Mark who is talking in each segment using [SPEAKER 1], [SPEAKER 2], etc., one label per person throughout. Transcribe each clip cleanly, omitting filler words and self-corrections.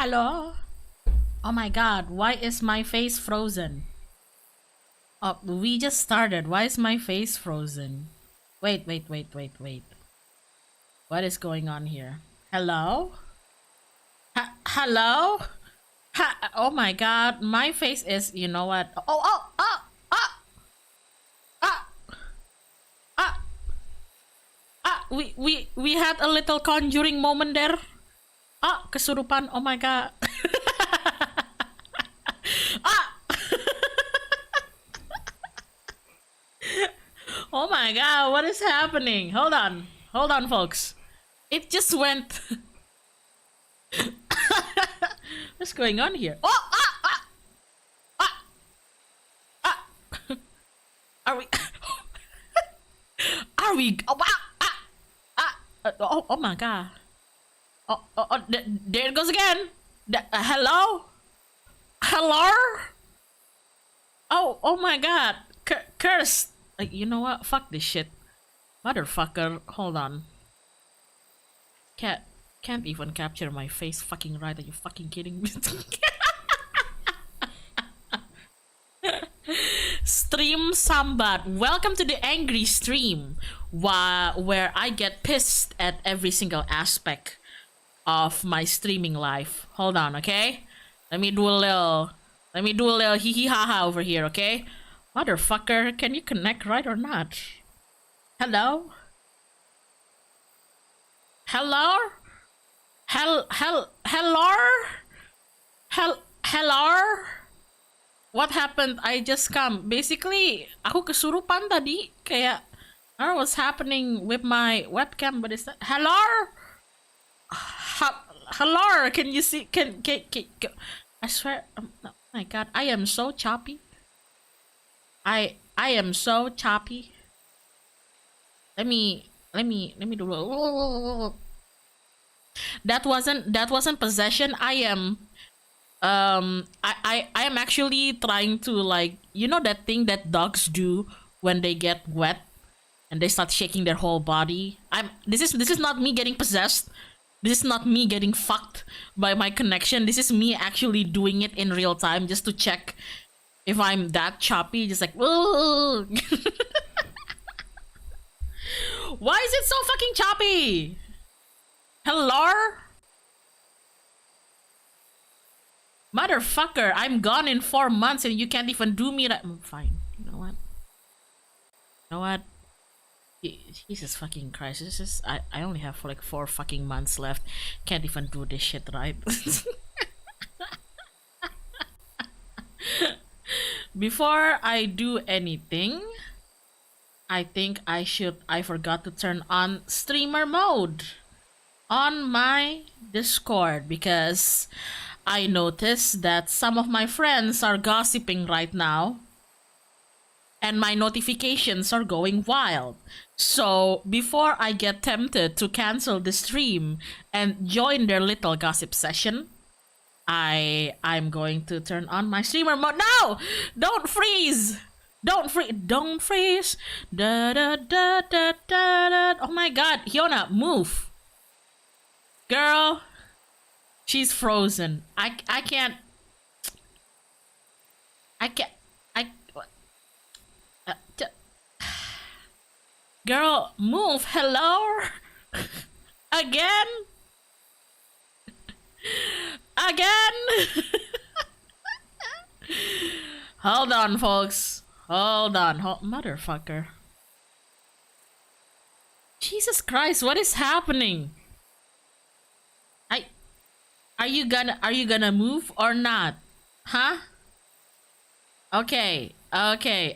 [SPEAKER 1] Hello? Oh my god, why is my face frozen? Oh, we just started. Why is my face frozen? Wait. What is going on here? Hello? Hello? Oh my god, my face is, you know what? We had a little conjuring moment there. Kesurupan. Oh my god. Oh my god, what is happening? Hold on, folks. It just went. What's going on here? Are we? Are we? Oh my god. There it goes again. Hello? Oh my god. Cursed. Like, you know what? Fuck this shit. Motherfucker. Hold on. Can't even capture my face fucking right. Are you fucking kidding me? Stream Sambat. Welcome to the angry stream, where I get pissed at every single aspect of my streaming life. Hold on, okay? Let me do a little hee hee ha ha over here, okay? Motherfucker, can you connect right or not? Hello? Hello? Hello? What happened? I just come. Basically, aku kesurupan tadi. Kayak, I don't know what's happening with my webcam, but it's not. Hello? Hello? Can you see? Can I swear, oh my god, I am so choppy. I am so choppy. Let me do. That wasn't possession. I am actually trying to, like, you know that thing that dogs do when they get wet and they start shaking their whole body. This is not me getting possessed. This is not me getting fucked by my connection. This is me actually doing it in real time just to check if I'm that choppy. Just like, whoa. Why is it so fucking choppy? Hello? Motherfucker, I'm gone in 4 months and you can't even do me that. Fine. You know what? Jesus fucking Christ. This is, I only have like 4 fucking months left. Can't even do this shit right. Before I do anything, I think I forgot to turn on streamer mode on my Discord because I noticed that some of my friends are gossiping right now and my notifications are going wild. So before I get tempted to cancel the stream and join their little gossip session, I'm going to turn on my streamer mode. No! Don't freeze! Don't freeze! Da da da da da da. Oh my god, Hyona, move! Girl, she's frozen. I can't. Girl, move. Hello? Again? Hold on, folks. Hold on. Motherfucker. Jesus Christ, what is happening? Are you gonna move or not? Huh? Okay. Alright.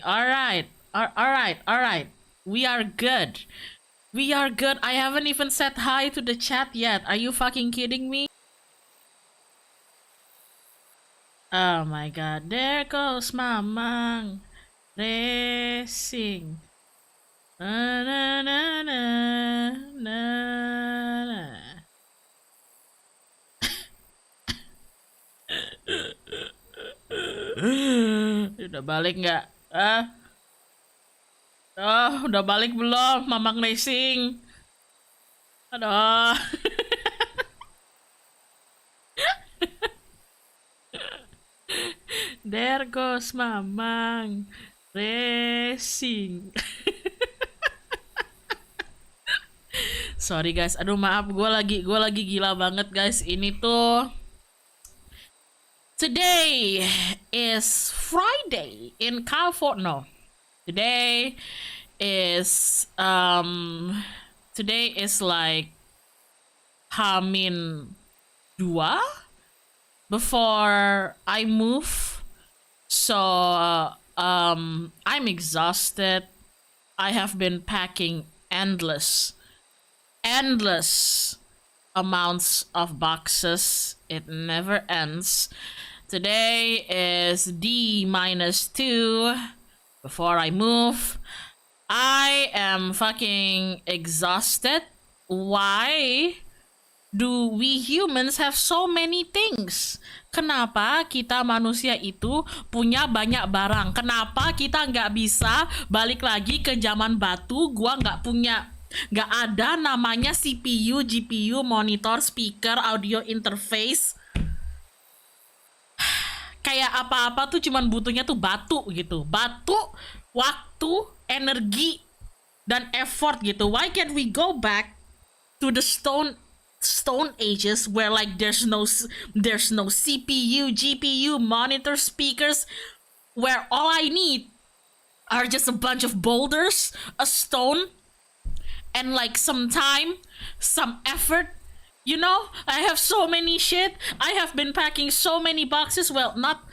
[SPEAKER 1] We are good. I haven't even said hi to the chat yet. Are you fucking kidding me? Oh my god. There goes Mamang. Racing. Na na na na na na. Udah balik nggak? Udah balik belum, Mamang Racing? Aduh. There goes Mamang racing. Sorry guys, aduh maaf, gue lagi gila banget guys. Ini tuh today is Friday in California. No, today is today is like Hamin dua before I move. So I'm exhausted. I have been packing endless amounts of boxes. It never ends. Today is D-2 before I move. I am fucking exhausted. Why do we humans have so many things? Kenapa kita manusia itu punya banyak barang? Kenapa kita nggak bisa balik lagi ke zaman batu? Gua nggak ada namanya CPU, GPU, monitor, speaker, audio interface. Kayak apa-apa tuh cuman butuhnya tuh batu gitu. Batu, waktu, energi, dan effort gitu. Why can't we go back to the stone ages where like there's no CPU, GPU, monitor, speakers, where all I need are just a bunch of boulders, a stone, and like some time, some effort. You know, I have so many shit. I have been packing so many boxes. Well, not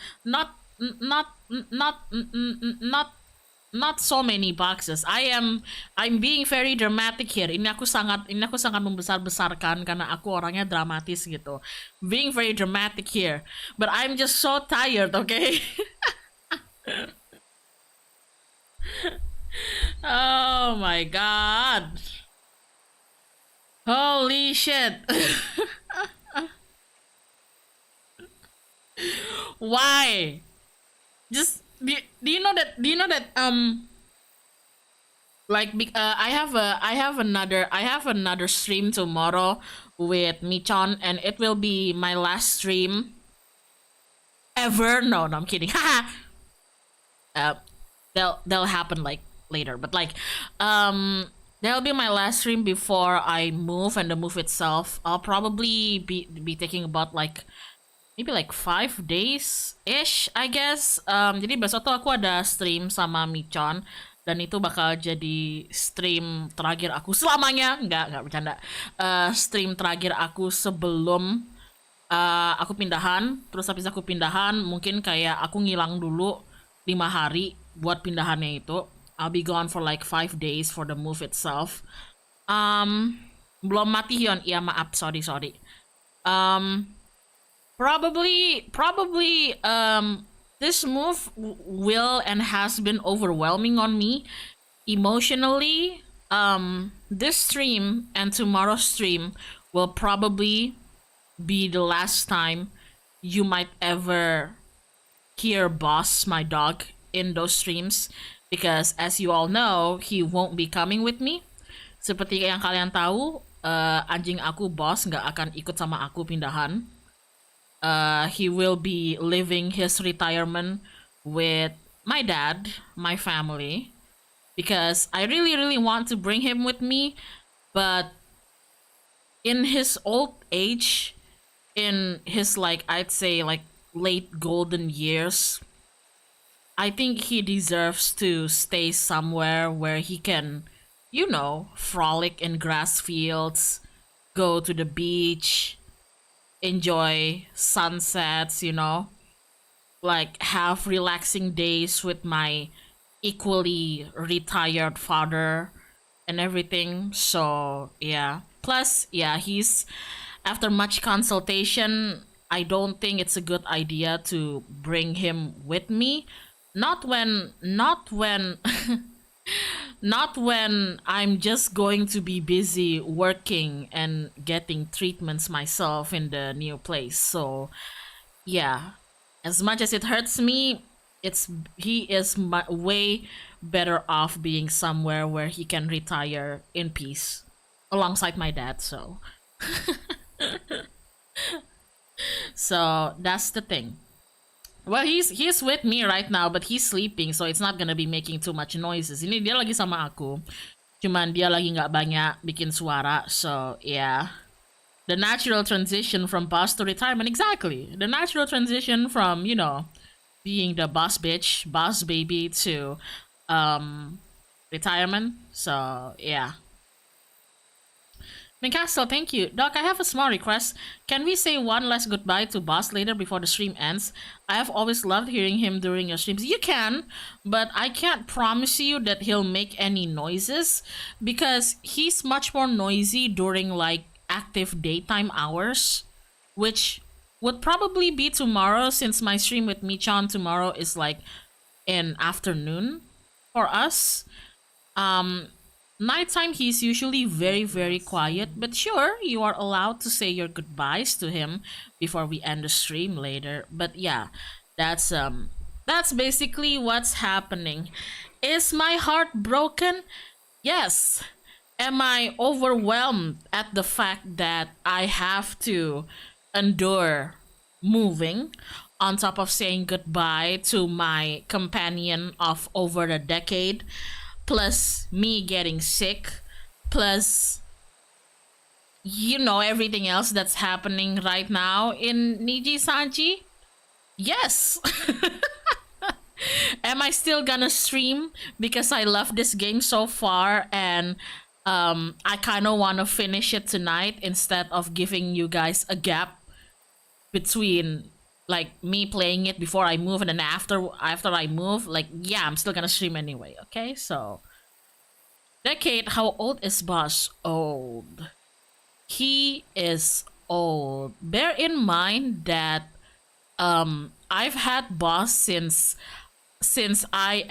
[SPEAKER 1] so many boxes. I'm being very dramatic here. Ini aku sangat membesar-besarkan karena aku orangnya dramatis gitu. Being very dramatic here. But I'm just so tired, okay? Oh my god. Holy shit. Why? Just do you know that like I have another stream tomorrow with Michan, and it will be my last stream ever. No, I'm kidding. They'll happen like later, but like that'll be my last stream before I move, and the move itself I'll probably be taking about like maybe like 5 days ish, I guess. Jadi besok tuh aku ada stream sama Michan, dan itu bakal jadi stream terakhir aku selamanya. Nggak bercanda. Stream terakhir aku sebelum aku pindahan. Terus habis aku pindahan, mungkin kayak aku ngilang dulu 5 hari buat pindahannya itu. I'll be gone for like 5 days for the move itself. Belum mati Hyun. Iya maaf, sorry. Probably this move will and has been overwhelming on me emotionally. This stream and tomorrow's stream will probably be the last time you might ever hear Boss, my dog, in those streams, because as you all know, he won't be coming with me. Seperti yang kalian tahu, anjing aku Boss nggak akan ikut sama aku pindahan. He will be living his retirement with my dad, my family, because I really want to bring him with me, but in his old age, in his like I'd say like late golden years, I think he deserves to stay somewhere where he can, you know, frolic in grass fields, go to the beach, enjoy sunsets, you know, like have relaxing days with my equally retired father and everything. So yeah, plus yeah, he's, after much consultation, I don't think it's a good idea to bring him with me. Not when not when I'm just going to be busy working and getting treatments myself in the new place. So yeah, as much as it hurts me, he is way better off being somewhere where he can retire in peace alongside my dad. So so that's the thing. Well, he's with me right now, but he's sleeping, so it's not gonna be making too much noises. Ini dia lagi sama aku, cuman dia lagi nggak banyak bikin suara. So yeah, the natural transition from boss to retirement. Exactly, the natural transition from being the boss bitch, boss baby to retirement. So yeah. Castle, thank you. Doc, I have a small request. Can we say one last goodbye to Boss later before the stream ends? I have always loved hearing him during your streams. You can, but I can't promise you that he'll make any noises because he's much more noisy during like active daytime hours, which would probably be tomorrow since my stream with Michan tomorrow is like in afternoon for us. Nighttime, he's usually very, very quiet, but sure, you are allowed to say your goodbyes to him before we end the stream later. But yeah, that's basically what's happening. Is my heart broken? Yes. Am I overwhelmed at the fact that I have to endure moving on top of saying goodbye to my companion of over a decade? Plus me getting sick, plus everything else that's happening right now in NIJISANJI? Yes. Am I still gonna stream because I love this game so far and I kind of want to finish it tonight instead of giving you guys a gap between like me playing it before I move and then after I move, like yeah, I'm still gonna stream anyway. Okay, so decade. How old is Boss? Old. He is old. Bear in mind that I've had Boss since I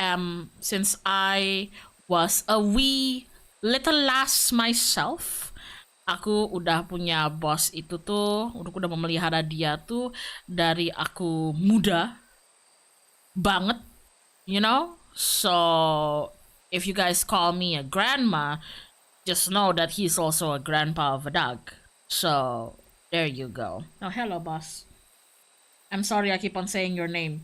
[SPEAKER 1] was a wee little lass myself. Aku udah punya Boss itu tuh, udah memelihara dia tuh dari aku muda banget, So if you guys call me a grandma, just know that he's also a grandpa of a dog. So there you go. Oh, hello, Boss. I'm sorry I keep on saying your name.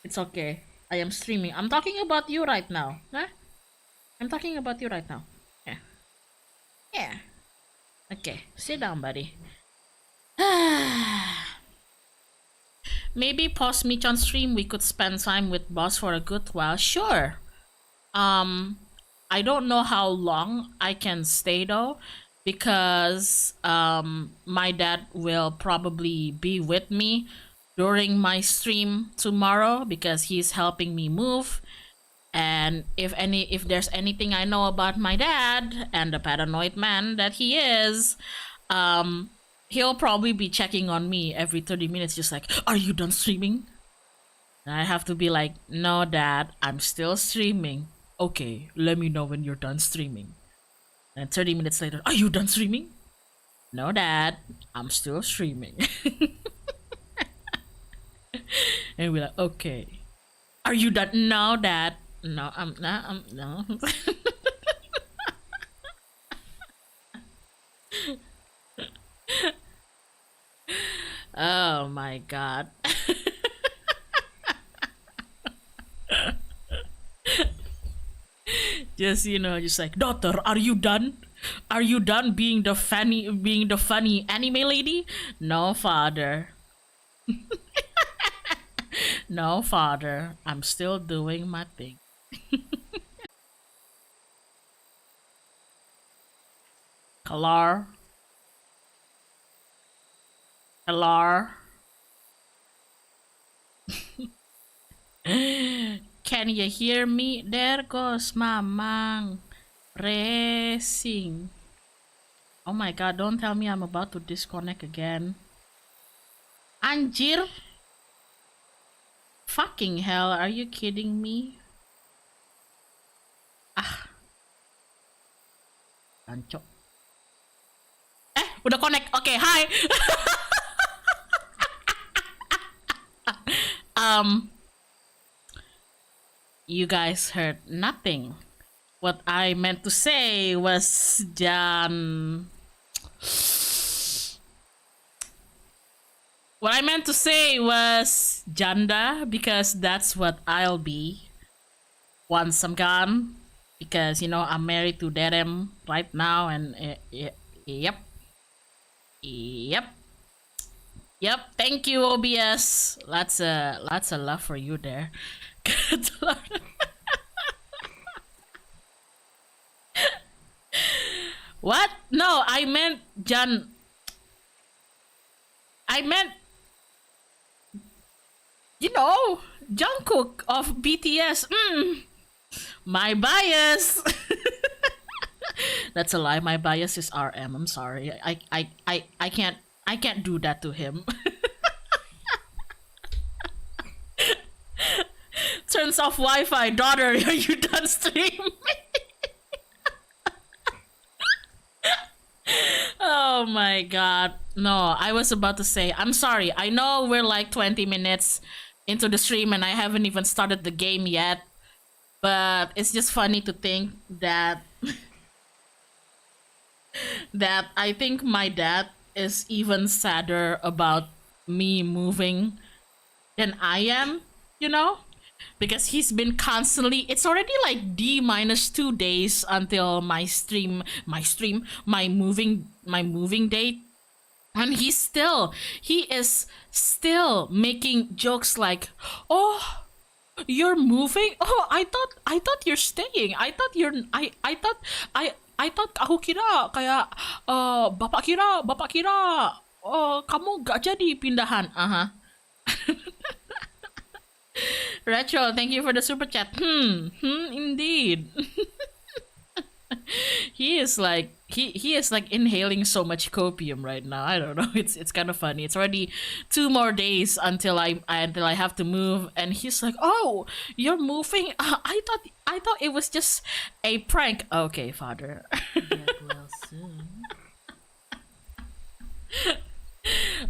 [SPEAKER 1] It's okay. I am streaming. I'm talking about you right now. Huh? I'm talking about you right now. Yeah. Yeah. Okay, sit down, buddy. Maybe pause Michan stream. We could spend time with Boss for a good while. Sure. I don't know how long I can stay though, because my dad will probably be with me during my stream tomorrow because he's helping me move. And if there's anything I know about my dad and the paranoid man that he is, he'll probably be checking on me every 30 minutes, just like, are you done streaming? And I have to be like, no, Dad, I'm still streaming. Okay, let me know when you're done streaming. And 30 minutes later, are you done streaming? No, Dad, I'm still streaming. And we're like, okay. Are you done? No, Dad. No, I'm not. No. Oh my God. Just like, daughter, are you done? Are you done being the funny anime lady? No, father. No, father. I'm still doing my thing. Hello? Hello? Can you hear me? There goes Mamang. Racing. Oh my God, don't tell me I'm about to disconnect again. Anjir. Fucking hell, are you kidding me? Ah. Ancok. Udah connect. Okay, hi. You guys heard nothing. What I meant to say was What I meant to say was janda because that's what I'll be once I'm gone. Because I'm married to Derem right now, and yep, yep, yep. Thank you, OBS. Lots of love for you there. Good Lord. What? No, I meant Jan. I meant Jungkook of BTS. My bias. That's a lie. My bias is RM. I'm sorry. I can't do that to him. Turns off Wi-Fi. Daughter, are you done streaming? Oh my god. No, I was about to say, I'm sorry. I know we're like 20 minutes into the stream and I haven't even started the game yet. But it's just funny to think that that I think my dad is even sadder about me moving than I am, because he's been constantly, it's already like D minus 2 days until my moving date, and he is still making jokes like, oh, you're moving? Oh, I thought you're staying. I thought aku kira kayak bapak kira kamu gak jadi pindahan. Retro, thank you for the super chat. Indeed. He is like inhaling so much copium right now. I don't know. It's kind of funny. It's already 2 more days until I have to move, and he's like, "Oh, you're moving? I thought it was just a prank." Okay, father. Get well soon.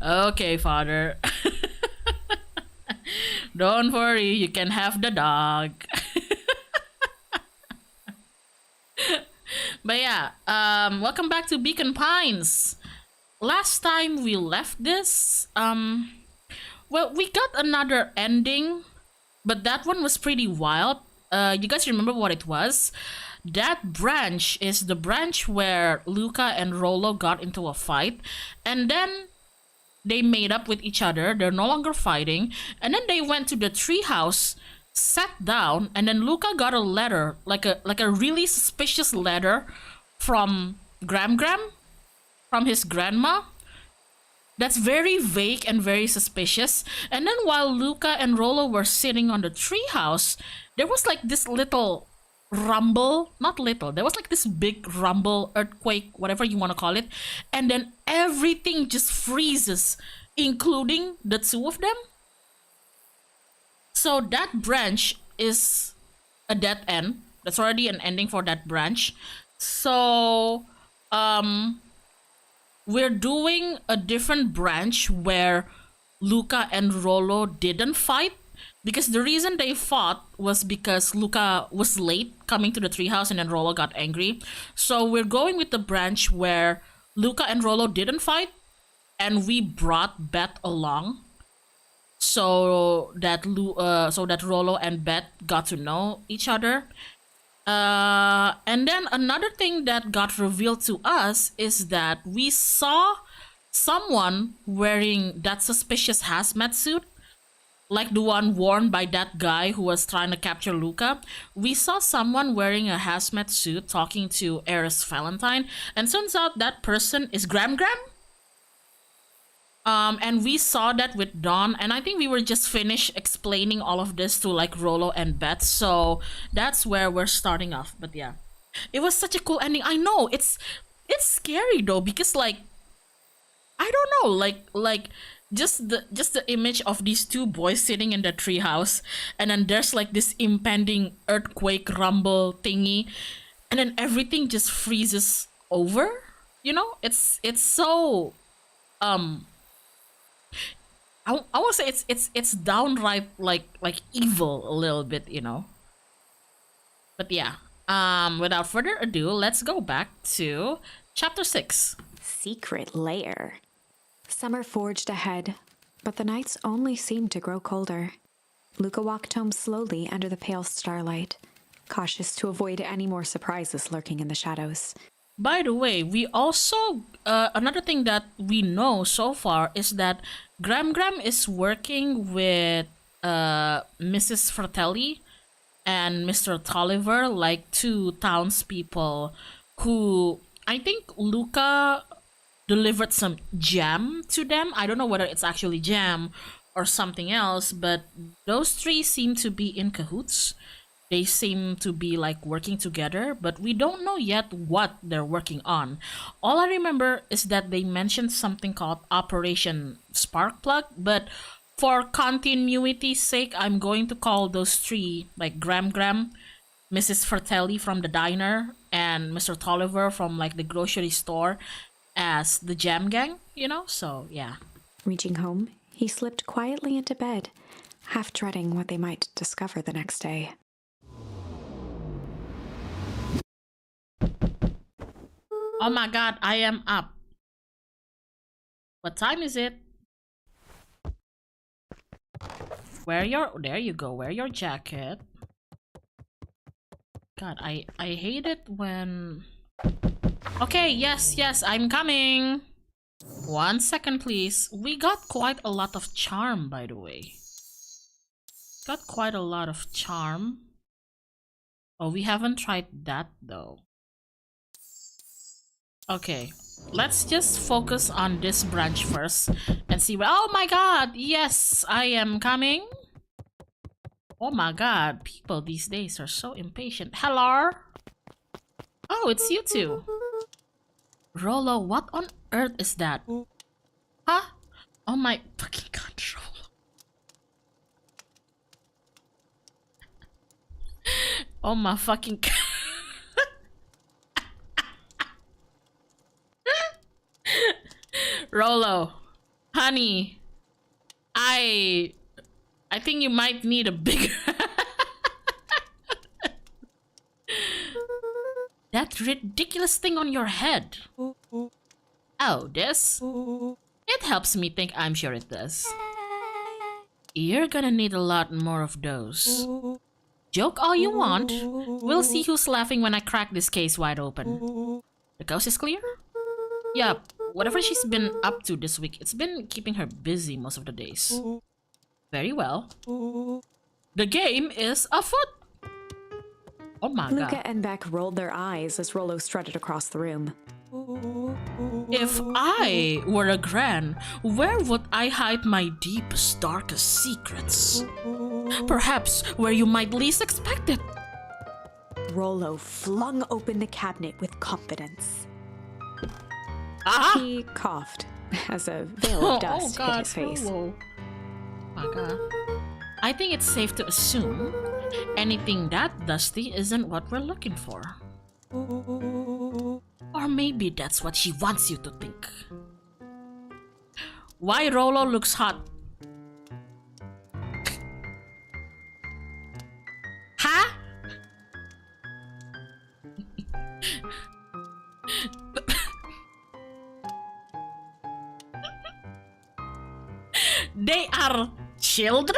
[SPEAKER 1] Okay, father. Don't worry, you can have the dog. But yeah, welcome back to Beacon Pines. Last time we left this, well, we got another ending, but that one was pretty wild. You guys remember what it was? That branch is the branch where Luca and Rollo got into a fight, and then they made up with each other. They're no longer fighting, and then they went to the treehouse, sat down, and then Luca got a letter, like a really suspicious letter from Gram, from his grandma. That's very vague and very suspicious. And then while Luca and Rollo were sitting on the treehouse, there was like this little rumble, not little, there was like this big rumble, earthquake, whatever you want to call it, and then everything just freezes, including the two of them. So that branch is a dead end. That's already an ending for that branch. So we're doing a different branch where Luca and Rollo didn't fight, because the reason they fought was because Luca was late coming to the treehouse and then Rollo got angry. So we're going with the branch where Luca and Rollo didn't fight, and we brought Beth along so that Rollo and Beth got to know each other. And then another thing that got revealed to us is that we saw someone wearing that suspicious hazmat suit, like the one worn by that guy who was trying to capture Luca. We saw someone wearing a hazmat suit talking to Eris Valentine, and turns out that person is Gram. And we saw that with Dawn, and I think we were just finished explaining all of this to like Rollo and Beth, so that's where we're starting off. But yeah, it was such a cool ending. I know it's scary though, because like, I don't know, like just the image of these two boys sitting in the treehouse, and then there's like this impending earthquake rumble thingy, and then everything just freezes over. It's so I would say it's downright like evil a little bit, But yeah, without further ado, let's go back to chapter 6.
[SPEAKER 2] Secret lair. Summer forged ahead, But the nights only seemed to grow colder. Luca walked home slowly under the pale starlight, cautious to avoid any more surprises lurking in the shadows.
[SPEAKER 1] By the way, we also another thing that we know so far is that Gram is working with Mrs. Fratelli and Mr. Tolliver, like two townspeople who I think Luca delivered some jam to them. I don't know whether it's actually jam or something else, but those three seem to be in cahoots. They seem to be like working together, but we don't know yet what they're working on. All I remember is that they mentioned something called Operation Sparkplug, but for continuity's sake, I'm going to call those three, like Gram, Mrs. Fratelli from the diner, and Mr. Tolliver from like the grocery store, as the Jam Gang, you know? So, yeah.
[SPEAKER 2] Reaching home, he slipped quietly into bed, half dreading what they might discover the next day.
[SPEAKER 1] Oh my god, I am up. What time is it? There you go, wear your jacket. God, I hate it when... Okay, yes, I'm coming. 1 second, please. We got quite a lot of charm, by the way. Got quite a lot of charm. Oh, we haven't tried that, though. Okay, let's just focus on this branch first and see where... Oh my god, yes, I am coming. Oh my god, people these days are so impatient. Hello? Oh, it's you two. Rollo, what on earth is that? Huh? Oh my fucking god, Rollo. Oh my fucking god. Rollo, honey, I think you might need a bigger... That ridiculous thing on your head. Oh, this? It helps me think. I'm sure it does. You're gonna need a lot more of those. Joke all you want. We'll see who's laughing when I crack this case wide open. The coast is clear? Yup. Whatever she's been up to this week, it's been keeping her busy most of the days. Very well. The game is afoot! Oh my god.
[SPEAKER 2] Luca and Beck rolled their eyes as Rollo strutted across the room.
[SPEAKER 1] If I were a Gran, where would I hide my deepest, darkest secrets? Perhaps where you might least expect it.
[SPEAKER 2] Rollo flung open the cabinet with confidence.
[SPEAKER 1] Ah!
[SPEAKER 2] He coughed as a veil of dust hit his face.
[SPEAKER 1] Oh my god. I think it's safe to assume anything that dusty isn't what we're looking for. Or maybe that's what she wants you to think. Why Rollo looks hot? Huh? They are children?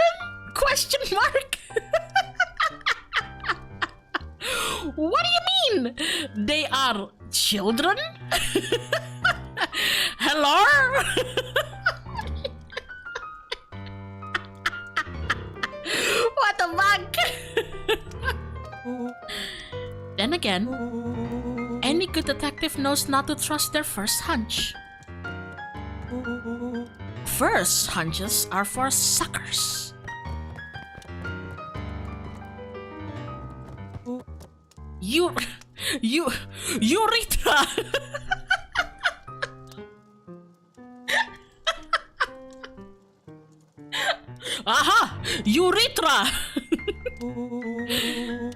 [SPEAKER 1] Question mark? What do you mean? They are children? Hello? What the fuck? Then again, any good detective knows not to trust their first hunch. First hunches are for suckers. Urethra! Aha! Urethra!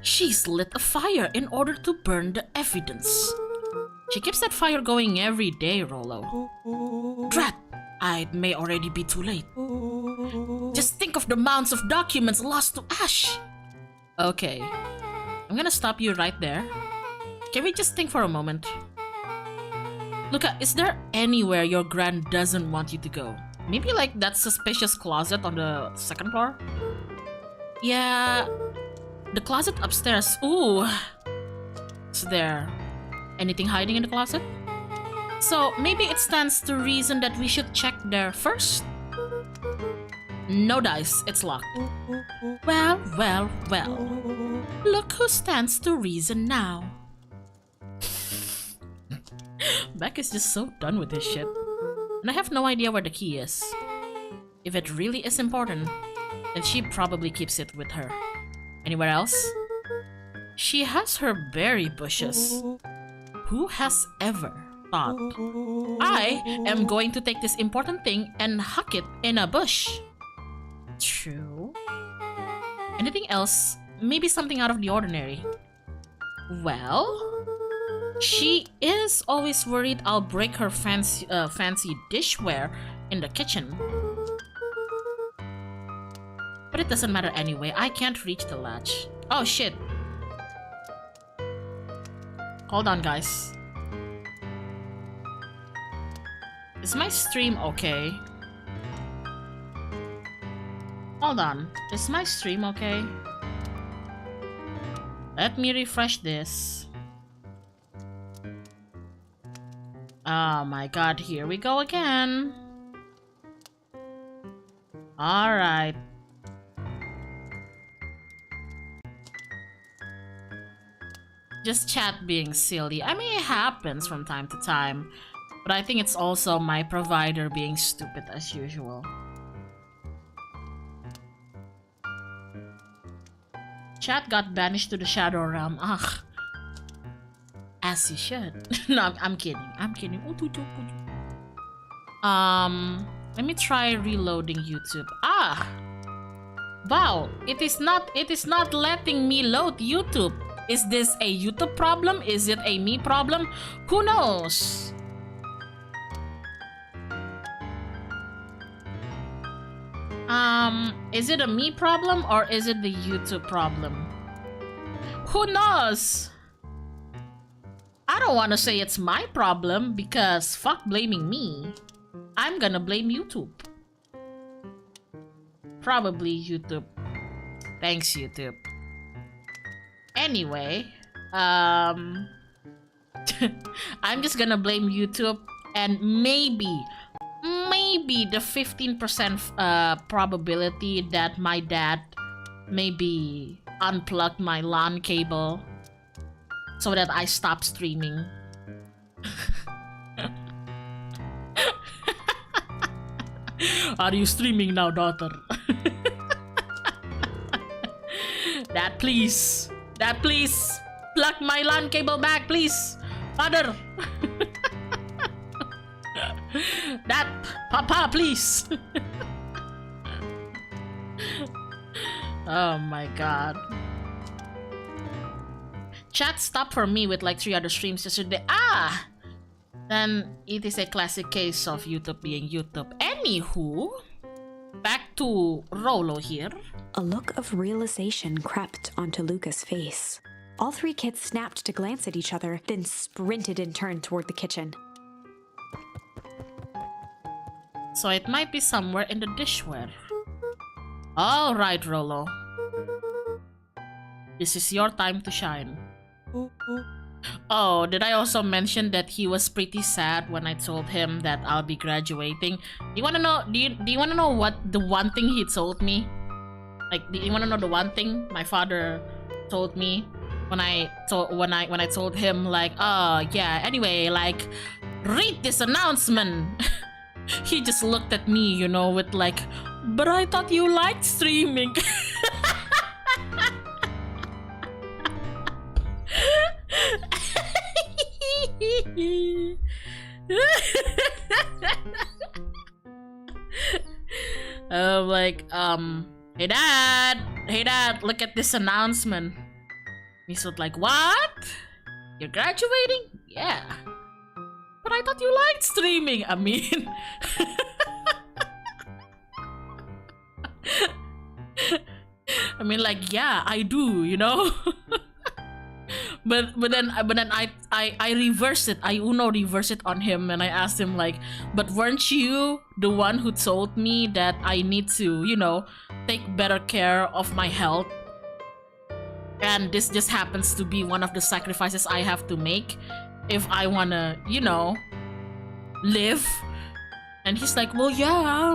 [SPEAKER 1] She's lit a fire in order to burn the evidence. She keeps that fire going every day, Rollo. Drat! I may already be too late. Just think of the mounds of documents lost to ash. Okay. I'm gonna stop you right there. Can we just think for a moment? Luca, is there anywhere your Gran doesn't want you to go? Maybe like that suspicious closet on the second floor? Yeah, the closet upstairs. Ooh. Is there anything hiding in the closet? So maybe it stands to reason that we should check there first? No dice, it's locked. Well, well, well. Look who stands to reason now. Beck is just so done with this shit. And I have no idea where the key is. If it really is important, then she probably keeps it with her. Anywhere else? She has her berry bushes. Who has ever thought, I am going to take this important thing and huck it in a bush? True. Anything else? Maybe something out of the ordinary. Well, she is always worried I'll break her fancy dishware in the kitchen. But it doesn't matter anyway. I can't reach the latch. Oh shit. Hold on, guys. Is my stream okay? Hold on. Is my stream okay? Let me refresh this. Oh my god, here we go again. Alright. Just chat being silly. I mean, it happens from time to time. But I think it's also my provider being stupid as usual. Chat got banished to the shadow realm. Ugh. As you should. No, I'm kidding. I'm kidding. Let me try reloading YouTube. Ah! Wow, it is not letting me load YouTube. Is this a YouTube problem? Is it a me problem? Who knows? Is it a me problem or is it the YouTube problem? Who knows? I don't want to say it's my problem because fuck blaming me. I'm gonna blame YouTube. Probably YouTube. Thanks, YouTube. Anyway, I'm just gonna blame YouTube and maybe the 15% probability that my dad maybe unplugged my LAN cable so that I stop streaming. Are you streaming now, daughter? Dad, please. Dad, please. Plug my LAN cable back, please. Father. Dad, Papa, please. Oh my god. Chat stopped for me with like 3 other streams yesterday. Ah! Then it is a classic case of YouTube being YouTube. Anywho, back to Rolo here.
[SPEAKER 2] A look of realization crept onto Luca's face. All 3 kids snapped to glance at each other, then sprinted in turn toward the kitchen.
[SPEAKER 1] So it might be somewhere in the dishware. Alright, Rolo. This is your time to shine. Oh, did I also mention that he was pretty sad when I told him that I'll be graduating? Do you wanna know? Do you wanna know what the one thing he told me? Like, do you wanna know the one thing my father told me when I told him like, oh yeah. Anyway, like, read this announcement. He just looked at me, you know, with like, but I thought you liked streaming. Like, hey dad, look at this announcement. He's like, what? You're graduating? Yeah. But I thought you liked streaming. I mean, like, yeah, I do, you know. but then I reversed it. I reversed it on him, and I asked him like, but weren't you the one who told me that I need to, you know, take better care of my health? And this just happens to be one of the sacrifices I have to make if I wanna, you know, live. And he's like, well, yeah.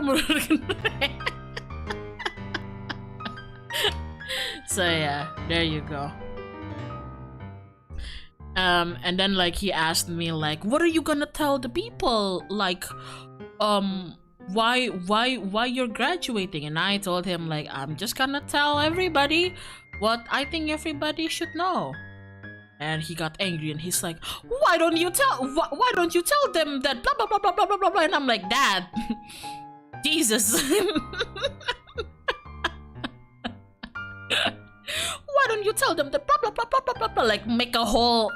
[SPEAKER 1] So yeah, there you go. And then like he asked me like, what are you gonna tell the people? Like, why you're graduating? And I told him like, I'm just gonna tell everybody what I think everybody should know. And he got angry and he's like, why don't you tell them that blah blah blah blah blah blah blah blah? And I'm like, Dad, Jesus. Why don't you tell them the blah blah blah blah blah blah blah? Like make a whole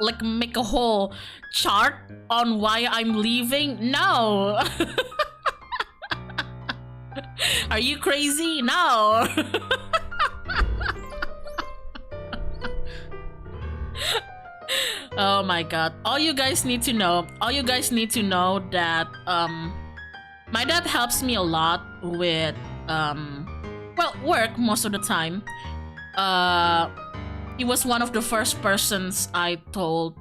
[SPEAKER 1] chart on why I'm leaving? No. Are you crazy? No. Oh my god. All you guys need to know that my dad helps me a lot with well, work most of the time. He was one of the first persons I told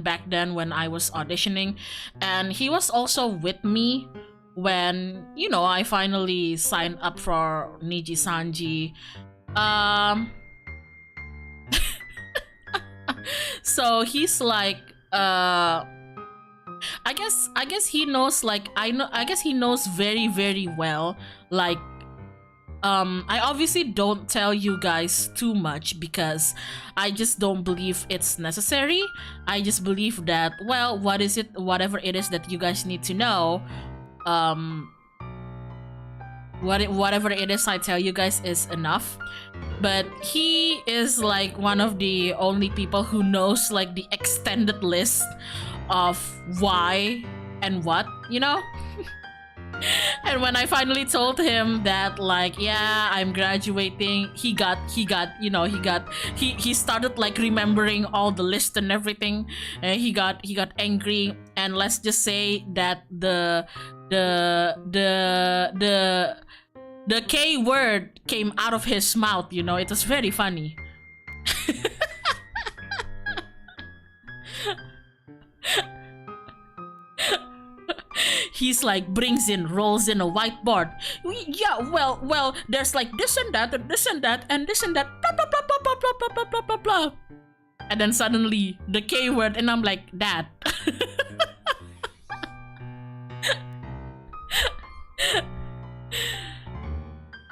[SPEAKER 1] back then when I was auditioning, and he was also with me when, you know, I finally signed up for NIJISANJI. So he's like, I guess he knows, like, I guess he knows very, very well, like, I obviously don't tell you guys too much because I just don't believe it's necessary. I just believe that, well, whatever it is that you guys need to know, whatever it is I tell you guys is enough. But he is like one of the only people who knows like the extended list of why and what, you know? And when I finally told him that, like, yeah, I'm graduating, he started like remembering all the list and everything, and he got angry. And let's just say that the K word came out of his mouth, you know. It was very funny. He's like rolls in a whiteboard. Yeah, well, there's like this and that, and this and that, and this and that, blah blah blah blah blah blah blah blah blah blah. And then suddenly the K word, and I'm like, Dad.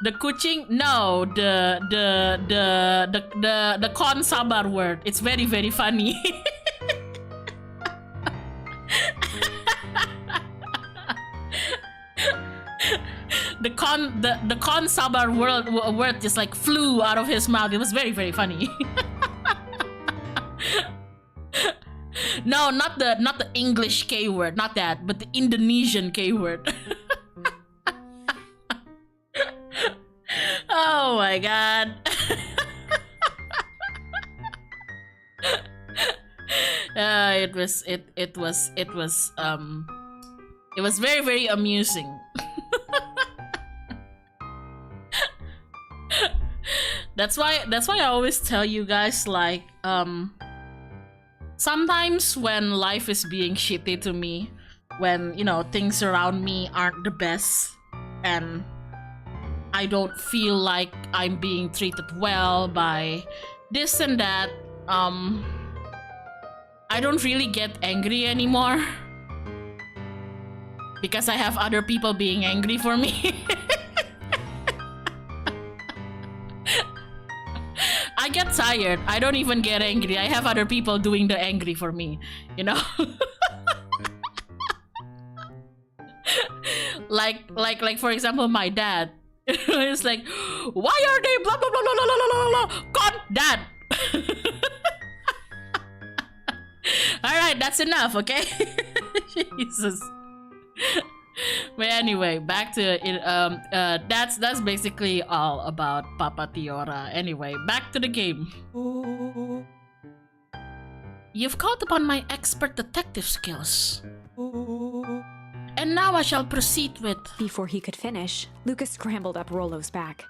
[SPEAKER 1] The kucing, no, the kon sabar word. It's very, very funny. The kon sabar word just like flew out of his mouth. It was very, very funny. No, not the English K word, not that, but the Indonesian K word. Oh my god. It was very, very amusing. That's why I always tell you guys, like, sometimes when life is being shitty to me, when, you know, things around me aren't the best, and I don't feel like I'm being treated well by this and that, I don't really get angry anymore because I have other people being angry for me. I get tired. I don't even get angry. I have other people doing the angry for me, you know? like for example, my dad. It's like, why are they blah blah blah blah blah blah blah blah? God, Dad. All right, that's enough, okay? Jesus. But anyway, back to it. That's basically all about Papa Tiora. Anyway, back to the game. You've called upon my expert detective skills. And now I shall proceed with...
[SPEAKER 2] Before he could finish, Lucas scrambled up Rollo's back.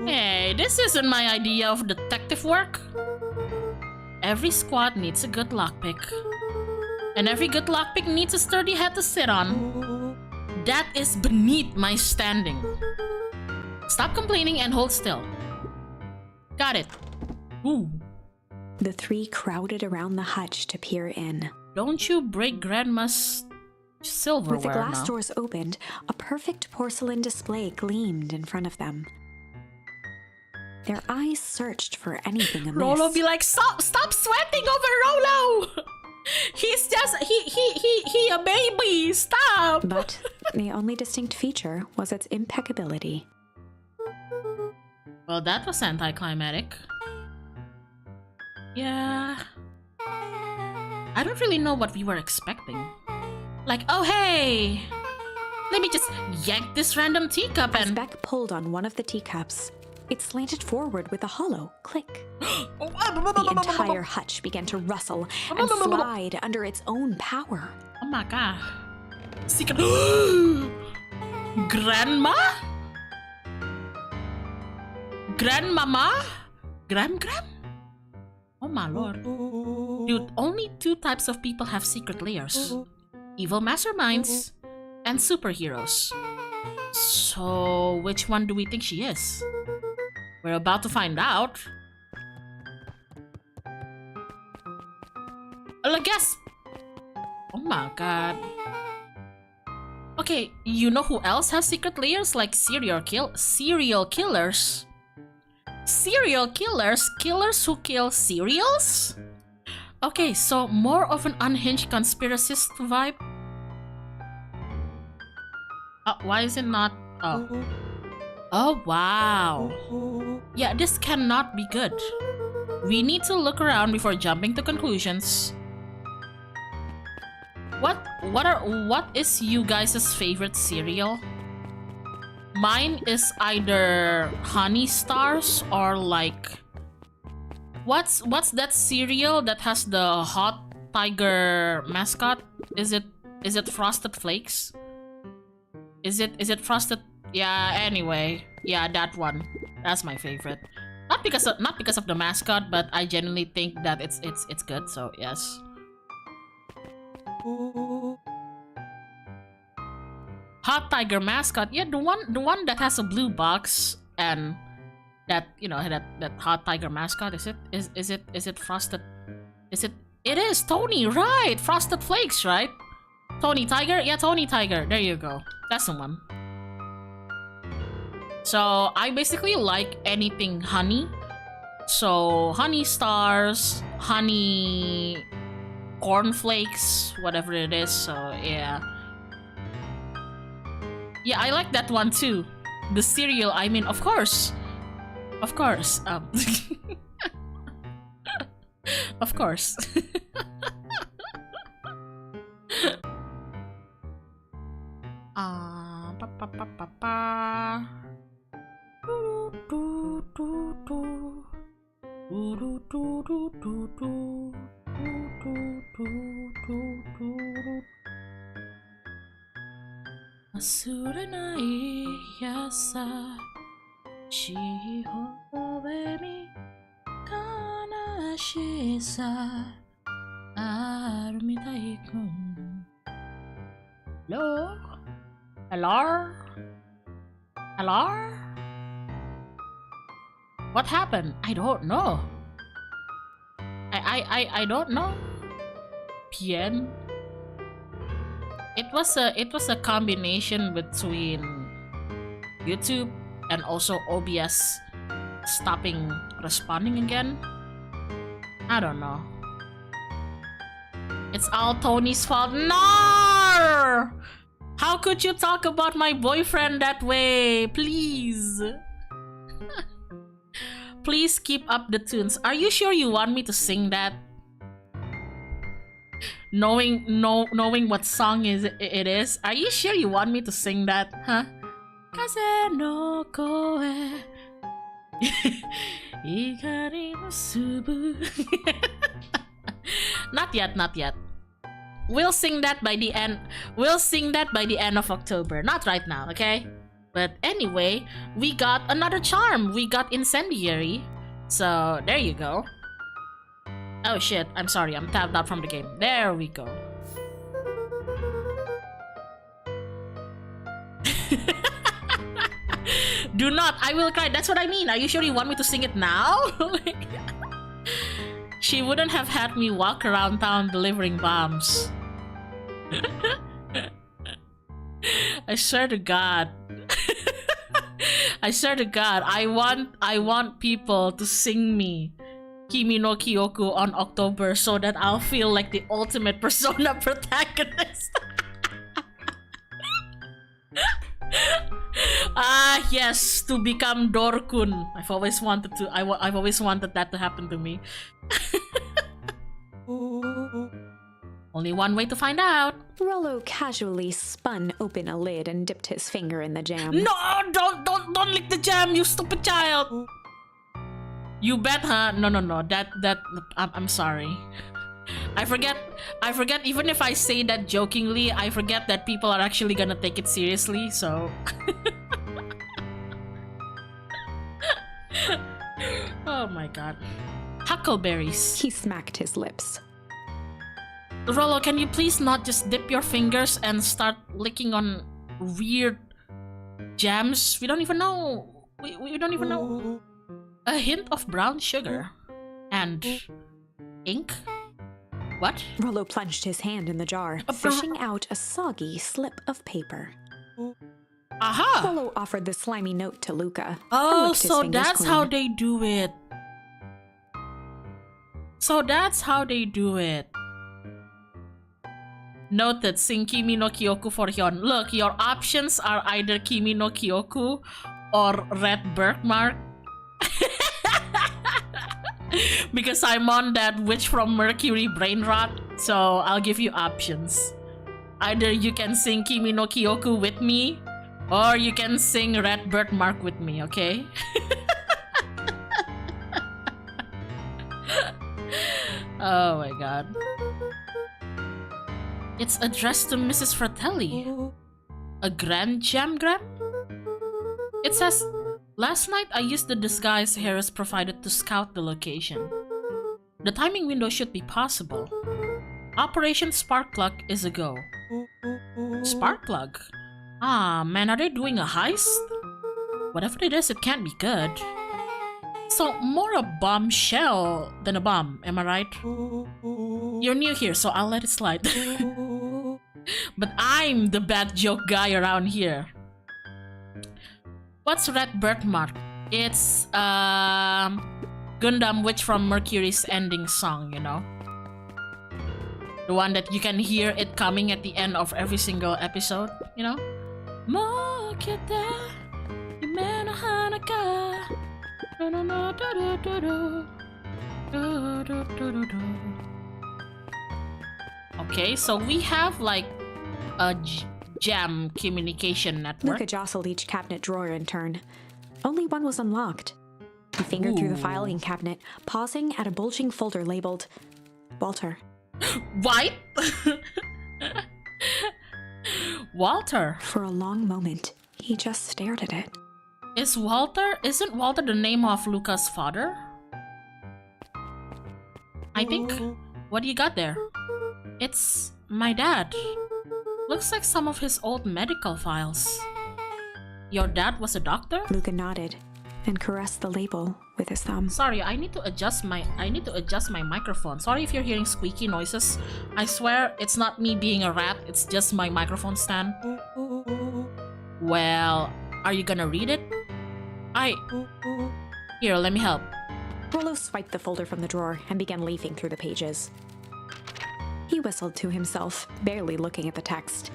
[SPEAKER 1] Hey, this isn't my idea of detective work. Every squad needs a good lockpick. And every good lockpick needs a sturdy head to sit on. That is beneath my standing. Stop complaining and hold still. Got it. Ooh.
[SPEAKER 2] The three crowded around the hutch to peer in.
[SPEAKER 1] Don't you break Grandma's silverware
[SPEAKER 2] With the glass
[SPEAKER 1] now.
[SPEAKER 2] doors opened, a perfect porcelain display gleamed in front of them. Their eyes searched for anything amiss.
[SPEAKER 1] Rollo be like, stop sweating over Rollo! He's just, he a baby, stop!
[SPEAKER 2] But the only distinct feature was its impeccability.
[SPEAKER 1] Well, that was anticlimactic. Yeah. I don't really know what we were expecting. Like, oh hey! Let me just yank this random teacup
[SPEAKER 2] As
[SPEAKER 1] and...
[SPEAKER 2] Beck pulled on one of the teacups, it slanted forward with a hollow click. The entire hutch began to rustle and slide under its own power.
[SPEAKER 1] Oh my god. Secret... Grandma? Grandmama? Gram? Oh my lord. Dude, only 2 types of people have secret layers. Evil masterminds and superheroes. So, which one do we think she is? We're about to find out. Well, I guess... Oh my god. Okay, you know who else has secret layers? Like serial killers. Serial killers? Killers who kill cereals? Okay, so more of an unhinged conspiracist vibe? Why is it not... Oh. Oh, wow. Yeah, this cannot be good. We need to look around before jumping to conclusions. What is you guys' favorite cereal? Mine is either Honey Stars or like... What's that cereal that has the hot tiger mascot? Is it Frosted Flakes? Is it Frosted? Yeah, anyway. Yeah, that one. That's my favorite. Not because of the mascot, but I genuinely think that it's good, so yes. Hot tiger mascot. Yeah, the one that has a blue box and that, you know, that hot tiger mascot. Is it Frosted? It is Tony, right? Frosted Flakes, right? Tony Tiger? Yeah, Tony Tiger. There you go. That's the one. So I basically like anything honey. So Honey Stars, honey cornflakes, whatever it is. So yeah. Yeah, I like that one too. The cereal, I mean, of course. Of course. Of course. Asuranai yasa Shihobemi Kanashisa Arumitaikun. Hello? Hello? Hello? What happened? I don't know. I don't know. PM. It was a combination between YouTube and also OBS stopping responding again. I don't know. It's all Tony's fault. No! How could you talk about my boyfriend that way? Please. Please keep up the tunes. Are you sure you want me to sing that? Knowing what song it is? Are you sure you want me to sing that? Huh? Kaze no koe. Ikari no subu. Not yet, not yet. We'll sing that by the end. We'll sing that by the end of October. Not right now, okay? But anyway, we got another charm. We got incendiary. So there you go. Oh shit, I'm sorry. I'm tabbed out from the game. There we go. Do not. I will cry. That's what I mean. Are you sure you want me to sing it now? She wouldn't have had me walk around town delivering bombs. I swear to God. I swear to God, I want people to sing me Kimi no Kyoku on October so that I'll feel like the ultimate Persona protagonist. Ah, yes, to become Dorkun. I've always wanted to. I've always wanted that to happen to me. Only one way to find out.
[SPEAKER 2] Rollo casually spun open a lid and dipped his finger in the jam.
[SPEAKER 1] No, don't lick the jam, you stupid child. You bet, huh? No. I'm sorry. I forget. Even if I say that jokingly, I forget that people are actually gonna take it seriously. So. Oh my God. Huckleberries.
[SPEAKER 2] He smacked his lips.
[SPEAKER 1] Rollo, can you please not just dip your fingers and start licking on weird jams? We don't even know. We don't even know. A hint of brown sugar. And ink? What?
[SPEAKER 2] Rollo plunged his hand in the jar, fishing out a soggy slip of paper.
[SPEAKER 1] Aha!
[SPEAKER 2] Rollo offered the slimy note to Luca.
[SPEAKER 1] Oh, so that's how they do it. So that's how they do it. Noted, sing Kimi no Kyoku for Hyun. Look, your options are either Kimi no Kyoku or Red Birthmark. Because I'm on that Witch from Mercury brain rot, so I'll give you options. Either you can sing Kimi no Kyoku with me, or you can sing Red Birthmark with me, okay? Oh my God. It's addressed to Mrs. Fratelli. A grand jamgram? It says, last night I used the disguise Harris provided to scout the location. The timing window should be possible. Operation Sparkplug is a go. Sparkplug? Ah, man, are they doing a heist? Whatever it is, it can't be good. So, more a bombshell than a bomb, am I right? You're new here, so I'll let it slide. But I'm the bad joke guy around here. What's Red Birthmark? It's, Gundam Witch from Mercury's ending song, you know? The one that you can hear it coming at the end of every single episode, you know? Mokete, yume no hanaka. Okay, so we have like a jam communication network.
[SPEAKER 2] Luca jostled each cabinet drawer in turn. Only one was unlocked. He fingered through the filing cabinet, pausing at a bulging folder labeled Walter.
[SPEAKER 1] What? Walter.
[SPEAKER 2] For a long moment, he just stared at it.
[SPEAKER 1] Isn't Walter the name of Luca's father? I think. What do you got there? It's my dad. Looks like some of his old medical files. Your dad was a doctor?
[SPEAKER 2] Luca nodded and caressed the label with his thumb.
[SPEAKER 1] Sorry, I need to adjust my microphone. Sorry if you're hearing squeaky noises. I swear it's not me being a rat, it's just my microphone stand. Well, are you gonna read it? Here, let me help.
[SPEAKER 2] Rollo swiped the folder from the drawer and began leafing through the pages. He whistled to himself, barely looking at the text.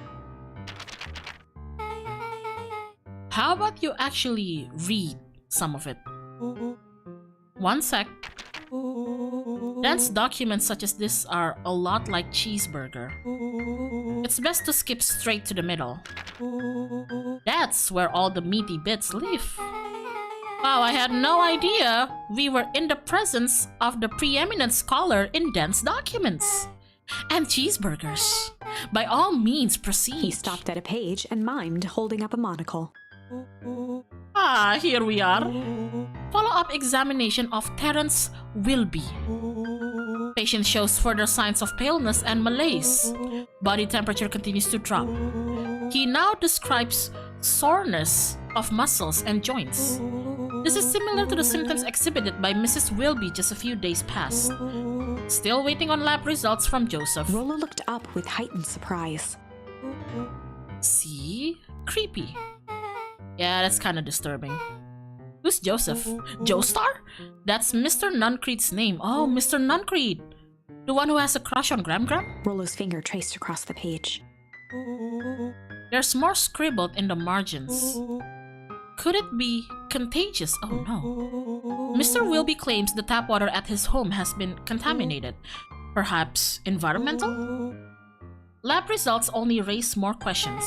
[SPEAKER 1] How about you actually read some of it? One sec. Dense documents such as this are a lot like cheeseburger. It's best to skip straight to the middle. That's where all the meaty bits live. Wow, I had no idea we were in the presence of the preeminent scholar in dense documents. And cheeseburgers. By all means, proceed.
[SPEAKER 2] He stopped at a page and mimed, holding up a monocle.
[SPEAKER 1] Ah, here we are. Follow-up examination of Terence Wilby. Patient shows further signs of paleness and malaise. Body temperature continues to drop. He now describes soreness of muscles and joints. This is similar to the symptoms exhibited by Mrs. Wilby just a few days past. Still waiting on lab results from Joseph.
[SPEAKER 2] Rollo looked up with heightened surprise.
[SPEAKER 1] See? Creepy. Yeah, that's kind of disturbing. Who's Joseph? Joestar? That's Mr. Nuncreed's name. Oh, Mr. Nuncreed. The one who has a crush on Gram Gram?
[SPEAKER 2] Rollo's finger traced across the page.
[SPEAKER 1] There's more scribbled in the margins. Could it be contagious? Oh no. Mr. Wilby claims the tap water at his home has been contaminated. Perhaps environmental? Lab results only raise more questions.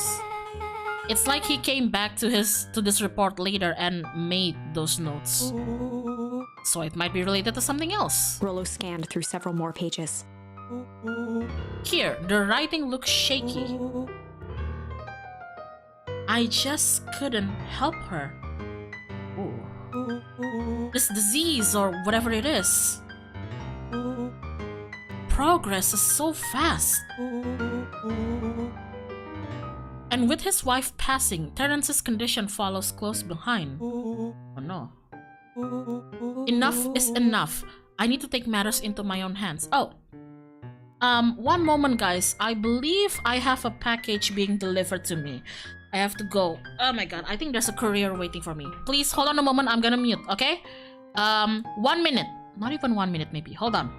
[SPEAKER 1] It's like he came back to this report later and made those notes. So it might be related to something else.
[SPEAKER 2] Rollo scanned through several more pages.
[SPEAKER 1] Here, the writing looks shaky. I just couldn't help her. Ooh. This disease, or whatever it is. Progress is so fast. And with his wife passing, Terence's condition follows close behind. Oh no. Enough is enough. I need to take matters into my own hands. Oh. One moment, guys. I believe I have a package being delivered to me. I have to go. Oh my god, I think there's a courier waiting for me. Please hold on a moment, I'm gonna mute, okay? 1 minute. Not even 1 minute, maybe. Hold on.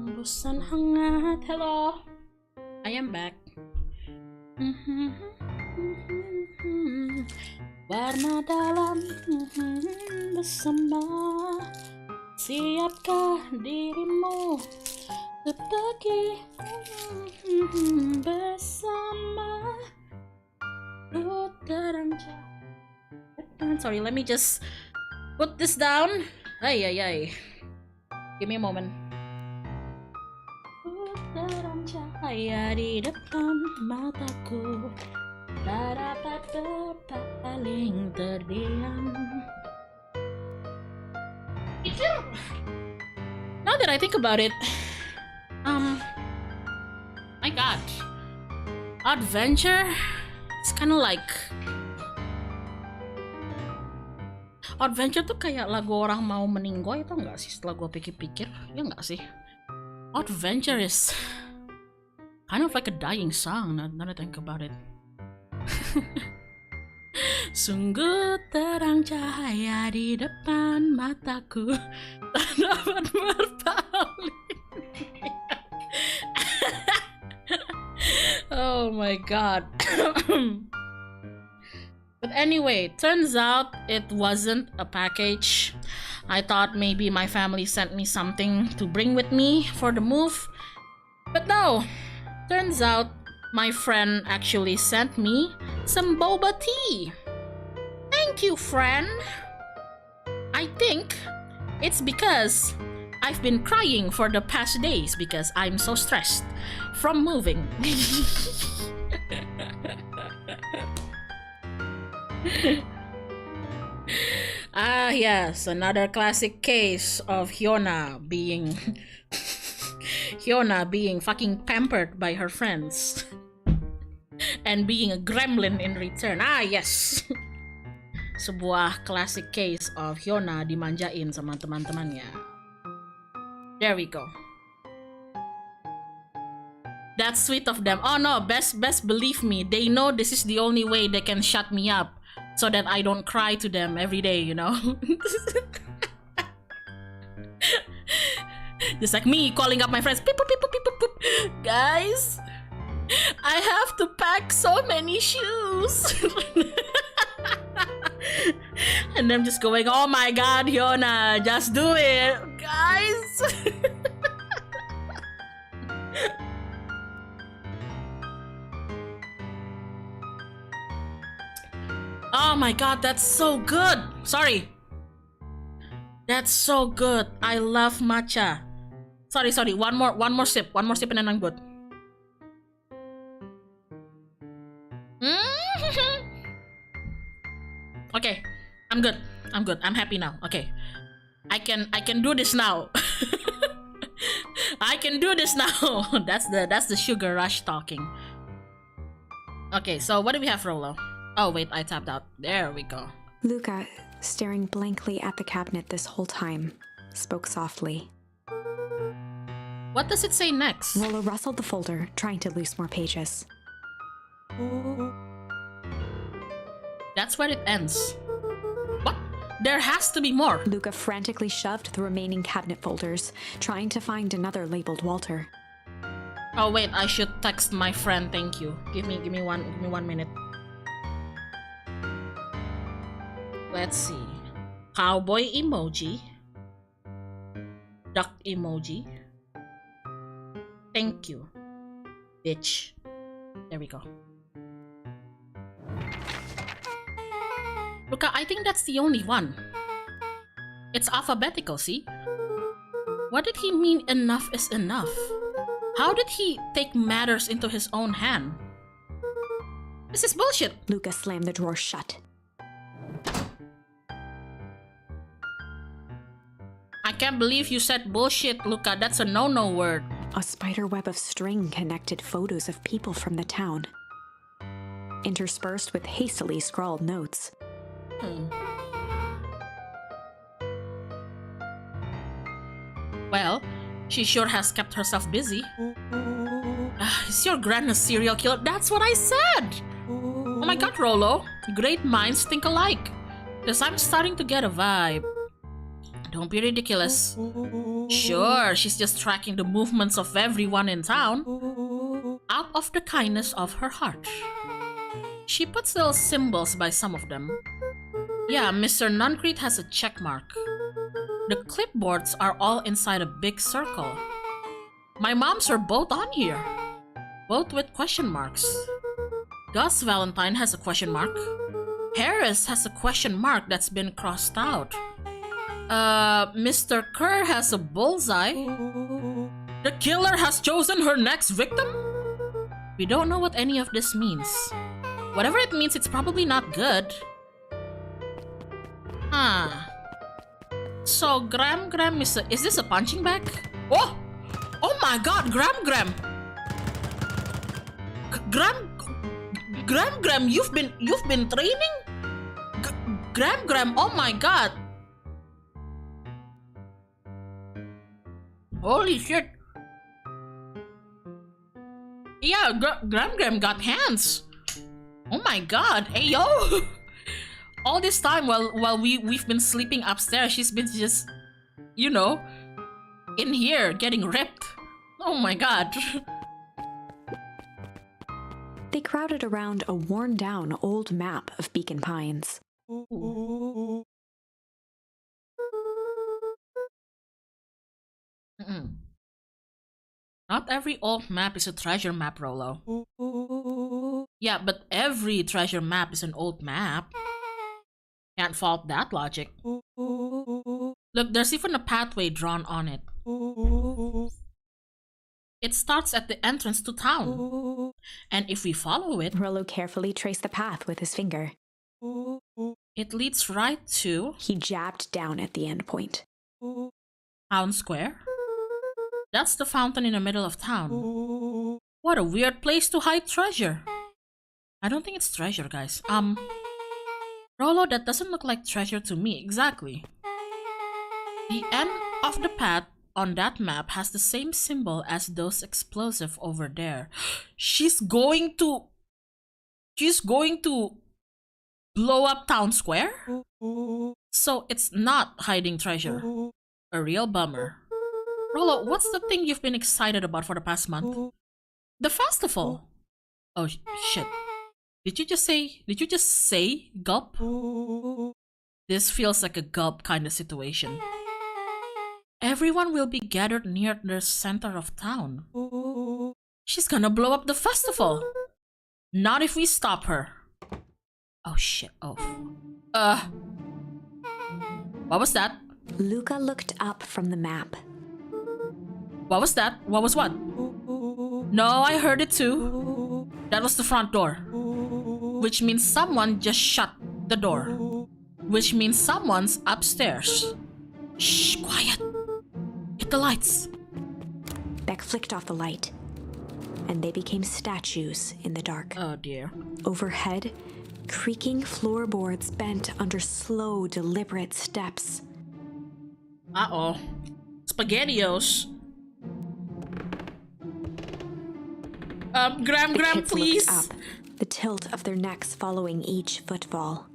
[SPEAKER 1] Busan hangat. Hello. I am back. Warna dalam bersama. Siapkah dirimu untuk pergi bersama? Sorry, let me just put this down. Ay. Give me a moment. Terang cahaya di depan mataku, tak dapat berpaling terdiam. Now that I think about it, my god, adventure, it's kind of like adventure tuh kayak lagu orang mau meninggoy, tau nggak sih? Setelah gue pikir-pikir, ya nggak sih? Adventure is kind of like a dying song, now that I think about it. Sungguh terang cahaya di depan mataku, tak dapat berpaling. Oh my god. But anyway, turns out it wasn't a package. I thought maybe my family sent me something to bring with me for the move. But no, turns out my friend actually sent me some boba tea. Thank you, friend. I think it's because I've been crying for the past days because I'm so stressed from moving. Ah, yes, another classic case of Hyona being fucking pampered by her friends and being a gremlin in return. Ah, yes. Sebuah classic case of Hyona dimanjain sama teman-temannya. There we go. That's sweet of them. Oh no, best believe me, they know this is the only way they can shut me up so that I don't cry to them every day, you know? Just like me calling up my friends, beep, beep, beep, beep, beep, beep. Guys, I have to pack so many shoes. And them just going, oh my god, Hyona, just do it, guys. Oh my god, that's so good. Sorry. That's so good. I love matcha. Sorry. One more sip and then I'm good. Okay, I'm good. I'm happy now. Okay, I can do this now. I can do this now. That's the sugar rush talking. Okay, so what do we have, Rolo? Oh wait, I tapped out. There we go.
[SPEAKER 2] Luca, staring blankly at the cabinet this whole time, spoke softly.
[SPEAKER 1] What does it say next?
[SPEAKER 2] Rolo rustled the folder, trying to loose more pages.
[SPEAKER 1] That's where it ends. What? There has to be more.
[SPEAKER 2] Luca frantically shoved the remaining cabinet folders, trying to find another labeled Walter.
[SPEAKER 1] Oh wait, I should text my friend. Thank you. Give me one minute. Let's see. Cowboy emoji. Duck emoji. Thank you, bitch. There we go. Luca, I think that's the only one. It's alphabetical, see? What did he mean enough is enough? How did he take matters into his own hand? This is bullshit.
[SPEAKER 2] Luca slammed the drawer shut.
[SPEAKER 1] I can't believe you said bullshit, Luca. That's a no-no word.
[SPEAKER 2] A spider web of string connected photos of people from the town, interspersed with hastily scrawled notes.
[SPEAKER 1] Well, she sure has kept herself busy. Is your grand a serial killer? That's what I said! Oh my god, Rolo. Great minds think alike. Because I'm starting to get a vibe. Don't be ridiculous. Sure, she's just tracking the movements of everyone in town. Out of the kindness of her heart. She puts little symbols by some of them. Yeah, Mr. Nuncrete has a check mark. The clipboards are all inside a big circle. My moms are both on here. Both with question marks. Gus Valentine has a question mark. Harris has a question mark that's been crossed out. Mr. Kerr has a bullseye. The killer has chosen her next victim? We don't know what any of this means. Whatever it means, it's probably not good. Huh. So, Gram is this a punching bag? Oh! Oh my god, Gram! Gram, you've been training? Gram, oh my god! Holy shit! Yeah, Gram got hands! Oh my god, hey yo! All this time while we've been sleeping upstairs, she's been just, you know, in here getting ripped. Oh my god.
[SPEAKER 2] They crowded around a worn-down old map of Beacon Pines.
[SPEAKER 1] Not every old map is a treasure map, Rolo. Yeah, but every treasure map is an old map. Can't fault that logic. Look, there's even a pathway drawn on it. It starts at the entrance to town. And if we follow it,
[SPEAKER 2] Rollo carefully traced the path with his finger.
[SPEAKER 1] it leads right to
[SPEAKER 2] He jabbed down at the end point.
[SPEAKER 1] Town Square. That's the fountain in the middle of town. What a weird place to hide treasure. I don't think it's treasure, guys. Rolo, that doesn't look like treasure to me. Exactly. The end of the path on that map has the same symbol as those explosive over there. She's going to blow up Town Square? So it's not hiding treasure. A real bummer. Rolo, what's the thing you've been excited about for the past month? The festival. Oh shit. Did you just say gulp? This feels like a gulp kind of situation. Everyone will be gathered near the center of town. She's gonna blow up the festival. Not if we stop her. Oh shit. Oh. What was that?
[SPEAKER 2] Luca looked up from the map.
[SPEAKER 1] What was that? What was what? No, I heard it too. That was the front door. Which means someone just shut the door. Which means someone's upstairs. Shh, quiet. Hit the lights.
[SPEAKER 2] Beck flicked off the light, and they became statues in the dark.
[SPEAKER 1] Oh dear.
[SPEAKER 2] Overhead, creaking floorboards bent under slow, deliberate steps.
[SPEAKER 1] Uh-oh. SpaghettiOs. Graham,
[SPEAKER 2] The kids
[SPEAKER 1] please.
[SPEAKER 2] looked up, the tilt of their necks following each footfall.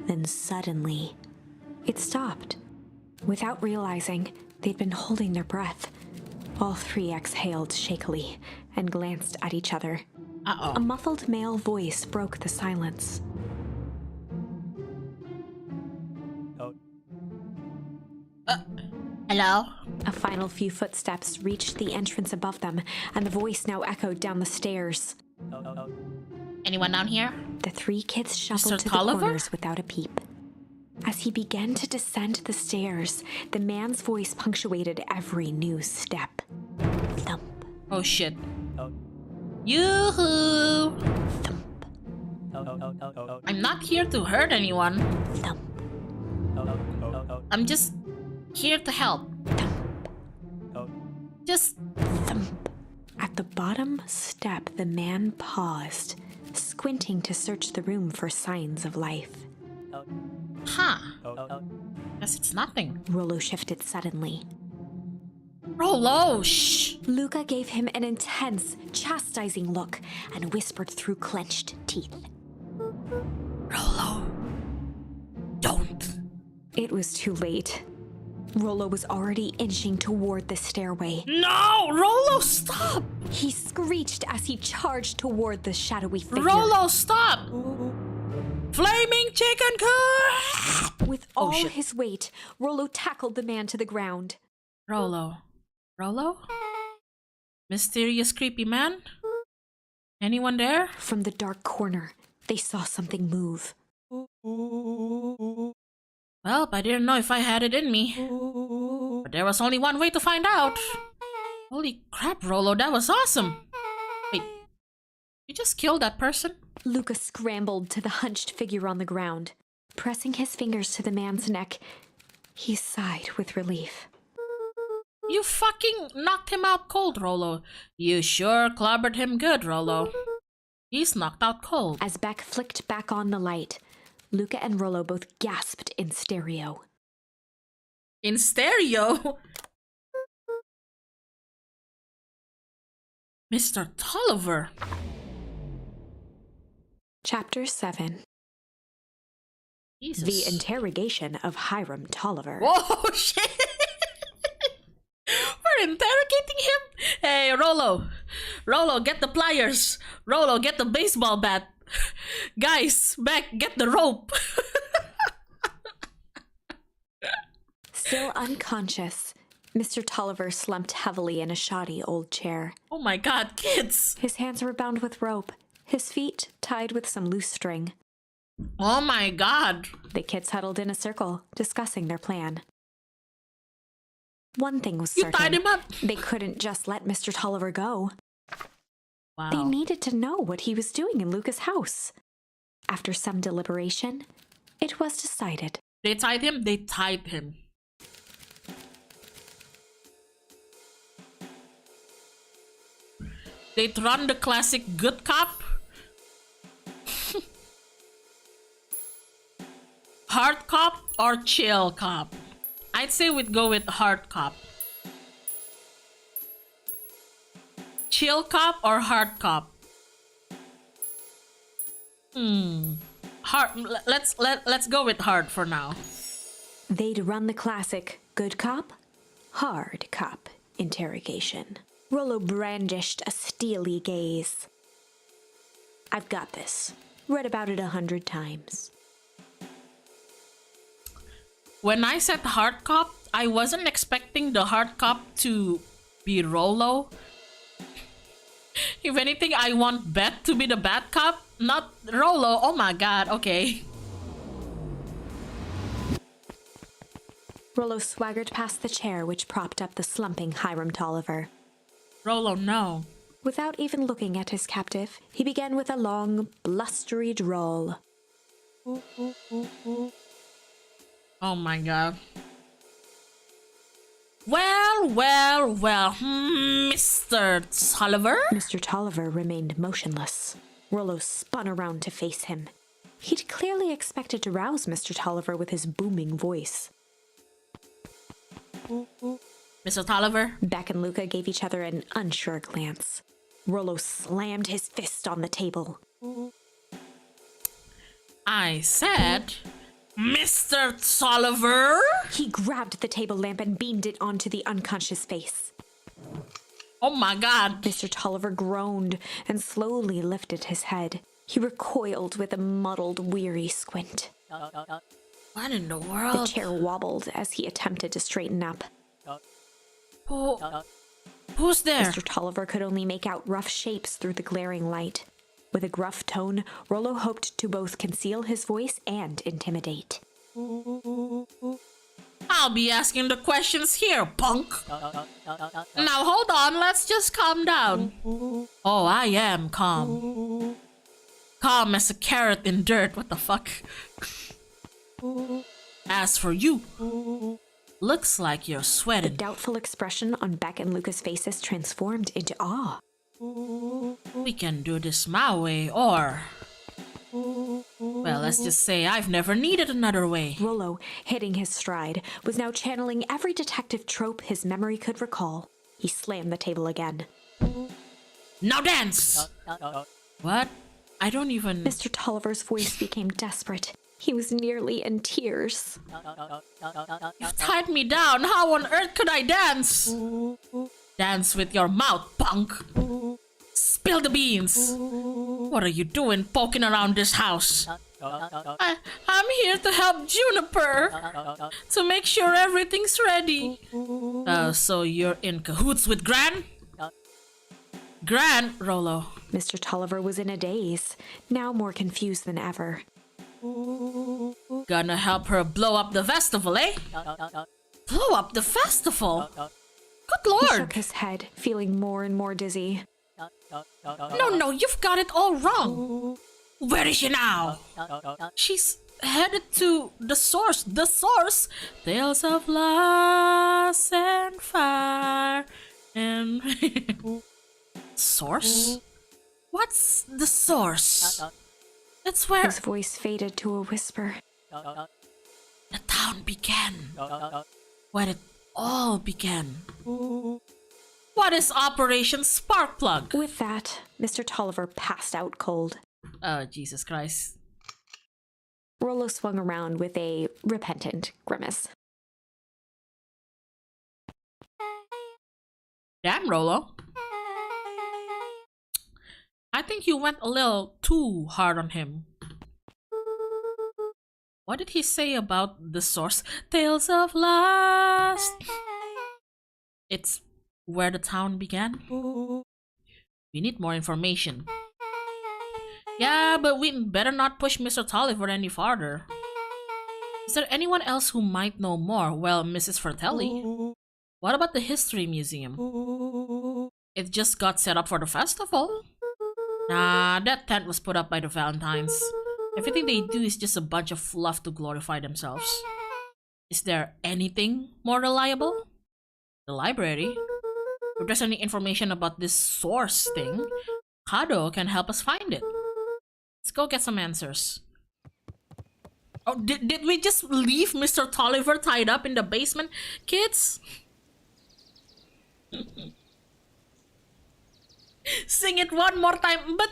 [SPEAKER 2] Then suddenly, it stopped. Without realizing, they'd been holding their breath. All three exhaled shakily and glanced at each other.
[SPEAKER 1] Uh-oh.
[SPEAKER 2] A muffled male voice broke the silence.
[SPEAKER 1] Hello?
[SPEAKER 2] A final few footsteps reached the entrance above them, and the voice now echoed down the stairs.
[SPEAKER 1] Anyone down here?
[SPEAKER 2] The three kids shuffled
[SPEAKER 1] Mr.
[SPEAKER 2] to
[SPEAKER 1] Tolliver?
[SPEAKER 2] the corners without a peep. As he began to descend the stairs, the man's voice punctuated every new step. Thump,
[SPEAKER 1] Oh shit. Yoo-hoo!
[SPEAKER 2] thump,
[SPEAKER 1] I'm not here to hurt anyone.
[SPEAKER 2] thump,
[SPEAKER 1] I'm just here to help. Just
[SPEAKER 2] thump. At the bottom step, the man paused, squinting to search the room for signs of life.
[SPEAKER 1] huh. Guess it's nothing.
[SPEAKER 2] Rollo shifted suddenly.
[SPEAKER 1] Rolo, shh.
[SPEAKER 2] Luca gave him an intense, chastising look and whispered through clenched teeth.
[SPEAKER 1] Rolo. Don't.
[SPEAKER 2] It was too late. Rollo was already inching toward the stairway.
[SPEAKER 1] No! Rolo, stop!
[SPEAKER 2] He screeched as he charged toward the shadowy figure.
[SPEAKER 1] Rolo, stop! Flaming chicken coop!
[SPEAKER 2] With
[SPEAKER 1] Oh,
[SPEAKER 2] all
[SPEAKER 1] shit.
[SPEAKER 2] his weight, Rollo tackled the man to the ground.
[SPEAKER 1] Rolo. Rolo? Mysterious creepy man? Anyone there?
[SPEAKER 2] From the dark corner, they saw something move.
[SPEAKER 1] Well, I didn't know if I had it in me. But there was only one way to find out. Holy crap, Rolo, that was awesome. Wait, you just killed that person?
[SPEAKER 2] Luca scrambled to the hunched figure on the ground. Pressing his fingers to the man's neck, he sighed with relief.
[SPEAKER 1] You fucking knocked him out cold, Rolo. You sure clobbered him good, Rolo. He's knocked out cold.
[SPEAKER 2] As Beck flicked back on the light, Luca and Rollo both gasped in stereo.
[SPEAKER 1] In stereo? Mr. Tolliver.
[SPEAKER 2] Chapter 7.
[SPEAKER 1] Jesus.
[SPEAKER 2] The Interrogation of Hiram Tolliver.
[SPEAKER 1] Whoa, shit! We're interrogating him? Hey, Rolo. Rolo, get the pliers. Rolo, get the baseball bat. Guys, Beck, get the rope.
[SPEAKER 2] Still unconscious, Mr. Tolliver slumped heavily in a shoddy old chair.
[SPEAKER 1] Oh my god, kids!
[SPEAKER 2] His hands were bound with rope, his feet tied with some loose string.
[SPEAKER 1] Oh my god!
[SPEAKER 2] The kids huddled in a circle, discussing their plan. One thing was
[SPEAKER 1] You
[SPEAKER 2] certain.
[SPEAKER 1] tied him up?
[SPEAKER 2] They couldn't just let Mr. Tolliver go.
[SPEAKER 1] Wow.
[SPEAKER 2] They needed to know what he was doing in Luca's house. After some deliberation, it was decided.
[SPEAKER 1] They tied him? They tied him. They'd run the classic good cop, hard cop, or chill cop. I'd say we'd go with hard cop. Chill cop or hard cop? Hard. Let's go with hard for now.
[SPEAKER 2] They'd run the classic good cop, hard cop interrogation. Rollo brandished a steely gaze. I've got this. Read about it 100 times.
[SPEAKER 1] When I said hard cop, I wasn't expecting the hard cop to be Rollo. If anything, I want Beth to be the bad cop, not Rollo. Oh my god, okay.
[SPEAKER 2] Rollo swaggered past the chair which propped up the slumping Hiram Tolliver.
[SPEAKER 1] Rollo, no.
[SPEAKER 2] Without even looking at his captive, he began with a long, blustery drawl.
[SPEAKER 1] Oh my god. Well, Mr. Tolliver?
[SPEAKER 2] Mr. Tolliver remained motionless. Rollo spun around to face him. He'd clearly expected to rouse Mr. Tolliver with his booming voice.
[SPEAKER 1] Mr. Tolliver?
[SPEAKER 2] Beck and Luca gave each other an unsure glance. Rollo slammed his fist on the table.
[SPEAKER 1] I said, Mr. Tolliver?
[SPEAKER 2] He grabbed the table lamp and beamed it onto the unconscious face.
[SPEAKER 1] Oh my god.
[SPEAKER 2] Mr. Tolliver groaned and slowly lifted his head. He recoiled with a muddled, weary squint.
[SPEAKER 1] What in the
[SPEAKER 2] The
[SPEAKER 1] world?
[SPEAKER 2] chair wobbled as he attempted to straighten up.
[SPEAKER 1] Who's there?
[SPEAKER 2] Mr. Tolliver could only make out rough shapes through the glaring light. With a gruff tone, Rollo hoped to both conceal his voice and intimidate.
[SPEAKER 1] I'll be asking the questions here, punk. Now hold on, let's just calm down. Oh, I am calm. Calm as a carrot in dirt, what the fuck? As for you, looks like you're
[SPEAKER 2] The
[SPEAKER 1] sweating.
[SPEAKER 2] doubtful expression on Beck and Luca's faces transformed into awe.
[SPEAKER 1] We can do this my way, or... Well, let's just say I've never needed another way.
[SPEAKER 2] Rollo, hitting his stride, was now channeling every detective trope his memory could recall. He slammed the table again.
[SPEAKER 1] Now dance! What? I don't even...
[SPEAKER 2] Mr. Tolliver's voice became desperate. He was nearly in tears.
[SPEAKER 1] You've tied me down. How on earth could I dance? Dance with your mouth, punk. Spill the beans. What are you doing poking around this house? I'm here to help Juniper. To make sure everything's ready. So you're in cahoots with Gran? Gran, Rollo.
[SPEAKER 2] Mr. Tolliver was in a daze, now more confused than ever.
[SPEAKER 1] Gonna help her blow up the festival, eh? Blow up the festival? Good
[SPEAKER 2] He
[SPEAKER 1] lord.
[SPEAKER 2] shook his head, feeling more and more dizzy.
[SPEAKER 1] No, you've got it all wrong. Where is she now? She's headed to the source. The source. Tales of loss and fire and... Source? What's the source? It's where
[SPEAKER 2] His voice faded to a whisper.
[SPEAKER 1] the town began. Where it all began. What is Operation Sparkplug?
[SPEAKER 2] With that, Mr. Tolliver passed out cold.
[SPEAKER 1] Oh, Jesus Christ.
[SPEAKER 2] Rollo swung around with a repentant grimace.
[SPEAKER 1] Damn, Rollo. I think you went a little too hard on him. What did he say about the source? Tales of Lost. It's where the town began. We need more information. Yeah, but we better not push Mr. Tolliver any farther. Is there anyone else who might know more? Well, Mrs. Fratelli. What about the History Museum? It just got set up for the festival. Nah, that tent was put up by the Valentines. Everything they do is just a bunch of fluff to glorify themselves. Is there anything more reliable? The library. If there's any information about this source thing, Kado can help us find it. Let's go get some answers. Oh, did we just leave Mr. Tolliver tied up in the basement? Kids? Sing it one more time. But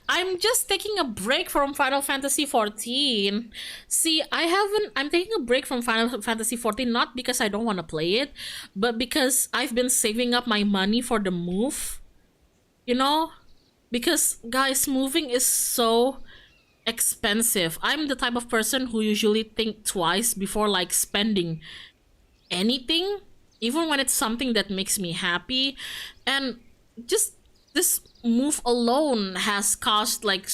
[SPEAKER 1] I'm just taking a break from Final Fantasy XIV. See, I'm taking a break from Final Fantasy XIV not because I don't want to play it, but because I've been saving up my money for the move. You know? Because, guys, moving is so expensive. I'm the type of person who usually think twice before, like, spending anything, even when it's something that makes me happy. And just this move alone has cost like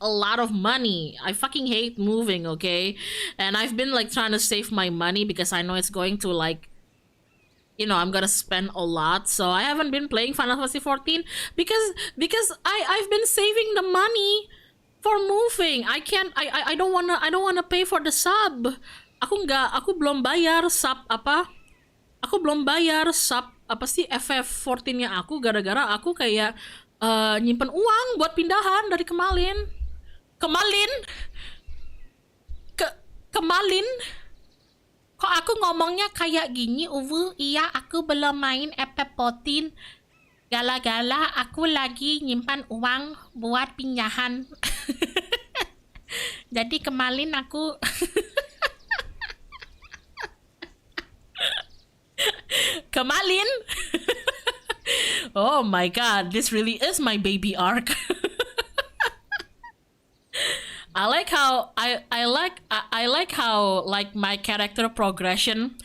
[SPEAKER 1] a lot of money. I fucking hate moving, okay? And I've been like trying to save my money because I know it's going to like, you know, I'm gonna spend a lot. So I haven't been playing Final Fantasy XIV because I've been saving the money for moving. I don't wanna pay for the sub. Aku belum bayar sub apa? Aku belum bayar sub apa sih FF14-nya aku gara-gara aku kayak nyimpen uang buat pindahan dari Kemalin. Kemalin. Kok aku ngomongnya kayak gini, Uwu? Iya, aku belum main FF14. Gala-gala aku lagi nyimpan uang buat pindahan. Jadi Kemalin aku Kemalin. Oh my god, this really is my baby arc. I like how like my character progression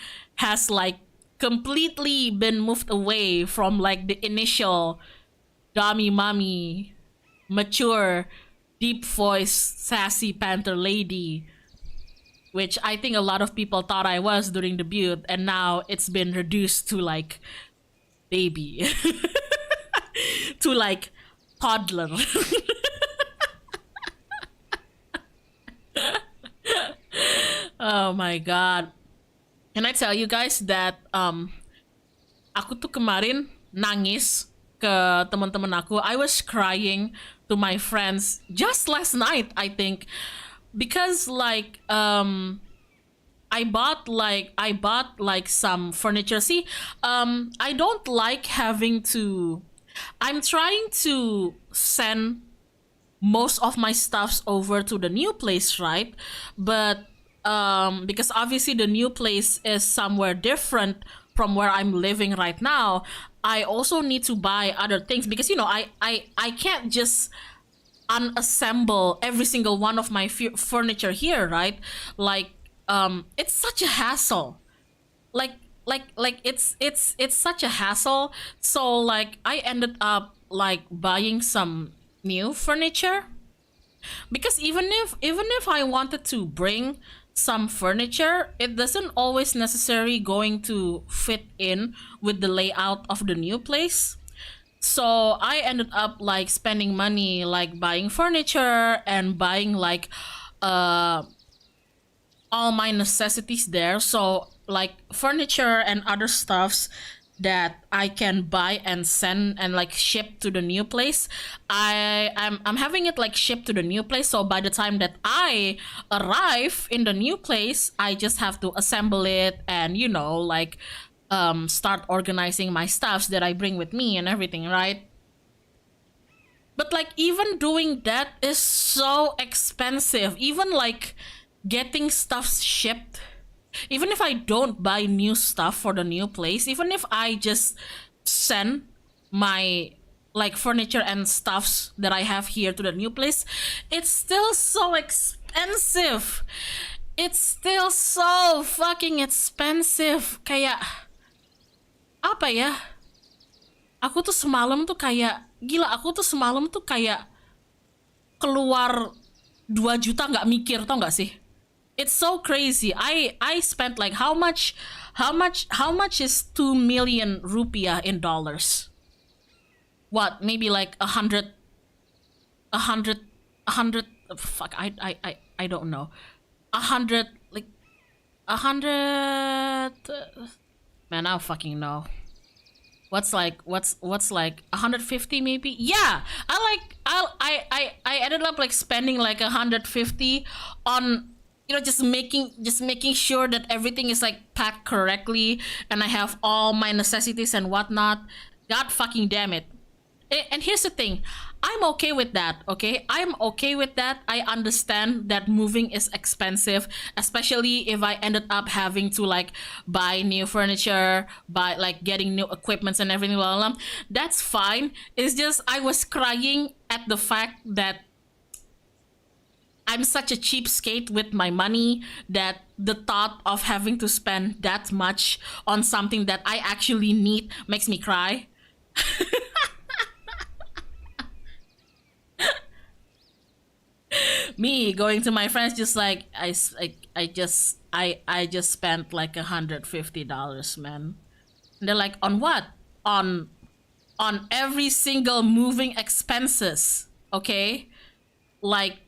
[SPEAKER 1] has like completely been moved away from like the initial dummy mommy, mature, deep voice, sassy panther lady, which I think a lot of people thought I was during debut, and now it's been reduced to like baby. To like toddler. Oh my god. Can I tell you guys that aku tuh kemarin nangis ke teman-teman aku. I was crying to my friends just last night, I think. Because like I bought like some furniture. See, I don't like having to. I'm trying to send most of my stuffs over to the new place, right? But because obviously the new place is somewhere different from where I'm living right now, I also need to buy other things because you know I can't just unassemble every single one of my furniture here, right? Like it's such a hassle. Like it's such a hassle. So like I ended up like buying some new furniture because even if I wanted to bring some furniture, it doesn't always necessarily going to fit in with the layout of the new place. So I ended up like spending money like buying furniture and buying like all my necessities there. So like furniture and other stuffs that I can buy and send and like ship to the new place. I'm having it like shipped to the new place. So by the time that I arrive in the new place, I just have to assemble it and you know like start organizing my stuffs that I bring with me and everything, right? But like even doing that is so expensive. Even like getting stuff shipped. Even if I don't buy new stuff for the new place, even if I just send my like furniture and stuffs that I have here to the new place, it's still so expensive. It's still so fucking expensive. Kayak apa ya? Aku tuh semalam tuh kayak gila, aku tuh semalam tuh kayak keluar 2 juta nggak mikir, tau nggak sih? It's so crazy. I spent like how much is 2 million rupiah in dollars? What, maybe like a hundred fuck, I don't know. 100 like 100 man, I don't fucking know. What's like 150 maybe? Yeah, I ended up like spending like 150 on, you know, just making sure that everything is like packed correctly and I have all my necessities and whatnot. God fucking damn it. And here's the thing, I'm okay with that, okay? I'm okay with that. I understand that moving is expensive, especially if I ended up having to like buy new furniture, buy like getting new equipments and everything, blah, blah, blah. That's fine. It's just I was crying at the fact that I'm such a cheapskate with my money that the thought of having to spend that much on something that I actually need makes me cry. Me going to my friends just like I just spent like $150, man. And they're like, on what? On every single moving expenses, okay? Like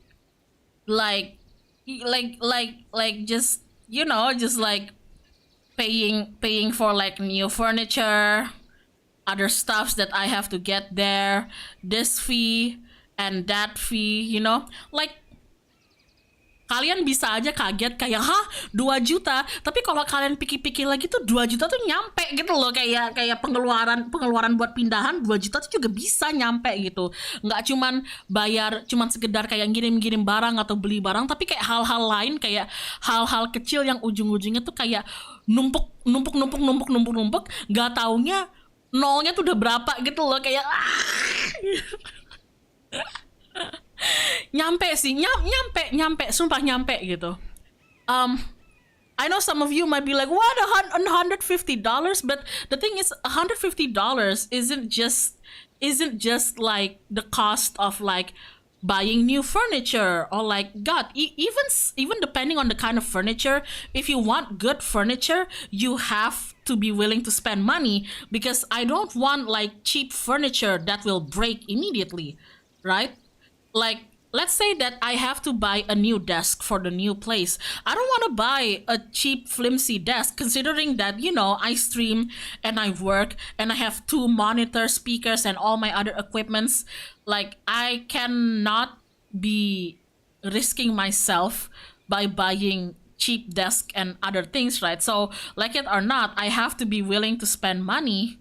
[SPEAKER 1] just, you know, just like paying for like new furniture, other stuffs that I have to get there, this fee and that fee, you know? Like kalian bisa aja kaget kayak, hah, 2 juta, tapi kalau kalian pikir-pikir lagi tuh 2 juta tuh nyampe gitu loh, kayak pengeluaran buat pindahan 2 juta tuh juga bisa nyampe gitu. Nggak cuman sekedar kayak ngirim barang atau beli barang, tapi kayak hal-hal lain, kayak hal-hal kecil yang ujung-ujungnya tuh kayak numpuk, nggak taunya nolnya tuh udah berapa gitu loh, kayak nyampe sih, nyampe, sumpah nyampe gitu. I know some of you might be like, what, $150? But the thing is, $150 isn't just like the cost of like buying new furniture, or like, God, even depending on the kind of furniture, if you want good furniture, you have to be willing to spend money, because I don't want like cheap furniture that will break immediately, right? Like, let's say that I have to buy a new desk for the new place. I don't want to buy a cheap flimsy desk, considering that, you know, I stream and I work and I have 2 monitor speakers and all my other equipments. Like, I cannot be risking myself by buying cheap desk and other things, right? So like it or not, I have to be willing to spend money.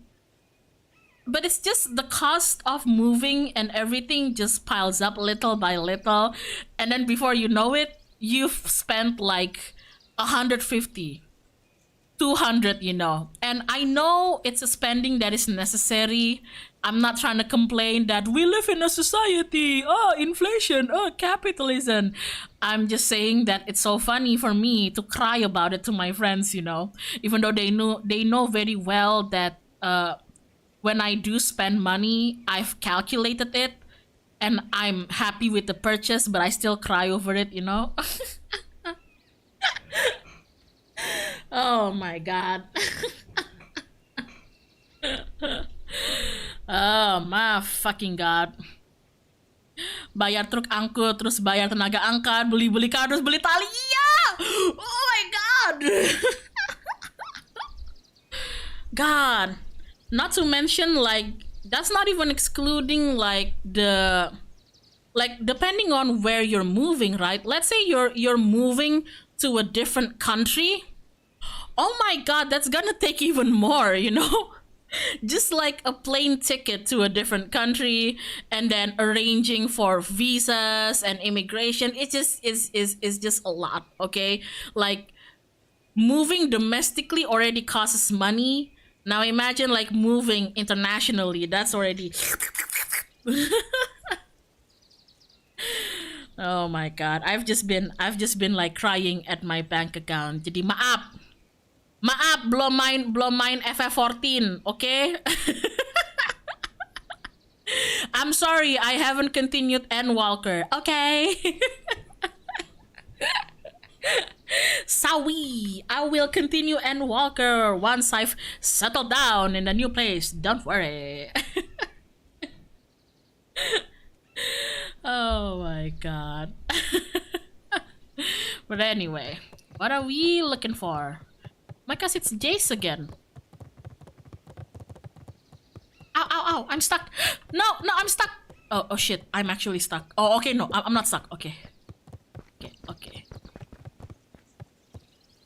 [SPEAKER 1] But it's just the cost of moving and everything just piles up little by little, and then before you know it, you've spent like 150, 200, you know. And I know it's a spending that is necessary. I'm not trying to complain that we live in a society, inflation, capitalism. I'm just saying that it's so funny for me to cry about it to my friends, you know, even though they know very well that when I do spend money, I've calculated it and I'm happy with the purchase, but I still cry over it, you know? Oh my God. Oh my fucking God. Bayar truk angkut, terus bayar tenaga angkat, beli kardus, beli tali. Iya! Oh my God. God. Not to mention, like, that's not even excluding like depending on where you're moving, right? Let's say you're moving to a different country. oh my god, that's gonna take even more, you know? Just like a plane ticket to a different country and then arranging for visas and immigration. It just is just a lot, okay? Like moving domestically already costs money. Now imagine like moving internationally. That's already oh my god. I've just been like crying at my bank account. Jadi maaf. Maaf, belum main FF14, okay? I'm sorry, I haven't continued N Walker, okay? Sawi, I will continue N Walker once I've settled down in a new place. Don't worry. Oh my god. But anyway, what are we looking for? My gosh, it's Jace again. Ow, ow, ow, I'm stuck. No, I'm stuck. Oh shit, I'm actually stuck. Oh, okay, no, I'm not stuck. Okay. Okay.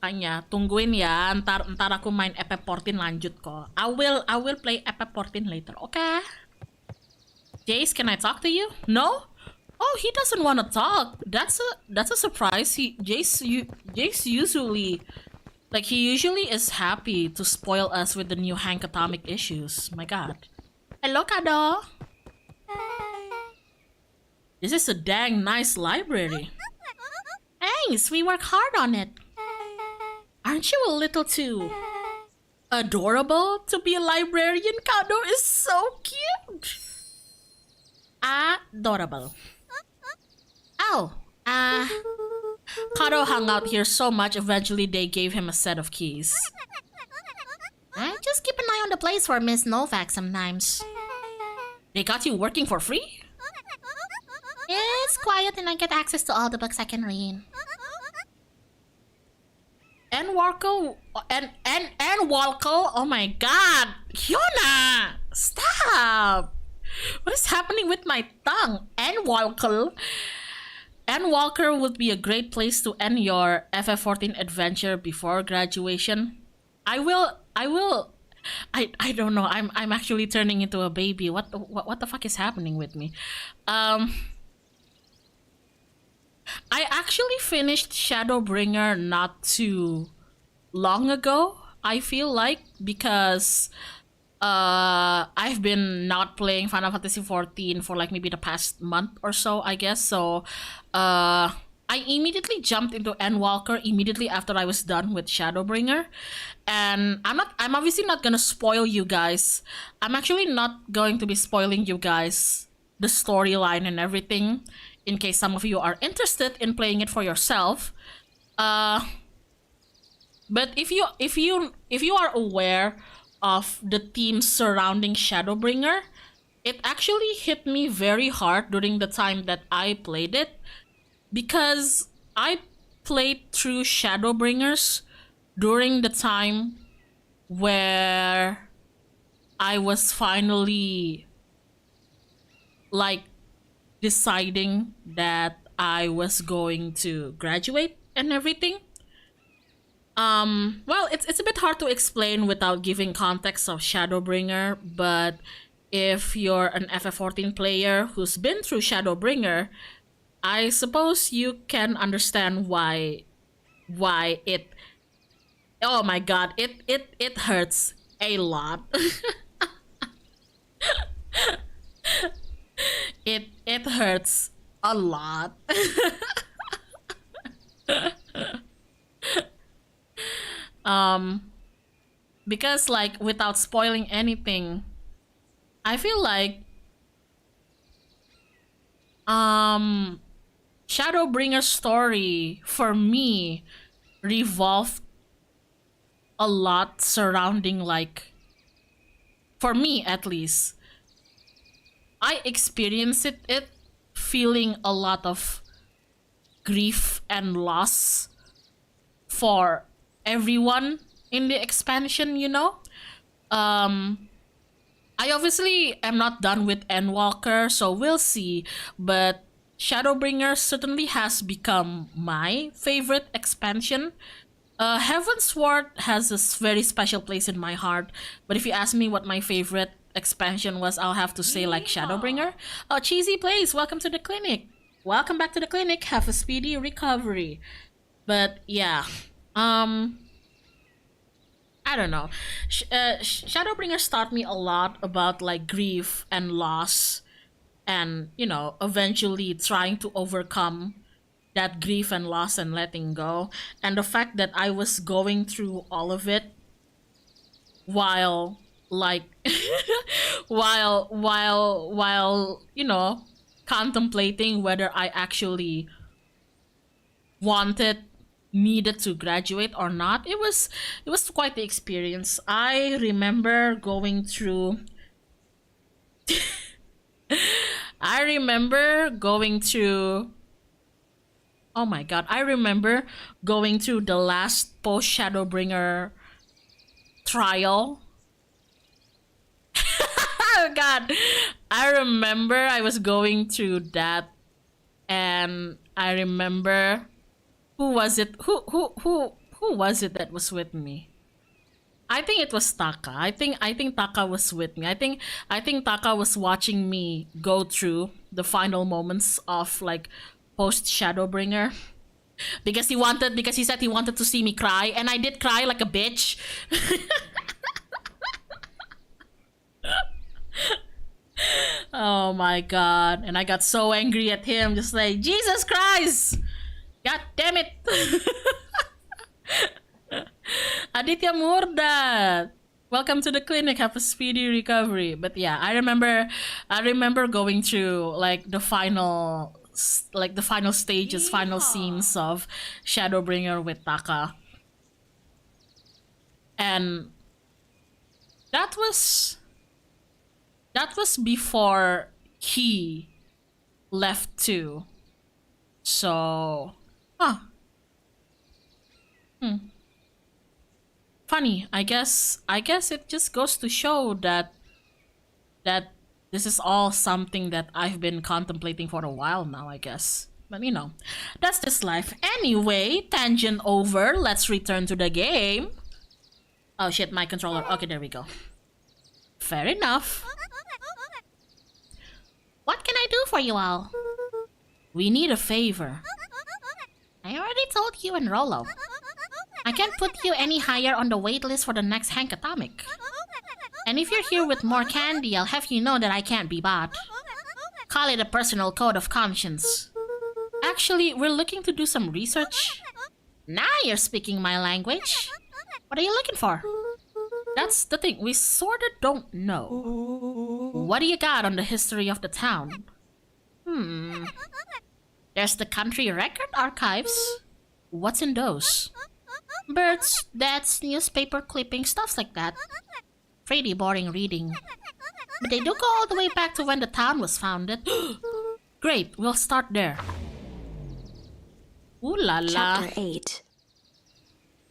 [SPEAKER 1] Tanya, tungguin ya. Ntar aku main FF14 lanjut kok. I will play FF14 later, okay? Jace, can I talk to you? No? Oh, he doesn't want to talk. That's a surprise. Jace usually... Like, he usually is happy to spoil us with the new Hank Atomic issues. My god. Hello, Kado! This is a dang nice library. Thanks, we work hard on it. Aren't you a little too adorable to be a librarian? Kado is so cute! Adorable. Oh, Kado hung out here so much, eventually they gave him a set of keys. I just keep an eye on the place for Miss Novak sometimes. They got you working for free? It's quiet and I get access to all the books I can read. And Walko, and Walko, oh my god! Hyona! Stop! What is happening with my tongue? And Walko? And Walker would be a great place to end your FF14 adventure before graduation. I don't know. I'm actually turning into a baby. What the fuck is happening with me? I actually finished Shadowbringer not too long ago, I feel like, because I've been not playing Final Fantasy XIV for like maybe the past month or so, I guess. So I immediately jumped into Endwalker immediately after I was done with Shadowbringer. And I'm obviously not gonna spoil you guys. I'm actually not going to be spoiling you guys the storyline and everything, in case some of you are interested in playing it for yourself. But if you are aware of the themes surrounding Shadowbringer, it actually hit me very hard during the time that I played it, because I played through Shadowbringers during the time where I was finally like deciding that I was going to graduate and everything. Well, it's a bit hard to explain without giving context of Shadowbringer, but if you're an FF14 player who's been through Shadowbringer, I suppose you can understand why it, oh my god, it hurts a lot. It hurts a lot. Because like, without spoiling anything, I feel like Shadowbringer's story for me revolved a lot surrounding, like, for me at least, I experienced it feeling a lot of grief and loss for everyone in the expansion, you know? I obviously am not done with Endwalker, so we'll see, but Shadowbringer certainly has become my favorite expansion. Heavensward has a very special place in my heart, but if you ask me what my favorite expansion was, I'll have to say like Shadowbringer. Oh, cheesy place, welcome to the clinic. Welcome back to the clinic, have a speedy recovery. But yeah, I don't know. Shadowbringers taught me a lot about like grief and loss, and you know, eventually trying to overcome that grief and loss and letting go, and the fact that I was going through all of it while like while you know, contemplating whether I actually wanted needed to graduate or not. It was quite the experience. I remember going through I remember going through oh my god, I remember going through the last post Shadowbringer trial. Oh god. I remember I was going through that, and I remember who was it? Who was it that was with me? I think it was Taka. I think Taka was with me. I think Taka was watching me go through the final moments of like post Shadowbringer because he said he wanted to see me cry, and I did cry like a bitch. Oh my god. And I got so angry at him, just like, Jesus Christ! God damn it! Aditya Murda! Welcome to the clinic, have a speedy recovery. But yeah, I remember going through like the final stages, final scenes of Shadowbringer with Taka. And that was before he left too. So, funny. I guess it just goes to show that this is all something that I've been contemplating for a while now, I guess. But you know, that's just life. Anyway, tangent over. Let's return to the game. Oh shit, my controller. Okay, there we go. Fair enough. What can I do for you all? We need a favor. I already told you and Rolo. I can't put you any higher on the wait list for the next Hank Atomic. And if you're here with more candy, I'll have you know that I can't be bought. Call it a personal code of conscience. Actually, we're looking to do some research. Now you're speaking my language. What are you looking for? That's the thing, we sorta don't know. What do you got on the history of the town? There's the country record archives. What's in those? Birds, deaths, newspaper clippings, stuff like that. Pretty boring reading. But they do go all the way back to when the town was founded. Great, we'll start there. Ooh la la.
[SPEAKER 2] Chapter 8.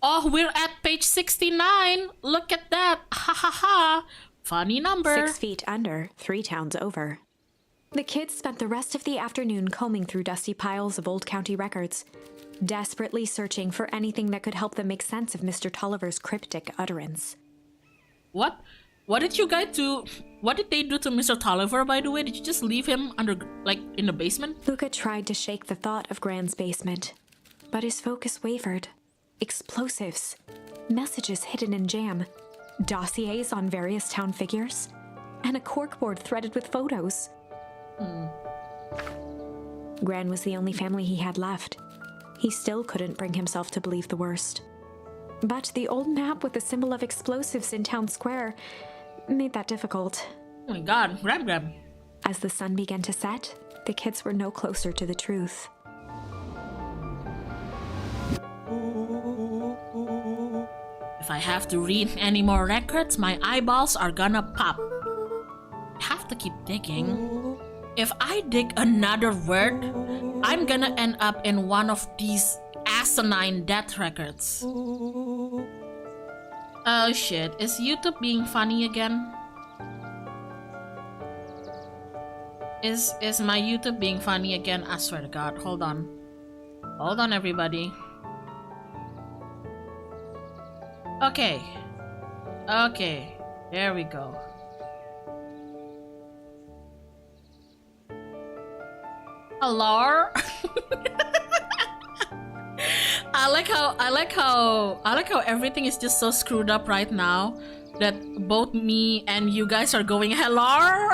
[SPEAKER 1] Oh, we're at page 69. Look at that. Ha ha ha. Funny number.
[SPEAKER 2] 6 feet under, 3 towns over. The kids spent the rest of the afternoon combing through dusty piles of old county records, desperately searching for anything that could help them make sense of Mr. Tolliver's cryptic utterance.
[SPEAKER 1] What? What did they do to Mr. Tolliver, by the way? Did you just leave him under, like, in the basement?
[SPEAKER 2] Luca tried to shake the thought of Gran's basement, but his focus wavered. Explosives, messages hidden in jam, dossiers on various town figures, and a corkboard threaded with photos. Gran was the only family he had left. He still couldn't bring himself to believe the worst. But the old map with the symbol of explosives in town square made that difficult.
[SPEAKER 1] Oh my god, grab.
[SPEAKER 2] As the sun began to set, the kids were no closer to the truth.
[SPEAKER 1] If I have to read any more records, my eyeballs are gonna pop. I have to keep digging. If I dig another word, I'm gonna end up in one of these asinine death records. Oh shit, is YouTube being funny again? Is my YouTube being funny again? I swear to god, hold on. Hold on everybody. Okay. Okay. There we go. Hello? I like how everything is just so screwed up right now that both me and you guys are going hello.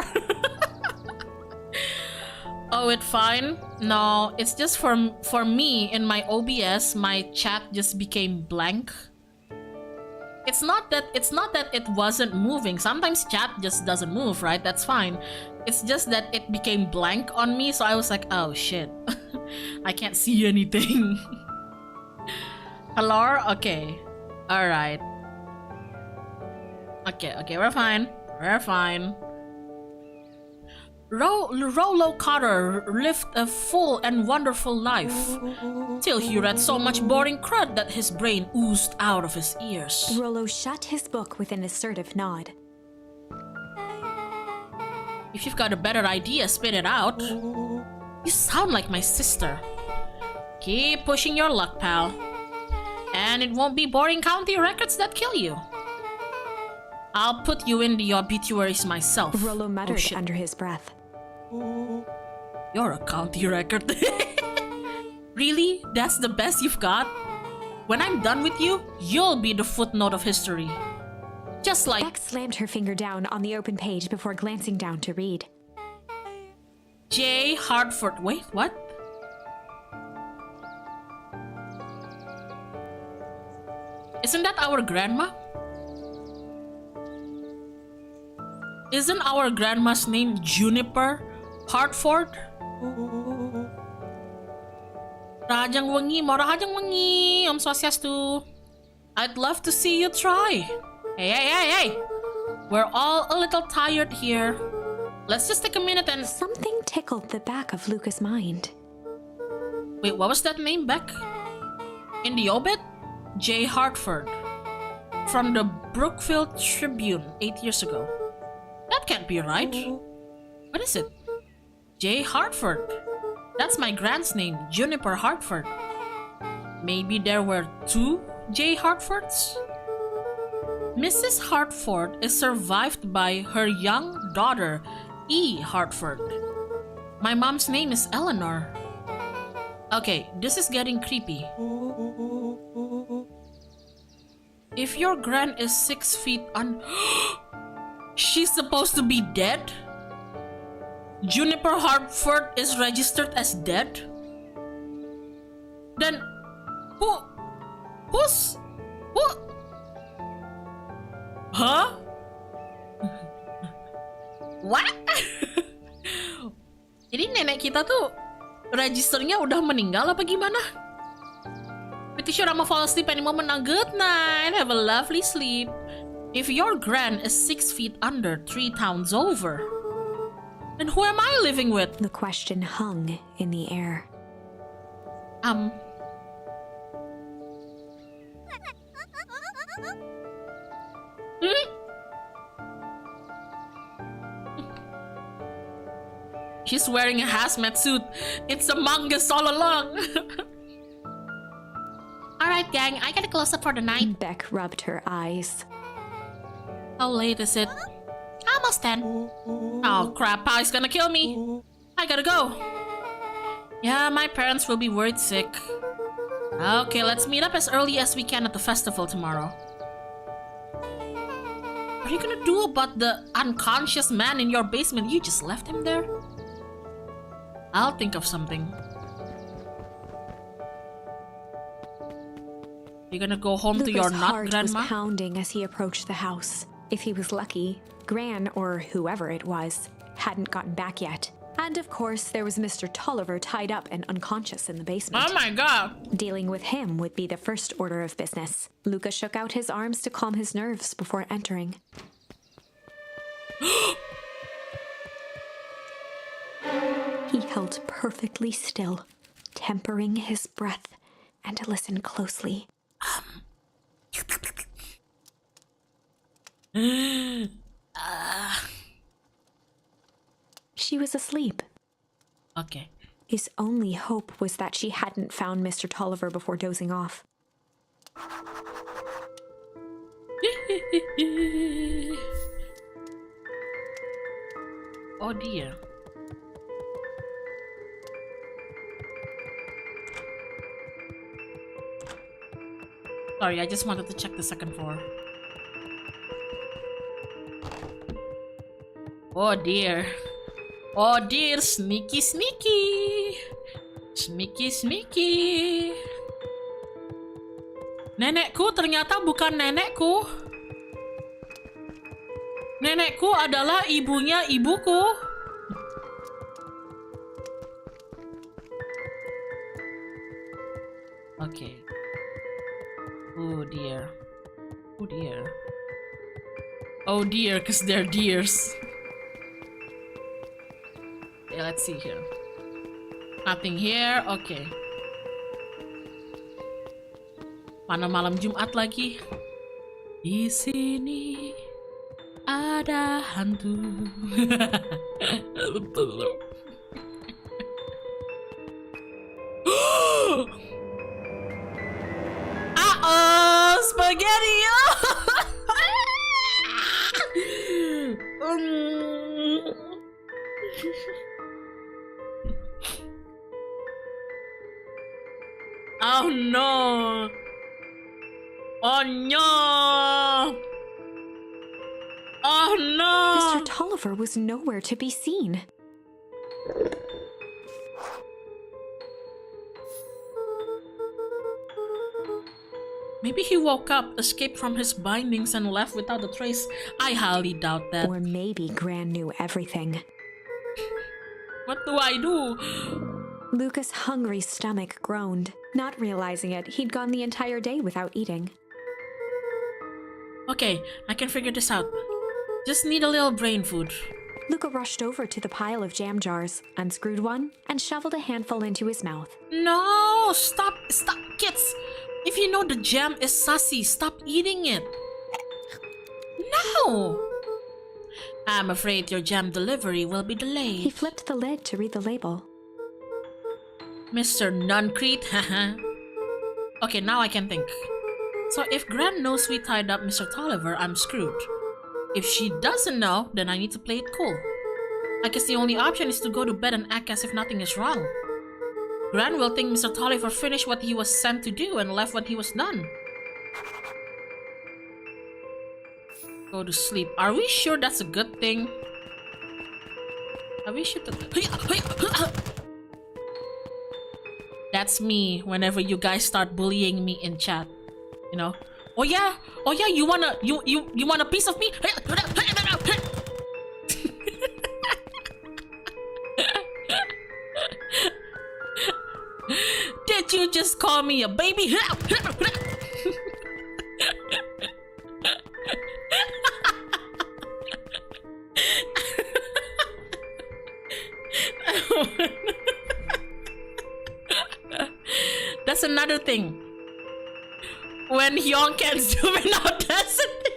[SPEAKER 1] Oh, it's fine. No, it's just for me in my OBS, my chat just became blank. It's not that it wasn't moving. Sometimes chat just doesn't move, right? That's fine. It's just that it became blank on me, so I was like, oh shit. I can't see anything. Hello? Okay. Alright. Okay, we're fine. We're fine. Rollo Cotter lived a full and wonderful life, till he read so much boring crud that his brain oozed out of his ears.
[SPEAKER 2] Rollo shut his book with an assertive nod.
[SPEAKER 1] If you've got a better idea, spit it out. You sound like my sister. Keep pushing your luck, pal. And it won't be boring county records that kill you. I'll put you in the obituaries myself.
[SPEAKER 2] Rollo muttered under his breath.
[SPEAKER 1] You're a county record. Really? That's the best you've got? When I'm done with you, you'll be the footnote of history. Just like...
[SPEAKER 2] Beck slammed her finger down on the open page before glancing down to read.
[SPEAKER 1] J. Hartford. Wait, what? Isn't that our grandma? Isn't our grandma's name Juniper Hartford? Rahajang wengi, mau rahajang wengi, Om Swastiastu. I'd love to see you try. Hey. We're all a little tired here. Let's just take a minute and...
[SPEAKER 2] Something tickled the back of Luca's mind.
[SPEAKER 1] Wait, what was that name, Beck? In the obit? J. Hartford. From the Brookfield Tribune 8 years ago. That can't be right. What is it? J. Hartford. That's my grand's name, Juniper Hartford. Maybe there were 2 J. Hartfords? Mrs. Hartford is survived by her young daughter, E. Hartford. My mom's name is Eleanor. Okay, this is getting creepy. If your gran is 6 feet she's supposed to be dead? Juniper Hartford is registered as dead? Then who? Huh? What? Jadi nenek kita tuh registernya udah meninggal apa gimana? Pretty sure I'ma fall asleep any moment now. Good night. Have a lovely sleep. If your gran is 6 feet under 3 towns over, then who am I living with?
[SPEAKER 2] The question hung in the air.
[SPEAKER 1] She's wearing a hazmat suit. It's Among Us all along. Alright, gang, I gotta close up for the night.
[SPEAKER 2] Beck rubbed her eyes.
[SPEAKER 1] How late is it? Almost 10. Oh crap, Pie's gonna kill me. I gotta go. Yeah, my parents will be worried sick. Okay, let's meet up as early as we can at the festival tomorrow. What are you gonna do about the unconscious man in your basement? You just left him there? I'll think of something. You're gonna go home to your
[SPEAKER 2] heart
[SPEAKER 1] grandma?
[SPEAKER 2] Was pounding as he approached the house. If he was lucky, Gran, or whoever it was, hadn't gotten back yet. And of course, there was Mr. Tolliver tied up and unconscious in the basement.
[SPEAKER 1] Oh my god!
[SPEAKER 2] Dealing with him would be the first order of business. Luca shook out his arms to calm his nerves before entering. He held perfectly still, tempering his breath, and listened closely. She was asleep.
[SPEAKER 1] Okay.
[SPEAKER 2] His only hope was that she hadn't found Mr. Tolliver before dozing off.
[SPEAKER 1] Oh dear. Sorry, I just wanted to check the second floor. Oh dear. Oh dear, sneaky sneaky. Sneaky sneaky. Nenekku ternyata bukan nenekku. Nenekku adalah ibunya ibuku. Okay. Oh dear. Oh dear. Oh dear, cause they're deers. Okay, let's see here. Nothing here. Okay. Mana malam Jumat lagi? Di sini ada hantu. Spaghetti! Oh no! Oh no! Oh no!
[SPEAKER 2] Mr. Tolliver was nowhere to be seen.
[SPEAKER 1] Maybe he woke up, escaped from his bindings, and left without a trace. I highly doubt that.
[SPEAKER 2] Or maybe Gran knew everything.
[SPEAKER 1] What do I do?
[SPEAKER 2] Lucas' hungry stomach groaned. Not realizing it, he'd gone the entire day without eating.
[SPEAKER 1] Okay, I can figure this out. Just need a little brain food.
[SPEAKER 2] Luca rushed over to the pile of jam jars, unscrewed one, and shoveled a handful into his mouth.
[SPEAKER 1] No! Stop! Stop! Kids! If you know the jam is sassy, stop eating it! No! I'm afraid your jam delivery will be
[SPEAKER 2] He
[SPEAKER 1] delayed.
[SPEAKER 2] flipped the lid to read the label.
[SPEAKER 1] Mr. Nuncrete, haha. Okay, now I can think. So if Gran knows we tied up Mr. Tolliver, I'm screwed. If she doesn't know, then I need to play it cool. I guess the only option is to go to bed and act as if nothing is wrong. Gran will think Mr. Tolliver finished what he was sent to do and left when he was done. Go to sleep. Are we sure that's a good thing? Are we sure That's me whenever you guys start bullying me in chat. You know? Oh yeah, you want a piece of me? Did you just call me a baby? That's another thing. When Hyun can zoom in audacity.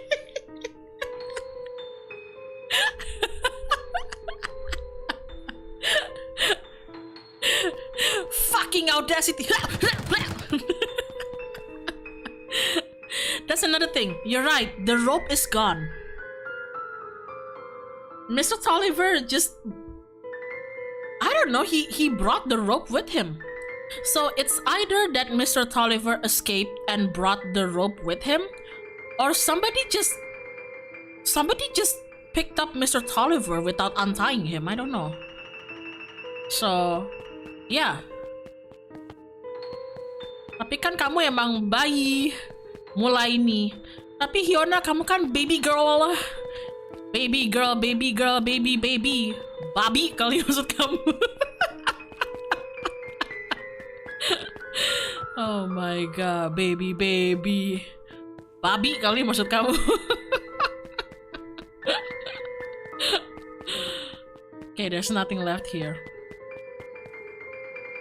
[SPEAKER 1] Fucking audacity. That's another thing. You're right. The rope is gone. Mr. Tolliver just... I don't know. He brought the rope with him. So it's either that Mr. Tolliver escaped and brought the rope with him, or somebody just picked up Mr. Tolliver without untying him. I don't know. So, yeah. Tapi kan kamu emang bayi mulai nih. Tapi Hyona, kamu kan baby girl. Baby girl, baby girl, baby baby. Babi kali maksud kamu. Oh my god, baby baby. Babi kali maksud kamu. Okay, there's nothing left here.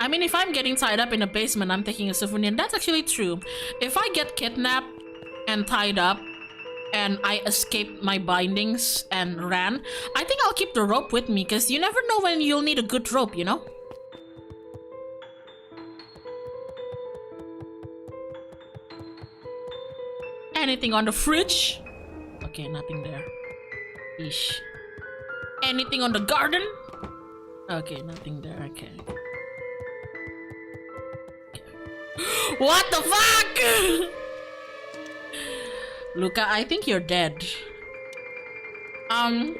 [SPEAKER 1] I mean, if I'm getting tied up in a basement, I'm taking a souvenir. That's actually true. If I get kidnapped and tied up and I escaped my bindings and ran, I think I'll keep the rope with me because you never know when you'll need a good rope, you know? Anything on the fridge? Okay, nothing there. Ish. Anything on the garden? Okay, nothing there. Okay. What the fuck? Luca, I think you're dead. I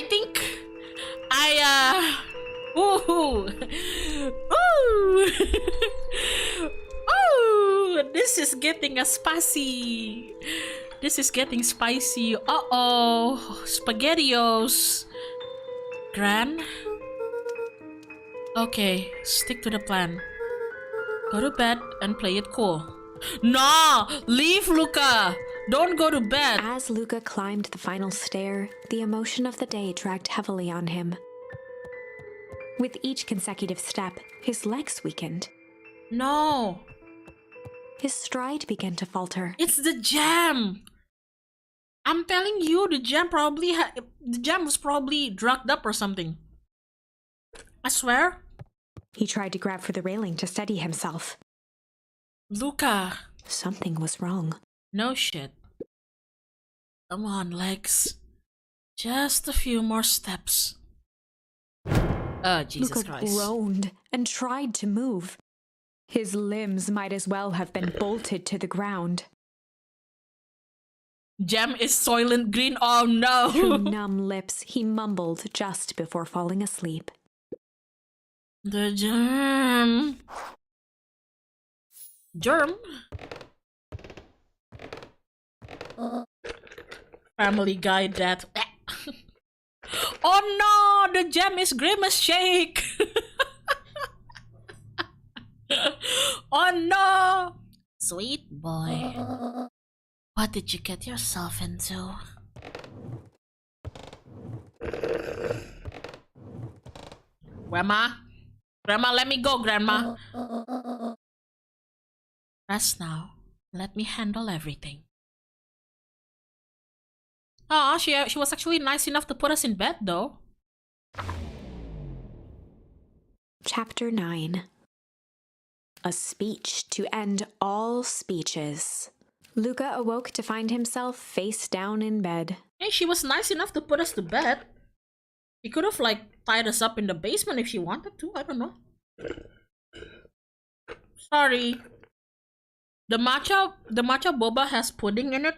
[SPEAKER 1] think ooh. Ooh. Ooh, this is getting a spicy. This is getting spicy. Uh-oh. Spaghettios. Gran? Okay, stick to the plan. Go to bed and play it cool. No! Leave, Luca! Don't go to bed!
[SPEAKER 2] As Luca climbed the final stair, the emotion of the day dragged heavily on him. With each consecutive step, his legs weakened.
[SPEAKER 1] No!
[SPEAKER 2] His stride began to falter.
[SPEAKER 1] It's the jam! I'm telling you, the jam was probably drugged up or something. I swear.
[SPEAKER 2] He tried to grab for the railing to steady himself.
[SPEAKER 1] Luca.
[SPEAKER 2] Something was wrong.
[SPEAKER 1] No shit. Come on, legs. Just a few more steps. Oh, Jesus
[SPEAKER 2] Luca
[SPEAKER 1] Christ.
[SPEAKER 2] groaned and tried to move. His limbs might as well have been bolted to the ground.
[SPEAKER 1] Jam is soylent green. Oh no.
[SPEAKER 2] Through numb lips, he mumbled just before falling asleep.
[SPEAKER 1] The germ. Germ? Family Guy that. Oh no! The gem is Grimace Shake! Oh no! Sweet boy. What did you get yourself into? Grandma? Grandma, let me go, Grandma! Rest now. Let me handle everything. Oh, she was actually nice enough to put us in bed, though.
[SPEAKER 2] Chapter 9. A speech to end all speeches. Luca awoke to find himself face down in bed.
[SPEAKER 1] Hey, she was nice enough to put us to bed. She could have, like, tied us up in the basement if she wanted to. I don't know. Sorry. The matcha boba has pudding in it.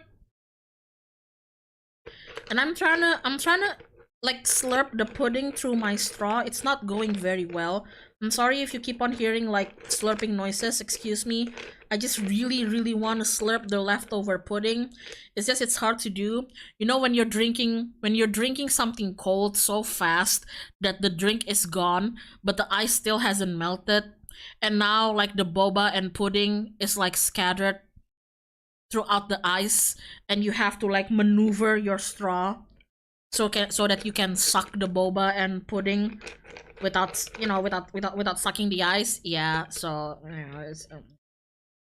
[SPEAKER 1] And I'm trying to like slurp the pudding through my straw. It's not going very well. I'm sorry if you keep on hearing like slurping noises. Excuse me. I just really want to slurp the leftover pudding. It's just it's hard to do. You know when you're drinking something cold so fast that the drink is gone, but the ice still hasn't melted, and now like the boba and pudding is like scattered throughout the ice, and you have to like maneuver your straw so that you can suck the boba and pudding without sucking the ice. Yeah, so you know, it's,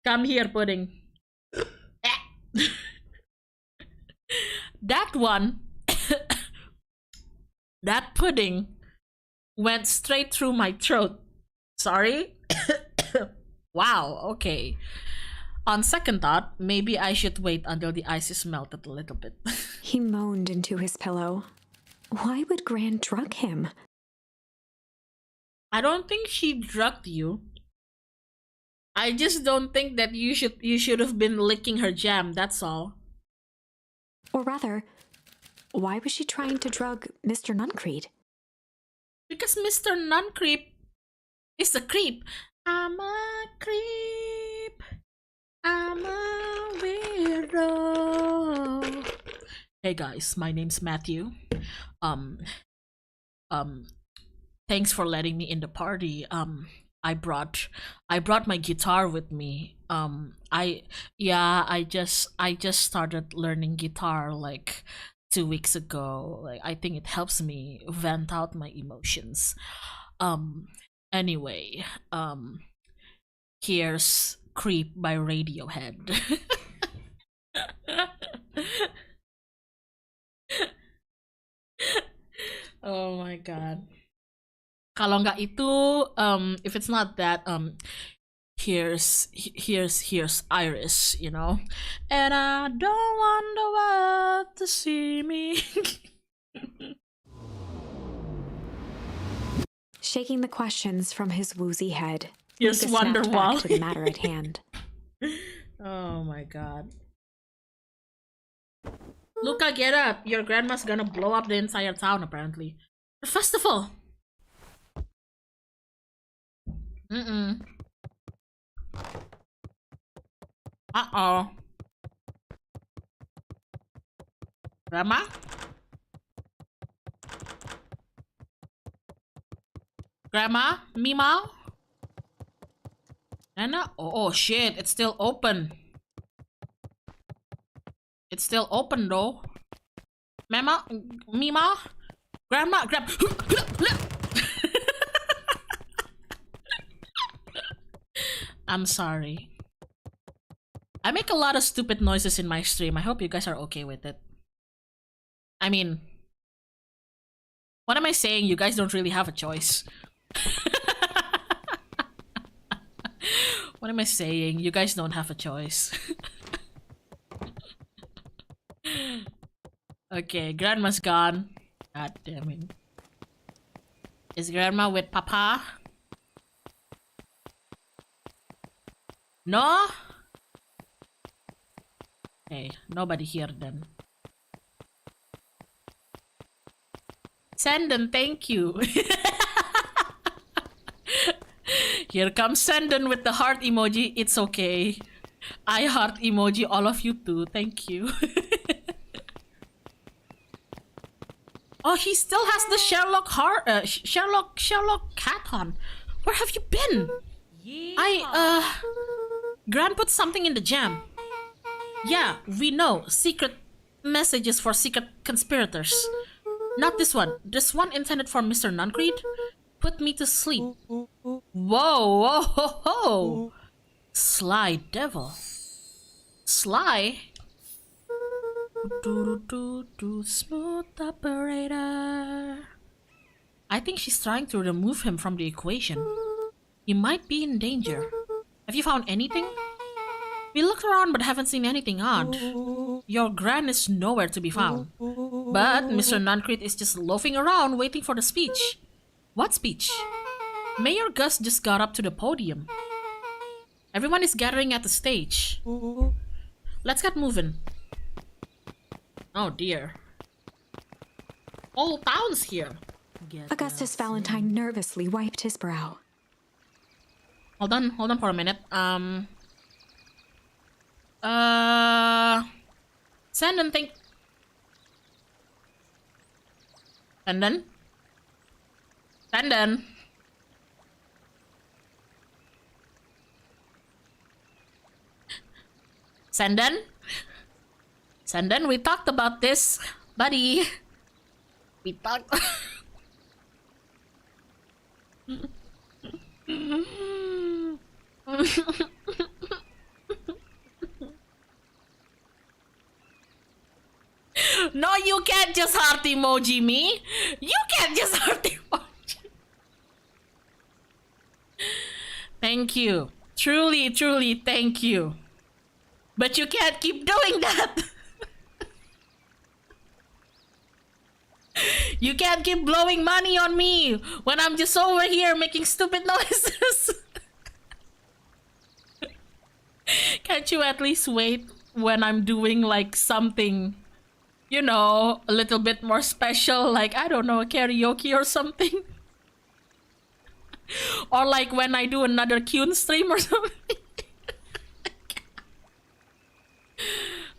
[SPEAKER 1] come here, pudding. That one, that pudding went straight through my throat. Sorry. Wow. Okay. On second thought, maybe I should wait until the ice is melted a little bit.
[SPEAKER 2] He moaned into his pillow. Why would Gran drug him?
[SPEAKER 1] I don't think she drugged you. I just don't think that you should have been licking her jam, that's all.
[SPEAKER 2] Or rather, why was she trying to drug Mr. Nuncreed?
[SPEAKER 1] Because Mr. Nuncreep is a creep. I'm a creep. I'm a weirdo. Hey guys, my name's Matthew. Thanks for letting me in the party. I brought my guitar with me. I just started learning guitar like 2 weeks ago. Like I think it helps me vent out my emotions. Anyway, here's Creep by Radiohead. Oh my god. Kalau nggak itu, if it's not that, here's Iris, you know, and I don't wonder what to see me.
[SPEAKER 2] Shaking the questions from his woozy head,
[SPEAKER 1] Here's
[SPEAKER 2] Lucas snapped
[SPEAKER 1] Wonderwall.
[SPEAKER 2] back to the matter at hand.
[SPEAKER 1] Oh my god. Luca, get up. Your grandma's gonna blow up the entire town, apparently. The festival! Mm-mm. Uh-oh. Grandma? Grandma? Meow? Nana? Oh shit, it's still open. It's still open though. Mama? Mima? Grandma? I'm sorry. I make a lot of stupid noises in my stream. I hope you guys are okay with it. I mean, what am I saying? You guys don't really have a choice. What am I saying? You guys don't have a choice. Okay, grandma's gone. God damn it. Is grandma with papa? No? Hey, nobody here then. Sandon, thank you. Here comes Sandon with the heart emoji. It's okay. I heart emoji all of you too. Thank you. Oh, he still has the Sherlock hat on. Where have you been? Yeah. Gran put something in the jam. Yeah, we know. Secret messages for secret conspirators. Not this one. This one intended for Mr. Nuncreed. Put me to sleep. Whoa, whoa, ho, ho. Sly devil. Sly? Smooth operator. I think she's trying to remove him from the equation. He might be in danger. Have you found anything? We looked around but haven't seen anything odd. Your gran is nowhere to be found. But Mr. Nuncreed is just loafing around waiting for the speech. What speech? Mayor Gus just got up to the podium. Everyone is gathering at the stage. Let's get moving. Oh dear. Whole town's here.
[SPEAKER 2] Augustus Valentine nervously wiped his brow.
[SPEAKER 1] Hold on for a minute. Sandon, think. Sandon? Sandon? Sandon? Sandon, we talked about this, buddy. We talked. No, you can't just heart emoji me. You can't just heart emoji. Thank you. Truly, truly, thank you. But you can't keep doing that. You can't keep blowing money on me when I'm just over here making stupid noises. Can't you at least wait when I'm doing like something, you know, a little bit more special, like, I don't know, karaoke or something? Or like when I do another Qn stream or something?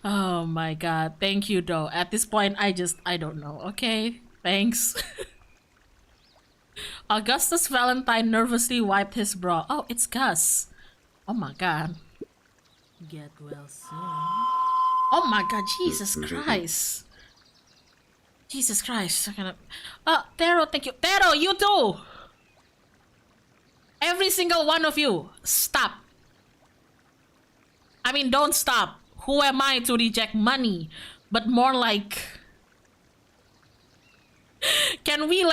[SPEAKER 1] Oh my god, thank you though. At this point, I don't know, okay? Thanks. Augustus Valentine nervously wiped his brow. Oh, it's Gus. Oh my god. Get well soon. Oh my god, Jesus Christ. Jesus Christ. Tero, thank you. Tero, you too! Every single one of you, stop. I mean, don't stop. Who am I to reject money? But more like... Can we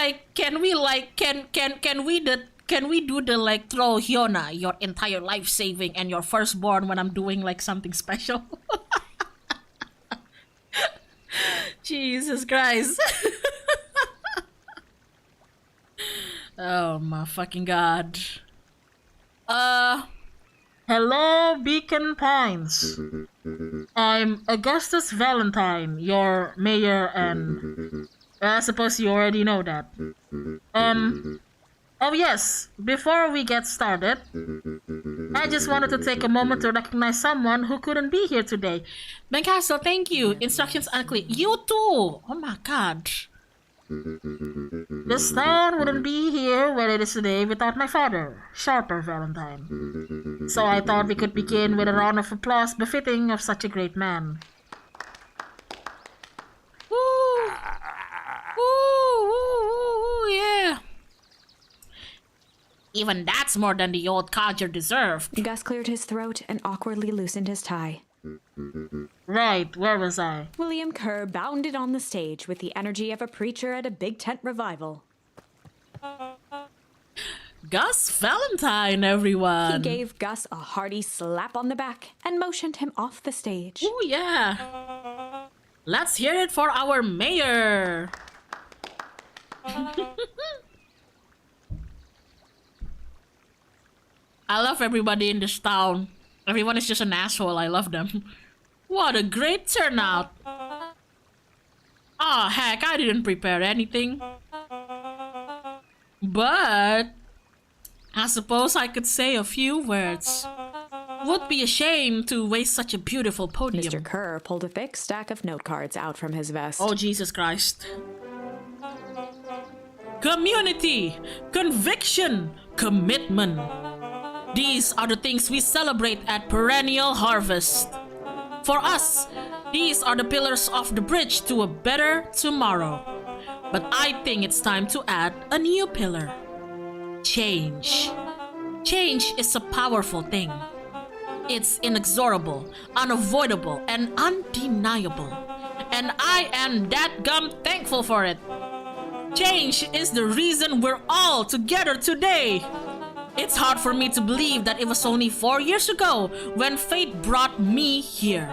[SPEAKER 1] Can we do the like throw Hyona, your entire life saving and your firstborn when I'm doing like something special? Jesus Christ. Oh my fucking god. Hello, Beacon Pines. I'm Augustus Valentine, your mayor, and I suppose you already know that. Oh yes, before we get started, I just wanted to take a moment to recognize someone who couldn't be here today. Ben Castle, thank you. Instructions unclear. You too! Oh my god. This town wouldn't be here where it is today without my father, Sharper Valentine. So I thought we could begin with a round of applause befitting of such a great man. Woo! Woo! Woo! Woo! Yeah! Even that's more than the old codger deserved.
[SPEAKER 2] Gus cleared his throat and awkwardly loosened his tie.
[SPEAKER 1] Right, where was I?
[SPEAKER 2] William Kerr bounded on the stage with the energy of a preacher at a big tent revival.
[SPEAKER 1] Gus Valentine, everyone!
[SPEAKER 2] He gave Gus a hearty slap on the back and motioned him off the stage.
[SPEAKER 1] Oh yeah! Let's hear it for our mayor! I love everybody in this town. Everyone is just an asshole. I love them. What a great turnout. Oh, heck, I didn't prepare anything. But I suppose I could say a few words. Would be a shame to waste such a beautiful podium.
[SPEAKER 2] Mr. Kerr pulled a thick stack of note cards out from his vest.
[SPEAKER 1] Oh, Jesus Christ. Community, conviction, commitment. These are the things we celebrate at Perennial Harvest. For us, these are the pillars of the bridge to a better tomorrow. But I think it's time to add a new pillar. Change. Change is a powerful thing. It's inexorable, unavoidable, and undeniable. And I am that gum thankful for it. Change is the reason we're all together today. It's hard for me to believe that it was only 4 years ago when fate brought me here.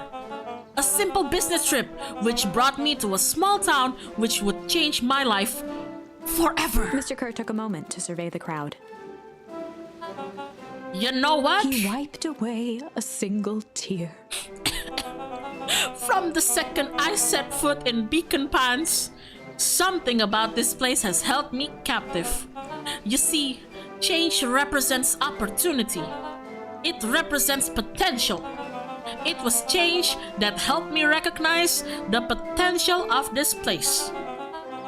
[SPEAKER 1] A simple business trip which brought me to a small town which would change my life forever.
[SPEAKER 2] Mr. Kerr took a moment to survey the crowd.
[SPEAKER 1] You know what?
[SPEAKER 2] He wiped away a single tear.
[SPEAKER 1] From the second I set foot in Beacon Pines, something about this place has held me captive. You see, change represents opportunity. It represents potential. It was change that helped me recognize the potential of this place.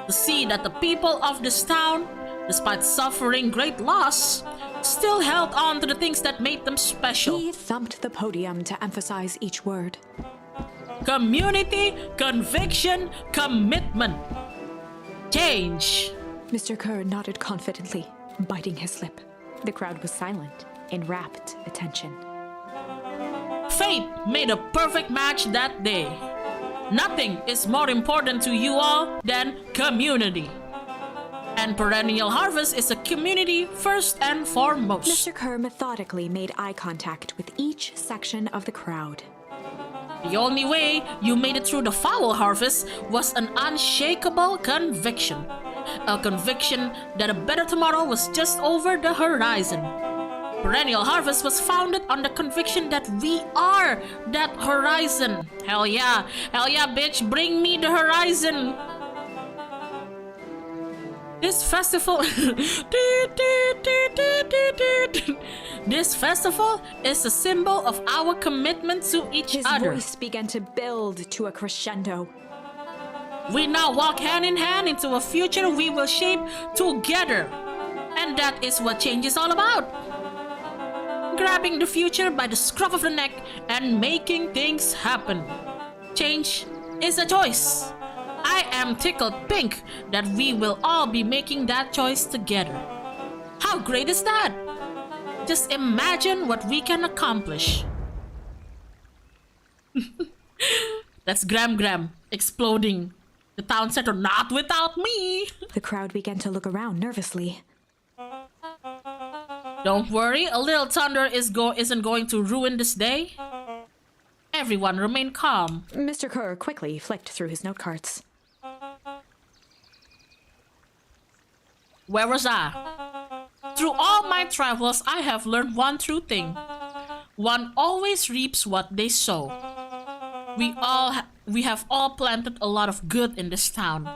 [SPEAKER 1] To see that the people of this town, despite suffering great loss, still held on to the things that made them special.
[SPEAKER 2] He thumped the podium to emphasize each word.
[SPEAKER 1] Community, conviction, commitment. Change.
[SPEAKER 2] Mr. Kerr nodded confidently, biting his lip. The crowd was silent, in rapt attention.
[SPEAKER 1] Fate made a perfect match that day. Nothing is more important to you all than community. And Perennial Harvest is a community first and foremost.
[SPEAKER 2] Mr. Kerr methodically made eye contact with each section of the crowd.
[SPEAKER 1] The only way you made it through the foul harvest was an unshakable conviction. A conviction that a better tomorrow was just over the horizon. Perennial Harvest was founded on the conviction that we are that horizon. Hell yeah, bitch, bring me the horizon. This festival This festival is a symbol of our commitment to each other.
[SPEAKER 2] His voice began to build to a crescendo.
[SPEAKER 1] We now walk hand in hand into a future we will shape together. And that is what change is all about. Grabbing the future by the scruff of the neck and making things happen. Change is a choice. I am tickled pink that we will all be making that choice together. How great is that? Just imagine what we can accomplish. That's Gram exploding. The town center, not without me.
[SPEAKER 2] The crowd began to look around nervously.
[SPEAKER 1] Don't worry, a little thunder isn't going to ruin this day. Everyone remain calm.
[SPEAKER 2] Mr. Kerr quickly flicked through his note cards.
[SPEAKER 1] Where was I? Through all my travels, I have learned one true thing. One always reaps what they sow. We have all planted a lot of good in this town.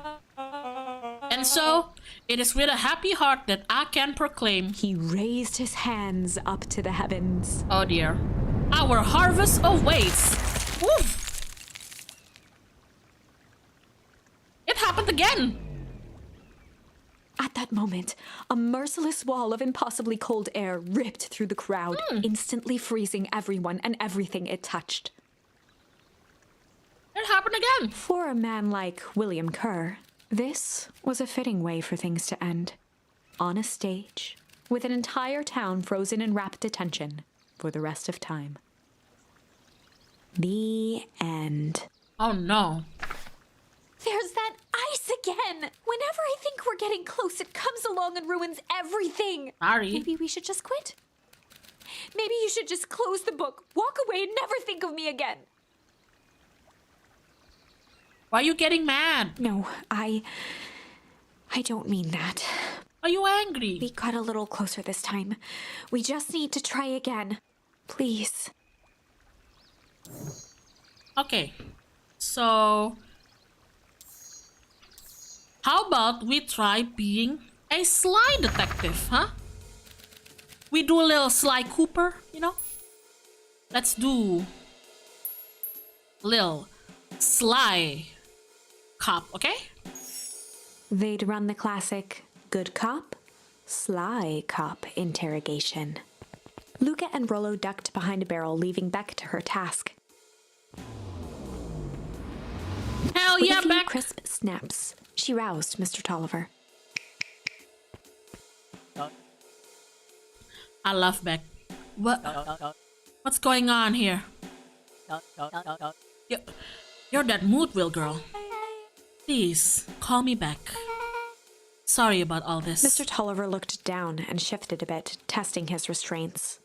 [SPEAKER 1] And so, it is with a happy heart that I can proclaim.
[SPEAKER 2] He raised his hands up to the heavens.
[SPEAKER 1] Oh dear. Our harvest awaits. Woof. It happened again.
[SPEAKER 2] At that moment, a merciless wall of impossibly cold air ripped through the crowd, instantly freezing everyone and everything it touched.
[SPEAKER 1] It happened again.
[SPEAKER 2] For a man like William Kerr, this was a fitting way for things to end. On a stage, with an entire town frozen in rapt attention for the rest of time. The end.
[SPEAKER 1] Oh no.
[SPEAKER 2] There's that ice again! Whenever I think we're getting close, it comes along and ruins everything.
[SPEAKER 1] Sorry.
[SPEAKER 2] Maybe we should just quit? Maybe you should just close the book, walk away, and never think of me again.
[SPEAKER 1] Why are you getting mad?
[SPEAKER 2] No, I don't mean that.
[SPEAKER 1] Are you angry?
[SPEAKER 2] We got a little closer this time. We just need to try again. Please.
[SPEAKER 1] Okay. So, how about we try being a sly detective, huh? We do a little Sly Cooper, you know? Let's do Lil Sly Cop, okay?
[SPEAKER 2] They'd run the classic good cop, sly cop interrogation. Luca and Rollo ducked behind a barrel, leaving Beck to her task.
[SPEAKER 1] Hell
[SPEAKER 2] With
[SPEAKER 1] yeah,
[SPEAKER 2] a few
[SPEAKER 1] Beck!
[SPEAKER 2] crisp snaps, she roused Mr. Tolliver.
[SPEAKER 1] I love Beck. What's going on here? You're that mood-will girl. Please, call me back. Sorry about all this.
[SPEAKER 2] Mr. Tolliver looked down and shifted a bit, testing his restraints.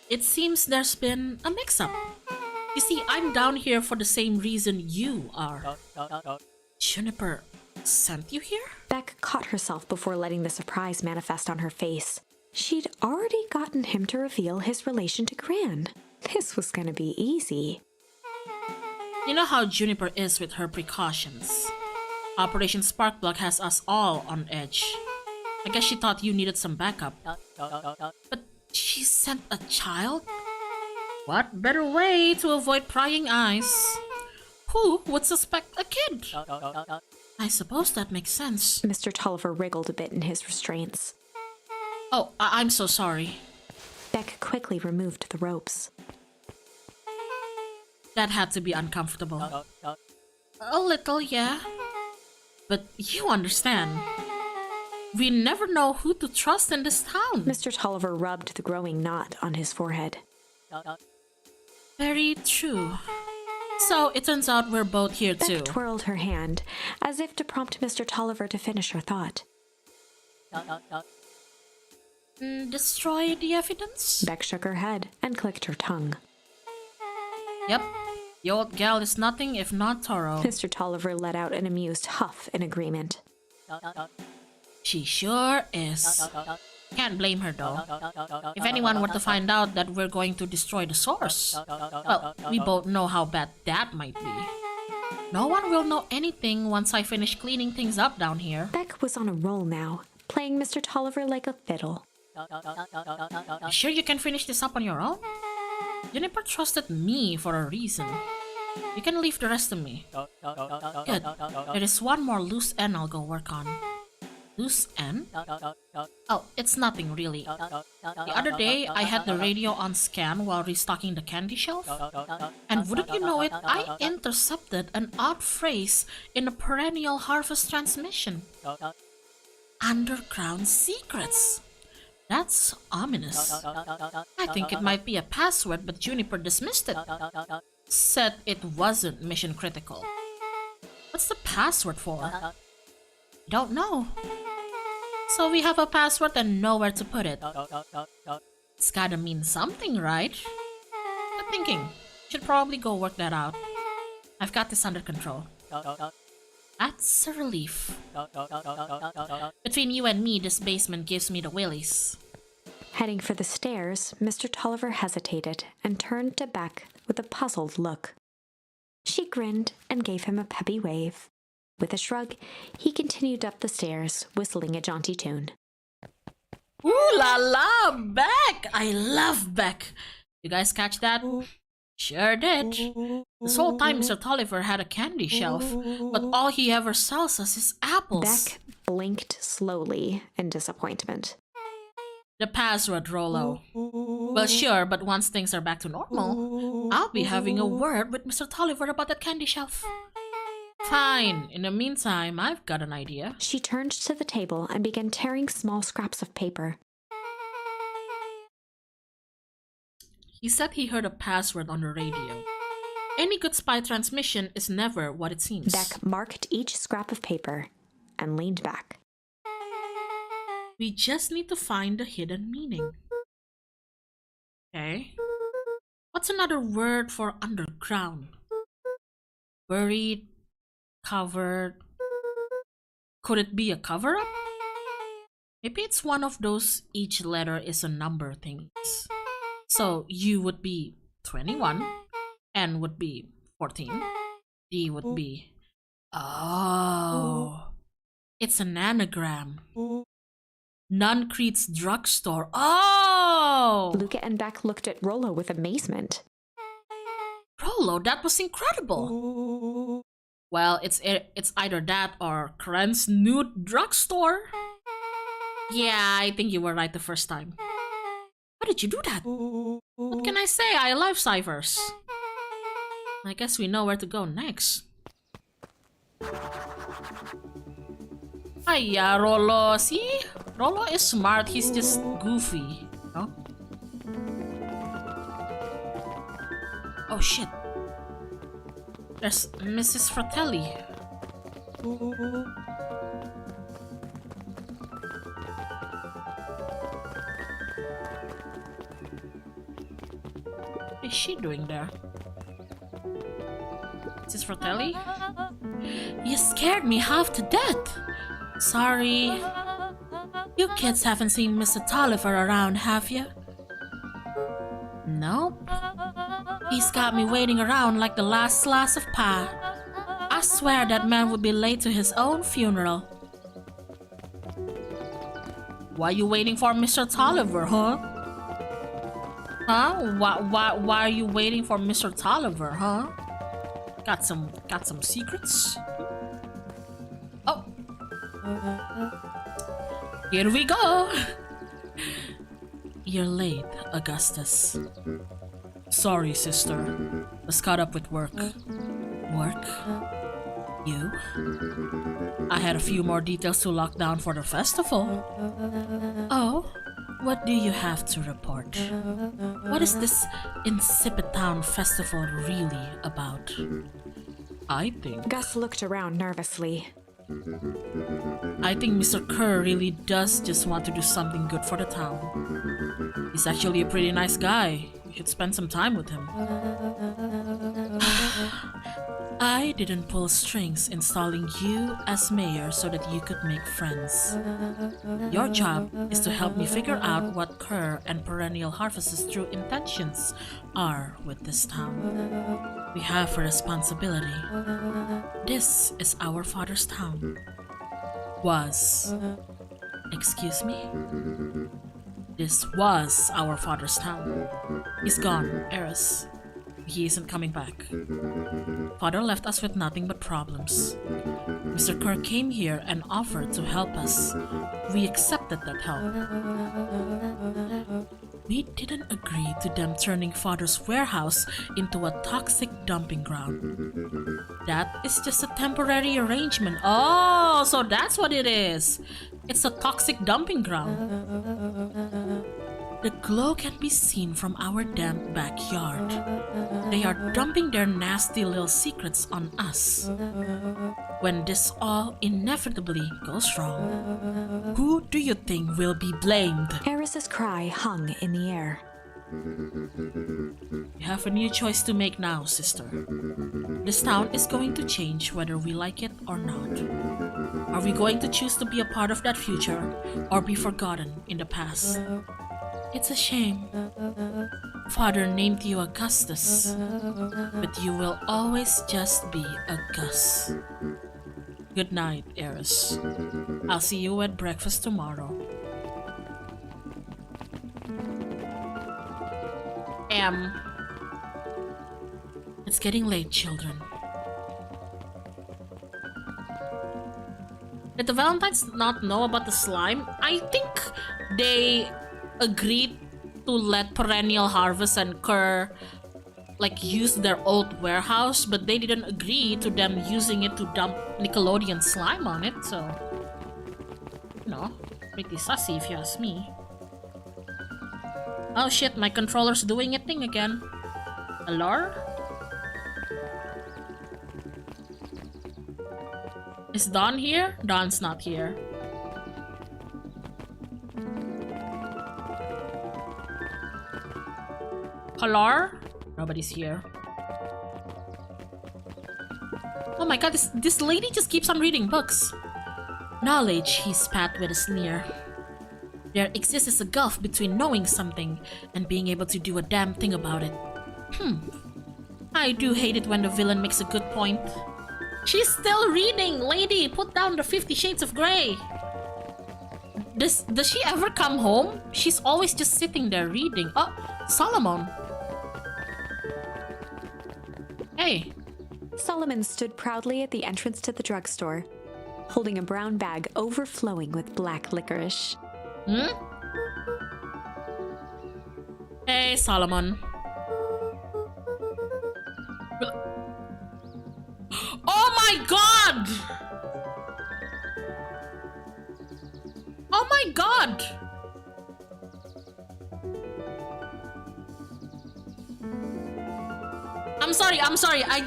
[SPEAKER 1] It seems there's been a mix-up. You see, I'm down here for the same reason you are. Juniper sent you here?
[SPEAKER 2] Beck caught herself before letting the surprise manifest on her face. She'd already gotten him to reveal his relation to Gran. This was gonna be easy.
[SPEAKER 1] You know how Juniper is with her precautions. Operation Sparkplug has us all on edge. I guess she thought you needed some backup. But she sent a child? What better way to avoid prying eyes? Who would suspect a kid? I suppose that makes sense.
[SPEAKER 2] Mr. Tolliver wriggled a bit in his restraints.
[SPEAKER 1] Oh, I'm so sorry.
[SPEAKER 2] Beck quickly removed the ropes.
[SPEAKER 1] That had to be uncomfortable. A little, yeah. But you understand. We never know who to trust in this town.
[SPEAKER 2] Mr. Tolliver rubbed the growing knot on his forehead.
[SPEAKER 1] Very true. So it turns out we're both here too.
[SPEAKER 2] Beck twirled her hand, as if to prompt Mr. Tolliver to finish her thought.
[SPEAKER 1] Destroy the evidence?
[SPEAKER 2] Beck shook her head and clicked her tongue.
[SPEAKER 1] Yep. The old gal is nothing if not thorough.
[SPEAKER 2] Mr. Tolliver let out an amused huff in agreement.
[SPEAKER 1] She sure is. Can't blame her though. If anyone were to find out that we're going to destroy the source, well, we both know how bad that might be. No one will know anything once I finish cleaning things up down here.
[SPEAKER 2] Beck was on a roll now, playing Mr. Tolliver like a fiddle.
[SPEAKER 1] You sure you can finish this up on your own? Juniper trusted me for a reason. You can leave the rest to me. Good. There is one more loose end I'll go work on. Loose end? Oh, it's nothing really. The other day, I had the radio on scan while restocking the candy shelf. And wouldn't you know it, I intercepted an odd phrase in a perennial harvest transmission. Underground secrets. That's ominous. I think it might be a password, but Juniper dismissed it. Said it wasn't mission critical. What's the password for? Don't know. So we have a password and nowhere to put it. It's gotta mean something, right? Good thinking. Should probably go work that out. I've got this under control. That's a relief. Between you and me, this basement gives me the willies.
[SPEAKER 2] Heading for the stairs, Mr. Tolliver hesitated and turned to Beck with a puzzled look. She grinned and gave him a peppy wave. With a shrug, he continued up the stairs, whistling a jaunty tune.
[SPEAKER 1] Ooh la la, Beck! I love Beck. You guys catch that? Sure did. This whole time Mr. Tolliver had a candy shelf, but all he ever sells us is apples.
[SPEAKER 2] Beck blinked slowly in disappointment.
[SPEAKER 1] The password, Rollo. Well, sure, but once things are back to normal, I'll be having a word with Mr. Tolliver about that candy shelf. Fine. In the meantime, I've got an idea.
[SPEAKER 2] She turned to the table and began tearing small scraps of paper.
[SPEAKER 1] He said he heard a password on the radio. Any good spy transmission is never what it seems.
[SPEAKER 2] Beck marked each scrap of paper and leaned back.
[SPEAKER 1] We just need to find the hidden meaning. Okay. What's another word for underground? Buried, covered. Could it be a cover-up? Maybe it's one of those each letter is a number things. So U would be 21, N would be 14, D would be... Oh, it's an anagram. Nuncrete's drugstore. Oh!
[SPEAKER 2] Luca and Beck looked at Rollo with amazement.
[SPEAKER 1] Rollo, that was incredible. Well, it's either that or Kren's nude drugstore. Yeah, I think you were right the first time. How did you do that? What can I say? I love ciphers. I guess we know where to go next. Hiya, Rollo. See? Rollo is smart, he's just goofy. No? Oh shit. There's Mrs. Fratelli. What is she doing there? Mrs. Fratelli? You scared me half to death. Sorry. You kids haven't seen Mr. Tolliver around, have you? Nope. He's got me waiting around like the last slice of pie. I swear that man would be late to his own funeral. Why you waiting for Mr. Tolliver, huh? Huh? Why are you waiting for Mr. Tolliver, huh? Got some secrets? Oh. Here we go. You're late, Augustus. Sorry, sister. Was caught up with work. Work? You? I had a few more details to lock down for the festival. Oh? What do you have to report? What is this insipid town festival really about? I think...
[SPEAKER 2] Gus looked around nervously.
[SPEAKER 1] I think Mr. Kerr really does just want to do something good for the town. He's actually a pretty nice guy. You should spend some time with him. I didn't pull strings installing you as mayor so that you could make friends. Your job is to help me figure out what Kerr and Perennial Harvest's true intentions are with this town. We have a responsibility. This is our father's town. Was. Excuse me? This was our father's town. He's gone, Eris. He isn't coming back. Father left us with nothing but problems. Mr. Kerr came here and offered to help us. We accepted that help. We didn't agree to them turning Father's warehouse into a toxic dumping ground. That is just a temporary arrangement. Oh, so that's what it is. It's a toxic dumping ground. The glow can be seen from our damp backyard. They are dumping their nasty little secrets on us. When this all inevitably goes wrong, who do you think will be blamed?
[SPEAKER 2] Eris's cry hung in the air.
[SPEAKER 1] You have a new choice to make now, sister. This town is going to change whether we like it or not. Are we going to choose to be a part of that future or be forgotten in the past? It's a shame. Father named you Augustus, but you will always just be a Gus. Good night, Eris. I'll see you at breakfast tomorrow. It's getting late, children. Did the Valentines not know about the slime? I think they agreed to let Perennial Harvest and Kerr like use their old warehouse, but they didn't agree to them using it to dump Nickelodeon slime on it, so you know, pretty sussy if you ask me. Oh shit, my controller's doing a thing again. Hello? Is Dawn here? Dawn's not here. Hello? Nobody's here. Oh my god, this lady just keeps on reading books. Knowledge, he spat with a sneer. There exists a gulf between knowing something and being able to do a damn thing about it. I do hate it when the villain makes a good point. She's still reading! Lady, put down the 50 Shades of Grey! Does she ever come home? She's always just sitting there reading. Oh, Solomon! Hey!
[SPEAKER 2] Solomon stood proudly at the entrance to the drugstore, holding a brown bag overflowing with black licorice.
[SPEAKER 1] Hey, Solomon. Oh my god! Oh my god! I'm sorry. I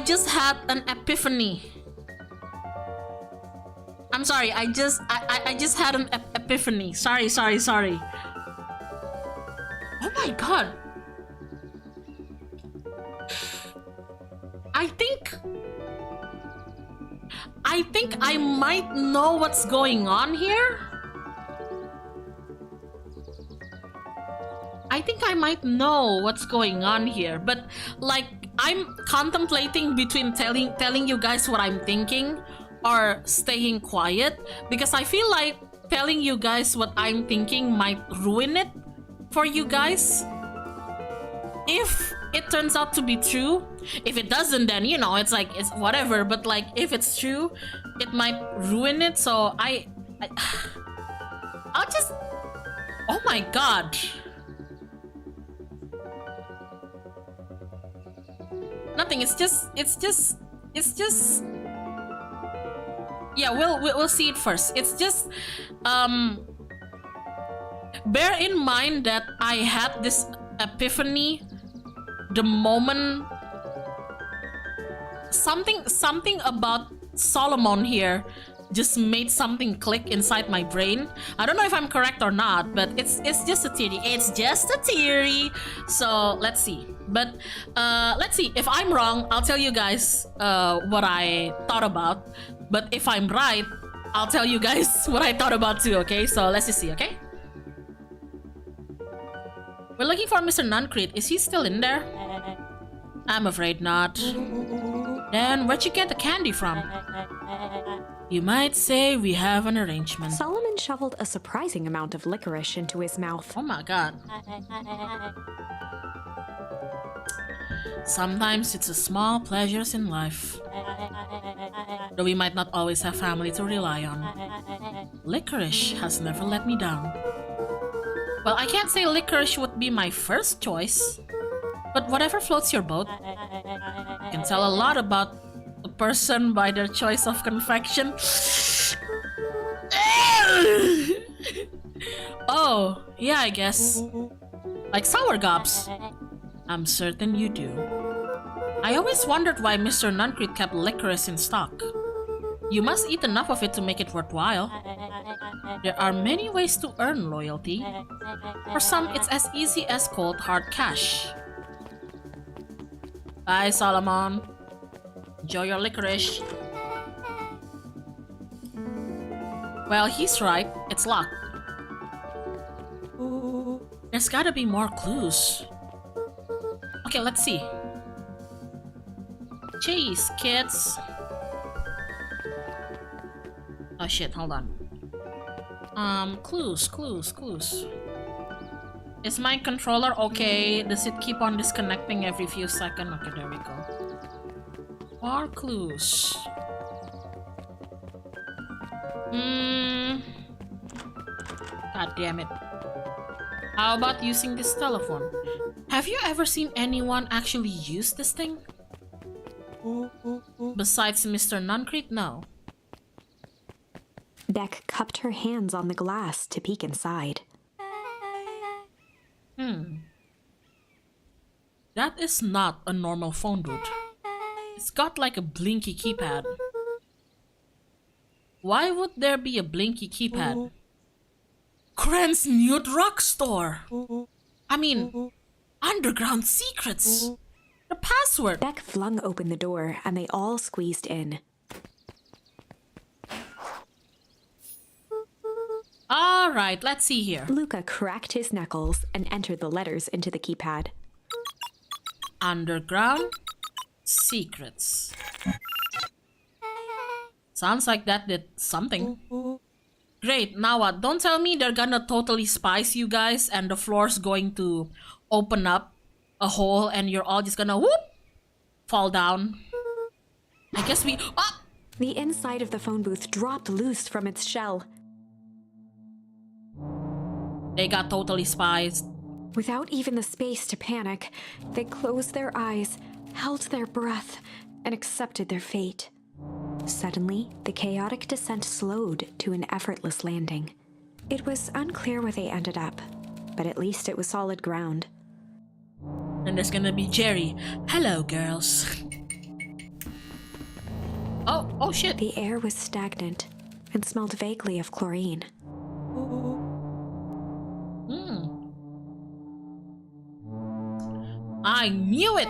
[SPEAKER 1] just had an epiphany. I'm sorry. I just had an epiphany. Sorry. Oh my god. I think I might know what's going on here. I think I might know what's going on here, but like I'm contemplating between telling you guys what I'm thinking or staying quiet, because I feel like telling you guys what I'm thinking might ruin it for you guys. If it turns out to be true, if it doesn't, then you know, it's like it's whatever, but like if it's true, it might ruin it. So I'll just, oh my god. Nothing. It's just. Yeah, we'll see it first. It's just. Bear in mind that I had this epiphany the moment something about Solomon here just made something click inside my brain. I don't know if I'm correct or not, but it's just a theory. It's just a theory. So let's see. But let's see. If I'm wrong, I'll tell you guys what I thought about. But if I'm right, I'll tell you guys what I thought about too, okay? So let's just see, okay? We're looking for Mr. Nuncrete. Is he still in there? I'm afraid not. Then where'd you get the candy from? You might say we have an arrangement.
[SPEAKER 2] Solomon shoveled a surprising amount of licorice into his mouth.
[SPEAKER 1] Oh my god. Sometimes it's the small pleasures in life. Though we might not always have family to rely on. Licorice has never let me down. Well, I can't say licorice would be my first choice, but whatever floats your boat. You can tell a lot about a person by their choice of confection. Oh, yeah, I guess. Like sour gobs. I'm certain you do. I always wondered why Mr. Nuncreed kept licorice in stock. You must eat enough of it to make it worthwhile. There are many ways to earn loyalty. For some, it's as easy as cold hard cash. Bye, Solomon. Enjoy your licorice. Well, he's right. It's locked. There's gotta be more clues. Okay, let's see. Jeez, kids. Oh shit, hold on. Clues. Is my controller okay? Does it keep on disconnecting every few seconds? Okay, there we go. More clues. God damn it. How about using this telephone? Have you ever seen anyone actually use this thing? Besides Mr. Nuncreed, no.
[SPEAKER 2] Beck cupped her hands on the glass to peek inside.
[SPEAKER 1] That is not a normal phone booth. It's got like a blinky keypad. Why would there be a blinky keypad? Kren's new drugstore! I mean, underground secrets! The password!
[SPEAKER 2] Beck flung open the door and they all squeezed in.
[SPEAKER 1] Alright, let's see here.
[SPEAKER 2] Luca cracked his knuckles and entered the letters into the keypad.
[SPEAKER 1] Underground secrets. Sounds like that did something. Great, now what? Don't tell me they're gonna totally spice you guys and the floor's going to open up a hole and you're all just gonna whoop! Fall down. I guess we... Ah!
[SPEAKER 2] The inside of the phone booth dropped loose from its shell.
[SPEAKER 1] They got totally spiced.
[SPEAKER 2] Without even the space to panic, they closed their eyes, held their breath, and accepted their fate. Suddenly, the chaotic descent slowed to an effortless landing. It was unclear where they ended up, but at least it was solid ground.
[SPEAKER 1] And there's gonna be Jerry. Hello, girls. Oh shit.
[SPEAKER 2] The air was stagnant and smelled vaguely of chlorine.
[SPEAKER 1] I knew it!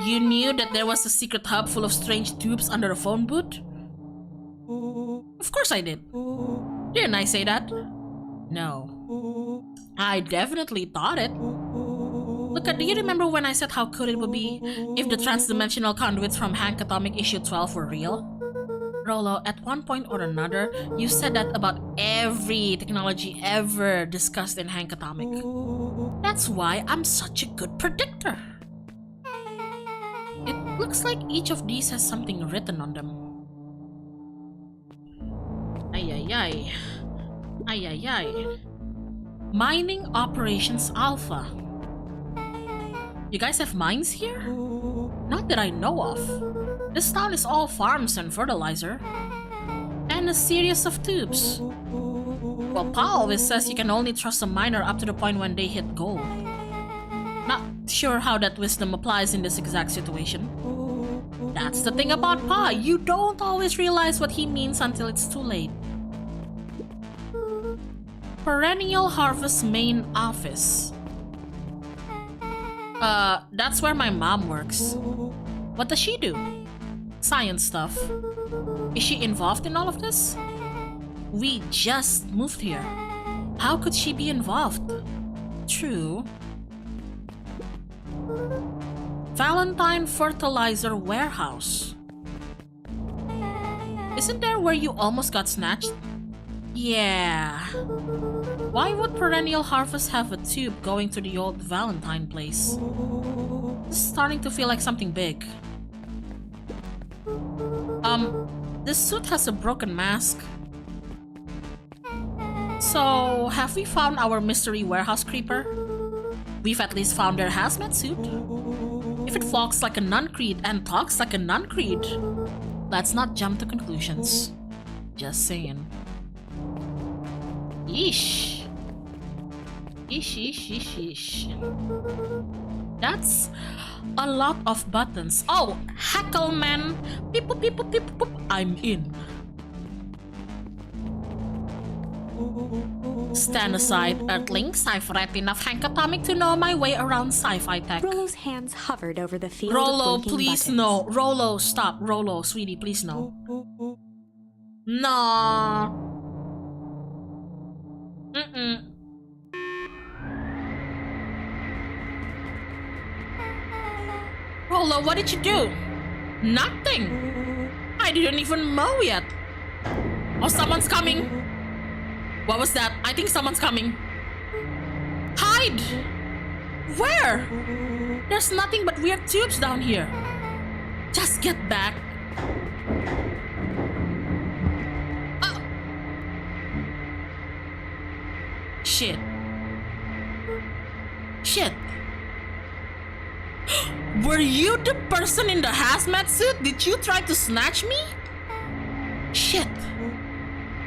[SPEAKER 1] You knew that there was a secret hub full of strange tubes under the phone booth? Of course I did. Didn't I say that? No. I definitely thought it. Look, do you remember when I said how cool it would be if the transdimensional conduits from Hank Atomic issue 12 were real? Rolo, at one point or another, you said that about every technology ever discussed in Hank Atomic. That's why I'm such a good predictor. It looks like each of these has something written on them. Ay. Mining Operations Alpha. You guys have mines here? Not that I know of. This town is all farms and fertilizer. And a series of tubes. Well, Pa always says you can only trust a miner up to the point when they hit gold. Not sure how that wisdom applies in this exact situation. That's the thing about Pa, you don't always realize what he means until it's too late. Perennial Harvest main office. That's where my mom works. What does she do? Science stuff. Is she involved in all of this? We just moved here. How could she be involved? True. Valentine Fertilizer Warehouse. Isn't there where you almost got snatched? Yeah. Why would Perennial Harvest have a tube going to the old Valentine place? This is starting to feel like something big. This suit has a broken mask. So, have we found our mystery warehouse creeper? We've at least found their hazmat suit. If it walks like a Nuncreed and talks like a Nuncreed, let's not jump to conclusions. Just saying. Yeesh. Sheesh. That's a lot of buttons. Oh, heckle man. Beep, boop, beep, boop, beep, boop. I'm in. Stand aside, Earthlings. I've read enough Hank Atomic to know my way around sci-fi tech.
[SPEAKER 2] Rollo's hands hovered over the field
[SPEAKER 1] Rollo,
[SPEAKER 2] of blinking
[SPEAKER 1] please
[SPEAKER 2] buttons.
[SPEAKER 1] no. Rollo, stop. Rollo, sweetie, please no. No. Rollo, what did you do? Nothing. I didn't even mow yet. Oh, someone's coming. What was that? I think someone's coming. Hide! Where? There's nothing but weird tubes down here. Just get back. Oh. Shit. Were you the person in the hazmat suit? Did you try to snatch me? Shit.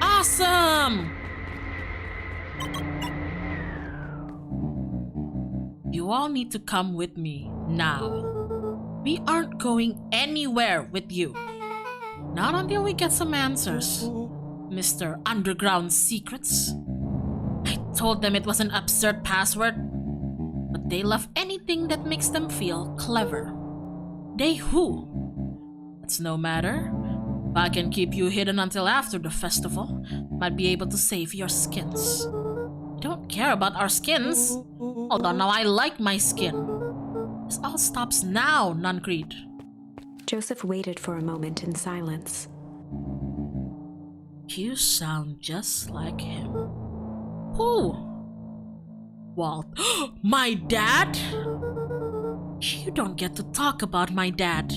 [SPEAKER 1] Awesome. You all need to come with me now. We aren't going anywhere with you. Not until we get some answers, Mr. Underground Secrets. I told them it was an absurd password, but they love anything that makes them feel clever. They who? It's no matter. If I can keep you hidden until after the festival, might be able to save your skins. I don't care about our skins. Although now I like my skin. This all stops now, Nuncreed.
[SPEAKER 2] Joseph waited for a moment in silence.
[SPEAKER 1] You sound just like him. Who? Walt. My dad? You don't get to talk about my dad.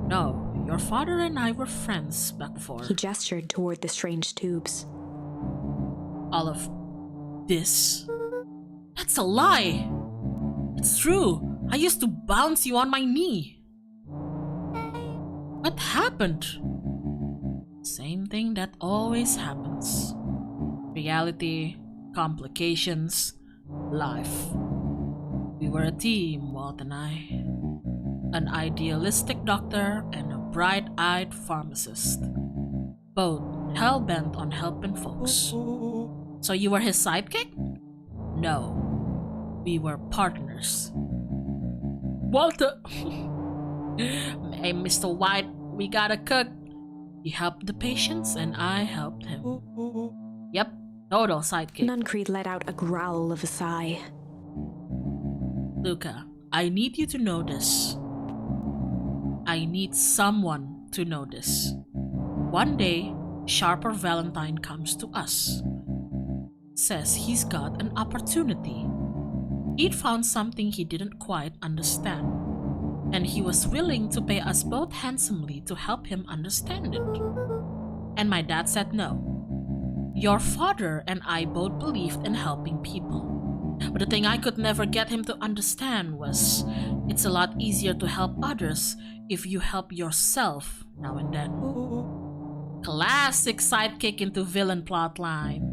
[SPEAKER 1] No, your father and I were friends back before.
[SPEAKER 2] He gestured toward the strange tubes.
[SPEAKER 1] All of this? That's a lie. It's true. I used to bounce you on my knee. What happened? Same thing that always happens. Reality, complications, life. We were a team, Walt and I. An idealistic doctor and a bright-eyed pharmacist. Both hell-bent on helping folks. So you were his sidekick? No. We were partners. Walter! Hey, Mr. White, we gotta cook. He helped the patients and I helped him. Yep, total sidekick.
[SPEAKER 2] Nuncreed let out a growl of a sigh.
[SPEAKER 1] Luca, I need you to know this. I need someone to know this. One day, Sharper Valentine comes to us. Says he's got an opportunity. He'd found something he didn't quite understand, and he was willing to pay us both handsomely to help him understand it. And my dad said no. Your father and I both believed in helping people. But the thing I could never get him to understand was it's a lot easier to help others if you help yourself now and then. Classic sidekick into villain plotline.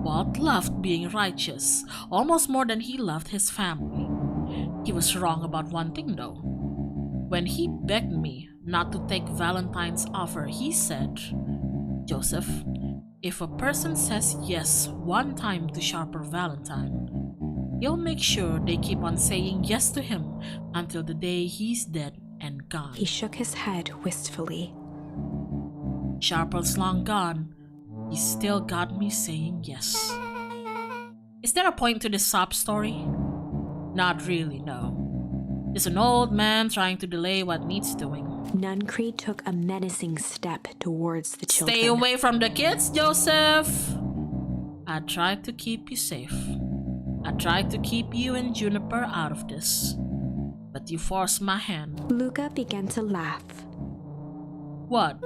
[SPEAKER 1] Walt loved being righteous, almost more than he loved his family. He was wrong about one thing though. When he begged me not to take Valentine's offer, he said, Joseph, if a person says yes one time to Sharper Valentine, he'll make sure they keep on saying yes to him until the day he's dead and gone.
[SPEAKER 2] He shook his head wistfully.
[SPEAKER 1] Sharper's long gone. He still got me saying yes. Is there a point to this sob story? Not really, no. It's an old man trying to delay what needs doing.
[SPEAKER 2] Nuncreed took a menacing step towards the children.
[SPEAKER 1] Stay away from the kids, Joseph! I tried to keep you safe. I tried to keep you and Juniper out of this. But you forced my hand.
[SPEAKER 2] Luca began to laugh.
[SPEAKER 1] What?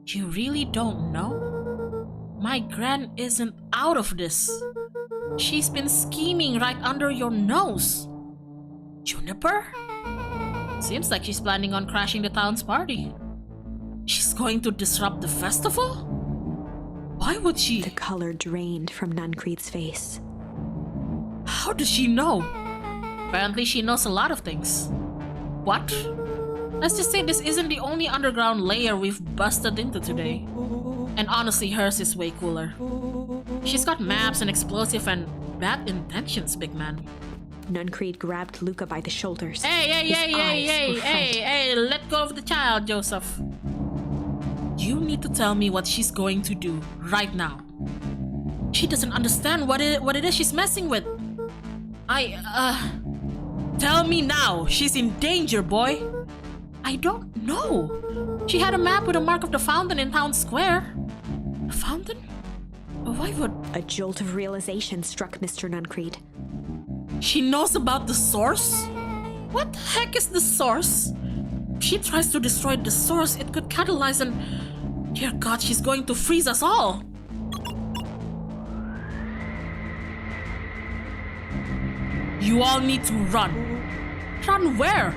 [SPEAKER 1] You really don't know? My Gran isn't out of this. She's been scheming right under your nose. Juniper? Seems like she's planning on crashing the town's party. She's going to disrupt the festival? Why would she?
[SPEAKER 2] The color drained from Nuncreed's face.
[SPEAKER 1] How does she know? Apparently she knows a lot of things. What? Let's just say this isn't the only underground layer we've busted into today. And honestly, hers is way cooler. She's got maps and explosive and bad intentions, big man.
[SPEAKER 2] Nuncreed grabbed Luca by the shoulders.
[SPEAKER 1] Hey, let go of the child, Joseph. You need to tell me what she's going to do right now. She doesn't understand what it is she's messing with. Tell me now. She's in danger, boy. I don't know. She had a map with a mark of the fountain in town square. A fountain? Why would...
[SPEAKER 2] A jolt of realization struck Mr. Nuncreed.
[SPEAKER 1] She knows about the source? What the heck is the source? If she tries to destroy the source, it could catalyze and... Dear God, she's going to freeze us all. You all need to run. Run where?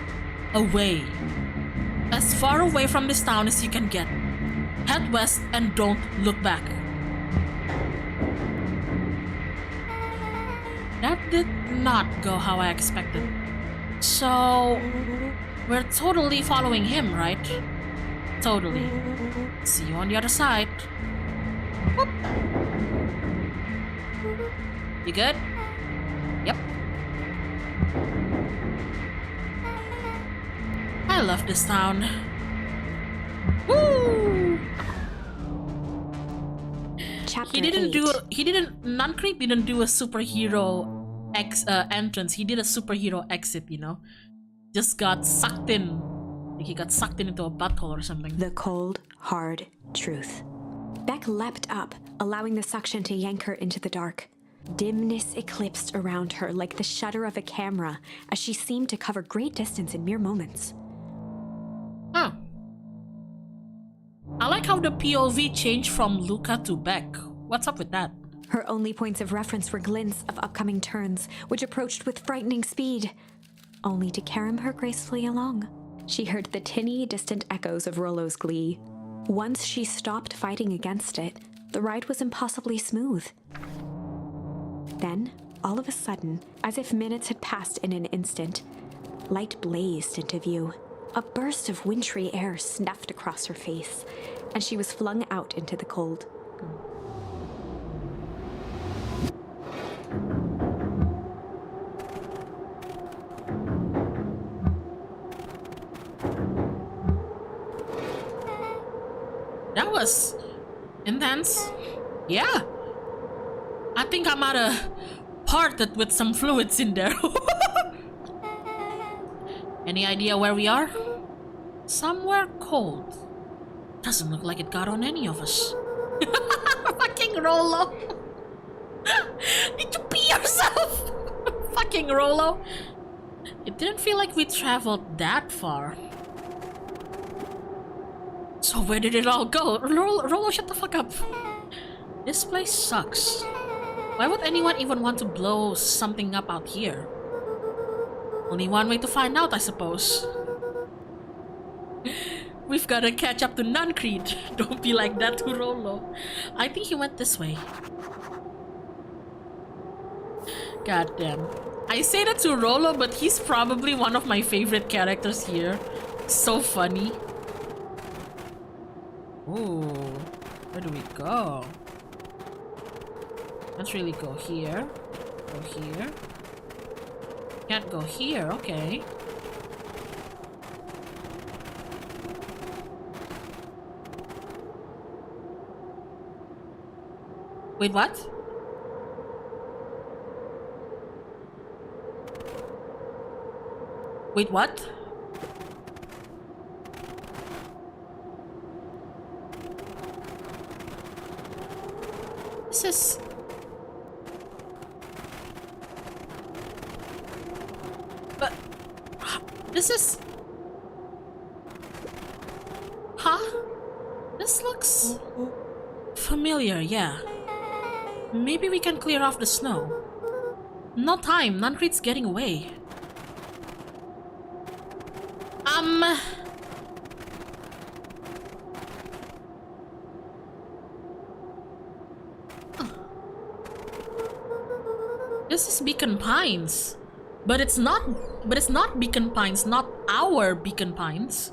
[SPEAKER 1] Away. As far away from this town as you can get. Head west and don't look back. That did not go how I expected. So, we're totally following him, right? Totally. See you on the other side. Whoop. You good? Yep. I love this town. Woo!
[SPEAKER 2] Chapter
[SPEAKER 1] Nuncreed didn't do a superhero entrance. He did a superhero exit, you know? Just got sucked in. Like he got sucked into a butthole or something.
[SPEAKER 2] The cold, hard truth. Beck leapt up, allowing the suction to yank her into the dark. Dimness eclipsed around her like the shutter of a camera as she seemed to cover great distance in mere moments.
[SPEAKER 1] Huh. I like how the POV changed from Luca to Beck. What's up with that?
[SPEAKER 2] Her only points of reference were glints of upcoming turns, which approached with frightening speed, only to carom her gracefully along. She heard the tinny, distant echoes of Rollo's glee. Once she stopped fighting against it, the ride was impossibly smooth. Then, all of a sudden, as if minutes had passed in an instant, light blazed into view. A burst of wintry air snuffed across her face, and she was flung out into the cold.
[SPEAKER 1] That was intense. Yeah. I think I might have parted with some fluids in there. Any idea where we are? Somewhere cold. Doesn't look like it got on any of us. Fucking Rollo. Did you pee yourself? Fucking Rollo. It didn't feel like we traveled that far. So where did it all go? Rollo, shut the fuck up. This place sucks. Why would anyone even want to blow something up out here? Only one way to find out, I suppose. We've gotta catch up to Nuncreed. Don't be like that to Rollo. I think he went this way. God damn. I say that to Rollo, but he's probably one of my favorite characters here. So funny. Ooh, where do we go? Let's really go here. Go here. Can't go here, okay. Wait, what? Wait, what? This is... But... This is... Huh? This looks... familiar, yeah. Maybe we can clear off the snow. No time, Nuncreed's getting away. This is Beacon Pines. But it's not Beacon Pines, not our Beacon Pines.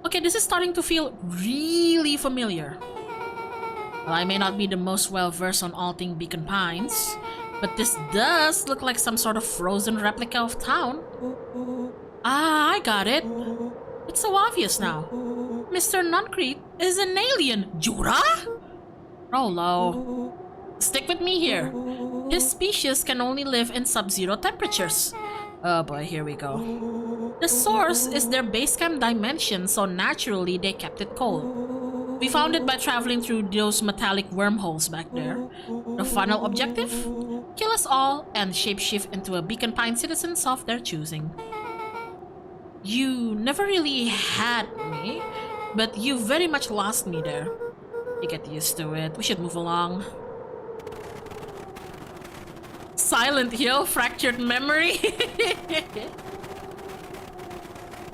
[SPEAKER 1] Okay, this is starting to feel really familiar. Well, I may not be the most well-versed on all things Beacon Pines, but this does look like some sort of frozen replica of town. Ah, I got it. It's so obvious now. Mr. Nuncrete is an alien. Jura? Rolo. Stick with me here. His species can only live in sub-zero temperatures. Oh boy, here we go. The source is their base camp dimension, so naturally they kept it cold. We found it by traveling through those metallic wormholes back there. The final objective? Kill us all and shapeshift into a Beacon Pine citizens of their choosing. You never really had me, but you very much lost me there. You get used to it. We should move along. Silent Hill, fractured memory.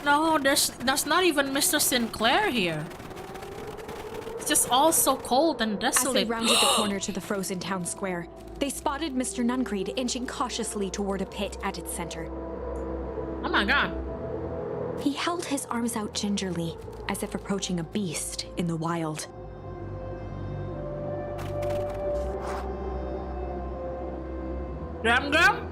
[SPEAKER 1] No, there's not even Mr. Sinclair here. It's just all so cold and desolate.
[SPEAKER 2] As they rounded the corner to the frozen town square, they spotted Mr. Nuncrete inching cautiously toward a pit at its center.
[SPEAKER 1] Oh my god.
[SPEAKER 2] He held his arms out gingerly, as if approaching a beast in the wild.
[SPEAKER 1] Gram Gram?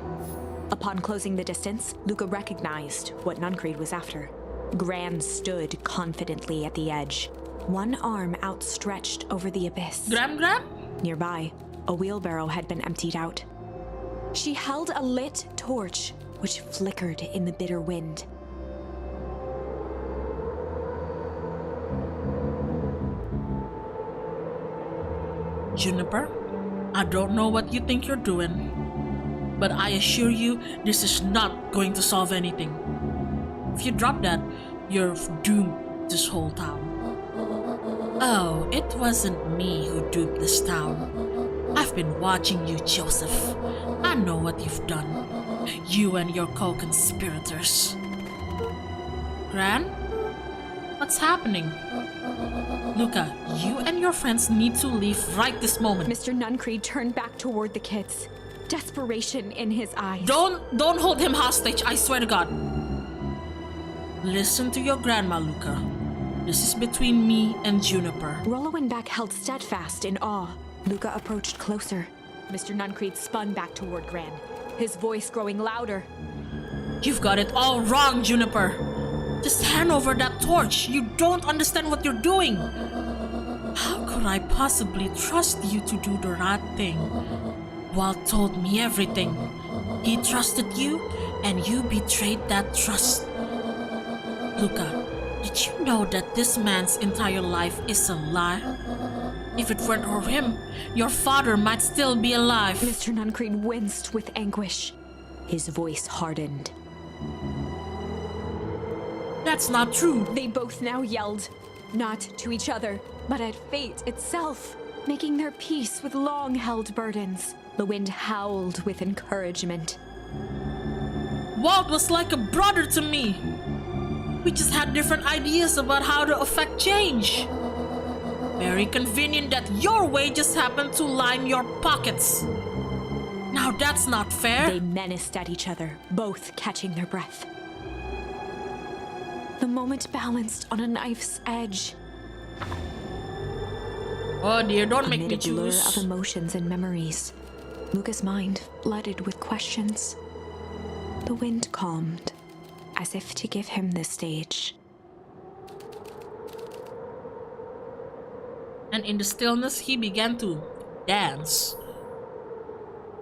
[SPEAKER 2] Upon closing the distance, Luca recognized what Nuncrete was after. Gran stood confidently at the edge, one arm outstretched over the abyss.
[SPEAKER 1] Gram Gram?
[SPEAKER 2] Nearby, a wheelbarrow had been emptied out. She held a lit torch, which flickered in the bitter wind.
[SPEAKER 1] Juniper, I don't know what you think you're doing, but I assure you this is not going to solve anything. If you drop that, you're doomed this whole town. Oh, it wasn't me who duped this town. I've been watching you, Joseph. I know what you've done. You and your co-conspirators. Gran? What's happening? Luca, you and your friends need to leave right this moment.
[SPEAKER 2] Mr. Nuncrete turned back toward the kids, desperation in his eyes.
[SPEAKER 1] Don't hold him hostage, I swear to God. Listen to your grandma, Luca. This is between me and Juniper.
[SPEAKER 2] Rollo and Beck held steadfast in awe. Luca approached closer. Mr. Nuncrete spun back toward Gran, his voice growing louder.
[SPEAKER 1] You've got it all wrong, Juniper. Just hand over that torch. You don't understand what you're doing. How could I possibly trust you to do the right thing? Walt told me everything. He trusted you, and you betrayed that trust. Luca, did you know that this man's entire life is a lie? If it weren't for him, your father might still be alive.
[SPEAKER 2] Mr. Nuncrete winced with anguish. His voice hardened.
[SPEAKER 1] That's not true.
[SPEAKER 2] They both now yelled, not to each other, but at fate itself, making their peace with long-held burdens. The wind howled with encouragement.
[SPEAKER 1] Walt was like a brother to me. We just had different ideas about how to affect change. Very convenient that your way just happened to line your pockets. Now that's not fair.
[SPEAKER 2] They menaced at each other, both catching their breath. The moment balanced on a knife's edge.
[SPEAKER 1] Oh dear, don't make me
[SPEAKER 2] Amid a blur
[SPEAKER 1] choose.
[SPEAKER 2] of emotions and memories, Luca's mind flooded with questions. The wind calmed, as if to give him the stage.
[SPEAKER 1] And in the stillness, he began to dance.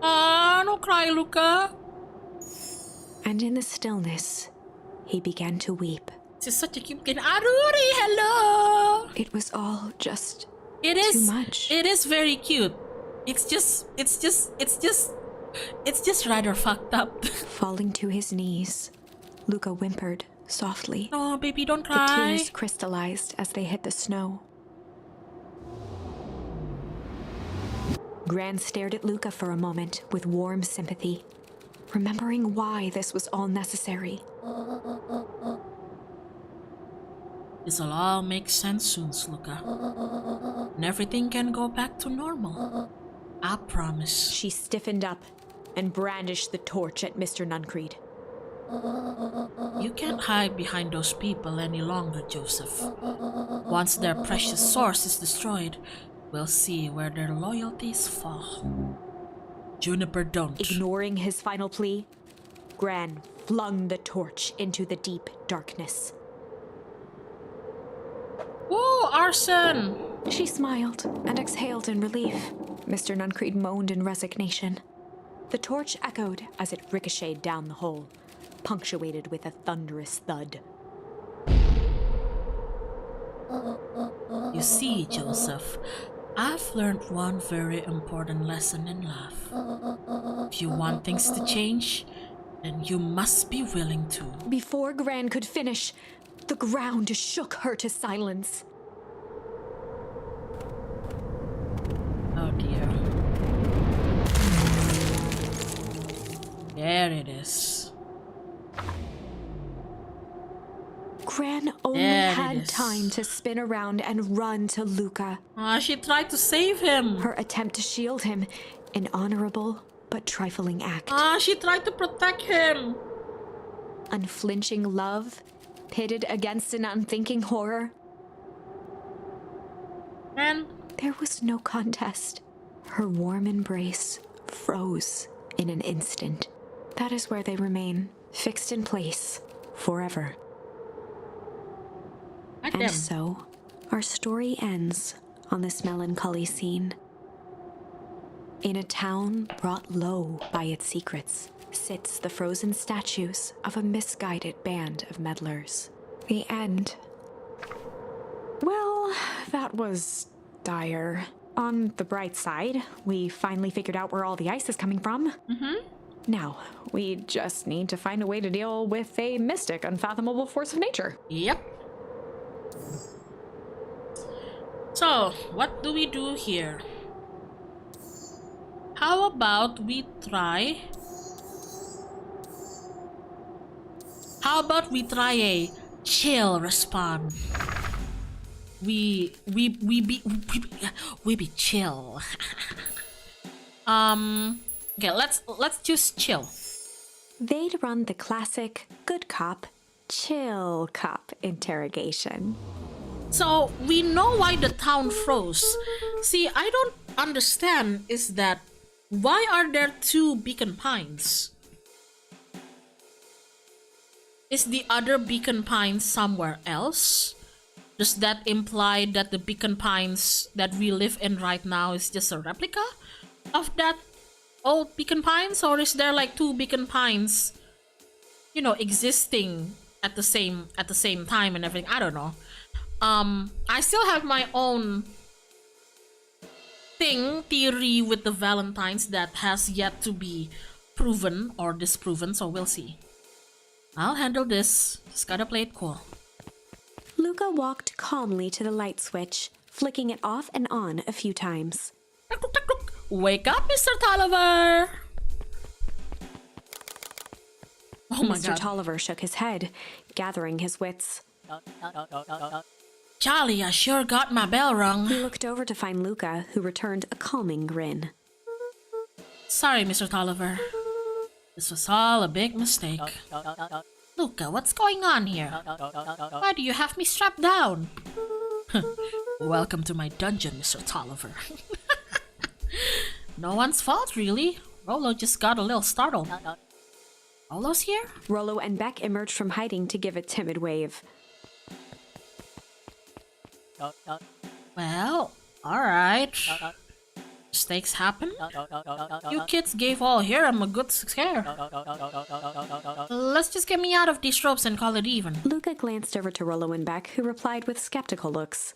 [SPEAKER 1] Ah, don't cry, Luca.
[SPEAKER 2] And in the stillness, he began to weep.
[SPEAKER 1] This is such a cute kid. Aruri, hello.
[SPEAKER 2] It was all just
[SPEAKER 1] It is
[SPEAKER 2] too much.
[SPEAKER 1] It is very cute. It's just rather fucked up.
[SPEAKER 2] Falling to his knees, Luca whimpered softly.
[SPEAKER 1] No, baby, don't
[SPEAKER 2] The
[SPEAKER 1] cry.
[SPEAKER 2] tears crystallized as they hit the snow. Gran stared at Luca for a moment with warm sympathy, remembering why this was all necessary.
[SPEAKER 1] This'll all make sense soon, Luca. And everything can go back to normal. I promise.
[SPEAKER 2] She stiffened up and brandished the torch at Mr. Nuncreed.
[SPEAKER 1] You can't hide behind those people any longer, Joseph. Once their precious source is destroyed, we'll see where their loyalties fall. Juniper, don't.
[SPEAKER 2] Ignoring his final plea, Gran flung the torch into the deep darkness.
[SPEAKER 1] Whoa, arson!
[SPEAKER 2] She smiled and exhaled in relief. Mr. Nuncreed moaned in resignation. The torch echoed as it ricocheted down the hole, punctuated with a thunderous thud.
[SPEAKER 1] You see, Joseph, I've learned one very important lesson in life. If you want things to change, then you must be willing to.
[SPEAKER 2] Before Gran could finish, the ground shook her to silence.
[SPEAKER 1] Oh dear. There it is.
[SPEAKER 2] Gran only had time to spin around and run to Luca.
[SPEAKER 1] She tried to save him.
[SPEAKER 2] Her attempt to shield him, an honorable but trifling act.
[SPEAKER 1] She tried to protect him.
[SPEAKER 2] Unflinching love, pitted against an unthinking horror.
[SPEAKER 1] And
[SPEAKER 2] there was no contest. Her warm embrace froze in an instant. That is where they remain, fixed in place, forever. And so, our story ends on this melancholy scene. In a town brought low by its secrets, sits the frozen statues of a misguided band of meddlers. The end. Well, that was dire. On the bright side, we finally figured out where all the ice is coming from. Now, we just need to find a way to deal with a mystic, unfathomable force of nature.
[SPEAKER 1] Yep. So, what do we do here? How about we try... How about we try a chill respawn? We be chill. Okay, let's choose chill.
[SPEAKER 2] They'd run the classic good cop, chill cop interrogation.
[SPEAKER 1] So we know why the town froze. See, I don't understand is that why are there two beacon pines? Is the other beacon pine somewhere else? Does that imply that the beacon pines that we live in right now is just a replica of that old beacon pines? Or is there like two beacon pines, you know, existing at the same time and everything? I don't know. I still have my own theory with the Valentines that has yet to be proven or disproven, so we'll see. I'll handle this. Just gotta play it cool.
[SPEAKER 2] Luca walked calmly to the light switch, flicking it off and on a few times.
[SPEAKER 1] Wake up, Mr. Tolliver! Oh my
[SPEAKER 2] Mr.
[SPEAKER 1] god.
[SPEAKER 2] Tolliver shook his head, gathering his wits.
[SPEAKER 1] Charlie, I sure got my bell rung.
[SPEAKER 2] He looked over to find Luca, who returned a calming grin.
[SPEAKER 1] Sorry, Mr. Tolliver. This was all a big mistake. Luca, what's going on here? Why do you have me strapped down? Welcome to my dungeon, Mr. Tolliver. No one's fault, really. Rollo just got a little startled. Rollo's here?
[SPEAKER 2] Rollo and Beck emerged from hiding to give a timid wave.
[SPEAKER 1] Well, alright. Mistakes happen. You kids gave all Hiram a good scare. Let's just get me out of these ropes and call it even.
[SPEAKER 2] Luca glanced over to Rollo and Beck, who replied with skeptical looks.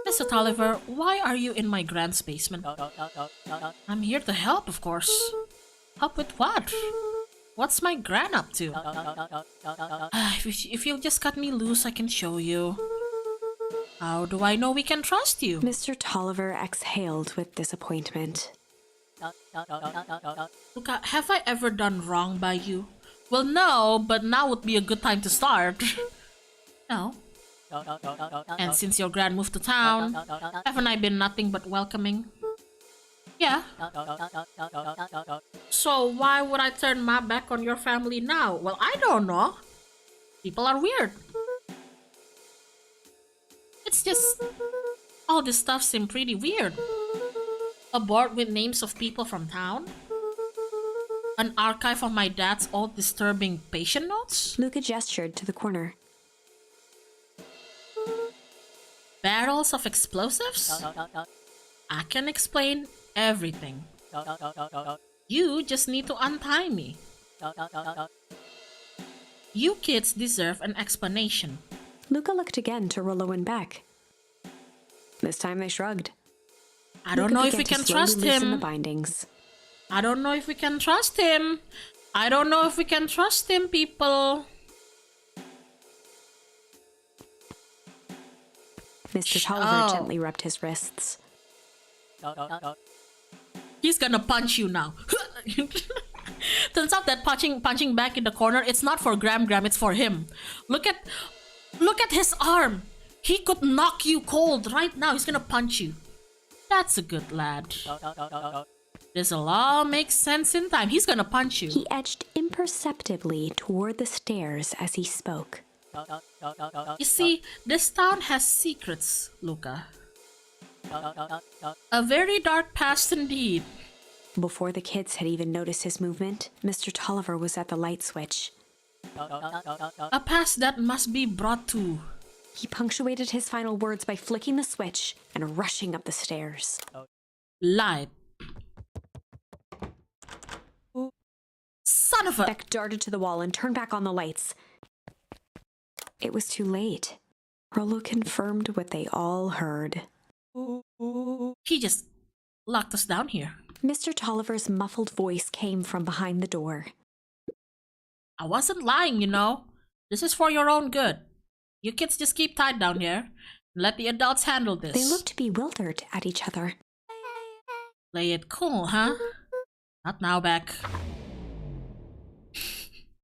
[SPEAKER 1] Mr. Tolliver, why are you in my grand's basement? I'm here to help, of course. Help with what? What's my gran up to? If you'll just cut me loose, I can show you. How do I know we can trust you?
[SPEAKER 2] Mr. Tolliver exhaled with disappointment.
[SPEAKER 1] Luca, have I ever done wrong by you? Well, no, but now would be a good time to start. No. And since your gran moved to town, haven't I been nothing but welcoming? Yeah. So why would I turn my back on your family now? Well, I don't know. People are weird. It's just all this stuff seemed pretty weird. A board with names of people from town. An archive of my dad's old disturbing patient notes.
[SPEAKER 2] Luca gestured to the corner.
[SPEAKER 1] Barrels of explosives? I can explain everything. You just need to untie me. You kids deserve an explanation.
[SPEAKER 2] Luca looked again to Rollo and Beck. This time they shrugged.
[SPEAKER 1] I don't know if we can trust him.
[SPEAKER 2] The bindings.
[SPEAKER 1] I don't know if we can trust him. I don't know if we can trust him, people.
[SPEAKER 2] Mr. Tolliver gently rubbed his wrists.
[SPEAKER 1] He's gonna punch you now. Turns out that punching back in the corner, it's not for Gram, it's for him. Look at his arm. He could knock you cold right now. He's gonna punch you. That's a good lad. This'll all make sense in time. He's gonna punch you.
[SPEAKER 2] He edged imperceptibly toward the stairs as he spoke.
[SPEAKER 1] You see, this town has secrets, Luca. A very dark past indeed.
[SPEAKER 2] Before the kids had even noticed his movement, Mr. Tolliver was at the light switch.
[SPEAKER 1] A past that must be brought to.
[SPEAKER 2] He punctuated his final words by flicking the switch and rushing up the stairs.
[SPEAKER 1] Light. Son of a...
[SPEAKER 2] Beck darted to the wall and turned back on the lights. It was too late. Rollo confirmed what they all heard.
[SPEAKER 1] He just locked us down here.
[SPEAKER 2] Mr. Tolliver's muffled voice came from behind the door.
[SPEAKER 1] I wasn't lying, you know. This is for your own good. You kids just keep tied down here. And let the adults handle this.
[SPEAKER 2] They looked bewildered at each other.
[SPEAKER 1] Play it cool, huh? Not now, Beck.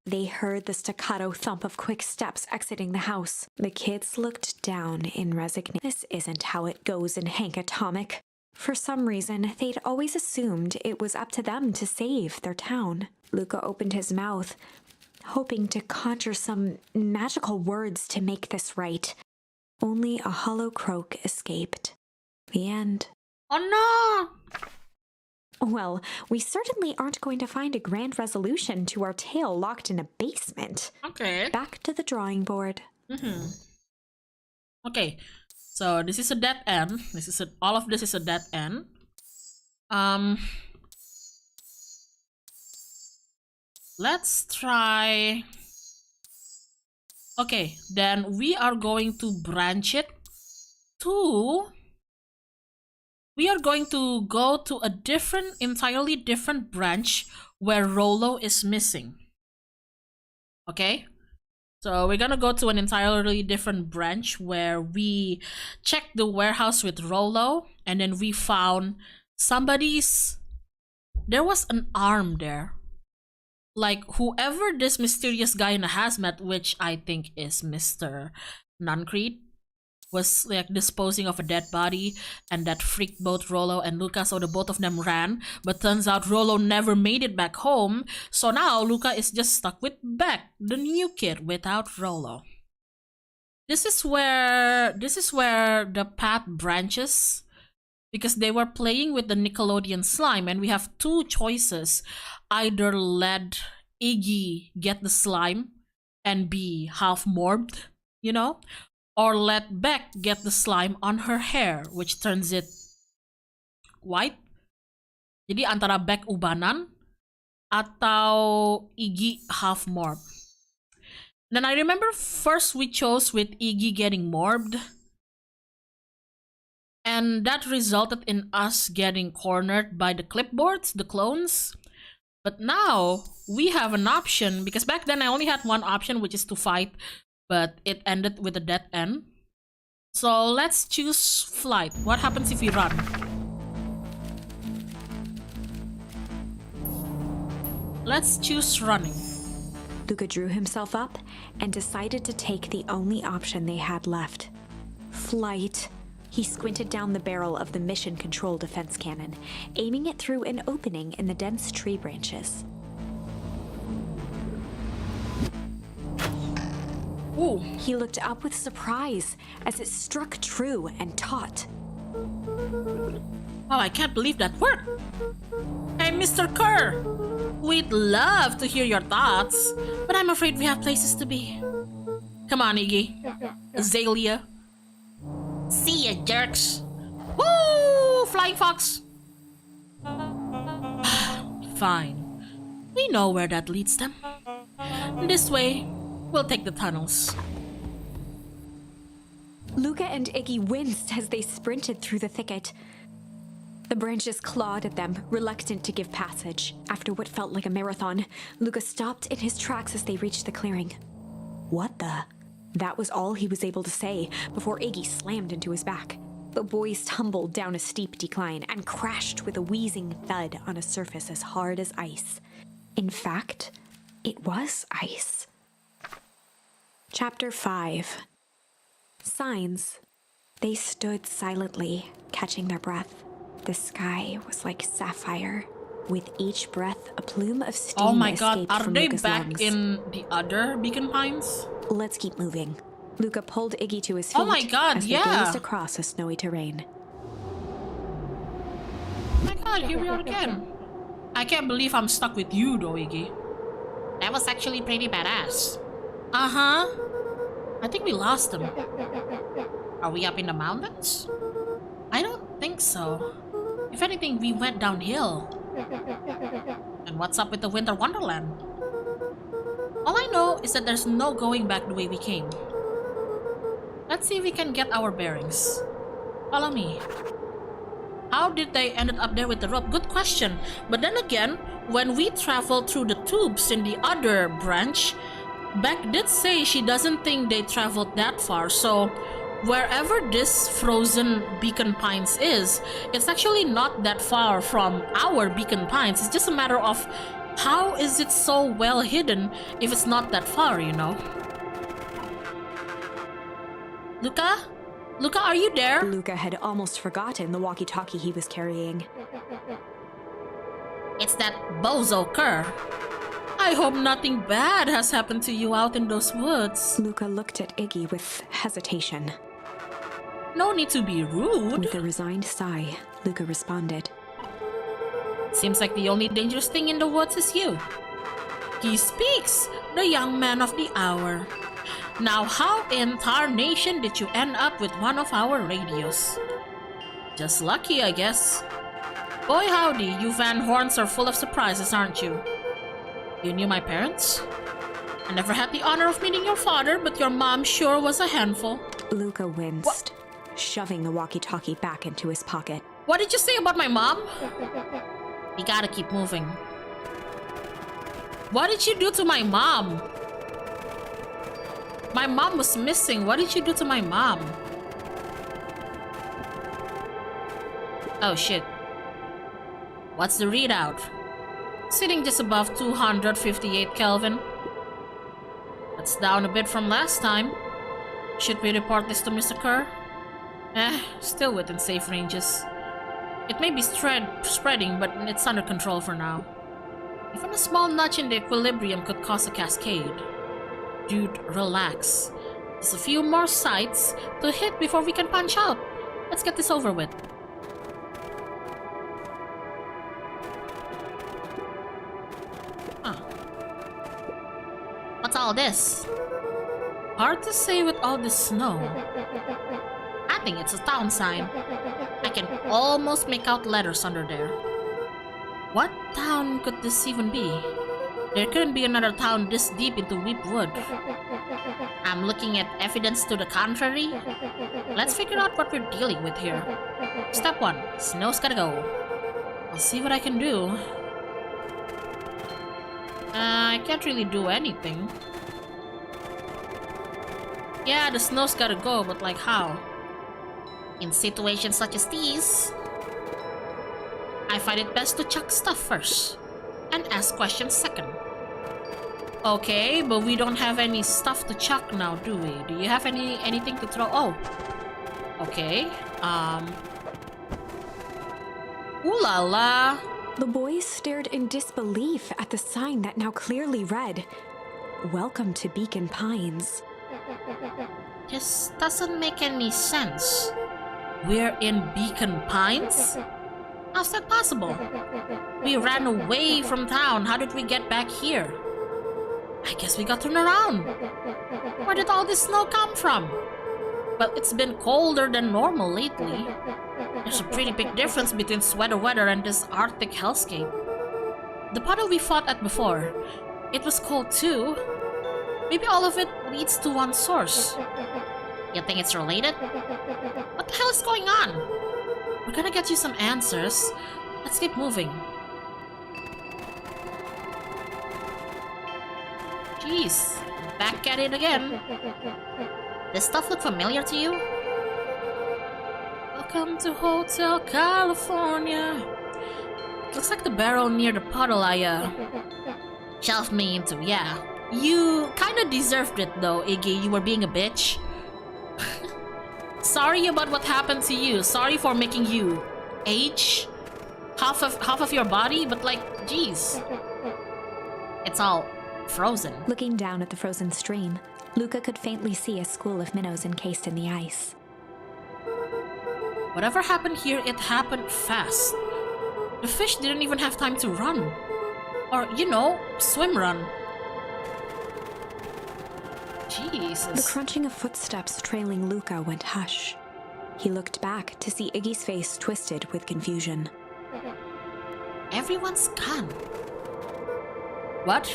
[SPEAKER 2] They heard the staccato thump of quick steps exiting the house. The kids looked down in resignation. This isn't how it goes in Hank Atomic. For some reason, they'd always assumed it was up to them to save their town. Luca opened his mouth, hoping to conjure some magical words to make this right. Only a hollow croak escaped. The end.
[SPEAKER 1] Oh no!
[SPEAKER 2] Well, we certainly aren't going to find a grand resolution to our tale locked in a basement.
[SPEAKER 1] Okay.
[SPEAKER 2] Back to the drawing board.
[SPEAKER 1] Okay, so this is a dead end. All of this is a dead end. Let's try. Okay, then we are going to branch it to. We are going to go to a entirely different branch where Rollo is missing. Okay? So we're gonna go to an entirely different branch where we checked the warehouse with Rollo, and then we found there was an arm there. Like, whoever this mysterious guy in a hazmat, which I think is Mr. Nuncreed, was like disposing of a dead body, and that freaked both Rollo and Luca, so the both of them ran. But turns out Rollo never made it back home, so now Luca is just stuck with Beck, the new kid without Rollo. This is where the path branches, because they were playing with the Nickelodeon slime, and we have two choices: either let Iggy get the slime and be half morbed, you know, or let Beck get the slime on her hair, which turns it white. Jadi antara Beck ubanan atau Iggy half morb. Then I remember first we chose with Iggy getting morbed, and that resulted in us getting cornered by the clipboards, the clones. But now we have an option, because back then I only had one option, which is to fight, but it ended with a dead end. So let's choose flight. What happens if we run? Let's choose running.
[SPEAKER 2] Luca drew himself up and decided to take the only option they had left. Flight. He squinted down the barrel of the mission control defense cannon, aiming it through an opening in the dense tree branches.
[SPEAKER 1] Ooh.
[SPEAKER 2] He looked up with surprise as it struck true and taut.
[SPEAKER 1] Oh, I can't believe that worked. Hey, Mr. Kerr. We'd love to hear your thoughts, but I'm afraid we have places to be. Come on, Iggy. Azalea. See ya, jerks. Woo! Flying Fox. Fine. We know where that leads them. This way, we'll take the tunnels.
[SPEAKER 2] Luca and Iggy winced as they sprinted through the thicket. The branches clawed at them, reluctant to give passage. After what felt like a marathon, Luca stopped in his tracks as they reached the clearing. What the? That was all he was able to say before Iggy slammed into his back. The boys tumbled down a steep decline and crashed with a wheezing thud on a surface as hard as ice. In fact, it was ice. Chapter 5. Signs. They stood silently, catching their breath. The sky was like sapphire. With each breath, a plume of steam
[SPEAKER 1] Oh my god,
[SPEAKER 2] escaped
[SPEAKER 1] are
[SPEAKER 2] from
[SPEAKER 1] they
[SPEAKER 2] Luca's
[SPEAKER 1] back
[SPEAKER 2] lungs.
[SPEAKER 1] in the other Beacon Pines?
[SPEAKER 2] Let's keep moving. Luca pulled Iggy to his feet
[SPEAKER 1] Oh my god,
[SPEAKER 2] as they
[SPEAKER 1] yeah.
[SPEAKER 2] gazed across a snowy terrain.
[SPEAKER 1] Oh my god, here we are again. I can't believe I'm stuck with you though, Iggy. That was actually pretty badass. Uh-huh. I think we lost them. Are we up in the mountains? I don't think so. If anything, we went downhill. And what's up with the Winter Wonderland? All I know is that there's no going back the way we came. Let's see if we can get our bearings. Follow me. How did they end up there with the rope? Good question. But then again, when we traveled through the tubes in the other branch, Beck did say she doesn't think they traveled that far, so wherever this frozen Beacon Pines is, it's actually not that far from our Beacon Pines. It's just a matter of how is it so well hidden if it's not that far, you know? Luca? Luca, are you there?
[SPEAKER 2] Luca had almost forgotten the walkie-talkie he was carrying.
[SPEAKER 1] It's that bozo Kerr. I hope nothing bad has happened to you out in those woods.
[SPEAKER 2] Luca looked at Iggy with hesitation.
[SPEAKER 1] No need to be rude.
[SPEAKER 2] With a resigned sigh, Luca responded.
[SPEAKER 1] Seems like the only dangerous thing in the woods is you. He speaks, the young man of the hour. Now how in tarnation did you end up with one of our radios? Just lucky, I guess. Boy howdy, you Van Horns are full of surprises, aren't you? You knew my parents? I never had the honor of meeting your father, but your mom sure was a handful.
[SPEAKER 2] Luca winced, shoving the walkie-talkie back into his pocket.
[SPEAKER 1] What did you say about my mom? We gotta keep moving. What did you do to my mom? My mom was missing. What did you do to my mom? Oh shit. What's the readout? Sitting just above 258 Kelvin. That's down a bit from last time. Should we report this to Mr. Kerr? Still within safe ranges. It may be spreading, but it's under control for now. Even a small nudge in the equilibrium could cause a cascade. Dude, relax. There's a few more sites to hit before we can punch out. Let's get this over with. What's all this? Hard to say with all this snow. I think it's a town sign. I can almost make out letters under there. What town could this even be? There couldn't be another town this deep into Weep Wood. I'm looking at evidence to the contrary. Let's figure out what we're dealing with here. Step 1. Snow's gotta go. I'll see what I can do. I can't really do anything. Yeah, the snow's gotta go, but like how? In situations such as these, I find it best to chuck stuff first and ask questions second. Okay, but we don't have any stuff to chuck now, do we? Do you have anything to throw? Oh, Okay. Ooh la la.
[SPEAKER 2] The boys stared in disbelief at the sign that now clearly read, "Welcome to Beacon Pines."
[SPEAKER 1] This doesn't make any sense. We're in Beacon Pines? How's that possible? We ran away from town. How did we get back here? I guess we got turned around. Where did all this snow come from? Well, it's been colder than normal lately. There's a pretty big difference between sweater weather and this Arctic hellscape. The puddle we fought at before, it was cold too. Maybe all of it leads to one source. You think it's related? What the hell is going on? We're gonna get you some answers. Let's keep moving. Jeez, back at it again. Does stuff look familiar to you? Welcome to Hotel California. Looks like the barrel near the puddle I shelved me into, yeah. You kinda deserved it though, Iggy. You were being a bitch. Sorry about what happened to you. Sorry for making you age half of your body, but like, jeez. It's all frozen.
[SPEAKER 2] Looking down at the frozen stream, Luca could faintly see a school of minnows encased in the ice.
[SPEAKER 1] Whatever happened here, it happened fast. The fish didn't even have time to run. Or, you know, swim run. Jesus.
[SPEAKER 2] The crunching of footsteps trailing Luca went hush. He looked back to see Iggy's face twisted with confusion.
[SPEAKER 1] Everyone's gone. What?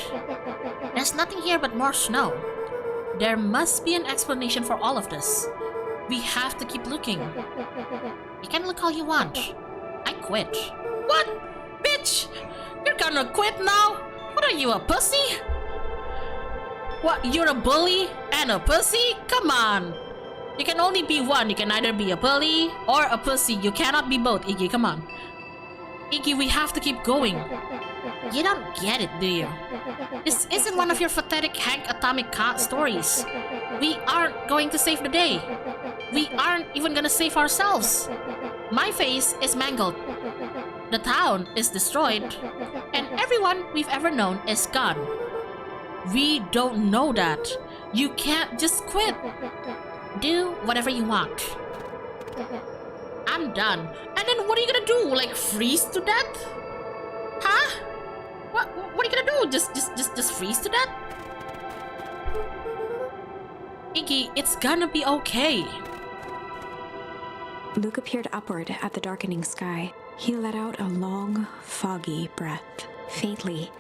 [SPEAKER 1] There's nothing here but more snow. There must be an explanation for all of this. We have to keep looking. You can look all you want. I quit. What? Bitch! You're gonna quit now? What are you, a pussy? What, you're a bully and a pussy? Come on. You can only be one. You can either be a bully or a pussy. You cannot be both, Iggy. Come on. Iggy, we have to keep going. You don't get it, do you? This isn't one of your pathetic Hank Atomic stories. We aren't going to save the day. We aren't even gonna save ourselves. My face is mangled. The town is destroyed. And everyone we've ever known is gone. We don't know that. You can't just quit. Do whatever you want. I'm done. And then what are you gonna do? Like freeze to death? Huh? What are you gonna do? Just freeze to death? Iggy, it's gonna be okay.
[SPEAKER 2] Luca peered upward at the darkening sky. He let out a long, foggy breath. Faintly,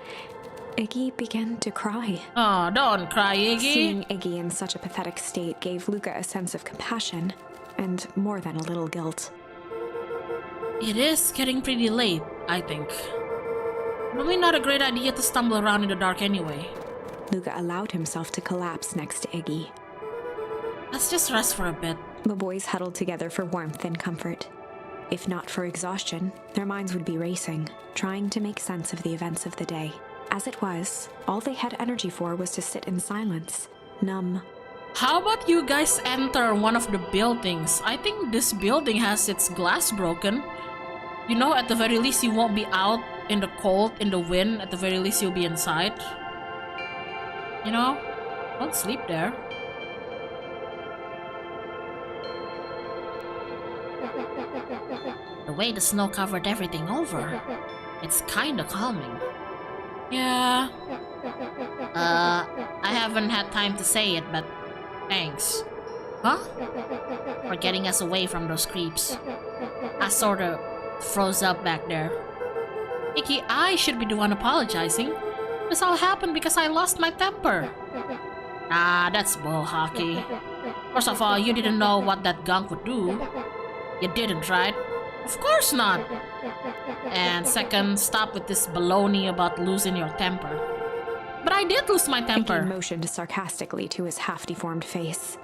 [SPEAKER 2] Iggy began to cry.
[SPEAKER 1] Oh, don't cry, Iggy.
[SPEAKER 2] Seeing Iggy in such a pathetic state gave Luca a sense of compassion, and more than a little guilt.
[SPEAKER 1] It is getting pretty late, I think. Probably not a great idea to stumble around in the dark anyway.
[SPEAKER 2] Luca allowed himself to collapse next to Iggy.
[SPEAKER 1] Let's just rest for a bit.
[SPEAKER 2] The boys huddled together for warmth and comfort. If not for exhaustion, their minds would be racing, trying to make sense of the events of the day. As it was, all they had energy for was to sit in silence, numb.
[SPEAKER 1] How about you guys enter one of the buildings? I think this building has its glass broken. You know, at the very least you won't be out in the cold, in the wind. At the very least you'll be inside. You know? Don't sleep there. The way the snow covered everything over, it's kinda calming. Yeah. I haven't had time to say it, but thanks. Huh? For getting us away from those creeps. I sorta froze up back there. Iggy, I should be the one apologizing. This all happened because I lost my temper. Ah, that's bull hockey. First of all, you didn't know what that gunk would do. You didn't, right? Of course not. And second, stop with this baloney about losing your temper. But I did lose my temper.
[SPEAKER 2] Iggy motioned sarcastically to his half-deformed face.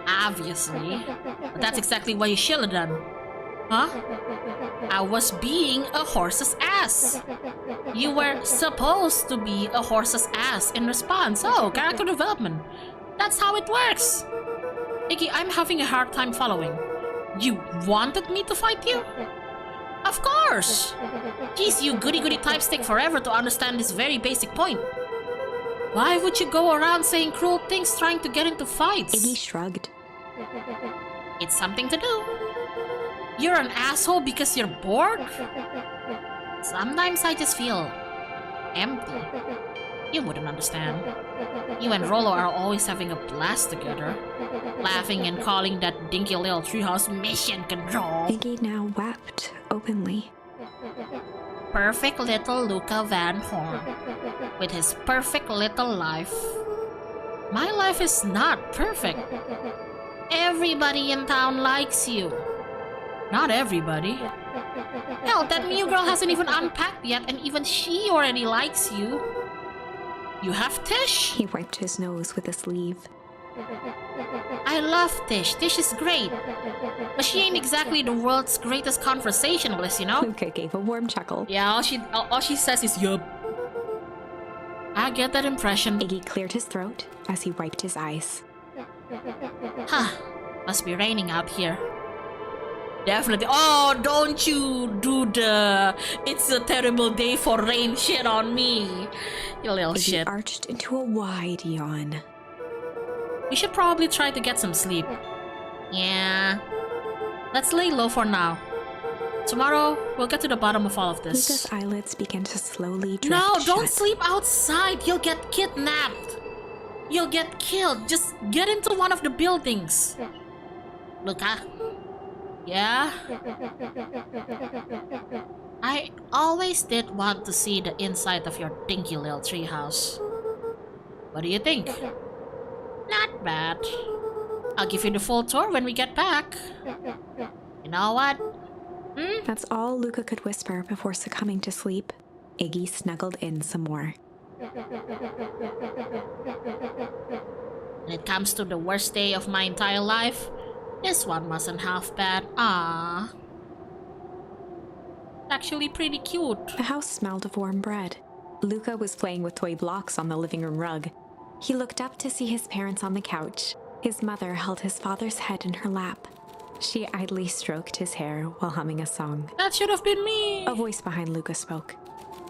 [SPEAKER 1] Obviously. But that's exactly what you should have done. Huh? I was being a horse's ass. You were supposed to be a horse's ass in response. Oh, character development. That's how it works. Iggy, I'm having a hard time following. You wanted me to fight you? Of course! Geez, you goody-goody types take forever to understand this very basic point. Why would you go around saying cruel things trying to get into fights?
[SPEAKER 2] Iggy shrugged.
[SPEAKER 1] It's something to do. You're an asshole because you're bored? Sometimes I just feel empty. You wouldn't understand. You and Rollo are always having a blast together, laughing and calling that dinky little treehouse mission control.
[SPEAKER 2] Iggy now wept openly.
[SPEAKER 1] Perfect little Luca Van Horn, with his perfect little life. My life is not perfect. Everybody in town likes you. Not everybody. Hell, that new girl hasn't even unpacked yet, and even she already likes you. You have Tish?
[SPEAKER 2] He wiped his nose with a sleeve.
[SPEAKER 1] I love Tish. Tish is great. But she ain't exactly the world's greatest conversationalist, you know?
[SPEAKER 2] Luca gave a warm chuckle.
[SPEAKER 1] Yeah, all she says is yup. I get that impression.
[SPEAKER 2] Iggy cleared his throat as he wiped his eyes.
[SPEAKER 1] Huh. Must be raining out here. Definitely. Oh, don't you do the "it's a terrible day for rain" shit on me. You little
[SPEAKER 2] Iggy
[SPEAKER 1] shit.
[SPEAKER 2] arched into a wide yawn.
[SPEAKER 1] We should probably try to get some sleep. Yeah. Let's lay low for now. Tomorrow, we'll get to the bottom of all of this.
[SPEAKER 2] Luca's eyelids began to slowly drift
[SPEAKER 1] No, don't
[SPEAKER 2] shut.
[SPEAKER 1] sleep outside. You'll get kidnapped. You'll get killed. Just get into one of the buildings. Luca? Yeah? I always did want to see the inside of your dinky little treehouse. What do you think? Not bad. I'll give you the full tour when we get back. You know what?
[SPEAKER 2] That's all Luca could whisper before succumbing to sleep. Iggy snuggled in some more.
[SPEAKER 1] When it comes to the worst day of my entire life, this one wasn't half bad. Ah, actually pretty cute.
[SPEAKER 2] The house smelled of warm bread. Luca was playing with toy blocks on the living room rug. He looked up to see his parents on the couch. His mother held his father's head in her lap. She idly stroked his hair while humming a song.
[SPEAKER 1] That should have been me.
[SPEAKER 2] A voice behind Luca spoke.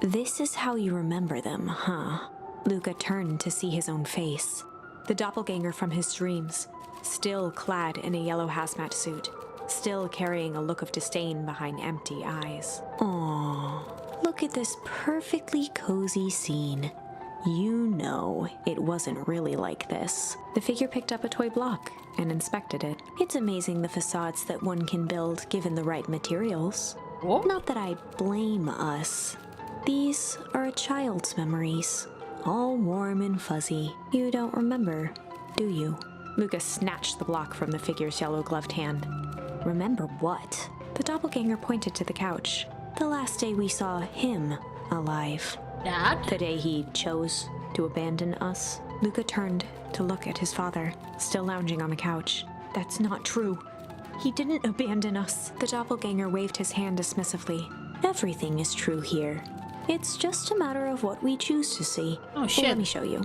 [SPEAKER 2] This is how you remember them, huh? Luca turned to see his own face. The doppelganger from his dreams, still clad in a yellow hazmat suit, still carrying a look of disdain behind empty eyes. Aww, look at this perfectly cozy scene. You know it wasn't really like this. The figure picked up a toy block and inspected it. It's amazing the facades that one can build given the right materials.
[SPEAKER 1] What?
[SPEAKER 2] Not that I blame us. These are a child's memories, all warm and fuzzy. You don't remember, do you? Lucas snatched the block from the figure's yellow-gloved hand. Remember what? The doppelganger pointed to the couch. The last day we saw him alive.
[SPEAKER 1] Dad?
[SPEAKER 2] The day he chose to abandon us. Luca turned to look at his father, still lounging on the couch. That's not true. He didn't abandon us. The doppelganger waved his hand dismissively. Everything is true here. It's just a matter of what we choose to see.
[SPEAKER 1] Oh, shit.
[SPEAKER 2] Let me show you.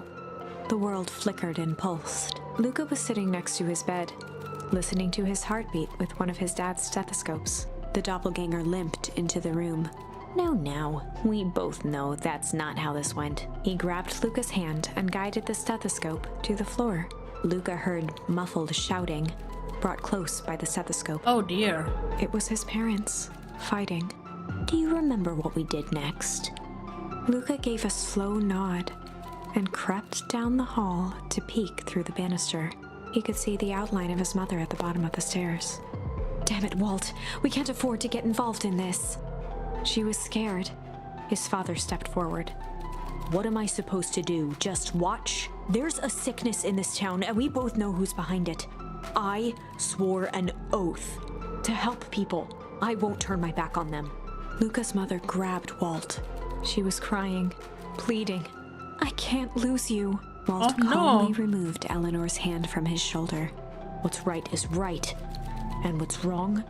[SPEAKER 2] The world flickered and pulsed. Luca was sitting next to his bed, listening to his heartbeat with one of his dad's stethoscopes. The doppelganger limped into the room. Now, we both know that's not how this went. He grabbed Luca's hand and guided the stethoscope to the floor. Luca heard muffled shouting, brought close by the stethoscope.
[SPEAKER 1] Oh dear.
[SPEAKER 2] It was his parents, fighting. Do you remember what we did next? Luca gave a slow nod and crept down the hall to peek through the banister. He could see the outline of his mother at the bottom of the stairs. Damn it, Walt. We can't afford to get involved in this. She was scared. His father stepped forward. What am I supposed to do? Just watch? There's a sickness in this town, and we both know who's behind it. I swore an oath to help people. I won't turn my back on them. Luca's mother grabbed Walt. She was crying, pleading. I can't lose you. Walt calmly removed Eleanor's hand from his shoulder. What's right is right, and what's wrong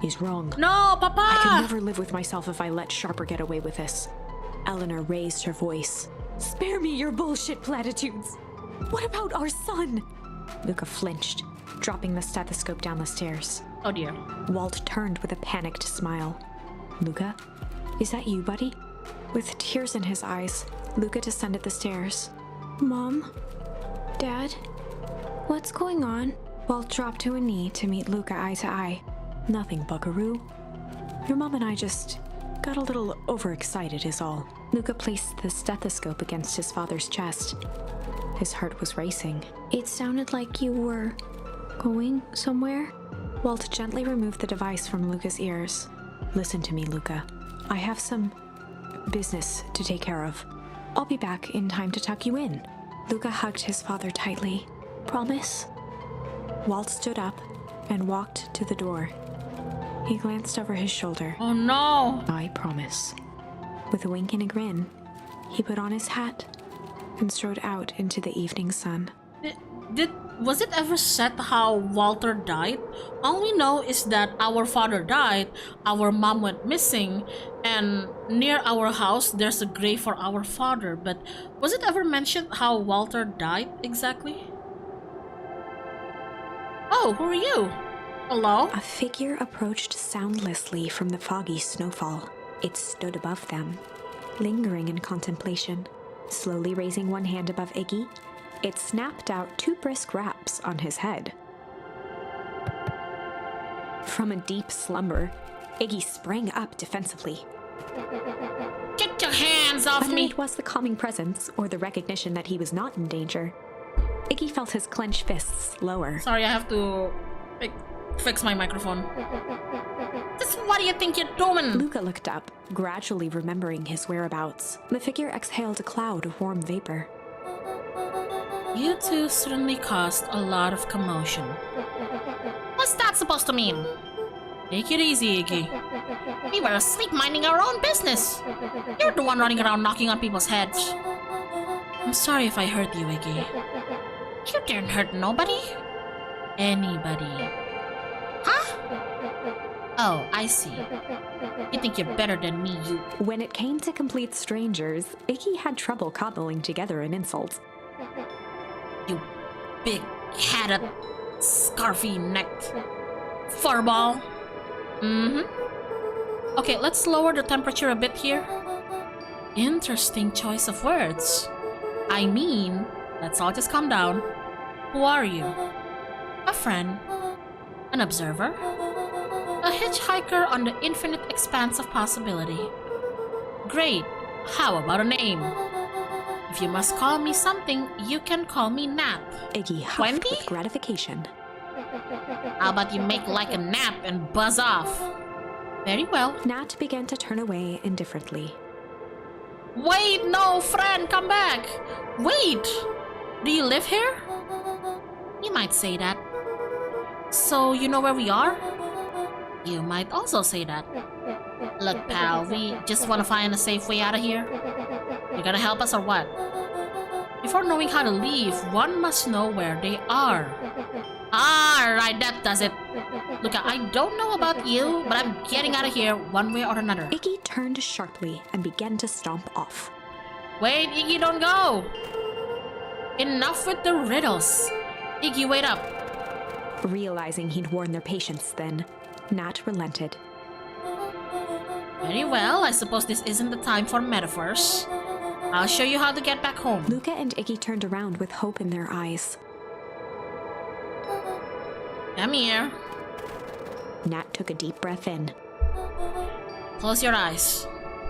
[SPEAKER 2] is wrong.
[SPEAKER 1] No, Papa!
[SPEAKER 2] I can never live with myself if I let Sharper get away with this. Eleanor raised her voice. Spare me your bullshit platitudes. What about our son? Luca flinched. dropping the stethoscope down the stairs.
[SPEAKER 1] Oh dear.
[SPEAKER 2] Walt turned with a panicked smile. Luca? Is that you, buddy? With tears in his eyes, Luca descended the stairs. Mom? Dad? What's going on? Walt dropped to a knee to meet Luca eye to eye. Nothing, buckaroo. Your mom and I just got a little overexcited is all. Luca placed the stethoscope against his father's chest. His heart was racing. It sounded like you were going somewhere? Walt gently removed the device from Luca's ears. Listen to me, Luca. I have some business to take care of. I'll be back in time to tuck you in. Luca hugged his father tightly. Promise? Walt stood up and walked to the door. He glanced over his shoulder.
[SPEAKER 1] Oh no!
[SPEAKER 2] I promise. With a wink and a grin, he put on his hat and strode out into the evening sun.
[SPEAKER 1] Was it ever said how Walter died? All we know is that our father died, our mom went missing, and near our house there's a grave for our father. But was it ever mentioned how Walter died exactly? Oh, who are you? Hello?
[SPEAKER 2] A figure approached soundlessly from the foggy snowfall. It stood above them, lingering in contemplation. Slowly raising one hand above Iggy, it snapped out 2 brisk raps on his head. From a deep slumber, Iggy sprang up defensively.
[SPEAKER 1] Get your hands off
[SPEAKER 2] Whether
[SPEAKER 1] me!
[SPEAKER 2] it was the calming presence or the recognition that he was not in danger, Iggy felt his clenched fists lower.
[SPEAKER 1] Sorry, I have to fix my microphone. Just what do you think you're doing?
[SPEAKER 2] Luca looked up, gradually remembering his whereabouts. The figure exhaled a cloud of warm vapor.
[SPEAKER 1] You two certainly caused a lot of commotion. What's that supposed to mean? Take it easy, Iggy. We were asleep minding our own business. You're the one running around knocking on people's heads. I'm sorry if I hurt you, Iggy. You didn't hurt nobody. Anybody. Huh? Oh, I see. You think you're better than me, you...
[SPEAKER 2] When it came to complete strangers, Iggy had trouble cobbling together an insult.
[SPEAKER 1] You big-hatted, scarfy-necked furball. Mm-hmm. Okay, let's lower the temperature a bit here. Interesting choice of words. I mean, let's all just calm down. Who are you? A friend? An observer? A hitchhiker on the infinite expanse of possibility? Great. How about a name? If you must call me something, you can call me Nat.
[SPEAKER 2] Iggy huffed
[SPEAKER 1] 20?
[SPEAKER 2] with gratification.
[SPEAKER 1] How about you make like a nap and buzz off? Very well.
[SPEAKER 2] Nat began to turn away indifferently.
[SPEAKER 1] Wait, no, friend, come back. Wait, do you live here? You might say that. So you know where we are? You might also say that. Look, pal, we just want to find a safe way out of here. You gonna help us or what? Before knowing how to leave, one must know where they are. Alright, that does it. Look, I don't know about you, but I'm getting out of here one way or another.
[SPEAKER 2] Iggy turned sharply and began to stomp off.
[SPEAKER 1] Wait, Iggy, don't go! Enough with the riddles. Iggy, wait up.
[SPEAKER 2] Realizing he'd worn their patience then, Nat relented.
[SPEAKER 1] Very well, I suppose this isn't the time for metaphors. I'll show you how to get back home.
[SPEAKER 2] Luca and Iggy turned around with hope in their eyes.
[SPEAKER 1] Come here.
[SPEAKER 2] Nat took a deep breath in.
[SPEAKER 1] Close your eyes.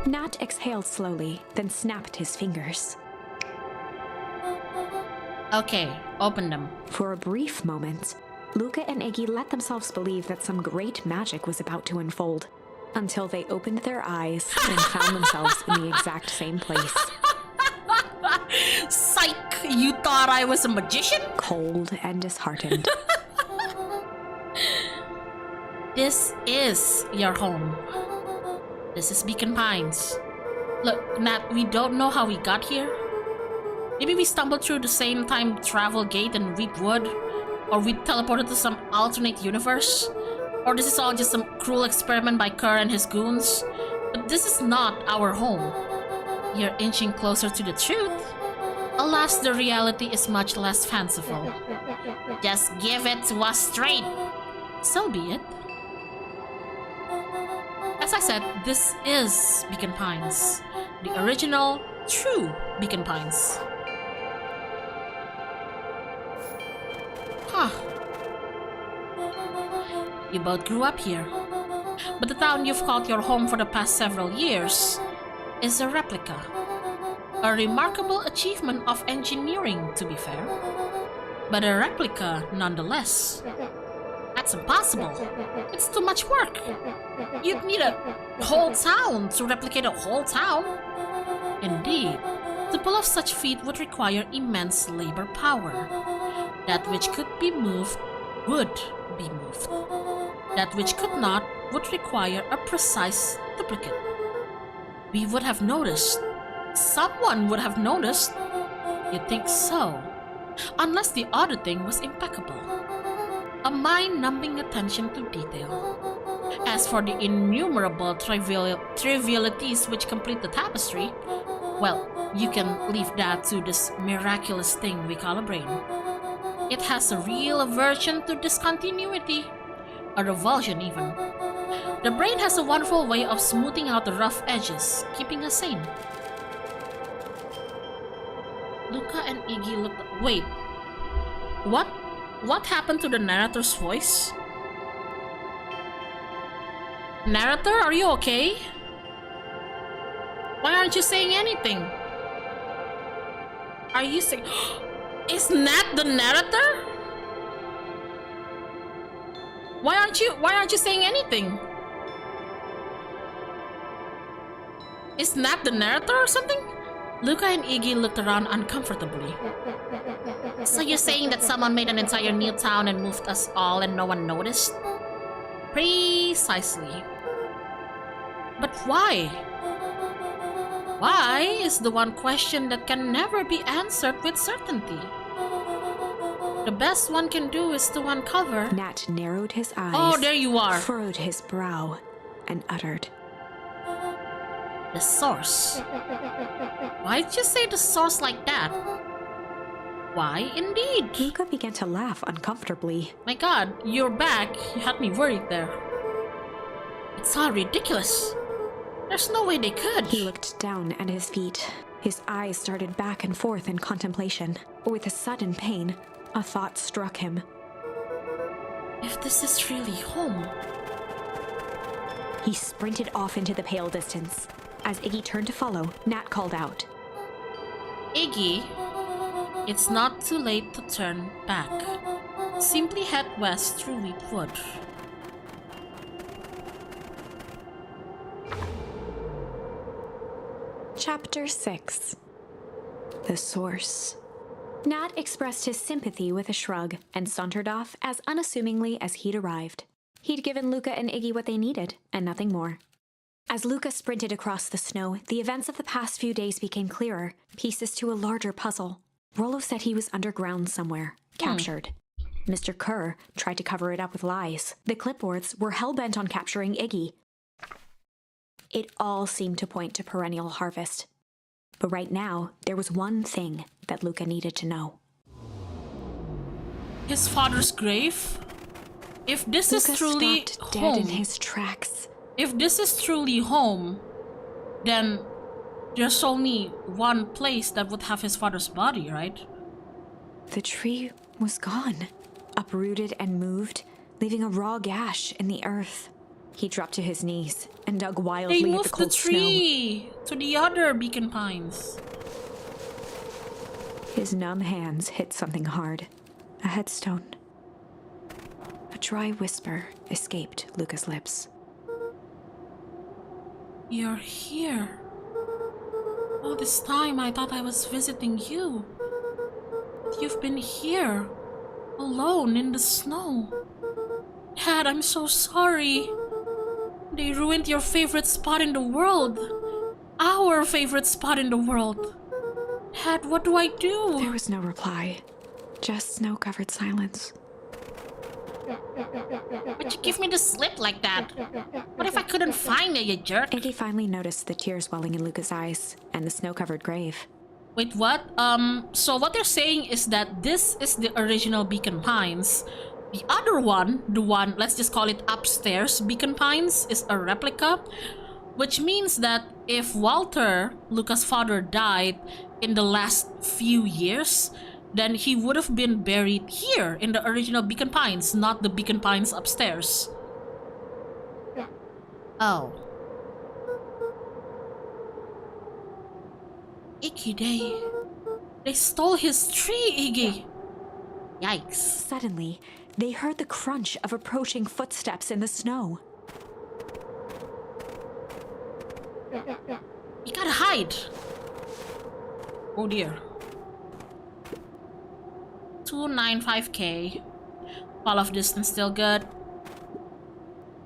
[SPEAKER 2] Nat exhaled slowly, then snapped his fingers.
[SPEAKER 1] Okay, open them.
[SPEAKER 2] For a brief moment, Luca and Iggy let themselves believe that some great magic was about to unfold, until they opened their eyes and found themselves in the exact same place.
[SPEAKER 1] Psych! You thought I was a magician?
[SPEAKER 2] Cold and disheartened.
[SPEAKER 1] This is your home. This is Beacon Pines. Look, Nat, we don't know how we got here. Maybe we stumbled through the same time travel gate in Wheatwood, or we teleported to some alternate universe, or this is all just some cruel experiment by Kerr and his goons. But this is not our home. You're inching closer to the truth. Alas, the reality is much less fanciful. Just give it to us straight. So be it. As I said, this is Beacon Pines, the original, true Beacon Pines. Huh. You both grew up here, but the town you've called your home for the past several years is a replica. A remarkable achievement of engineering, to be fair, but a replica nonetheless. That's impossible. It's too much work. You'd need a whole town to replicate a whole town. Indeed, to pull off such feat would require immense labor power. That which could be moved would be moved. That which could not would require a precise duplicate. We would have noticed. Someone would have noticed. You'd think so. Unless the auditing was impeccable. A mind-numbing attention to detail. As for the innumerable trivialities which complete the tapestry, well, you can leave that to this miraculous thing we call a brain. It has a real aversion to discontinuity, a revulsion even. The brain has a wonderful way of smoothing out the rough edges, keeping us sane. Luca and Iggy looked. Wait. What? What happened to the narrator's voice? Narrator, are you okay? Why aren't you saying anything? Are you saying... Is Nat the narrator? Why aren't you saying anything? Is Nat the narrator or something? Luca and Iggy looked around uncomfortably. So you're saying that someone made an entire new town and moved us all and no one noticed? Precisely. But why? Why is the one question that can never be answered with certainty. The best one can do is to uncover...
[SPEAKER 2] Nat narrowed his eyes.
[SPEAKER 1] Oh, there you are.
[SPEAKER 2] Furrowed his brow and uttered.
[SPEAKER 1] The source. Why'd you say the source like that? Why, indeed.
[SPEAKER 2] Luca began to laugh uncomfortably.
[SPEAKER 1] My god, you're back. You had me worried there. It's all ridiculous. There's no way they could.
[SPEAKER 2] He looked down at his feet. His eyes started back and forth in contemplation. With a sudden pain, a thought struck him.
[SPEAKER 1] If this is really home...
[SPEAKER 2] He sprinted off into the pale distance. As Iggy turned to follow, Nat called out.
[SPEAKER 1] Iggy, it's not too late to turn back. Simply head west through Wheatwood.
[SPEAKER 2] Chapter 6. The Source. Nat expressed his sympathy with a shrug and sauntered off as unassumingly as he'd arrived. He'd given Luca and Iggy what they needed, and nothing more. As Luca sprinted across the snow, the events of the past few days became clearer, pieces to a larger puzzle. Rollo said he was underground somewhere, captured. Mr. Kerr tried to cover it up with lies. The clipboards were hell-bent on capturing Iggy. It all seemed to point to perennial harvest. But right now, there was one thing that Luca needed to know.
[SPEAKER 1] His father's grave? If this
[SPEAKER 2] Luca
[SPEAKER 1] is truly
[SPEAKER 2] stopped
[SPEAKER 1] home,
[SPEAKER 2] dead in his tracks.
[SPEAKER 1] if this is truly home, then there's only one place that would have his father's body, right?
[SPEAKER 2] The tree was gone, uprooted and moved, leaving a raw gash in the earth. He dropped to his knees and dug wildly
[SPEAKER 1] They
[SPEAKER 2] at the
[SPEAKER 1] moved the
[SPEAKER 2] cold snow.
[SPEAKER 1] tree to the other Beacon Pines.
[SPEAKER 2] His numb hands hit something hard. A headstone. A dry whisper escaped Luca's lips.
[SPEAKER 1] You're here. All this time I thought I was visiting you. But you've been here, alone in the snow. Dad, I'm so sorry. They ruined your favorite spot in the world. Our favorite spot in the world. Dad, what do I do?
[SPEAKER 2] There was no reply. Just snow-covered silence.
[SPEAKER 1] Why'd you give me the slip like that? What if I couldn't find it, you jerk?
[SPEAKER 2] Iggy finally noticed the tears welling in Luca's eyes and the snow-covered grave.
[SPEAKER 1] Wait, what? So what they're saying is that this is the original Beacon Pines. The other one, the one, let's just call it upstairs Beacon Pines, is a replica, which means that if Walter, Luca's father, died in the last few years, then he would have been buried here in the original Beacon Pines, not the Beacon Pines upstairs. Oh. Iggy, they stole his tree, Iggy. Yikes.
[SPEAKER 2] Suddenly, they heard the crunch of approaching footsteps in the snow.
[SPEAKER 1] We gotta hide. Oh dear. 295k. Fall of distance still good.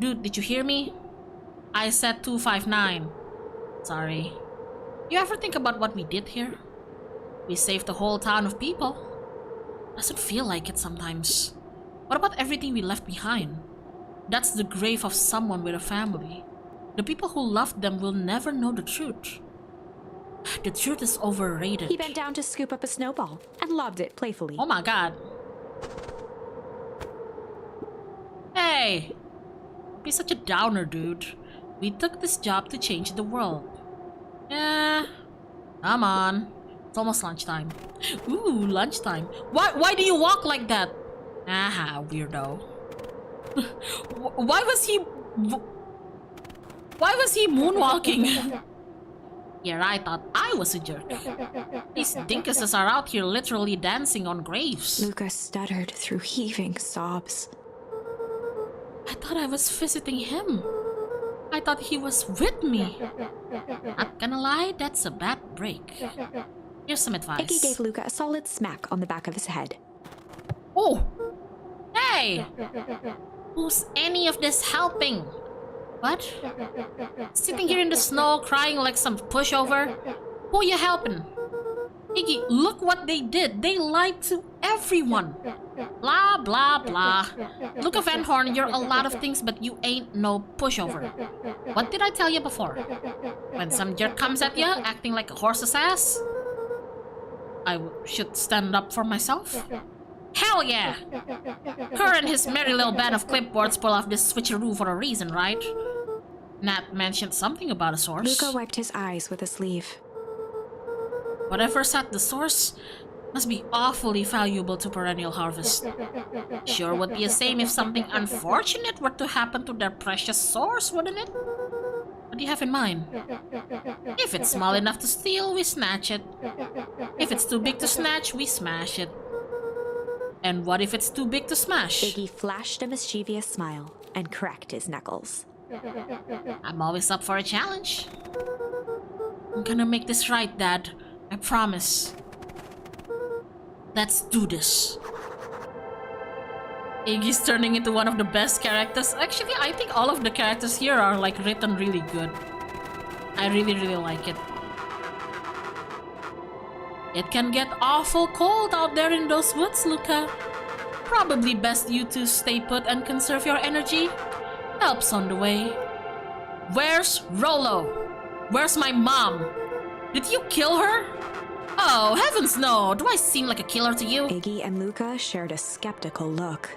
[SPEAKER 1] Dude, did you hear me? I said 259. Sorry. You ever think about what we did here? We saved the whole town of people. Doesn't feel like it sometimes. What about everything we left behind? That's the grave of someone with a family. The people who loved them will never know the truth. The truth is overrated.
[SPEAKER 2] He bent down to scoop up a snowball and lobbed it playfully.
[SPEAKER 1] Oh my god. Hey! Don't be such a downer, dude. We took this job to change the world. Yeah. Come on. It's almost lunchtime. Ooh, lunchtime. Why do you walk like that? Aha, weirdo. Why was he moonwalking? Yeah, I thought I was a jerk. These dinkuses are out here literally dancing on graves.
[SPEAKER 2] Luca stuttered through heaving sobs.
[SPEAKER 1] I thought I was visiting him. I thought he was with me. Not gonna lie, that's a bad break. Here's some advice.
[SPEAKER 2] Iggy gave Luca a solid smack on the back of his head.
[SPEAKER 1] Oh! Hey! Who's any of this helping? What? Sitting here in the snow crying like some pushover? Who you helping? Iggy, look what they did. They lied to everyone. Blah, blah, blah. Luca Van Horn, you're a lot of things, but you ain't no pushover. What did I tell you before? When some jerk comes at you, acting like a horse's ass, I should stand up for myself? Hell yeah! Her and his merry little band of clipboards pull off this switcheroo for a reason, right? Nat mentioned something about a source.
[SPEAKER 2] Luca wiped his eyes with a sleeve.
[SPEAKER 1] Whatever's at the source must be awfully valuable to Perennial Harvest. Sure would be a shame if something unfortunate were to happen to their precious source, wouldn't it? What do you have in mind? If it's small enough to steal, we snatch it. If it's too big to snatch, we smash it. And what if it's too big to smash?
[SPEAKER 2] Iggy flashed a mischievous smile and cracked his knuckles.
[SPEAKER 1] I'm always up for a challenge. I'm gonna make this right, Dad. I promise. Let's do this. Iggy's turning into one of the best characters. Actually, I think all of the characters here are like written really good. I really like it. It can get awful cold out there in those woods, Luca. Probably best you two stay put and conserve your energy. Help's on the way. Where's Rollo? Where's my mom? Did you kill her? Oh, heavens no! Do I seem like a killer to you?
[SPEAKER 2] Iggy and Luca shared a skeptical look.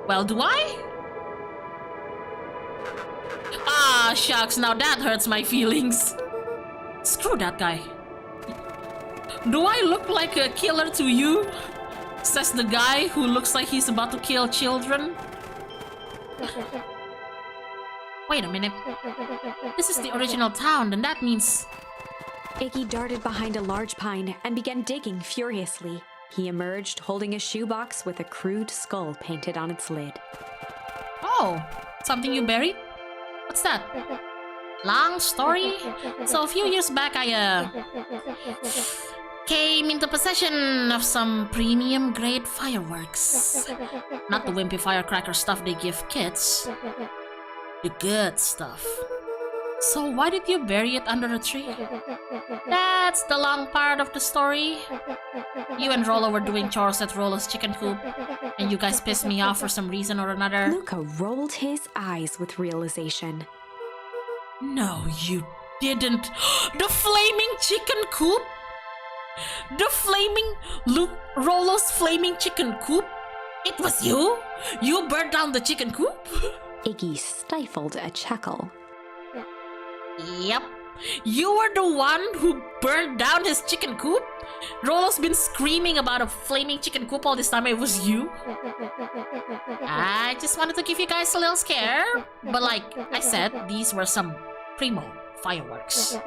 [SPEAKER 1] Well, do I? Ah, shucks, now that hurts my feelings. Screw that guy. Do I look like a killer to you? Says the guy who looks like he's about to kill children. Wait a minute. This is the original town, and that means...
[SPEAKER 2] Iggy darted behind a large pine and began digging furiously. He emerged holding a shoebox with a crude skull painted on its lid.
[SPEAKER 1] Oh, something you buried? What's that? Long story? So a few years back I came into possession of some premium grade fireworks. Not the wimpy firecracker stuff they give kids. The good stuff. So why did you bury it under a tree? That's the long part of the story. You and Rollo were doing chores at Rollo's chicken coop, and you guys pissed me off for some reason or another.
[SPEAKER 2] Luca rolled his eyes with realization.
[SPEAKER 1] No, you didn't. The flaming chicken coop? The flaming Rolo's flaming chicken coop? It was you? You burned down the chicken coop?
[SPEAKER 2] Iggy stifled a chuckle.
[SPEAKER 1] Yep. You were the one who burned down his chicken coop? Rolo's been screaming about a flaming chicken coop all this time. It was you? I just wanted to give you guys a little scare. But like I said, these were some primo fireworks.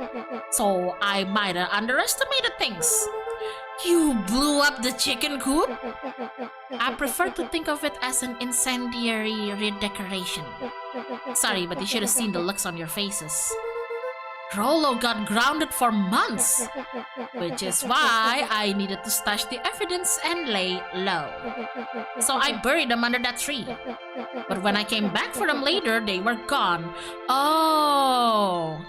[SPEAKER 1] So I might have underestimated things. You blew up the chicken coop? I prefer to think of it as an incendiary redecoration. Sorry, but you should have seen the looks on your faces. Rolo got grounded for months, which is why I needed to stash the evidence and lay low. So I buried them under that tree. But when I came back for them later, they were gone. Oh.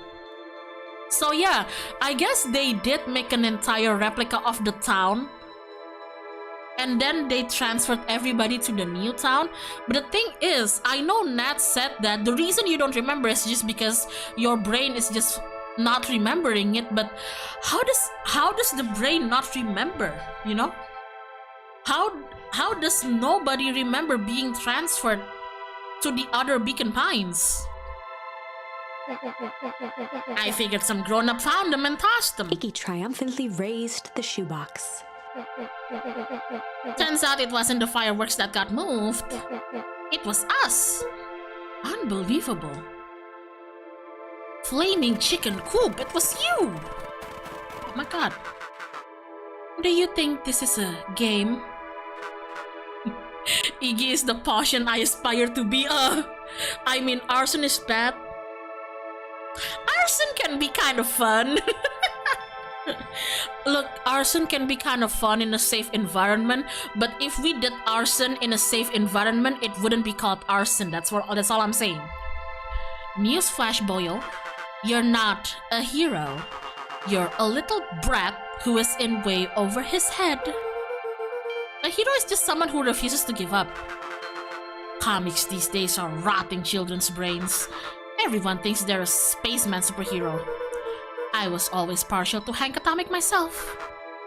[SPEAKER 1] So yeah, I guess they did make an entire replica of the town. And then they transferred everybody to the new town. But the thing is, I know Nat said that the reason you don't remember is just because your brain is just not remembering it. But how does the brain not remember, you know? How does nobody remember being transferred to the other Beacon Pines? I figured some grown-up found them and tossed them.
[SPEAKER 2] Iggy triumphantly raised the shoebox.
[SPEAKER 1] Turns out it wasn't the fireworks that got moved. It was us. Unbelievable. Flaming chicken coop, it was you! Oh my god. Do you think this is a game? Iggy is the potion I aspire to be. I mean, arson is bad. Arson can be kind of fun. Look, arson can be kind of fun in a safe environment, but if we did arson in a safe environment, it wouldn't be called arson. That's all I'm saying. Newsflash, boyo. You're not a hero. You're a little brat who is in way over his head. A hero is just someone who refuses to give up. Comics these days are rotting children's brains. Everyone thinks they're a spaceman superhero. I was always partial to Hank Atomic myself.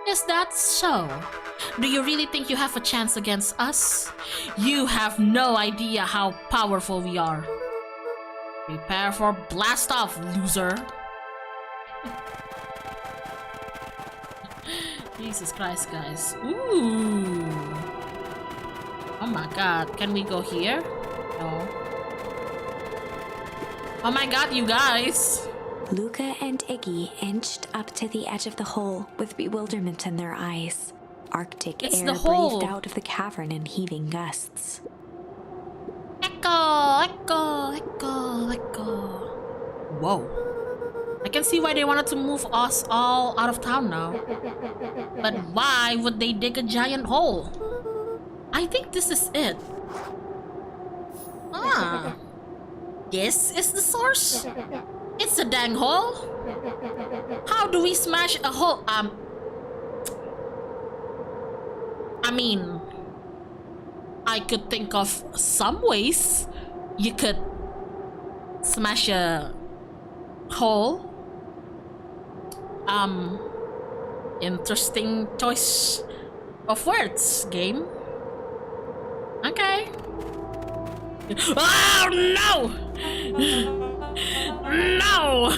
[SPEAKER 1] Is that so? Do you really think you have a chance against us? You have no idea how powerful we are. Prepare for blast off, loser. Jesus Christ, guys. Ooh. Oh my god, can we go here? No. Oh my god, you guys!
[SPEAKER 2] Luca and Iggy inched up to the edge of the hole with bewilderment in their eyes. Arctic
[SPEAKER 1] It's
[SPEAKER 2] air
[SPEAKER 1] the hole.
[SPEAKER 2] breathed out of the cavern in heaving gusts.
[SPEAKER 1] Echo, echo, echo, echo. Whoa. I can see why they wanted to move us all out of town now. But why would they dig a giant hole? I think this is it. Ah. This is the source? It's a dang hole. How do we smash a hole? I mean, I could think of some ways you could smash a hole. Interesting choice of words, game. Okay. Oh no! No!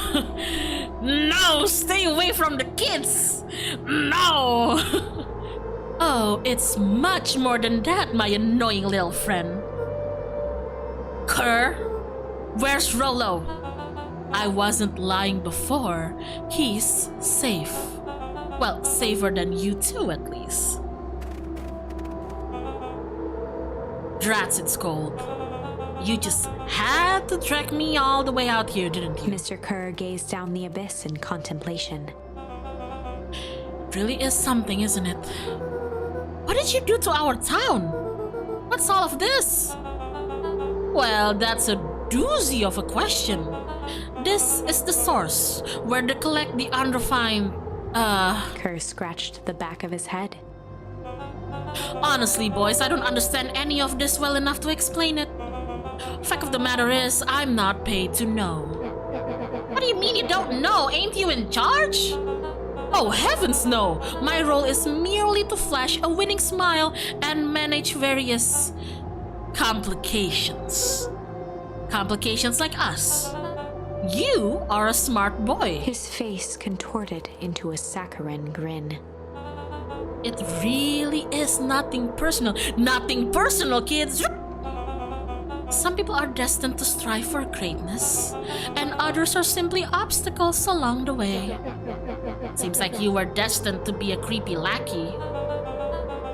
[SPEAKER 1] No! Stay away from the kids! No! Oh, it's much more than that, my annoying little friend. Kerr, where's Rolo? I wasn't lying before. He's safe. Well, safer than you two, at least. Drats, it's cold. You just had to drag me all the way out here, didn't you?
[SPEAKER 2] Mr. Kerr gazed down the abyss in contemplation.
[SPEAKER 1] Really is something, isn't it? What did you do to our town? What's all of this? Well, that's a doozy of a question. This is the source, where they collect the unrefined,
[SPEAKER 2] Kerr scratched the back of his head.
[SPEAKER 1] Honestly, boys, I don't understand any of this well enough to explain it. Fact of the matter is, I'm not paid to know. What do you mean you don't know? Ain't you in charge? Oh, heavens no! My role is merely to flash a winning smile and manage various complications. Complications like us. You are a smart boy.
[SPEAKER 2] His face contorted into a saccharine grin.
[SPEAKER 1] It really is nothing personal. Nothing personal, kids! Some people are destined to strive for greatness, and others are simply obstacles along the way. Seems like you were destined to be a creepy lackey.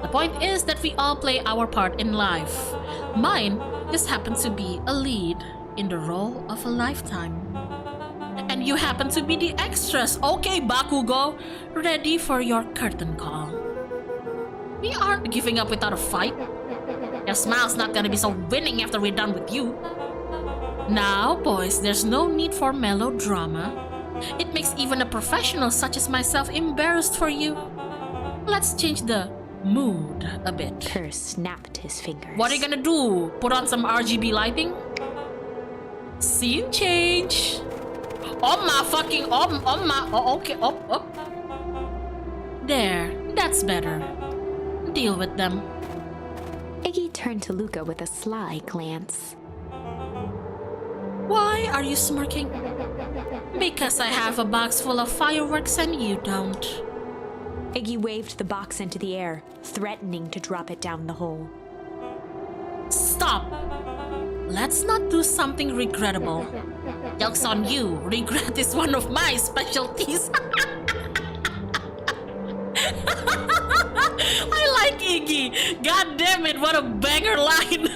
[SPEAKER 1] The point is that we all play our part in life. Mine just happens to be a lead in the role of a lifetime. And you happen to be the extras. Okay, Bakugo, ready for your curtain call. We aren't giving up without a fight. Your smile's not gonna be so winning after we're done with you. Now, boys, there's no need for melodrama. It makes even a professional such as myself embarrassed for you. Let's change the mood a bit.
[SPEAKER 2] Kerr snapped his fingers.
[SPEAKER 1] What are you gonna do? Put on some RGB lighting? Scene change. Oh my fucking, okay, There, that's better. Deal with them.
[SPEAKER 2] Iggy turned to Luca with a sly glance.
[SPEAKER 1] Why are you smirking? Because I have a box full of fireworks and you don't.
[SPEAKER 2] Iggy waved the box into the air, threatening to drop it down the hole.
[SPEAKER 1] Stop! Let's not do something regrettable. Joke's on you. Regret is one of my specialties. I like Iggy. God damn it, what a banger line.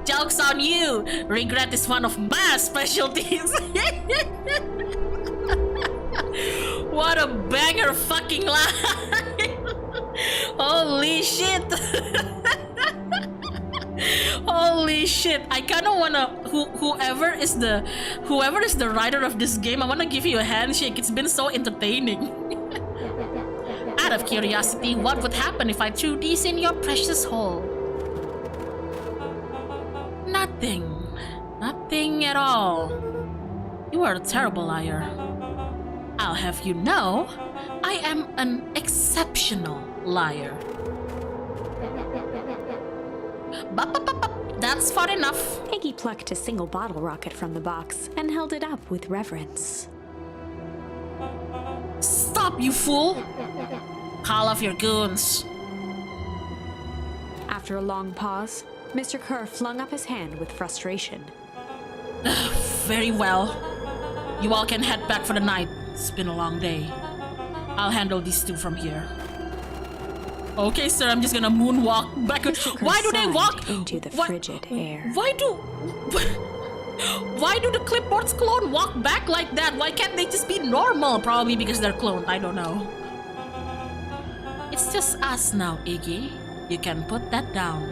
[SPEAKER 1] Joke's on you. Regret is one of my specialties. What a banger fucking line. Holy shit. Holy shit. I kinda wanna whoever is the writer of this game, I wanna give you a handshake. It's been so entertaining. Out of curiosity, what would happen if I threw these in your precious hole? Nothing. Nothing at all. You are a terrible liar. I'll have you know, I am an exceptional liar. That's far enough.
[SPEAKER 2] Iggy plucked a single bottle rocket from the box and held it up with reverence.
[SPEAKER 1] Stop, you fool! Call off your goons.
[SPEAKER 2] After a long pause, Mr. Kerr flung up his hand with frustration.
[SPEAKER 1] Very well. You all can head back for the night. It's been a long day. I'll handle these two from here. Okay, sir, I'm just gonna moonwalk back. Why do they walk
[SPEAKER 2] into the frigid air?
[SPEAKER 1] Why do the clipboard's clone walk back like that? Why can't they just be normal? Probably because they're cloned. I don't know. It's just us now, Iggy. You can put that down.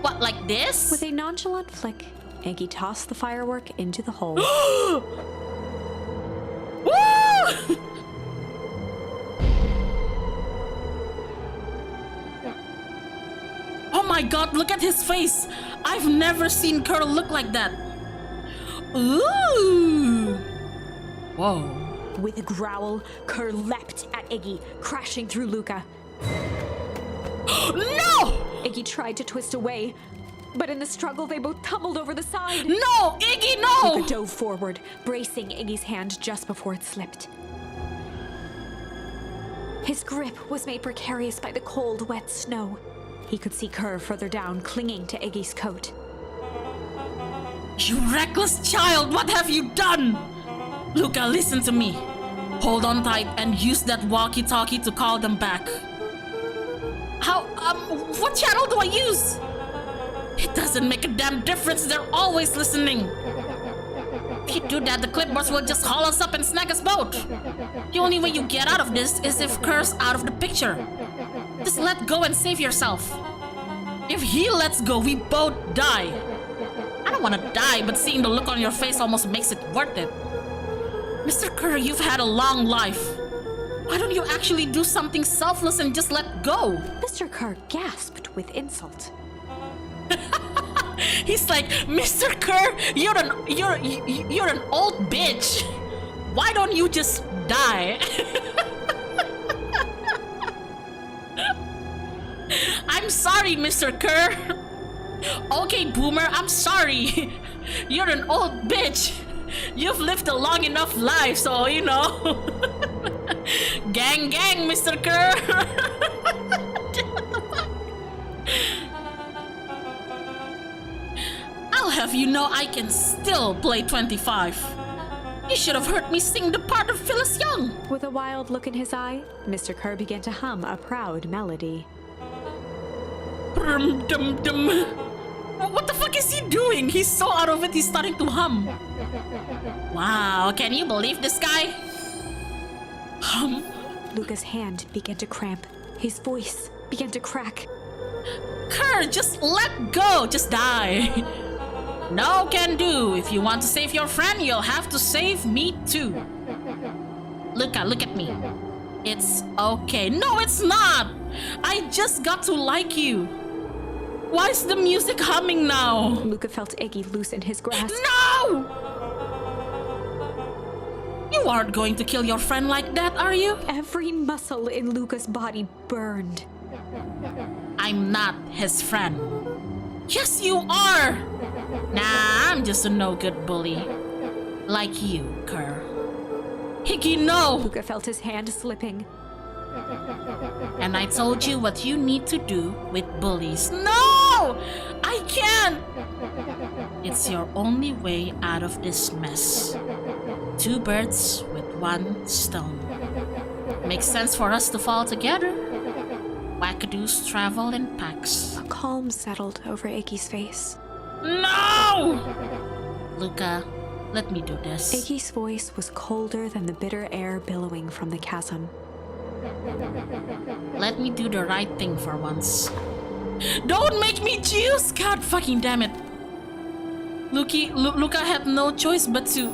[SPEAKER 1] What, like this?
[SPEAKER 2] With a nonchalant flick, Iggy tossed the firework into the hole.
[SPEAKER 1] Woo! Oh my god, look at his face! I've never seen Kerr look like that. Ooh! Whoa.
[SPEAKER 2] With a growl, Kerr leapt at Iggy, crashing through Luca.
[SPEAKER 1] No!
[SPEAKER 2] Iggy tried to twist away, but in the struggle they both tumbled over the side.
[SPEAKER 1] No! Iggy, no!
[SPEAKER 2] Luca dove forward, bracing Iggy's hand just before it slipped. His grip was made precarious by the cold, wet snow. He could see Kerr further down, clinging to Iggy's coat.
[SPEAKER 1] You reckless child, what have you done? Luca, listen to me. Hold on tight and use that walkie-talkie to call them back. How, what channel do I use? It doesn't make a damn difference, they're always listening. If you do that, the clipboards will just haul us up and snag us both. The only way you get out of this is if Kerr's out of the picture. Just let go and save yourself. If he lets go, we both die. I don't want to die, but seeing the look on your face almost makes it worth it. Mr. Kerr, you've had a long life. Why don't you actually do something selfless and just let go?
[SPEAKER 2] Mr. Kerr gasped with insult.
[SPEAKER 1] He's like, Mr. Kerr, you're an old bitch. Why don't you just die? I'm sorry, Mr. Kerr. Okay, Boomer, I'm sorry. You're an old bitch. You've lived a long enough life, so you know. Gang, gang, Mr. Kerr. I'll have you know I can still play 25. You should have heard me sing the part of Phyllis Young.
[SPEAKER 2] With a wild look in his eye, Mr. Kerr began to hum a proud melody.
[SPEAKER 1] Dum-dum-dum. What the fuck is he doing? He's so out of it, he's starting to hum. Wow, can you believe this guy? Hum.
[SPEAKER 2] Luca's hand began to cramp. His voice began to crack.
[SPEAKER 1] Kerr, just let go. Just die. No can do. If you want to save your friend, you'll have to save me too. Luca, look at me. It's okay. No, it's not. I just got to like you. Why is the music humming now?
[SPEAKER 2] Luca felt Iggy loosen his grasp.
[SPEAKER 1] No! You aren't going to kill your friend like that, are you?
[SPEAKER 2] Every muscle in Luca's body burned.
[SPEAKER 1] I'm not his friend. Yes, you are! Nah, I'm just a no-good bully. Like you, Kerr. Iggy, no!
[SPEAKER 2] Luca felt his hand slipping.
[SPEAKER 1] And I told you what you need to do with bullies. No! I can't! It's your only way out of this mess. 2 birds with 1 stone. Makes sense for us to fall together. Wackadoos travel in packs.
[SPEAKER 2] A calm settled over Iggy's face.
[SPEAKER 1] No! Luca, let me do this.
[SPEAKER 2] Iggy's voice was colder than the bitter air billowing from the chasm.
[SPEAKER 1] Let me do the right thing for once. Don't make me choose! God fucking damn it. Luca had no choice but to...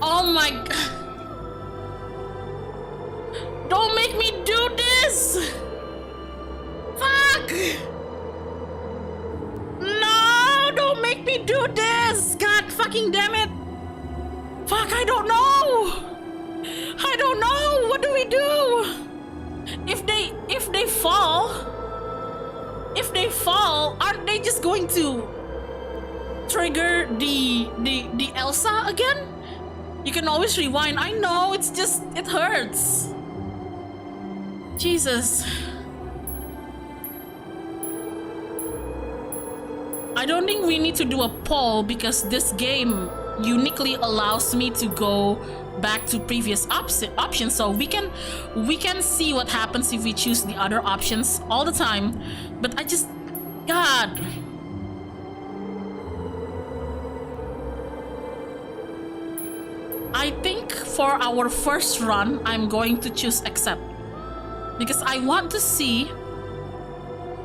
[SPEAKER 1] Oh my god. Don't make me do this! Fuck! No! Don't make me do this! God fucking damn it! Fuck, I don't know! I don't know! What do we do? If they fall, aren't they just going to trigger the Elsa again? You can always rewind. I know, it's just, it hurts. Jesus. I don't think we need to do a poll because this game uniquely allows me to go back to previous options, so we can see what happens if we choose the other options all the time. But I just, God. I think for our first run, I'm going to choose accept. Because I want to see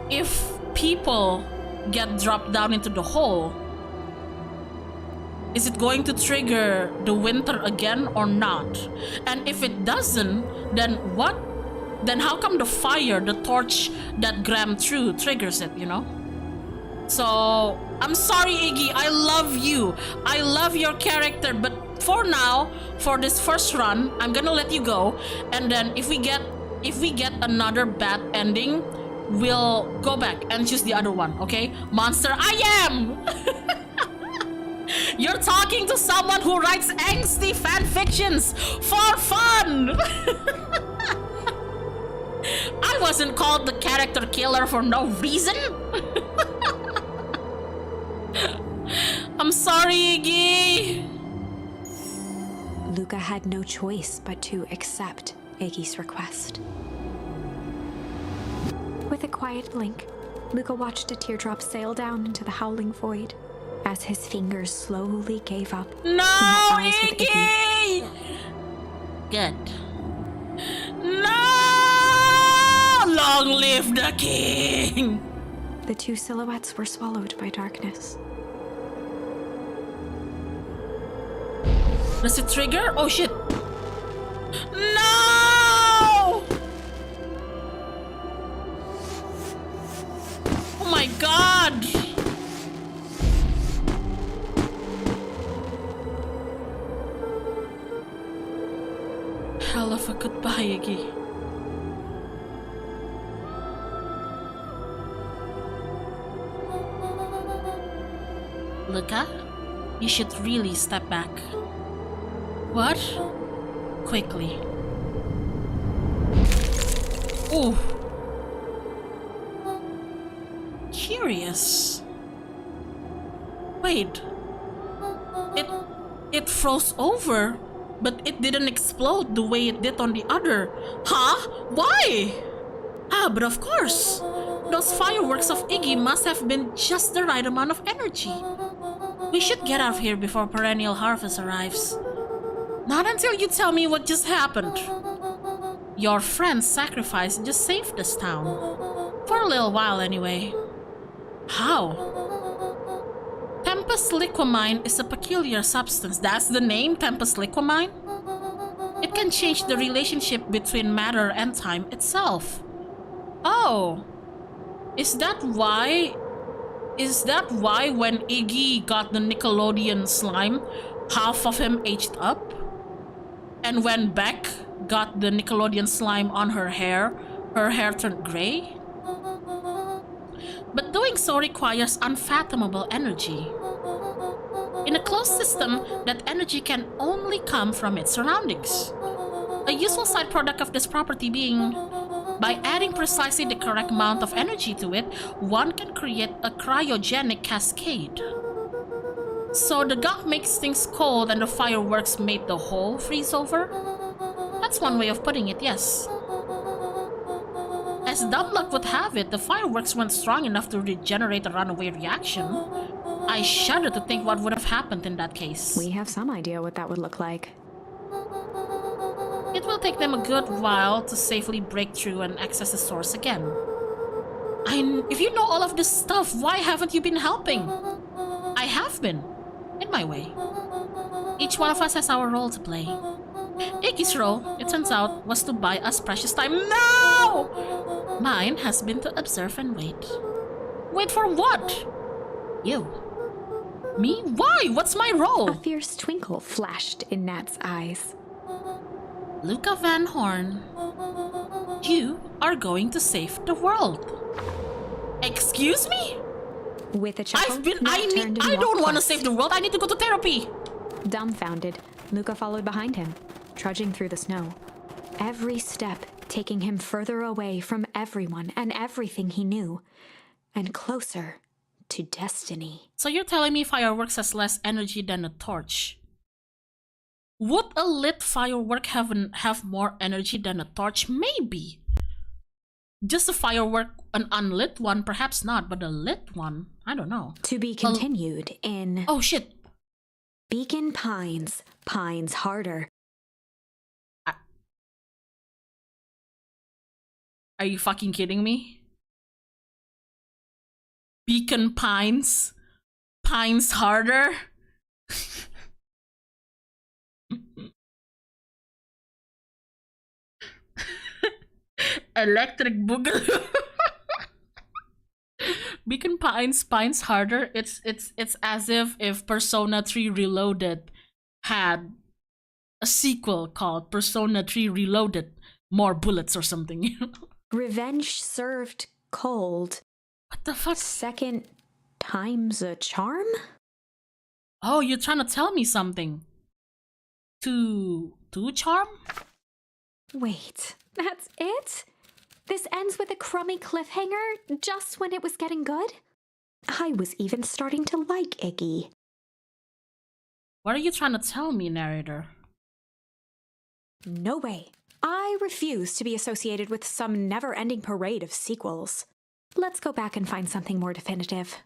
[SPEAKER 1] if people get dropped down into the hole. Is it going to trigger the winter again or not? And if it doesn't, then what? Then how come the fire, the torch that Graham threw triggers it, you know? So, I'm sorry, Iggy, I love you. I love your character, but for now, for this first run, I'm gonna let you go. And then if we get another bad ending, we'll go back and choose the other one, okay? Monster, I am! You're talking to someone who writes angsty fan fictions for fun! I wasn't called the character killer for no reason! I'm sorry, Iggy!
[SPEAKER 2] Luca had no choice but to accept Iggy's request. With a quiet blink, Luca watched a teardrop sail down into the howling void as his fingers slowly gave up.
[SPEAKER 1] No,
[SPEAKER 2] eyes with
[SPEAKER 1] Iggy! Good. No! Long live the king!
[SPEAKER 2] The 2 silhouettes were swallowed by darkness.
[SPEAKER 1] Does it trigger? Oh shit! No! Oh my god! hell of a goodbye, Iggy. Luca, you should really step back. What? Quickly. Ooh. Curious. Wait. It froze over, but it didn't explode the way it did on the other. Huh? Why? Ah, but of course. Those fireworks of Iggy must have been just the right amount of energy. We should get out of here before perennial harvest arrives. Not until you tell me what just happened. Your friend's sacrifice just saved this town. For a little while anyway. How? Tempest liquamine is a peculiar substance. That's the name, Tempest liquamine? It can change the relationship between matter and time itself. Oh. Is that why when Iggy got the Nickelodeon slime, half of him aged up? And when Beck got the Nickelodeon slime on her hair turned gray? But doing so requires unfathomable energy. In a closed system, that energy can only come from its surroundings. A useful side product of this property being, by adding precisely the correct amount of energy to it, one can create a cryogenic cascade. So the gunk makes things cold and the fireworks made the whole freeze over? That's one way of putting it, yes. As dumb luck would have it, the fireworks weren't strong enough to regenerate a runaway reaction. I shudder to think what would have happened in that case.
[SPEAKER 2] We have some idea what that would look like.
[SPEAKER 1] It will take them a good while to safely break through and access the source again. If you know all of this stuff, why haven't you been helping? I have been, in my way. Each one of us has our role to play. Iggy's role, it turns out, was to buy us precious time. No! Mine has been to observe and wait. Wait for what? You. Me? Why? What's my role?
[SPEAKER 2] A fierce twinkle flashed in Nat's eyes.
[SPEAKER 1] Luca Van Horn, you are going to save the world. Excuse me?
[SPEAKER 2] With a chuckle,
[SPEAKER 1] I don't want to save the world. I need to go to therapy.
[SPEAKER 2] Dumbfounded, Luca followed behind him, trudging through the snow. Every step taking him further away from everyone and everything he knew, and closer to destiny.
[SPEAKER 1] So you're telling me fireworks has less energy than a torch? Would a lit firework have more energy than a torch? Maybe. Just a firework, an unlit one, perhaps not, but a lit one, I don't know.
[SPEAKER 2] To be continued in...
[SPEAKER 1] Oh shit!
[SPEAKER 2] Beacon Pines, Pines Harder.
[SPEAKER 1] Are you fucking kidding me? Beacon Pines? Pines Harder? Electric Boogaloo. Beacon Pines, Pines Harder. It's as if Persona 3 Reloaded had a sequel called Persona 3 Reloaded, More Bullets or something, you know?
[SPEAKER 2] Revenge served cold.
[SPEAKER 1] What the fuck?
[SPEAKER 2] Second time's a charm?
[SPEAKER 1] Oh, you're trying to tell me something. To charm?
[SPEAKER 2] Wait, that's it? This ends with a crummy cliffhanger just when it was getting good? I was even starting to like Iggy.
[SPEAKER 1] What are you trying to tell me, narrator?
[SPEAKER 2] No way. I refuse to be associated with some never-ending parade of sequels. Let's go back and find something more definitive.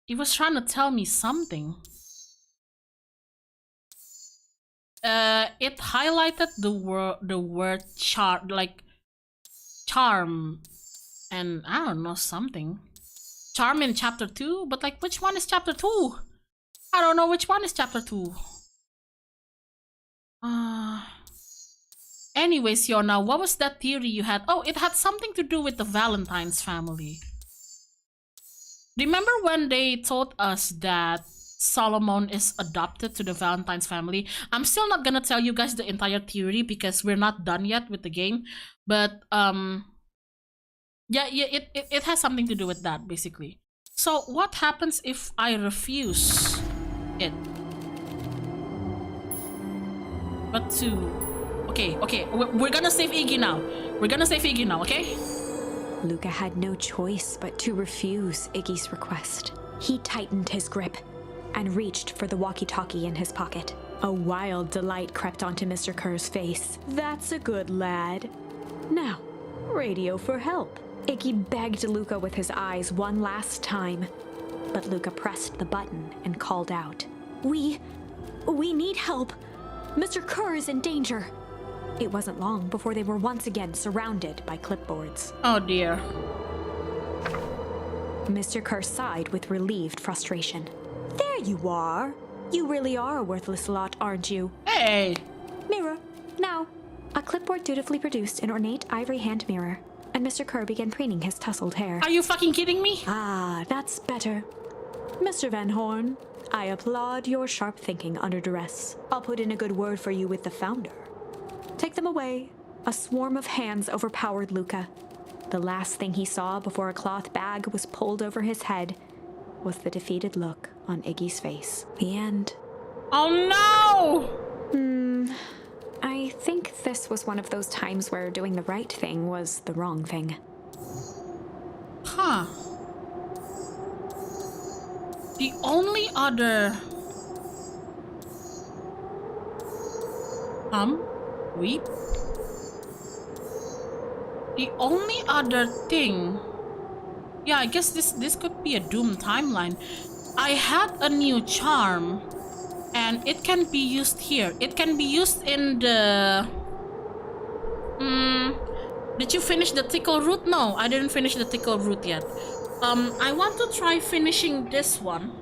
[SPEAKER 1] He was trying to tell me something. It highlighted the word charm, and I don't know, something. Charm in chapter 2, but like, which one is chapter 2? I don't know which one is chapter 2. Anyways, Hyona, what was that theory you had? Oh, it had something to do with the Valentine's family. Remember when they told us that Solomon is adopted to the Valentine's family. I'm still not gonna tell you guys the entire theory because we're not done yet with the game. But yeah, it has something to do with that, basically. So what happens if I refuse it? But to... Okay, we're gonna save Iggy now. We're gonna save Iggy now, okay?
[SPEAKER 2] Luca had no choice but to refuse Iggy's request. He tightened his grip and reached for the walkie-talkie in his pocket. A wild delight crept onto Mr. Kerr's face. That's a good lad. Now, radio for help. Iggy begged Luca with his eyes one last time, but Luca pressed the button and called out. We need help. Mr. Kerr is in danger. It wasn't long before they were once again surrounded by clipboards.
[SPEAKER 1] Oh dear.
[SPEAKER 2] Mr. Kerr sighed with relieved frustration. There you are. You really are a worthless lot, aren't you?
[SPEAKER 1] Hey!
[SPEAKER 2] Mirror, now. A clipboard dutifully produced an ornate ivory hand mirror, and Mr. Kerr began preening his tousled hair.
[SPEAKER 1] Are you fucking kidding me?
[SPEAKER 2] Ah, that's better. Mr. Van Horn, I applaud your sharp thinking under duress. I'll put in a good word for you with the founder. Take them away. A swarm of hands overpowered Luca. The last thing he saw before a cloth bag was pulled over his head was the defeated look on Iggy's face. The end.
[SPEAKER 1] Oh no!
[SPEAKER 2] I think this was one of those times where doing the right thing was the wrong thing.
[SPEAKER 1] Huh. The only other... Weep? The only other thing... Yeah, I guess this could be a Doom timeline. I had a new charm, and it can be used here. It can be used in the... Did you finish the tickle route? No, I didn't finish the tickle route yet. I want to try finishing this one,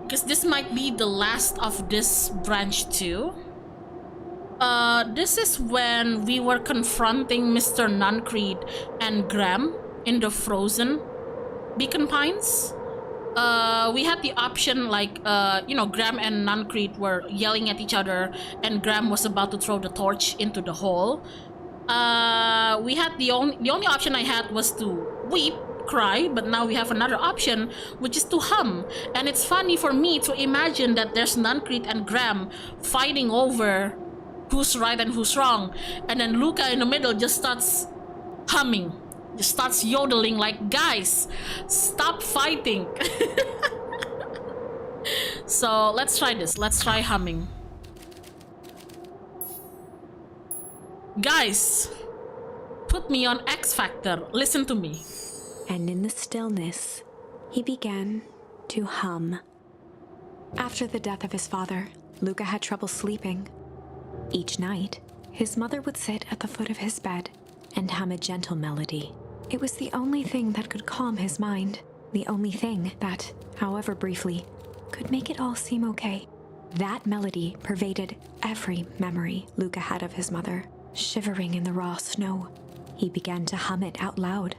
[SPEAKER 1] because this might be the last of this branch too. This is when we were confronting Mr. Nuncreed and Graham in the frozen Beacon Pines. We had the option, like, you know, Graham and Nuncreed were yelling at each other, and Graham was about to throw the torch into the hole. We had the only option I had was to weep, cry, but now we have another option, which is to hum. And it's funny for me to imagine that there's Nuncreed and Graham fighting over who's right and who's wrong, and then Luca in the middle just starts humming, just starts yodeling like, guys, stop fighting. So let's try this. Let's try humming. Guys, put me on X Factor. Listen to me.
[SPEAKER 2] And in the stillness, he began to hum. After the death of his father, Luca had trouble sleeping. Each night, his mother would sit at the foot of his bed and hum a gentle melody. It was the only thing that could calm his mind, the only thing that, however briefly, could make it all seem okay. That melody pervaded every memory Luca had of his mother. Shivering in the raw snow, he began to hum it out loud.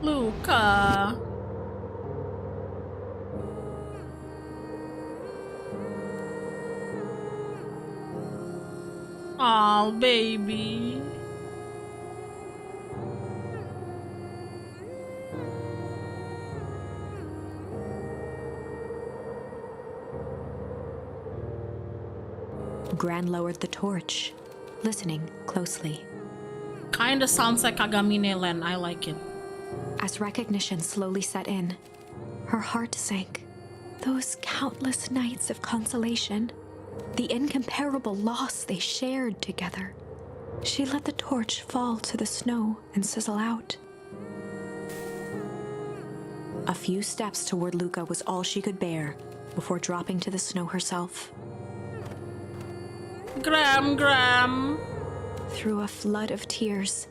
[SPEAKER 1] Luca. Oh, baby.
[SPEAKER 2] Gran lowered the torch, listening closely.
[SPEAKER 1] Kinda sounds like Kagamine Len. I like it.
[SPEAKER 2] As recognition slowly set in, her heart sank. Those countless nights of consolation, the incomparable loss they shared together. She let the torch fall to the snow and sizzle out. A few steps toward Luca was all she could bear before dropping to the snow herself.
[SPEAKER 1] Graham.
[SPEAKER 2] Through a flood of tears,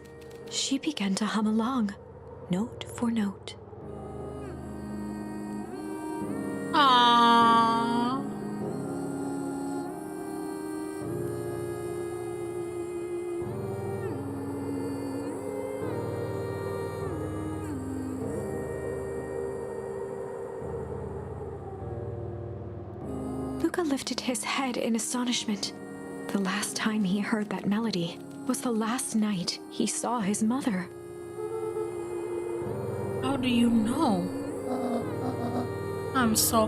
[SPEAKER 2] she began to hum along, note for note.
[SPEAKER 1] Aww.
[SPEAKER 2] Luca lifted his head in astonishment. The last time he heard that melody was the last night he saw his mother.
[SPEAKER 1] How do you know? I'm so...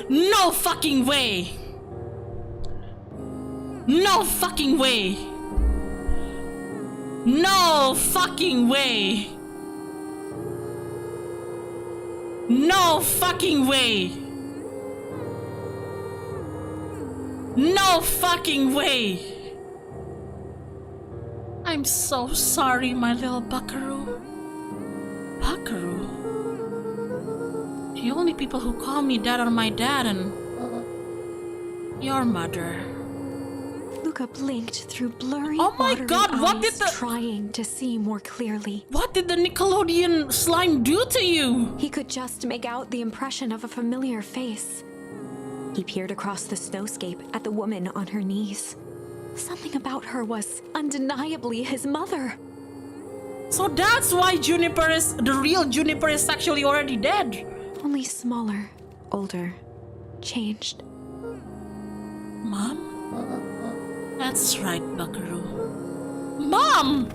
[SPEAKER 1] No fucking way! No fucking way! No fucking way! No fucking way! No fucking way! I'm so sorry, my little buckaroo. Buckaroo? The only people who call me dad are my dad and your mother.
[SPEAKER 2] Luca blinked through blurry,
[SPEAKER 1] Oh my
[SPEAKER 2] watery
[SPEAKER 1] God, what
[SPEAKER 2] eyes,
[SPEAKER 1] did the-
[SPEAKER 2] trying to see more clearly.
[SPEAKER 1] What did the Nickelodeon slime do to you?
[SPEAKER 2] He could just make out the impression of a familiar face. He peered across the snowscape at the woman on her knees. Something about her was undeniably his mother.
[SPEAKER 1] So that's why the real Juniper is actually already dead.
[SPEAKER 2] Only smaller, older, changed.
[SPEAKER 1] Mom? That's right, buckaroo. Mom!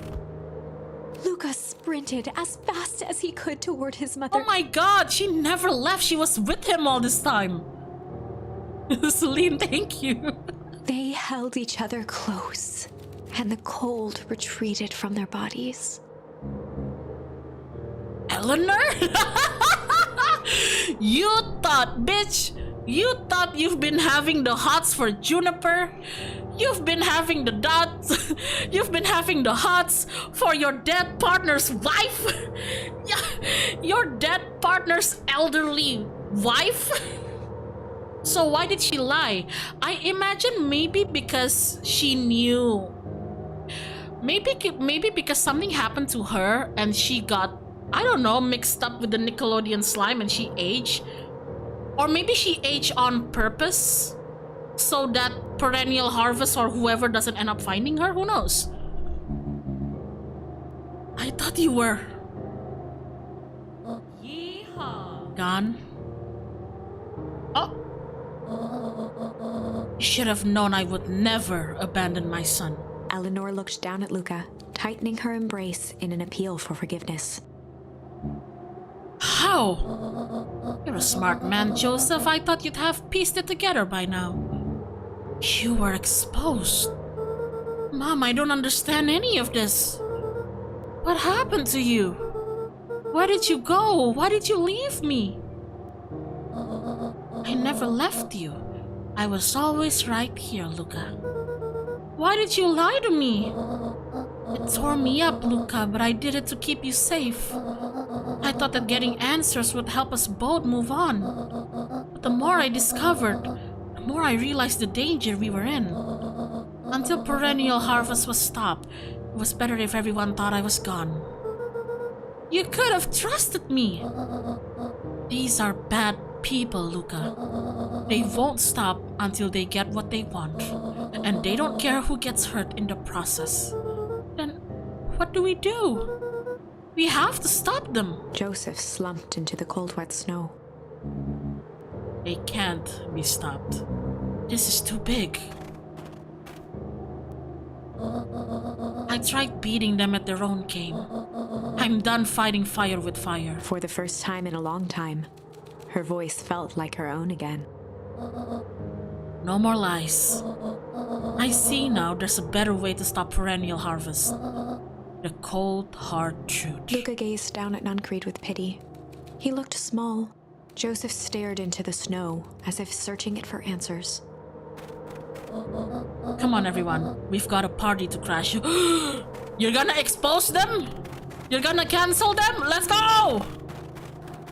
[SPEAKER 2] Luca sprinted as fast as he could toward his mother.
[SPEAKER 1] Oh my God, she never left. She was with him all this time. Celine, thank you.
[SPEAKER 2] They held each other close, and the cold retreated from their bodies.
[SPEAKER 1] Eleanor? You thought, bitch, you thought you've been having the hots for Juniper? You've been having the dots, you've been having the hots for your dead partner's wife? Your dead partner's elderly wife? So why did she lie? I imagine maybe because she knew. Maybe because something happened to her and she got, I don't know, mixed up with the Nickelodeon slime and she aged. Or maybe she aged on purpose so that Perennial Harvest or whoever doesn't end up finding her. Who knows? I thought you were... Yeehaw. Gone? Oh! You should have known I would never abandon my son.
[SPEAKER 2] Eleanor looked down at Luca, tightening her embrace in an appeal for forgiveness.
[SPEAKER 1] How? You're a smart man, Joseph. I thought you'd have pieced it together by now. You were exposed. Mom, I don't understand any of this. What happened to you? Where did you go? Why did you leave me? I never left you. I was always right here, Luca. Why did you lie to me? It tore me up, Luca, but I did it to keep you safe. I thought that getting answers would help us both move on. But the more I discovered, the more I realized the danger we were in. Until Perennial Harvest was stopped, it was better if everyone thought I was gone. You could have trusted me. These are bad people, Luca. They won't stop until they get what they want. And they don't care who gets hurt in the process. Then what do we do? We have to stop them.
[SPEAKER 2] Joseph slumped into the cold, wet snow.
[SPEAKER 1] They can't be stopped. This is too big. I tried beating them at their own game. I'm done fighting fire with fire.
[SPEAKER 2] For the first time in a long time, her voice felt like her own again.
[SPEAKER 1] No more lies. I see now there's a better way to stop Perennial Harvest. The cold, hard truth.
[SPEAKER 2] Luca gazed down at Nuncreed with pity. He looked small. Joseph stared into the snow, as if searching it for answers.
[SPEAKER 1] Come on, everyone. We've got a party to crash. You're gonna expose them? You're gonna cancel them? Let's go!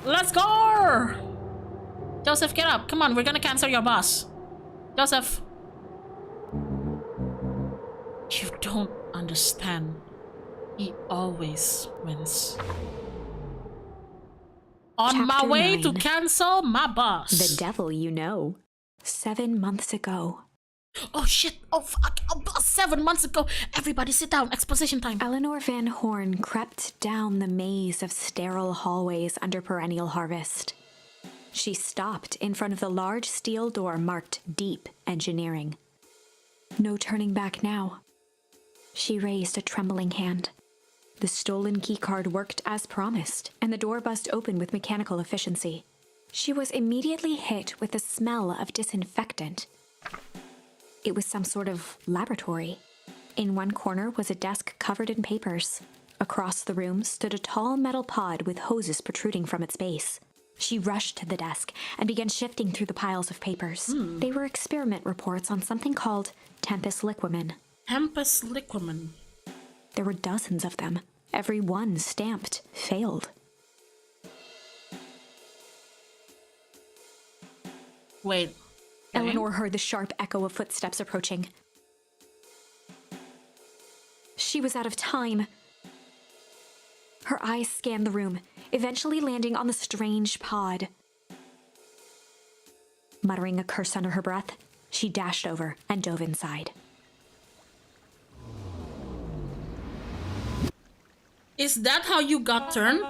[SPEAKER 1] Let's go! Joseph, get up. Come on, we're gonna cancel your boss. Joseph. You don't understand. He always wins. On my
[SPEAKER 2] Chapter
[SPEAKER 1] way to
[SPEAKER 2] 9.
[SPEAKER 1] cancel my boss.
[SPEAKER 2] The devil you know. 7 months ago.
[SPEAKER 1] Oh shit! Oh fuck! Oh, 7 months ago! Everybody sit down! Exposition time!
[SPEAKER 2] Eleanor Van Horn crept down the maze of sterile hallways under Perennial Harvest. She stopped in front of the large steel door marked Deep Engineering. No turning back now. She raised a trembling hand. The stolen keycard worked as promised, and the door buzzed open with mechanical efficiency. She was immediately hit with the smell of disinfectant. It was some sort of laboratory. In one corner was a desk covered in papers. Across the room stood a tall metal pod with hoses protruding from its base. She rushed to the desk and began shifting through the piles of papers. They were experiment reports on something called Tempus liquamen.
[SPEAKER 1] Tempus liquamen.
[SPEAKER 2] There were dozens of them, every one stamped failed.
[SPEAKER 1] Wait. Okay.
[SPEAKER 2] Eleanor heard the sharp echo of footsteps approaching. She was out of time. Her eyes scanned the room, eventually landing on the strange pod. Muttering a curse under her breath, she dashed over and dove inside.
[SPEAKER 1] Is that how you got turned?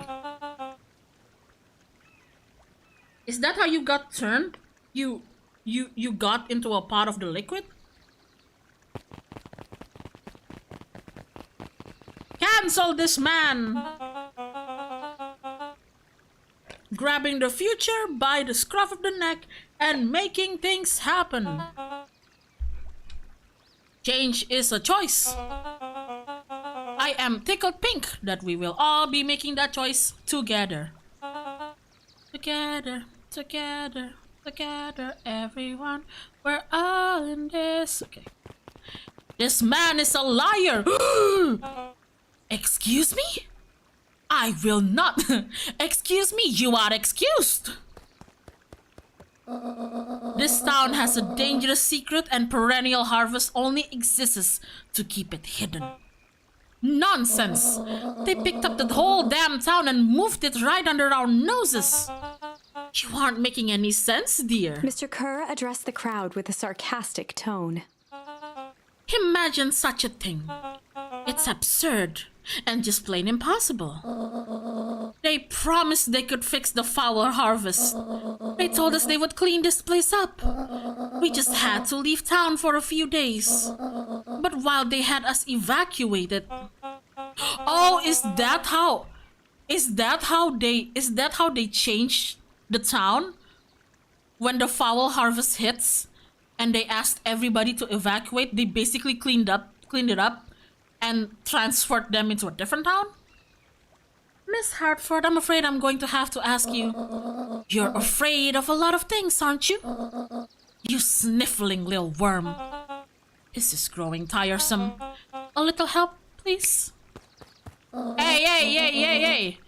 [SPEAKER 1] Is that how you got turned? You got into a pot of the liquid? Cancel this man! Grabbing the future by the scruff of the neck and making things happen. Change is a choice. I am tickled pink that we will all be making that choice together. Together, together, together, everyone. We're all in this. Okay. This man is a liar. Excuse me? I will not. Excuse me, you are excused. This town has a dangerous secret and perennial harvest only exists to keep it hidden. Nonsense! They picked up the whole damn town and moved it right under our noses. You aren't making any sense, dear.
[SPEAKER 2] Mr. Kerr addressed the crowd with a sarcastic tone.
[SPEAKER 1] Imagine such a thing. It's absurd and just plain impossible. They promised they could fix the foul harvest. They told us they would clean this place up. We just had to leave town for a few days. But while they had us evacuated... Oh, is that how they changed the town? When the foul harvest hits and they asked everybody to evacuate, they basically cleaned it up and transferred them into a different town? Miss Hartford, I'm afraid I'm going to have to ask you. You're afraid of a lot of things, aren't you? You sniffling little worm. This is growing tiresome. A little help, please? Hey!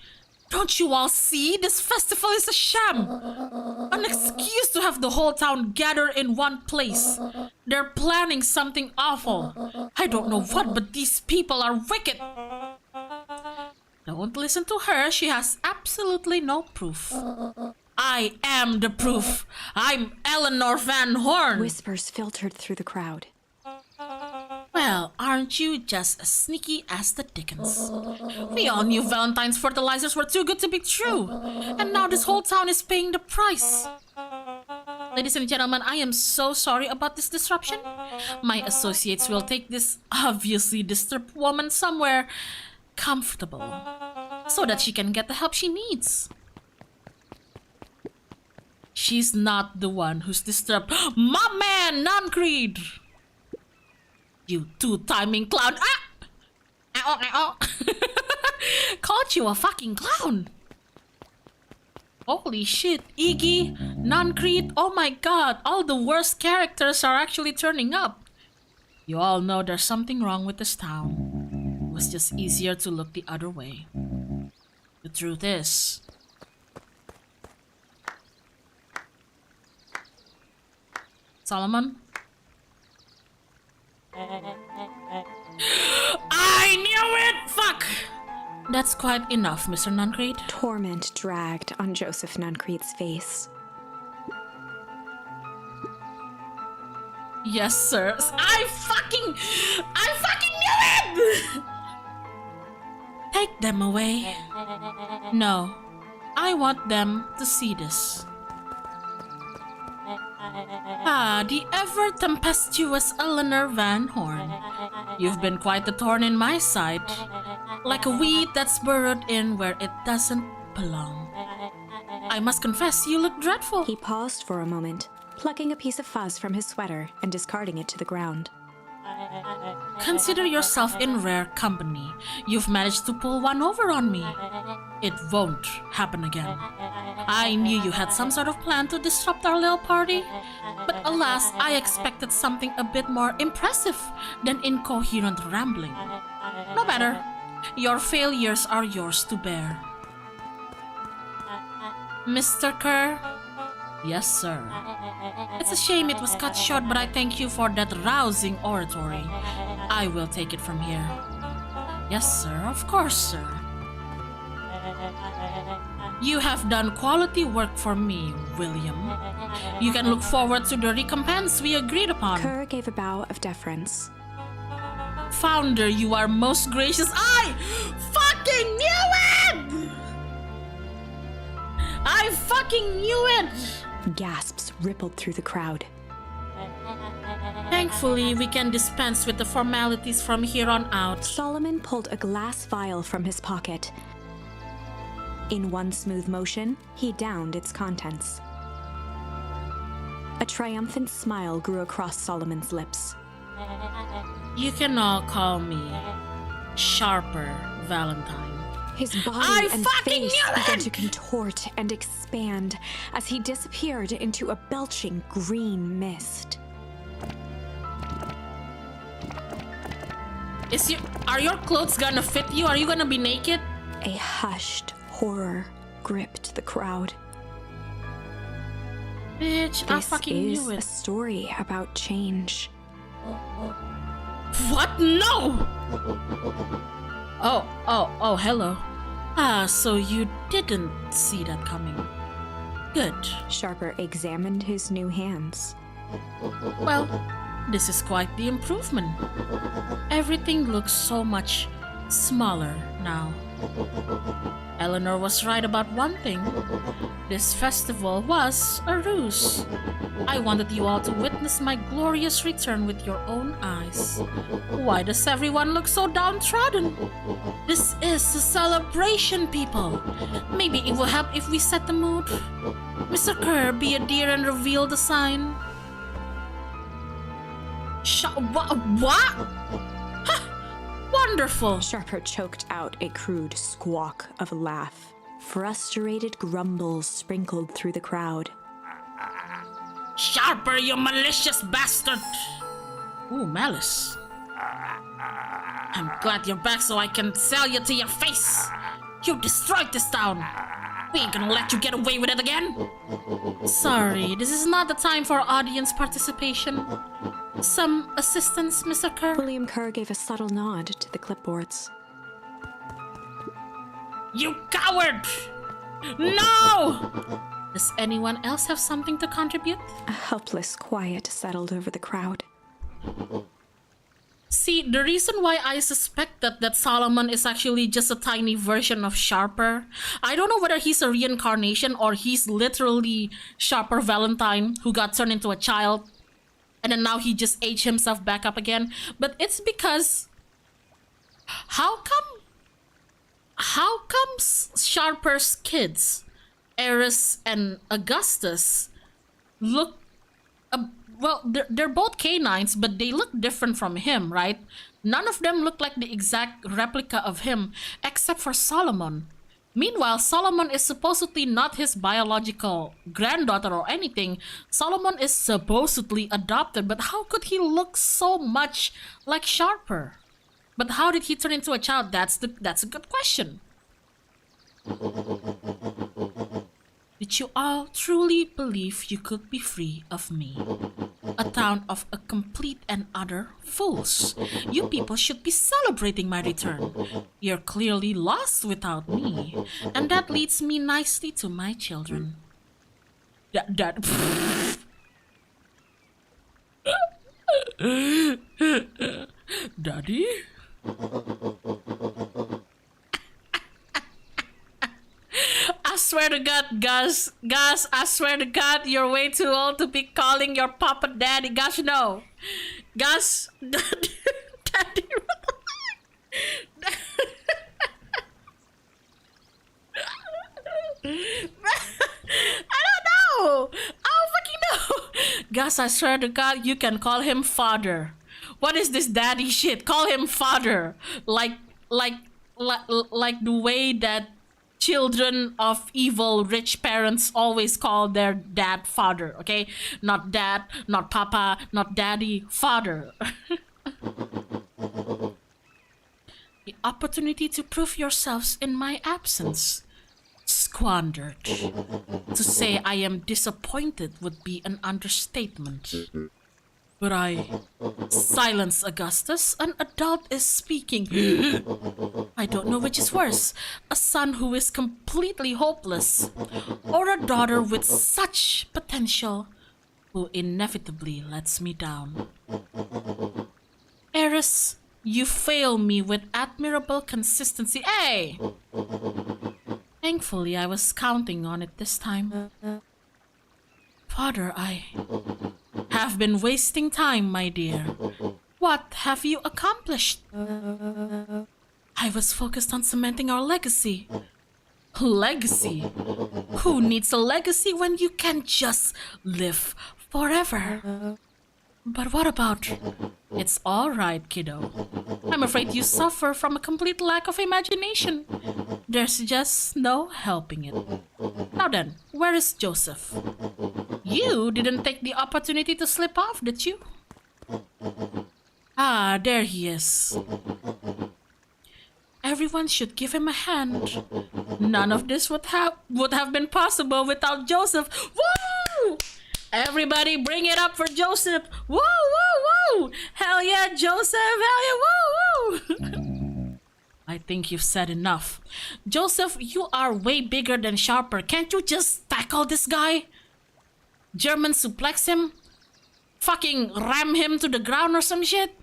[SPEAKER 1] Don't you all see? This festival is a sham. An excuse to have the whole town gather in one place. They're planning something awful. I don't know what, but these people are wicked. Don't listen to her. She has absolutely no proof. I am the proof. I'm Eleanor Van Horn.
[SPEAKER 2] Whispers filtered through the crowd.
[SPEAKER 1] Well, aren't you just as sneaky as the Dickens? We all knew Valentine's fertilizers were too good to be true. And now this whole town is paying the price. Ladies and gentlemen, I am so sorry about this disruption. My associates will take this obviously disturbed woman somewhere comfortable so that she can get the help she needs. She's not the one who's disturbed. My man, non-creed! You two-timing clown! Ah! Ow. Called you a fucking clown! Holy shit, Iggy, non-creed, oh my god, all the worst characters are actually turning up. You all know there's something wrong with this town. It was just easier to look the other way. The truth is... Solomon? I knew it! Fuck! That's quite enough, Mr. Nuncreed.
[SPEAKER 2] Torment dragged on Joseph Nuncreed's face.
[SPEAKER 1] Yes, sir. I fucking knew it! Take them away. No, I want them to see this. Ah, the ever-tempestuous Eleanor Van Horn. You've been quite a thorn in my side, like a weed that's burrowed in where it doesn't belong. I must confess, you look dreadful.
[SPEAKER 2] He paused for a moment, plucking a piece of fuzz from his sweater and discarding it to the ground.
[SPEAKER 1] Consider yourself in rare company. You've managed to pull one over on me. It won't happen again. I knew you had some sort of plan to disrupt our little party, but alas, I expected something a bit more impressive than incoherent rambling. No matter, your failures are yours to bear. Mr. Kerr? Yes, sir. It's a shame it was cut short, but I thank you for that rousing oratory. I will take it from here. Yes, sir. Of course, sir. You have done quality work for me, William. You can look forward to the recompense we agreed upon.
[SPEAKER 2] Kerr gave a bow of deference.
[SPEAKER 1] Founder, you are most gracious. I fucking knew it! I fucking knew it!
[SPEAKER 2] Gasps rippled through the crowd.
[SPEAKER 1] Thankfully, we can dispense with the formalities from here on out.
[SPEAKER 2] Solomon pulled a glass vial from his pocket. In one smooth motion, he downed its contents. A triumphant smile grew across Solomon's lips.
[SPEAKER 1] You can all call me Sharper Valentine.
[SPEAKER 2] His body
[SPEAKER 1] I
[SPEAKER 2] and
[SPEAKER 1] fucking
[SPEAKER 2] face
[SPEAKER 1] knew
[SPEAKER 2] began
[SPEAKER 1] it!
[SPEAKER 2] to contort and expand as he disappeared into a belching green mist.
[SPEAKER 1] Are your clothes gonna fit you? Are you gonna be naked?
[SPEAKER 2] A hushed horror gripped the crowd.
[SPEAKER 1] Bitch, I
[SPEAKER 2] This
[SPEAKER 1] fucking
[SPEAKER 2] is
[SPEAKER 1] knew
[SPEAKER 2] a
[SPEAKER 1] it.
[SPEAKER 2] story about change.
[SPEAKER 1] What? No! Oh, hello. Ah, so you didn't see that coming. Good.
[SPEAKER 2] Sharper examined his new hands.
[SPEAKER 1] Well, this is quite the improvement. Everything looks so much smaller now. Eleanor was right about one thing. This festival was a ruse. I wanted you all to witness my glorious return with your own eyes. Why does everyone look so downtrodden? This is a celebration, people. Maybe it will help if we set the mood. Mr. Kerr, be a dear and reveal the sign. What? Huh, wonderful.
[SPEAKER 2] Sharper choked out a crude squawk of a laugh. Frustrated grumbles sprinkled through the crowd.
[SPEAKER 1] Sharper, you malicious bastard! Ooh, malice. I'm glad you're back so I can sell you to your face. You destroyed this town. We ain't gonna let you get away with it again. Sorry, this is not the time for audience participation. Some assistance, Mr. Kerr?
[SPEAKER 2] William Kerr gave a subtle nod to the clipboards.
[SPEAKER 1] You coward! No! Does anyone else have something to contribute?
[SPEAKER 2] A helpless quiet settled over the crowd.
[SPEAKER 1] See, the reason why I suspect that Solomon is actually just a tiny version of Sharper, I don't know whether he's a reincarnation or he's literally Sharper Valentine who got turned into a child and then now he just aged himself back up again. But it's because how come Sharper's kids, Eris and Augustus, look well, they're both canines, but they look different from him, right? None of them look like the exact replica of him, except for Solomon. Meanwhile, Solomon is supposedly not his biological granddaughter or anything. Solomon is supposedly adopted, but how could he look so much like Sharper? But how did he turn into a child? That's a good question. Did you all truly believe you could be free of me? A town of a complete and utter fools. You people should be celebrating my return. You're clearly lost without me. And that leads me nicely to my children. Daddy? I swear swear to God, Gus. Gus, I swear to God, you're way too old to be calling your papa daddy. Gus, no. Gus, daddy. I don't know. I don't fucking know. Gus, I swear to God, you can call him father. What is this daddy shit? Call him father. Like the way that children of evil rich parents always call their dad father, okay? Not dad, not papa, not daddy, father. The opportunity to prove yourselves in my absence. Squandered. To say I am disappointed would be an understatement. But silence, Augustus. An adult is speaking. I don't know which is worse. A son who is completely hopeless, or a daughter with such potential who inevitably lets me down. Eris, you fail me with admirable consistency. Hey! Thankfully, I was counting on it this time. Father, I have been wasting time, my dear. What have you accomplished? I was focused on cementing our legacy. Legacy? Who needs a legacy when you can just live forever? But what about... It's all right, kiddo. I'm afraid you suffer from a complete lack of imagination. There's just no helping it. Now then, where is Joseph? You didn't take the opportunity to slip off, did you? Ah, there he is. Everyone should give him a hand. None of this would have been possible without Joseph. Woo! Everybody bring it up for Joseph. Woo, woo, woo! Hell yeah, Joseph! Hell yeah, woo, woo! I think you've said enough. Joseph, you are way bigger than Sharper. Can't you just tackle this guy? German suplex him? Fucking ram him to the ground or some shit?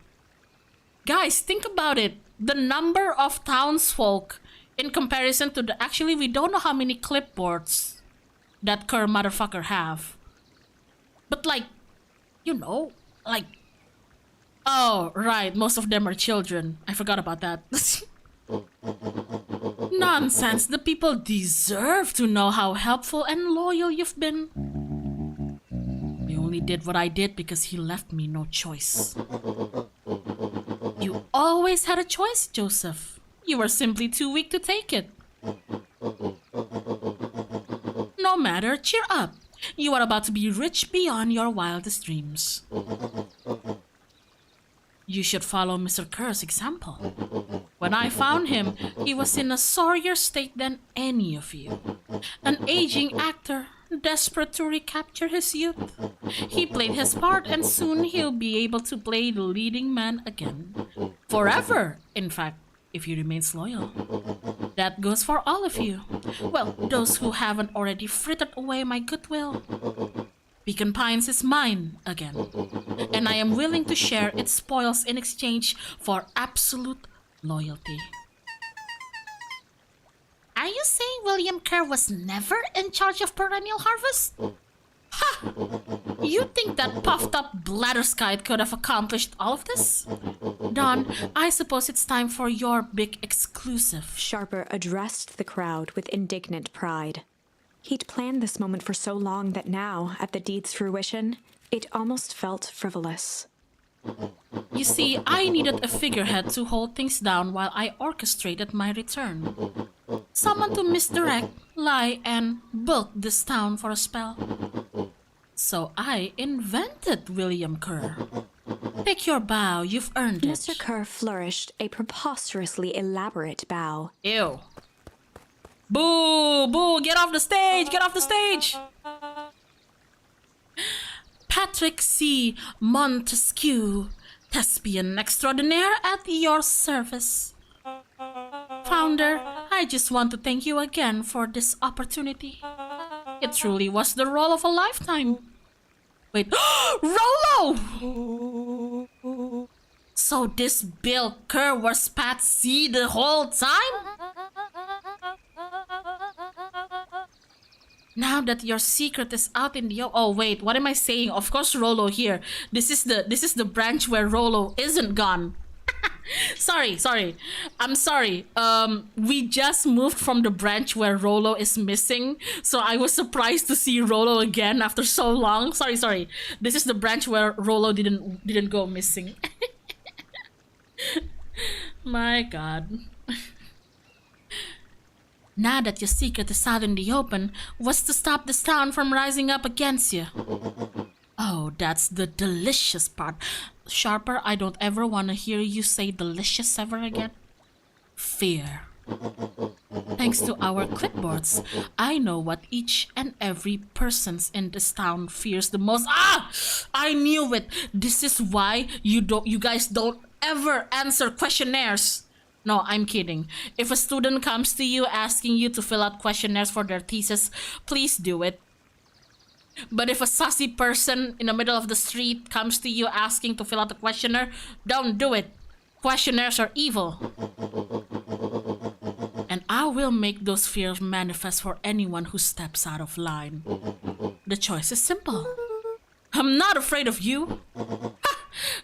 [SPEAKER 1] Guys, think about it. The number of townsfolk in comparison to the... Actually, we don't know how many clipboards that Kerr motherfucker have. But like, you know, like... Oh, right, most of them are children. I forgot about that. Nonsense, the people deserve to know how helpful and loyal you've been. I only did what I did because he left me no choice. You always had a choice, Joseph. You were simply too weak to take it. No matter, cheer up. You are about to be rich beyond your wildest dreams. You should follow Mr. Kerr's example. When I found him, he was in a sorrier state than any of you. An aging actor, desperate to recapture his youth. He played his part and soon he'll be able to play the leading man again. Forever, in fact, if he remains loyal. That goes for all of you. Well, those who haven't already frittered away my goodwill. Beacon Pines is mine again, and I am willing to share its spoils in exchange for absolute loyalty. Are you saying William Kerr was never in charge of Perennial Harvest? Ha! You think that puffed up blatherskite could have accomplished all of this? Don, I suppose it's time for your big exclusive.
[SPEAKER 2] Sharper addressed the crowd with indignant pride. He'd planned this moment for so long that now, at the deed's fruition, it almost felt frivolous.
[SPEAKER 1] You see, I needed a figurehead to hold things down while I orchestrated my return. Someone to misdirect, lie, and bulk this town for a spell. So I invented William Kerr. Take your bow, you've earned it.
[SPEAKER 2] Mr. Kerr flourished a preposterously elaborate bow.
[SPEAKER 1] Ew. Boo! Boo! Get off the stage! Get off the stage! Patrick C. Montesquieu, thespian extraordinaire at your service. Founder, I just want to thank you again for this opportunity. It truly was the role of a lifetime. Wait, Rolo! So this Bill Kerr was Pat C the whole time? Now that your secret is out in the oh wait, what am I saying? Of course Rolo here. This is the branch where Rolo isn't gone. sorry. I'm sorry. We just moved from the branch where Rolo is missing, so I was surprised to see Rolo again after so long. Sorry. This is the branch where Rolo didn't go missing. My god. Now that your secret is out in the open, what's to stop this town from rising up against you? Oh, that's the delicious part. Sharper, I don't ever want to hear you say delicious ever again. Fear. Thanks to our clipboards, I know what each and every person in this town fears the most. Ah! I knew it! This is why you guys don't ever answer questionnaires. No, I'm kidding. If a student comes to you asking you to fill out questionnaires for their thesis, please do it. But if a sassy person in the middle of the street comes to you asking to fill out a questionnaire, don't do it. Questionnaires are evil. And I will make those fears manifest for anyone who steps out of line. The choice is simple. I'm not afraid of you.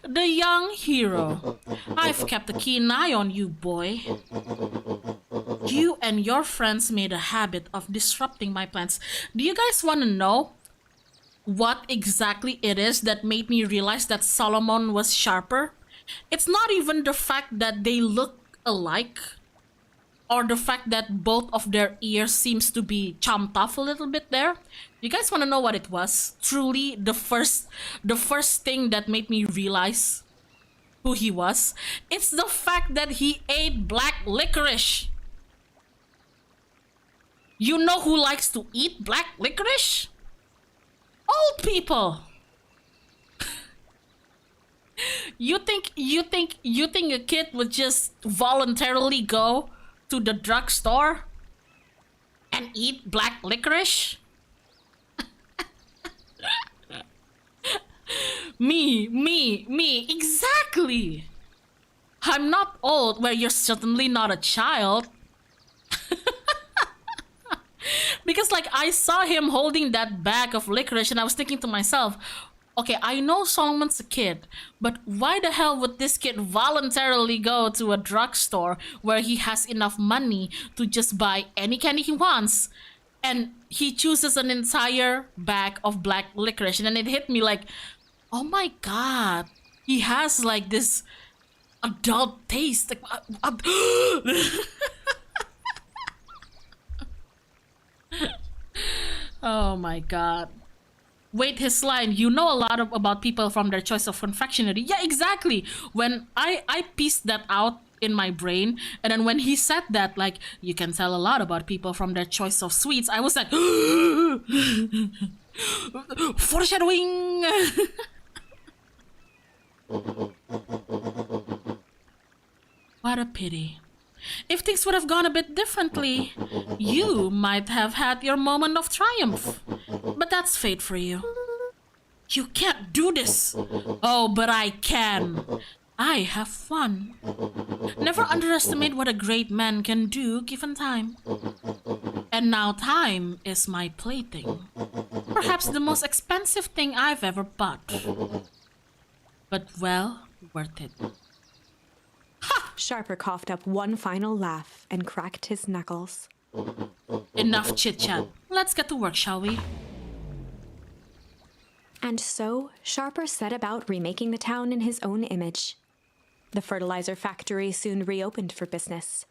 [SPEAKER 1] The young hero. I've kept a keen eye on you, boy. You and your friends made a habit of disrupting my plans. Do you guys want to know what exactly it is that made me realize that Solomon was Sharper? It's not even the fact that they look alike, or the fact that both of their ears seems to be chomped off a little bit there. You guys want to know what it was? Truly, the first thing that made me realize who he was. It's the fact that he ate black licorice. You know who likes to eat black licorice? Old people. You think a kid would just voluntarily go to the drugstore and eat black licorice? Me, exactly. I'm not old, where you're certainly not a child. Because like I saw him holding that bag of licorice and I was thinking to myself, okay, I know Solomon's a kid, but why the hell would this kid voluntarily go to a drugstore where he has enough money to just buy any candy he wants? And he chooses an entire bag of black licorice, and then it hit me like, oh my god, he has like this adult taste. Like, oh my god. Wait, his line, you know a lot about people from their choice of confectionery. Yeah, exactly. When I pieced that out in my brain, and then when he said that, like, you can tell a lot about people from their choice of sweets, I was like, foreshadowing. What a pity. If things would have gone a bit differently, you might have had your moment of triumph. But that's fate for you. You can't do this. Oh, but I can. I have fun. Never underestimate what a great man can do given time. And now time is my plaything. Perhaps the most expensive thing I've ever bought. But well, worth it.
[SPEAKER 2] Sharper coughed up one final laugh and cracked his knuckles.
[SPEAKER 1] Enough chit-chat. Let's get to work, shall we?
[SPEAKER 2] And so, Sharper set about remaking the town in his own image. The fertilizer factory soon reopened for business.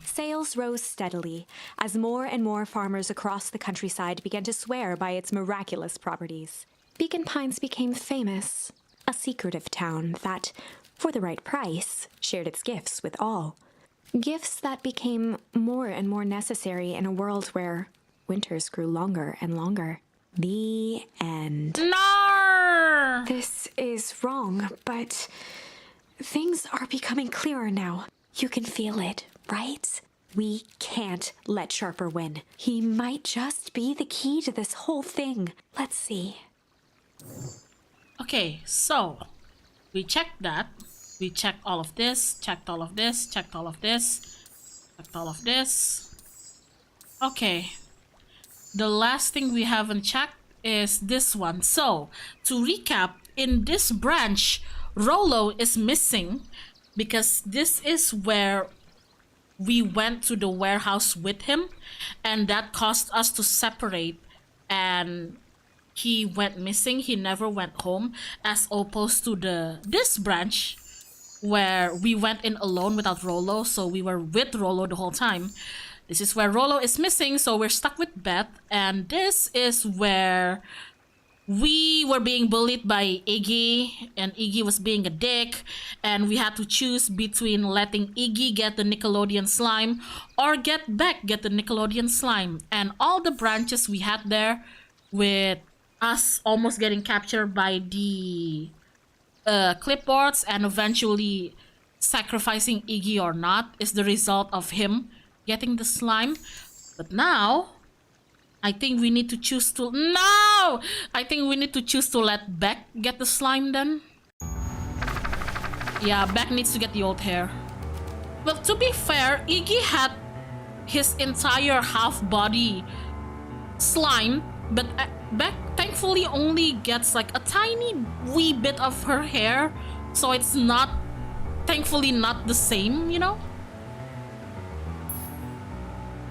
[SPEAKER 2] Sales rose steadily as more and more farmers across the countryside began to swear by its miraculous properties. Beacon Pines became famous, a secretive town that, for the right price, shared its gifts with all. Gifts that became more and more necessary in a world where winters grew longer and longer. The end.
[SPEAKER 1] No!
[SPEAKER 2] This is wrong, but things are becoming clearer now. You can feel it, right? We can't let Sharper win. He might just be the key to this whole thing. Let's see.
[SPEAKER 1] Okay, so we checked that. We checked all of this, checked all of this, checked all of this, checked all of this. Okay. the last thing we haven't checked is this one. So, to recap, in this branch, Rollo is missing because this is where we went to the warehouse with him, and that caused us to separate, and he went missing. He never went home, as opposed to this branch where we went in alone without Rollo, so we were with Rollo the whole time. This is where Rollo is missing, so we're stuck with Beth, and this is where we were being bullied by Iggy, and Iggy was being a dick, and we had to choose between letting Iggy get the Nickelodeon slime or get Beck get the Nickelodeon slime. And all the branches we had there, with us almost getting captured by the clipboards and eventually sacrificing Iggy or not, is the result of him getting the slime. But now I think we need to choose to let Beck get the slime then. Yeah, Beck needs to get the old hair. Well, to be fair, Iggy had his entire half body slime, but Beck thankfully only gets like a tiny wee bit of her hair, so it's not, thankfully, not the same, you know?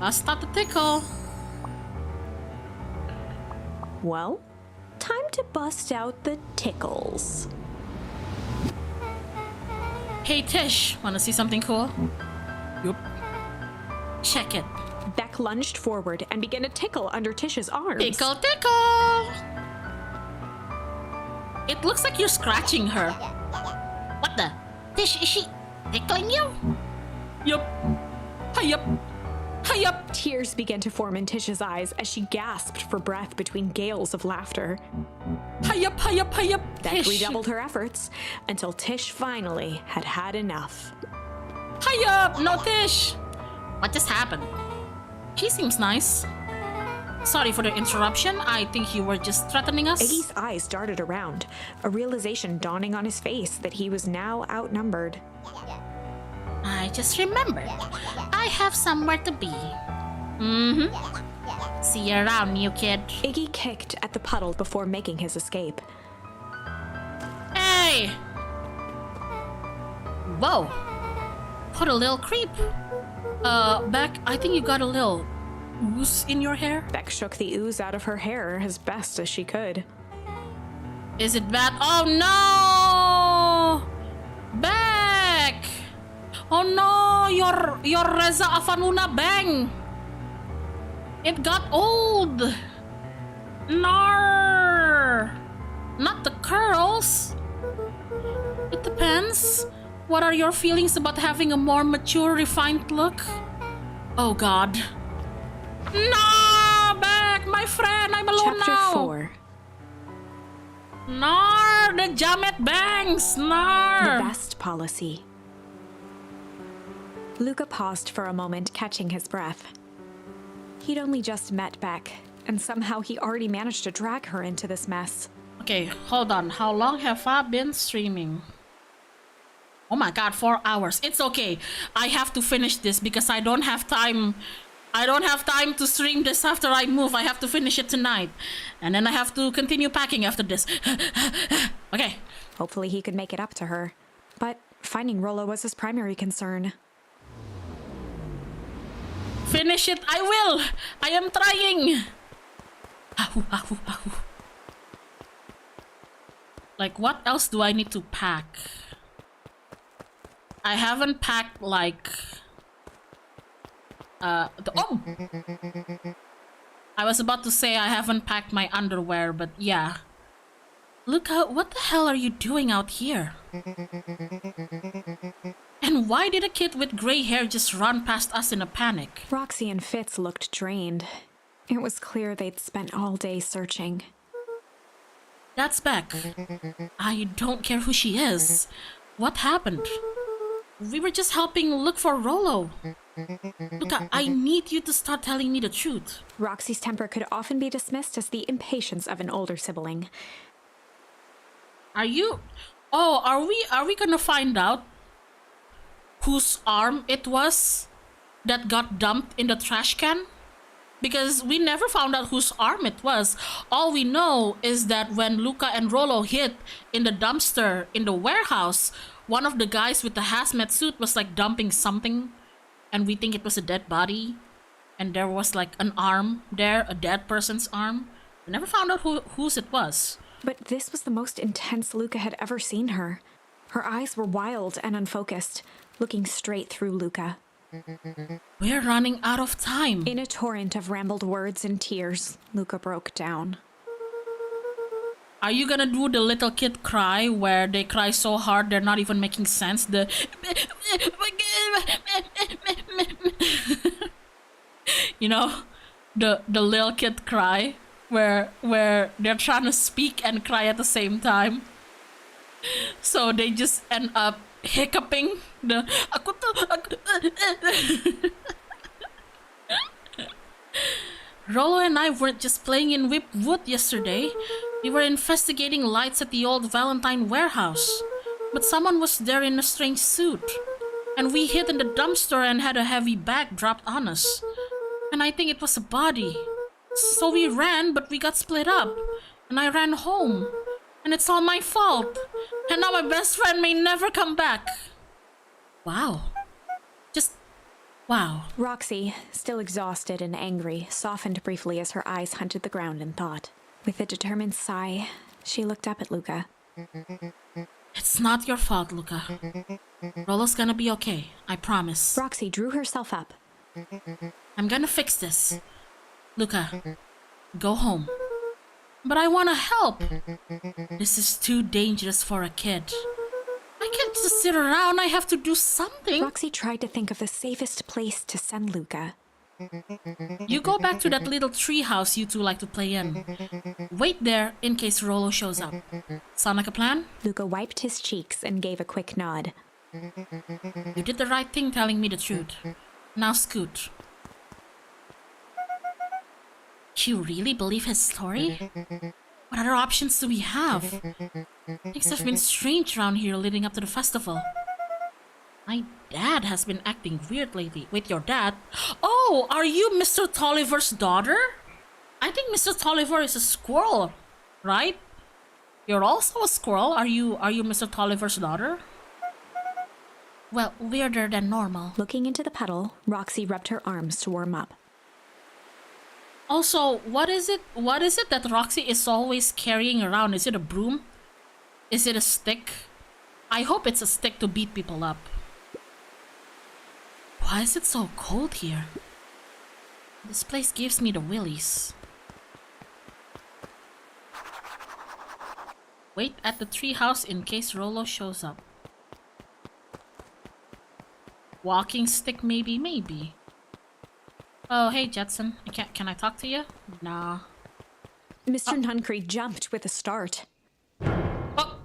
[SPEAKER 1] Bust out the tickle.
[SPEAKER 2] Well, time to bust out the tickles.
[SPEAKER 1] Hey Tish, wanna see something cool? Yup. Check it.
[SPEAKER 2] Beck lunged forward and began to tickle under Tish's arms.
[SPEAKER 1] Tickle, tickle! It looks like you're scratching her. What the? Tish, is she tickling you? Yup. Hi-yup. Hi-yup.
[SPEAKER 2] Tears began to form in Tish's eyes as she gasped for breath between gales of laughter.
[SPEAKER 1] Hi-yup, hi-yup, hi-yup.
[SPEAKER 2] Beck
[SPEAKER 1] Tish.
[SPEAKER 2] redoubled her efforts until Tish finally had had enough.
[SPEAKER 1] Hi-yup! No, Tish! What just happened? She seems nice. Sorry for the interruption. I think you were just threatening us.
[SPEAKER 2] Iggy's eyes darted around, a realization dawning on his face that he was now outnumbered.
[SPEAKER 1] I just remembered. I have somewhere to be. Mm-hmm. See you around, new kid.
[SPEAKER 2] Iggy kicked at the puddle before making his escape.
[SPEAKER 1] Hey! Whoa. What a little creep. Beck, I think you got a little ooze in your hair.
[SPEAKER 2] Beck shook the ooze out of her hair as best as she could.
[SPEAKER 1] Is it bad? Oh no! Beck! Oh no! Your Reza Afanuna bang! It got old! Nar! Not the curls! It depends. What are your feelings about having a more mature, refined look? Oh god. No! Beck, my friend, I'm alone
[SPEAKER 2] Chapter
[SPEAKER 1] now!
[SPEAKER 2] 4.
[SPEAKER 1] Nar! The Jamet bangs! Nar!
[SPEAKER 2] The best policy. Luca paused for a moment, catching his breath. He'd only just met Beck, and somehow he already managed to drag her into this mess.
[SPEAKER 1] Okay, hold on. How long have I been streaming? Oh my god, 4 hours. It's okay. I have to finish this because I don't have time. I don't have time to stream this after I move. I have to finish it tonight. And then I have to continue packing after this. Okay.
[SPEAKER 2] Hopefully he could make it up to her. But finding Rollo was his primary concern.
[SPEAKER 1] Finish it. I will. I am trying. Ahu, ahu, ahu. Like, what else do I need to pack? I haven't packed, like... oh! I was about to say I haven't packed my underwear, but yeah. Look out, what the hell are you doing out here? And why did a kid with gray hair just run past us in a panic?
[SPEAKER 2] Roxy and Fitz looked drained. It was clear they'd spent all day searching.
[SPEAKER 1] That's Beck. I don't care who she is. What happened? We were just helping look for Rollo. Look, I need you to start telling me the truth.
[SPEAKER 2] Roxy's temper could often be dismissed as the impatience of an older sibling.
[SPEAKER 1] Are you... Oh, are we gonna find out whose arm it was that got dumped in the trash can? because we never found out whose arm it was. All we know is that when Luca and Rollo hid in the dumpster in the warehouse, one of the guys with the hazmat suit was like dumping something, and we think it was a dead body, and there was like an arm there, a dead person's arm. We never found out whose it was.
[SPEAKER 2] But this was the most intense Luca had ever seen her. Her eyes were wild and unfocused, looking straight through Luca.
[SPEAKER 1] We're running out of time.
[SPEAKER 2] In a torrent of rambled words and tears, Luca broke down.
[SPEAKER 1] Are you gonna do the little kid cry where they cry so hard they're not even making sense? The you know, the little kid cry where they're trying to speak and cry at the same time. So they just end up hiccuping the Rollo and I weren't just playing in Whipwood yesterday. We were investigating lights at the old Valentine warehouse. But someone was there in a strange suit. And we hid in the dumpster and had a heavy bag dropped on us. And I think it was a body. So we ran, but we got split up. And I ran home. And it's all my fault. And now my best friend may never come back. Wow. Just wow.
[SPEAKER 2] Roxy, still exhausted and angry, softened briefly as her eyes hunted the ground in thought. With a determined sigh, she looked up at Luca.
[SPEAKER 1] It's not your fault, Luca. Rollo's gonna be okay, I promise.
[SPEAKER 2] Roxy drew herself up.
[SPEAKER 1] I'm gonna fix this. Luca, go home. But I wanna help. This is too dangerous for a kid. I can't just sit around, I have to do something.
[SPEAKER 2] Roxy tried to think of the safest place to send Luca.
[SPEAKER 1] You go back to that little tree house you two like to play in. Wait there in case Rollo shows up. Sound like a plan?
[SPEAKER 2] Luca wiped his cheeks and gave a quick nod.
[SPEAKER 1] You did the right thing telling me the truth. Now scoot. You really believe his story? What other options do we have? Things have been strange around here leading up to the festival. My dad has been acting weird lately. Wait, your dad? Oh, are you Mr. Tolliver's daughter? I think Mr. Tolliver is a squirrel, right? You're also a squirrel. Are you Mr. Tolliver's daughter? Well, weirder than normal.
[SPEAKER 2] Looking into the puddle, Roxy rubbed her arms to warm up.
[SPEAKER 1] Also, what is it that Roxy is always carrying around? Is it a broom? Is it a stick? I hope it's a stick to beat people up. Why is it so cold here? This place gives me the willies. Wait at the treehouse in case Rollo shows up. Walking stick maybe. Oh, hey, Jetson. Can I talk to you? Nah.
[SPEAKER 2] Mr. Nuncreed jumped with a start.
[SPEAKER 1] Oh.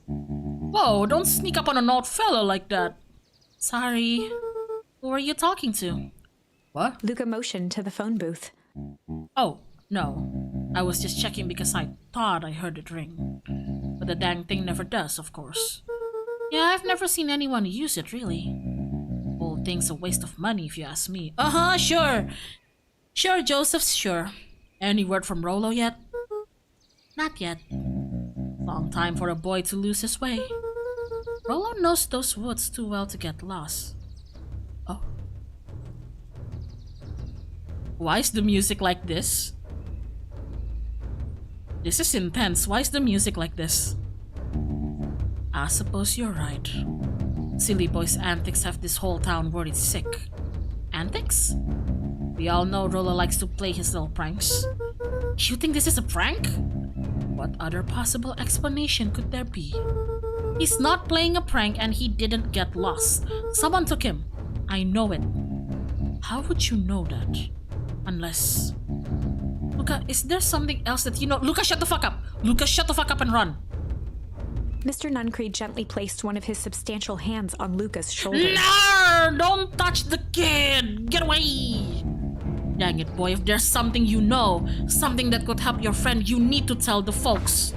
[SPEAKER 1] Whoa, don't sneak up on an old fellow like that. Sorry. Who are you talking to? What?
[SPEAKER 2] Luca motioned to the phone booth.
[SPEAKER 1] Oh, no. I was just checking because I thought I heard it ring. But the dang thing never does, of course. Yeah, I've never seen anyone use it, really. Whole thing's a waste of money if you ask me. Sure. Sure, Joseph, sure. Any word from Rollo yet? Not yet. Long time for a boy to lose his way. Rollo knows those woods too well to get lost. Oh. Why is the music like this? This is intense. Why is the music like this? I suppose you're right. Silly boy's antics have this whole town worried sick. Antics? We all know Rollo likes to play his little pranks. You think this is a prank? What other possible explanation could there be? He's not playing a prank and he didn't get lost. Someone took him. I know it. How would you know that? Unless... Luca, is there something else that you know? Luca, shut the fuck up! Luca, shut the fuck up and run!
[SPEAKER 2] Mr. Nuncreed gently placed one of his substantial hands on Luca's shoulder.
[SPEAKER 1] No! Don't touch the kid! Get away! Dang it, boy, if there's something you know, something that could help your friend, you need to tell the folks.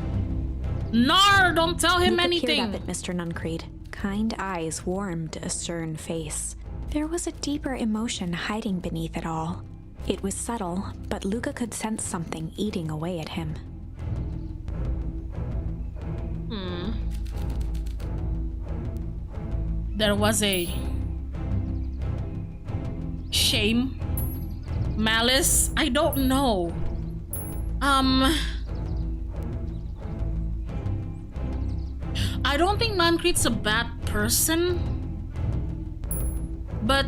[SPEAKER 1] No! Don't tell him
[SPEAKER 2] Luca
[SPEAKER 1] anything!
[SPEAKER 2] peered up at Mr. Nuncreed. Kind eyes warmed a stern face. There was a deeper emotion hiding beneath it all. It was subtle, but Luca could sense something eating away at him.
[SPEAKER 1] There was a shame, malice, I don't know. I don't think Nancrete's a bad person, but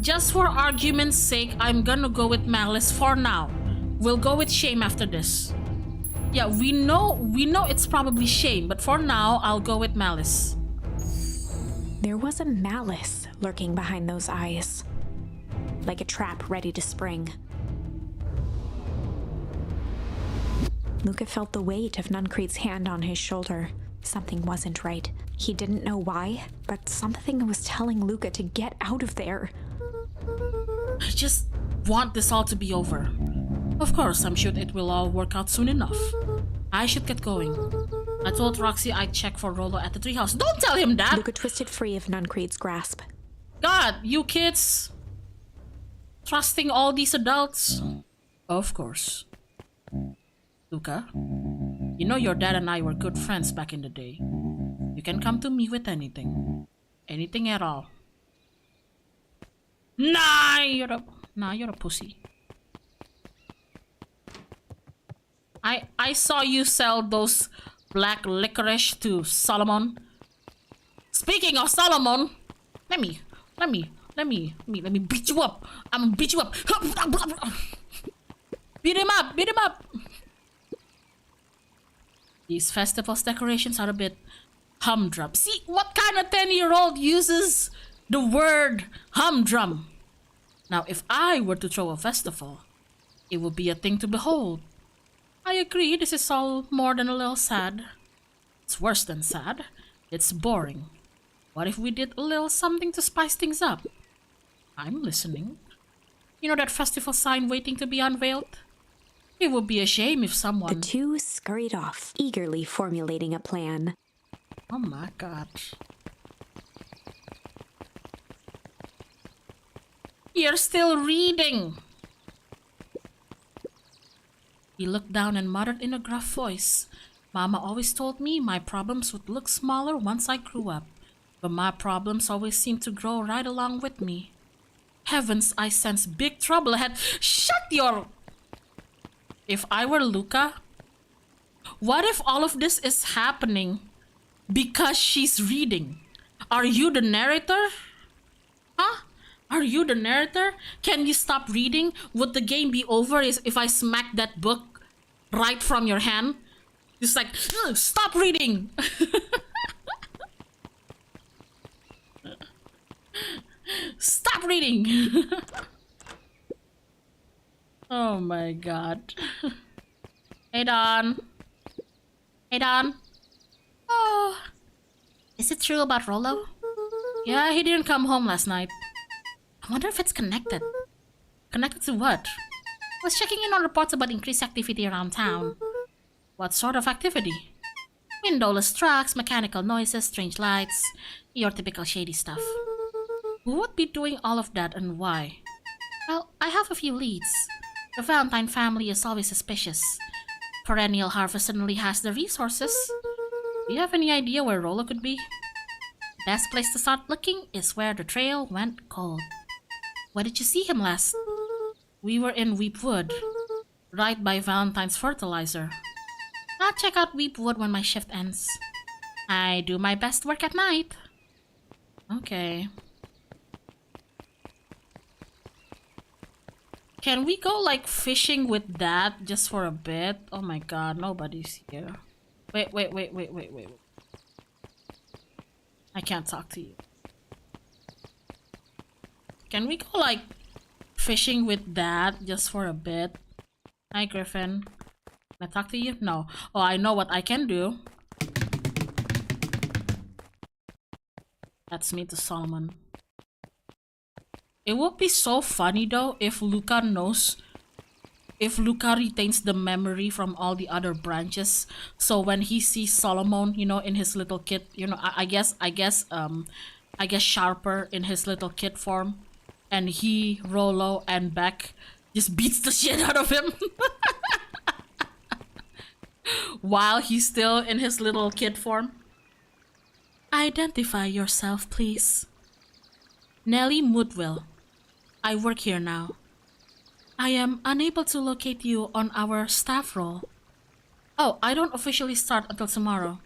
[SPEAKER 1] just for argument's sake, I'm gonna go with malice for now. We'll go with shame after this. Yeah, we know it's probably shame, but for now, I'll go with malice.
[SPEAKER 2] There was a malice lurking behind those eyes, like a trap ready to spring. Luca felt the weight of Nancrete's hand on his shoulder. Something wasn't right. He didn't know why, but something was telling Luca to get out of there.
[SPEAKER 1] I just want this all to be over. Of course, I'm sure it will all work out soon enough. I should get going. I told Roxy I'd check for Rollo at the treehouse. Don't tell him that!
[SPEAKER 2] Luca twisted free of Nancrete's grasp.
[SPEAKER 1] God, you kids! Trusting all these adults? Of course. Luca, you know your dad and I were good friends back in the day. You can come to me with anything. Anything at all. Nah, you're a pussy. I saw you sell those black licorice to Solomon. Speaking of Solomon, let me beat you up. I'm gonna beat you up. Beat him up, beat him up. These festivals decorations are a bit humdrum. See, what kind of 10-year-old uses the word humdrum? Now, if I were to throw a festival, it would be a thing to behold. I agree, this is all more than a little sad. It's worse than sad. It's boring. What if we did a little something to spice things up? I'm listening. You know that festival sign waiting to be unveiled? It would be a shame if someone...
[SPEAKER 2] The two scurried off, eagerly formulating a plan.
[SPEAKER 1] Oh my god. You're still reading! He looked down and muttered in a gruff voice. Mama always told me my problems would look smaller once I grew up, but my problems always seemed to grow right along with me. Heavens, I sense big trouble ahead. Shut your... If I were Luca, what if all of this is happening because she's reading? Are you the narrator? Huh? Are you the narrator? Can you stop reading? Would the game be over if I smack that book right from your hand? Just like, stop reading! Stop reading! Oh my god. Hey Don. Hey Don. Oh. Is it true about Rollo? Yeah, he didn't come home last night. I wonder if it's connected. Connected to what? I was checking in on reports about increased activity around town. What sort of activity? Windowless trucks, mechanical noises, strange lights, your typical shady stuff. Who would be doing all of that and why? Well, I have a few leads. The Valentine family is always suspicious. Perennial Harvest suddenly has the resources. Do you have any idea where Rollo could be? Best place to start looking is where the trail went cold. Where did you see him last? We were in Weepwood, right by Valentine's fertilizer. I'll check out Weepwood when my shift ends. I do my best work at night. Okay. Can we go like fishing with that just for a bit? Oh my god, nobody's here. Wait. I can't talk to you. Can we go like fishing with that just for a bit? Hi Griffin. Can I talk to you? No. Oh, I know what I can do. That's me to Solomon. It would be so funny though if Luca retains the memory from all the other branches. So when he sees Solomon, you know, in his little kid, you know, I guess Sharper in his little kid form, and he, Rollo, and Beck just beats the shit out of him while he's still in his little kid form. Identify yourself, please. Nellie Moodwell. I work here now. I am unable to locate you on our staff roll. Oh, I don't officially start until tomorrow.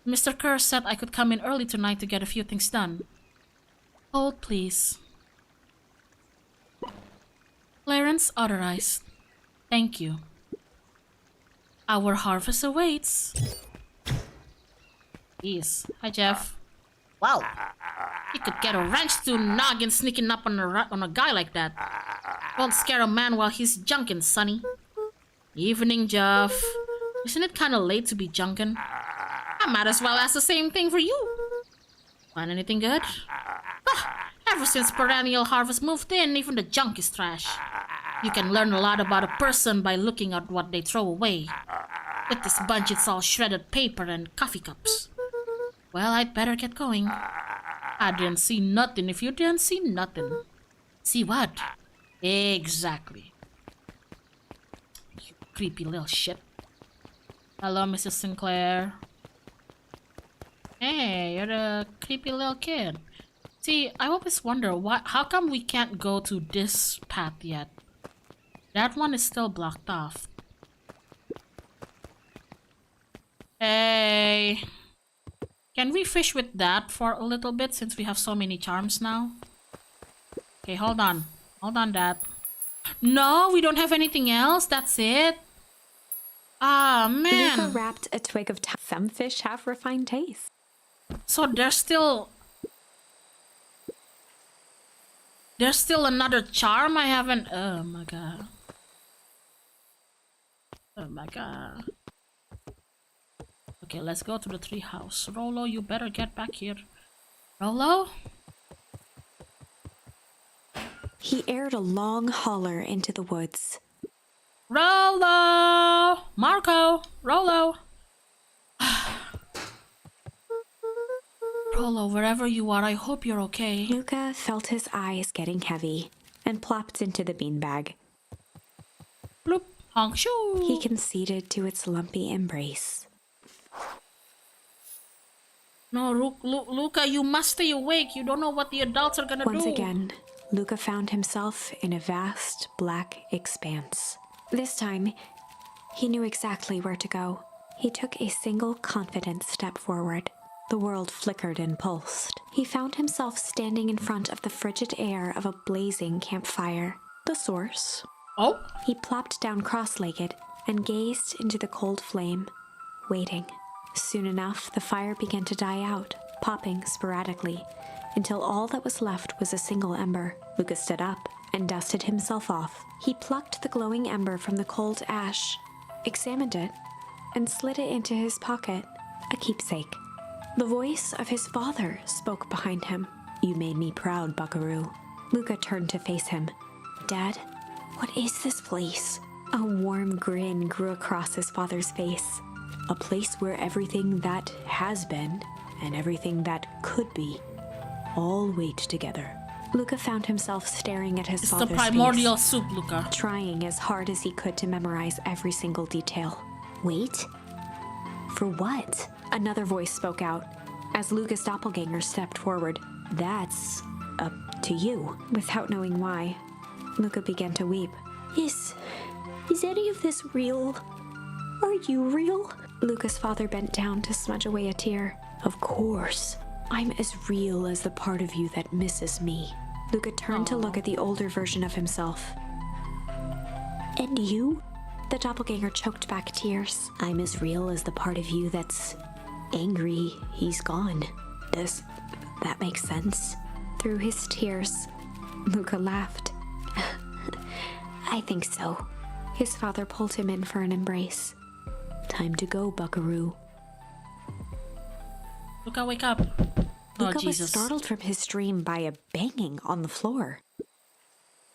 [SPEAKER 1] Mr. Kerr said I could come in early tonight to get a few things done. Hold, please. Clarence authorized. Thank you. Our harvest awaits. Yes. Hi, Jeff. Wow. You could get a wrench to noggin sneaking up on a guy like that. Won't scare a man while he's junkin', sonny. Evening, Jeff. Isn't it kinda late to be junkin'? I might as well ask the same thing for you. Find anything good? Ever since perennial harvest moved in, even the junk is trash. You can learn a lot about a person by looking at what they throw away. With this bunch, it's all shredded paper and coffee cups. Well, I'd better get going. I didn't see nothing if you didn't see nothing. See what? Exactly. You creepy little shit. Hello, Mrs. Sinclair. Hey, you're the creepy little kid. See, I always wonder how come we can't go to this path yet? That one is still blocked off. Hey. Can we fish with that for a little bit since we have so many charms now? Okay, hold on. Hold on, Dad. No, we don't have anything else. That's it. Ah, man.
[SPEAKER 2] Luca wrapped a twig of some fish have refined taste.
[SPEAKER 1] So there's still another charm I haven't. Oh my god. Oh my god. Okay, let's go to the tree house. Rollo, you better get back here. Rollo?
[SPEAKER 2] He aired a long holler into the woods.
[SPEAKER 1] Rollo! Marco! Rollo! Rollo, wherever you are, I hope you're okay.
[SPEAKER 2] Luca felt his eyes getting heavy and plopped into the beanbag.
[SPEAKER 1] Bloop! Honk shoo!
[SPEAKER 2] He conceded to its lumpy embrace.
[SPEAKER 1] No, Luca, you must stay awake. You don't know what the adults are gonna do.
[SPEAKER 2] Once again, Luca found himself in a vast black expanse. This time, he knew exactly where to go. He took a single confident step forward. The world flickered and pulsed. He found himself standing in front of the frigid air of a blazing campfire. The source.
[SPEAKER 1] Oh?
[SPEAKER 2] He plopped down cross-legged and gazed into the cold flame, waiting. Soon enough, the fire began to die out, popping sporadically, until all that was left was a single ember. Luca stood up and dusted himself off. He plucked the glowing ember from the cold ash, examined it, and slid it into his pocket, a keepsake. The voice of his father spoke behind him. "You made me proud, Buckaroo." Luca turned to face him. "Dad, what is this place?" A warm grin grew across his father's face. "A place where everything that has been and everything that could be all wait together." Luca found himself staring at his
[SPEAKER 1] It's
[SPEAKER 2] father's
[SPEAKER 1] the
[SPEAKER 2] face,
[SPEAKER 1] primordial soup, Luca.
[SPEAKER 2] trying as hard as he could to memorize every single detail. "Wait? For what?" Another voice spoke out as Luca's doppelganger stepped forward. "That's up to you." Without knowing why, Luca began to weep. Is any of this real? Are you real?" Luca's father bent down to smudge away a tear. "Of course. I'm as real as the part of you that misses me." Luca turned to look at the older version of himself. "And you?" The doppelganger choked back tears. "I'm as real as the part of you that's angry he's gone. Does that make sense?" Through his tears, Luca laughed. "I think so." His father pulled him in for an embrace. "Time to go, Buckaroo."
[SPEAKER 1] Luca, wake up. Oh,
[SPEAKER 2] Luca was
[SPEAKER 1] Jesus.
[SPEAKER 2] startled from his dream by a banging on the floor.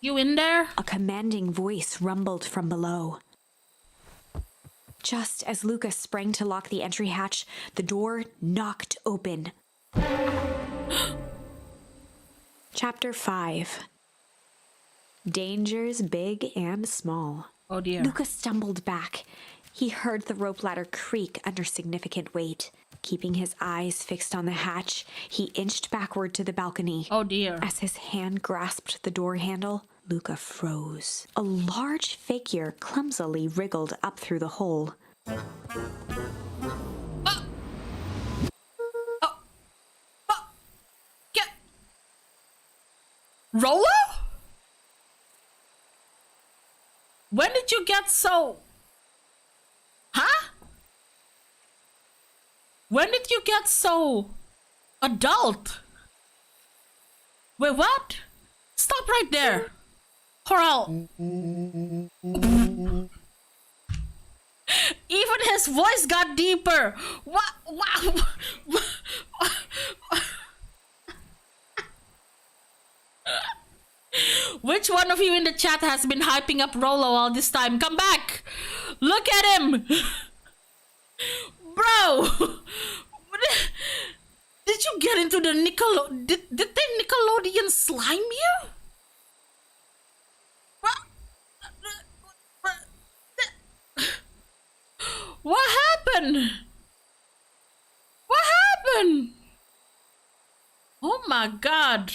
[SPEAKER 1] You in there?
[SPEAKER 2] A commanding voice rumbled from below. Just as Luca sprang to lock the entry hatch, the door knocked open. Chapter 5. Dangers big and small.
[SPEAKER 1] Oh dear.
[SPEAKER 2] Luca stumbled back. He heard the rope ladder creak under significant weight. Keeping his eyes fixed on the hatch, he inched backward to the balcony.
[SPEAKER 1] Oh dear.
[SPEAKER 2] As his hand grasped the door handle, Luca froze. A large figure clumsily wriggled up through the hole.
[SPEAKER 1] Rollo? When did you get so... Huh? When did you get so... adult? Wait, what? Stop right there. Or I'll... Even his voice got deeper. What? Which one of you in the chat has been hyping up Rollo all this time? Come back! Look at him! Bro! Did you get into the Did the Nickelodeon slime you? What happened? What happened? Oh my god.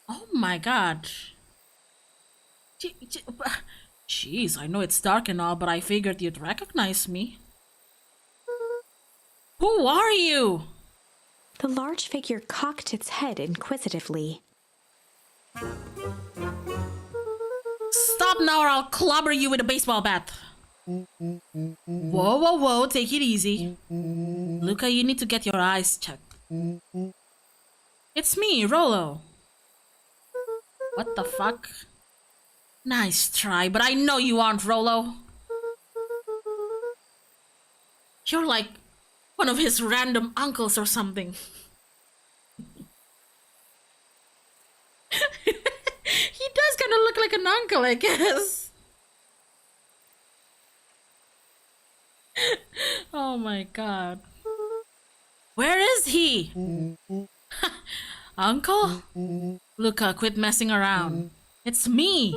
[SPEAKER 1] Oh my god. Jeez, I know it's dark and all, but I figured you'd recognize me. Who are you?
[SPEAKER 2] The large figure cocked its head inquisitively.
[SPEAKER 1] Stop now or I'll clobber you with a baseball bat. Whoa, take it easy. Luca, you need to get your eyes checked. It's me, Rollo. What the fuck? Nice try, but I know you aren't Rollo. You're like one of his random uncles or something. He does kind of look like an uncle, I guess. Oh my god. Where is he? Uncle? Luca, quit messing around. It's me.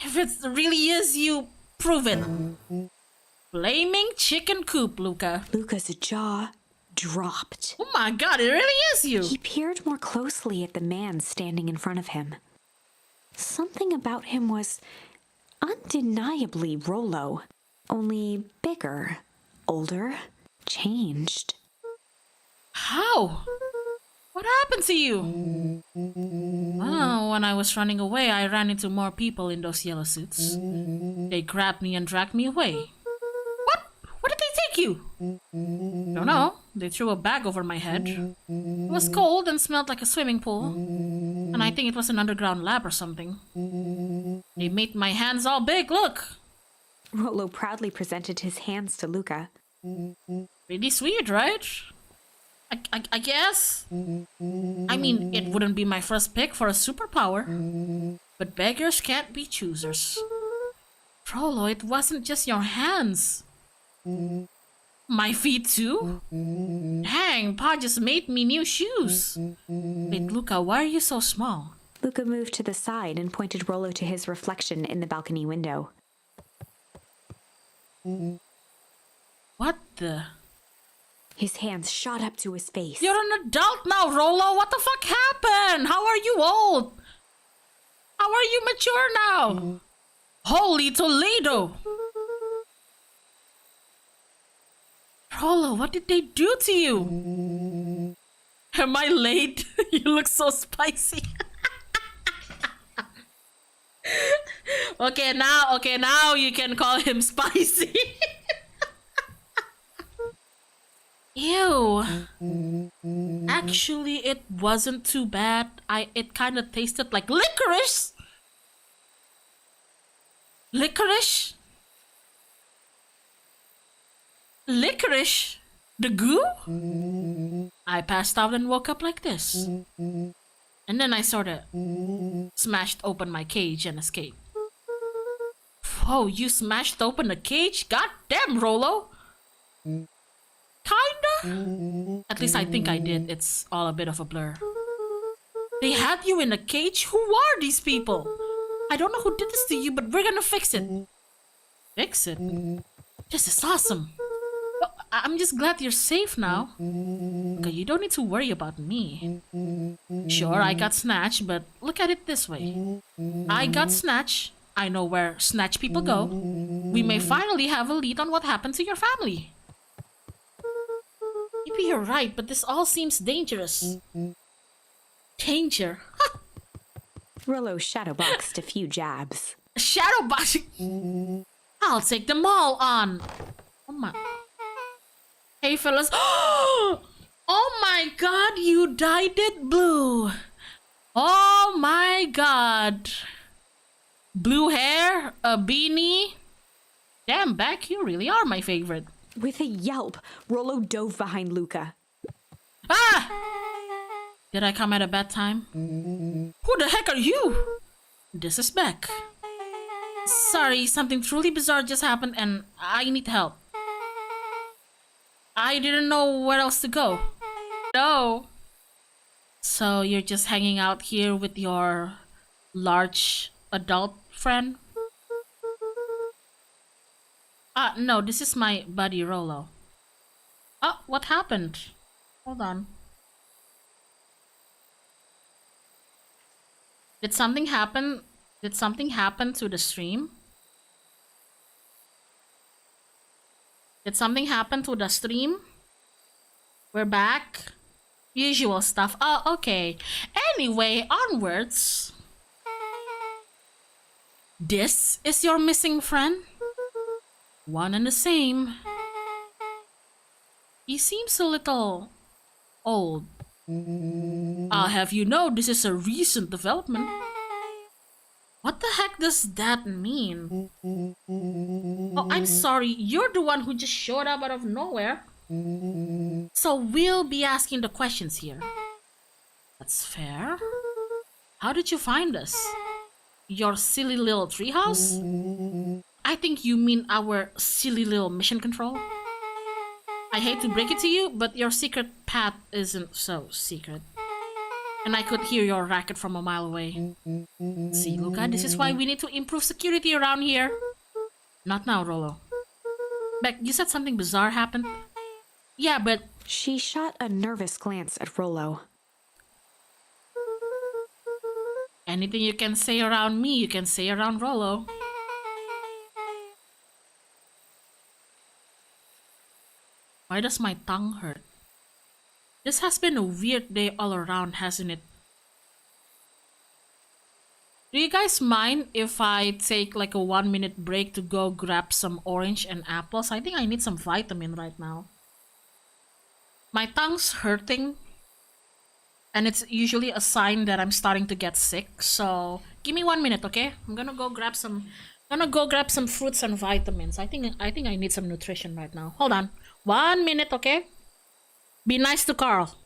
[SPEAKER 1] If it really is you, prove it. Flaming chicken coop, Luca.
[SPEAKER 2] Luca's jaw dropped.
[SPEAKER 1] Oh my god, it really is you.
[SPEAKER 2] He peered more closely at the man standing in front of him. Something about him was undeniably Rollo, only bigger, older, changed.
[SPEAKER 1] How? What happened to you? Oh, when I was running away, I ran into more people in those yellow suits. They grabbed me and dragged me away. What? Where did they take you? Don't know. They threw a bag over my head. It was cold and smelled like a swimming pool. And I think it was an underground lab or something. They made my hands all big, look.
[SPEAKER 2] Rollo proudly presented his hands to Luca.
[SPEAKER 1] Pretty sweet, right? I guess. I mean, it wouldn't be my first pick for a superpower. But beggars can't be choosers. Rollo, it wasn't just your hands. My feet too? Dang, Pa just made me new shoes. Wait, Luca, why are you so small?
[SPEAKER 2] Luca moved to the side and pointed Rollo to his reflection in the balcony window.
[SPEAKER 1] What the...
[SPEAKER 2] His hands shot up to his face.
[SPEAKER 1] You're an adult now, Rollo. What the fuck happened? How are you old? How are you mature now? Holy Toledo. Rollo, what did they do to you? Am I late? You look so spicy. Okay, now you can call him spicy. Ew. Actually, it wasn't too bad. It kind of tasted like licorice. Licorice? Licorice? The goo? I passed out and woke up like this. And then I sort of smashed open my cage and escaped. Whoa, you smashed open the cage? God damn, Rollo. Kinda? At least I think I did. It's all a bit of a blur. They had you in a cage? Who are these people? I don't know who did this to you, but we're gonna fix it. Fix it? This is awesome. Oh, I'm just glad you're safe now. Okay, you don't need to worry about me. Sure, I got snatched, but look at it this way. I got snatched. I know where snatch people go. We may finally have a lead on what happened to your family. Maybe you're right, but this all seems dangerous. Danger?
[SPEAKER 2] Rollo shadowboxed a few jabs.
[SPEAKER 1] Shadowboxing? I'll take them all on. Oh my. Hey fellas. Oh my god, you dyed it blue. Oh my god. Blue hair, a beanie. Damn, Beck, you really are my favorite.
[SPEAKER 2] With a yelp, Rollo dove behind Luca.
[SPEAKER 1] Ah! Did I come at a bad time? Who the heck are you? This is Beck. Sorry, something truly bizarre just happened and I need help. I didn't know where else to go. No. So you're just hanging out here with your large adult friend? No, this is my buddy Rollo. Oh, what happened? Hold on. Did something happen? Did something happen to the stream? Did something happen to the stream? We're back. Usual stuff. Oh, okay. Anyway, onwards. This is your missing friend? One and the same. He seems a little old. I'll have you know this is a recent development. What the heck does that mean? Oh, I'm sorry. You're the one who just showed up out of nowhere. So we'll be asking the questions here. That's fair. How did you find us? Your silly little treehouse? I think you mean our silly little mission control. I hate to break it to you, but your secret path isn't so secret. And I could hear your racket from a mile away. See, Luca, this is why we need to improve security around here. Not now, Rollo. Beck, you said something bizarre happened? Yeah, but...
[SPEAKER 2] She shot a nervous glance at Rollo.
[SPEAKER 1] Anything you can say around me, you can say around Rollo. Why does my tongue hurt? This has been a weird day all around, hasn't it? Do you guys mind if I take like a 1-minute break to go grab some orange and apples? I think I need some vitamin right now. My tongue's hurting. And it's usually a sign that I'm starting to get sick. So give me 1 minute, okay? I'm gonna go grab some fruits and vitamins. I think I need some nutrition right now. Hold on. 1 minute, okay? Be nice to Carl.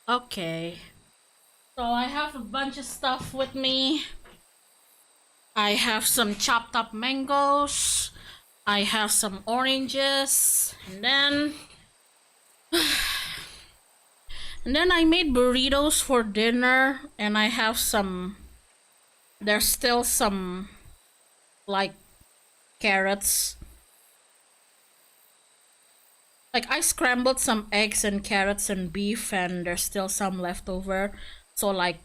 [SPEAKER 1] Okay. So I have a bunch of stuff with me. I have some chopped up mangoes. I have some oranges. And then I made burritos for dinner, and I have some, there's still some like carrots. Like I scrambled some eggs and carrots and beef, and there's still some left over. So like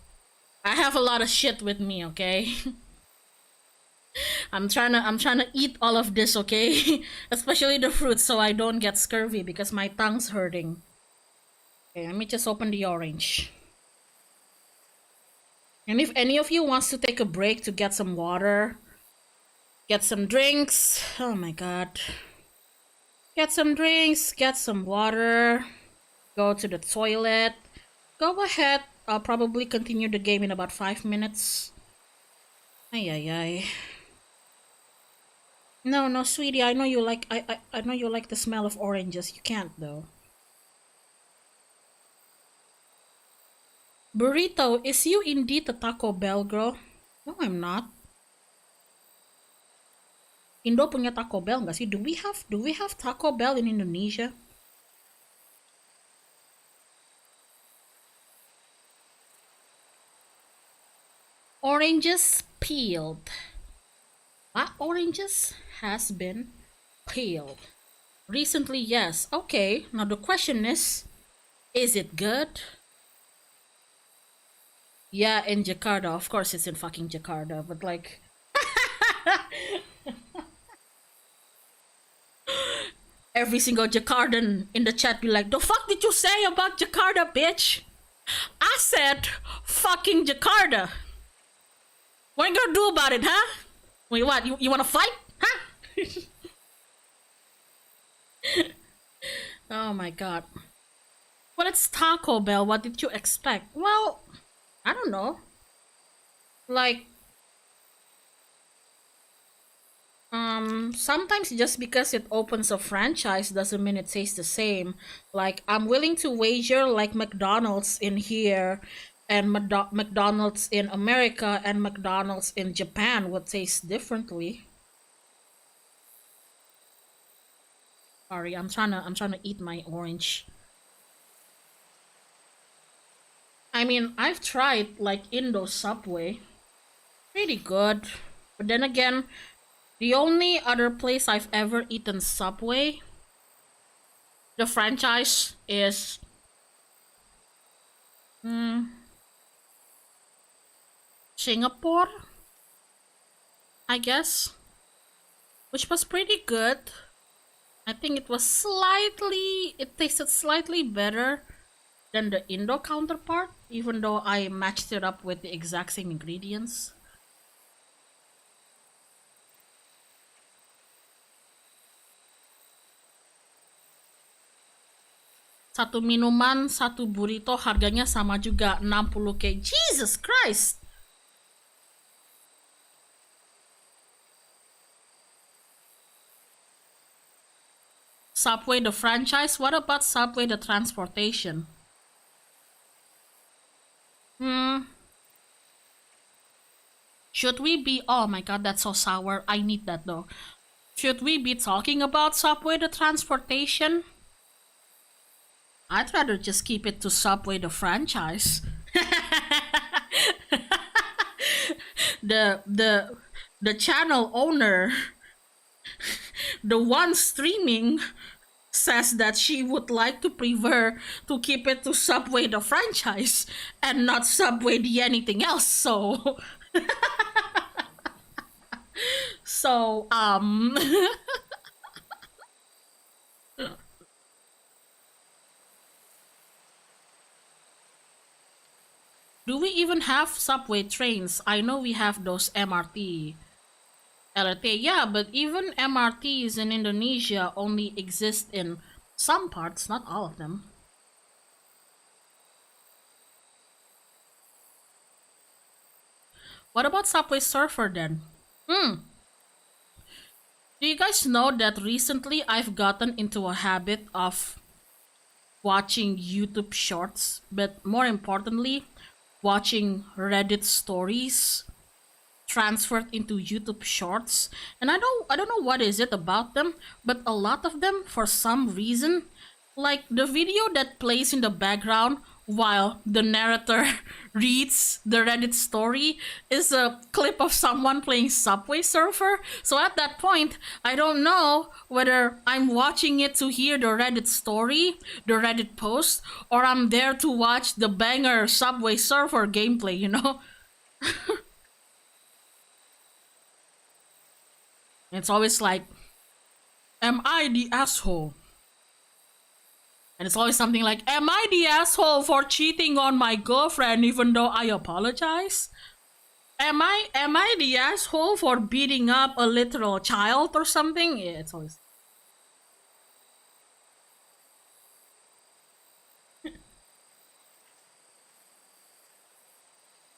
[SPEAKER 1] I have a lot of shit with me, okay? I'm trying to eat all of this, okay? Especially the fruits, so I don't get scurvy because my tongue's hurting. Okay, let me just open the orange. And if any of you wants to take a break to get some water, get some drinks, oh my god. Get some drinks, get some water, go to the toilet, go ahead. I'll probably continue the game in about 5 minutes. Ay ay ay. No, sweetie, I know you like I know you like the smell of oranges. You can't though. Burrito, is you indeed a Taco Bell girl? No, I'm not. Indo punya Taco Bell nggak sih? Do we have Taco Bell in Indonesia? Oranges peeled. What oranges has been peeled? Recently, yes. Okay, now the question is it good? Yeah, in Jakarta. Of course it's in fucking Jakarta, but like every single Jakartan in the chat be like, the fuck did you say about Jakarta, bitch? I said fucking Jakarta. What you gonna do about it, huh? Wait, what? You wanna fight? Huh? Oh my god. Well, it's Taco Bell. What did you expect? Well, I don't know. Like, sometimes just because it opens a franchise doesn't mean it tastes the same. Like, I'm willing to wager like McDonald's in here and McDonald's in America and McDonald's in Japan would taste differently. Sorry, I'm trying to eat my orange. I mean, I've tried like Indo Subway. Pretty good. But then again, the only other place I've ever eaten Subway, the franchise, is Singapore, I guess, which was pretty good. I think it tasted slightly better than the Indo counterpart, even though I matched it up with the exact same ingredients. Satu minuman, satu burrito harganya sama juga 60k. Jesus Christ! Subway the franchise? What about Subway the transportation? Should we be... Oh my god, that's so sour. I need that though. Should we be talking about Subway the transportation? I'd rather just keep it to Subway the franchise. the channel owner, the one streaming, says that she would like to prefer to keep it to Subway the franchise and not Subway the anything else. So so do we even have subway trains? I know we have those MRT. LRT, yeah, but even MRTs in Indonesia only exist in some parts, not all of them. What about Subway Surfer then? Do you guys know that recently I've gotten into a habit of watching YouTube shorts, but more importantly, watching Reddit stories transferred into YouTube shorts. And I don't know what is it about them, but a lot of them, for some reason, like the video that plays in the background while the narrator reads the Reddit story is a clip of someone playing Subway Surfer. So at that point, I don't know whether I'm watching it to hear the Reddit story, the Reddit post, or I'm there to watch the banger Subway Surfer gameplay, you know? It's always like, am I the asshole? And it's always something like, am I the asshole for cheating on my girlfriend even though I apologize? Am I the asshole for beating up a literal child or something? Yeah, it's always...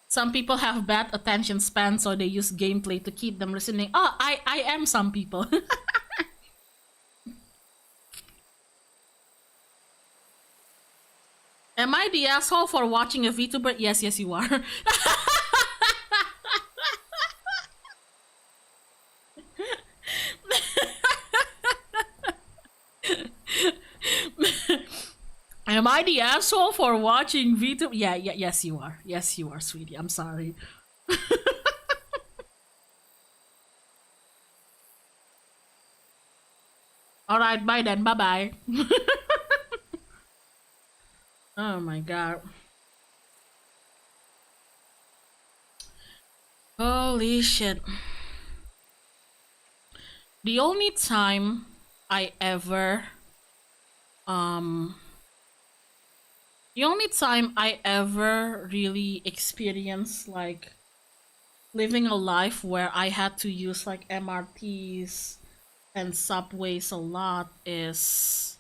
[SPEAKER 1] Some people have bad attention span, so they use gameplay to keep them listening. Oh, I am some people. Am I the asshole for watching a VTuber? Yes, yes, you are. Am I the asshole for watching VTuber? Yeah, yes, you are. Yes, you are, sweetie. I'm sorry. Alright, bye then. Bye-bye. Oh my god. Holy shit. The only time I ever really experienced like living a life where I had to use like MRTs and subways a lot is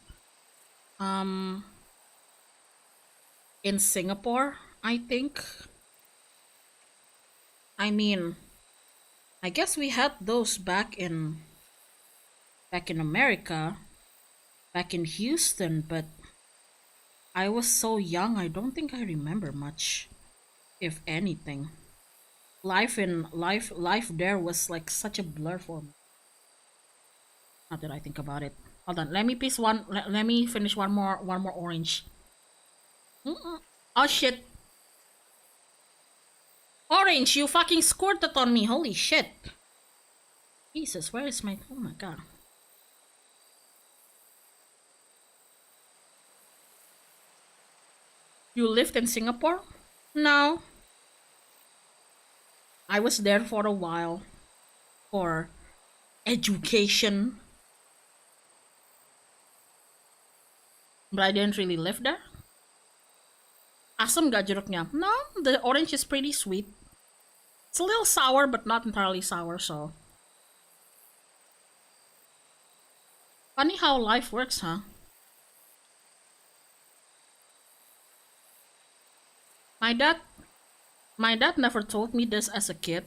[SPEAKER 1] in Singapore, I think. I mean, I guess we had those back in America, back in Houston, but I was so young, I don't think I remember much, if anything. Life there was like such a blur for me. Not that I think about it. Hold on, let me finish one more orange. Oh shit. Orange, you fucking squirted on me. Holy shit. Jesus, where is my... Oh my god. You lived in Singapore? No. I was there for a while. For education. But I didn't really live there. Asam gak jeruknya? No, the orange is pretty sweet. It's a little sour, but not entirely sour, so... Funny how life works, huh? My dad never told me this as a kid,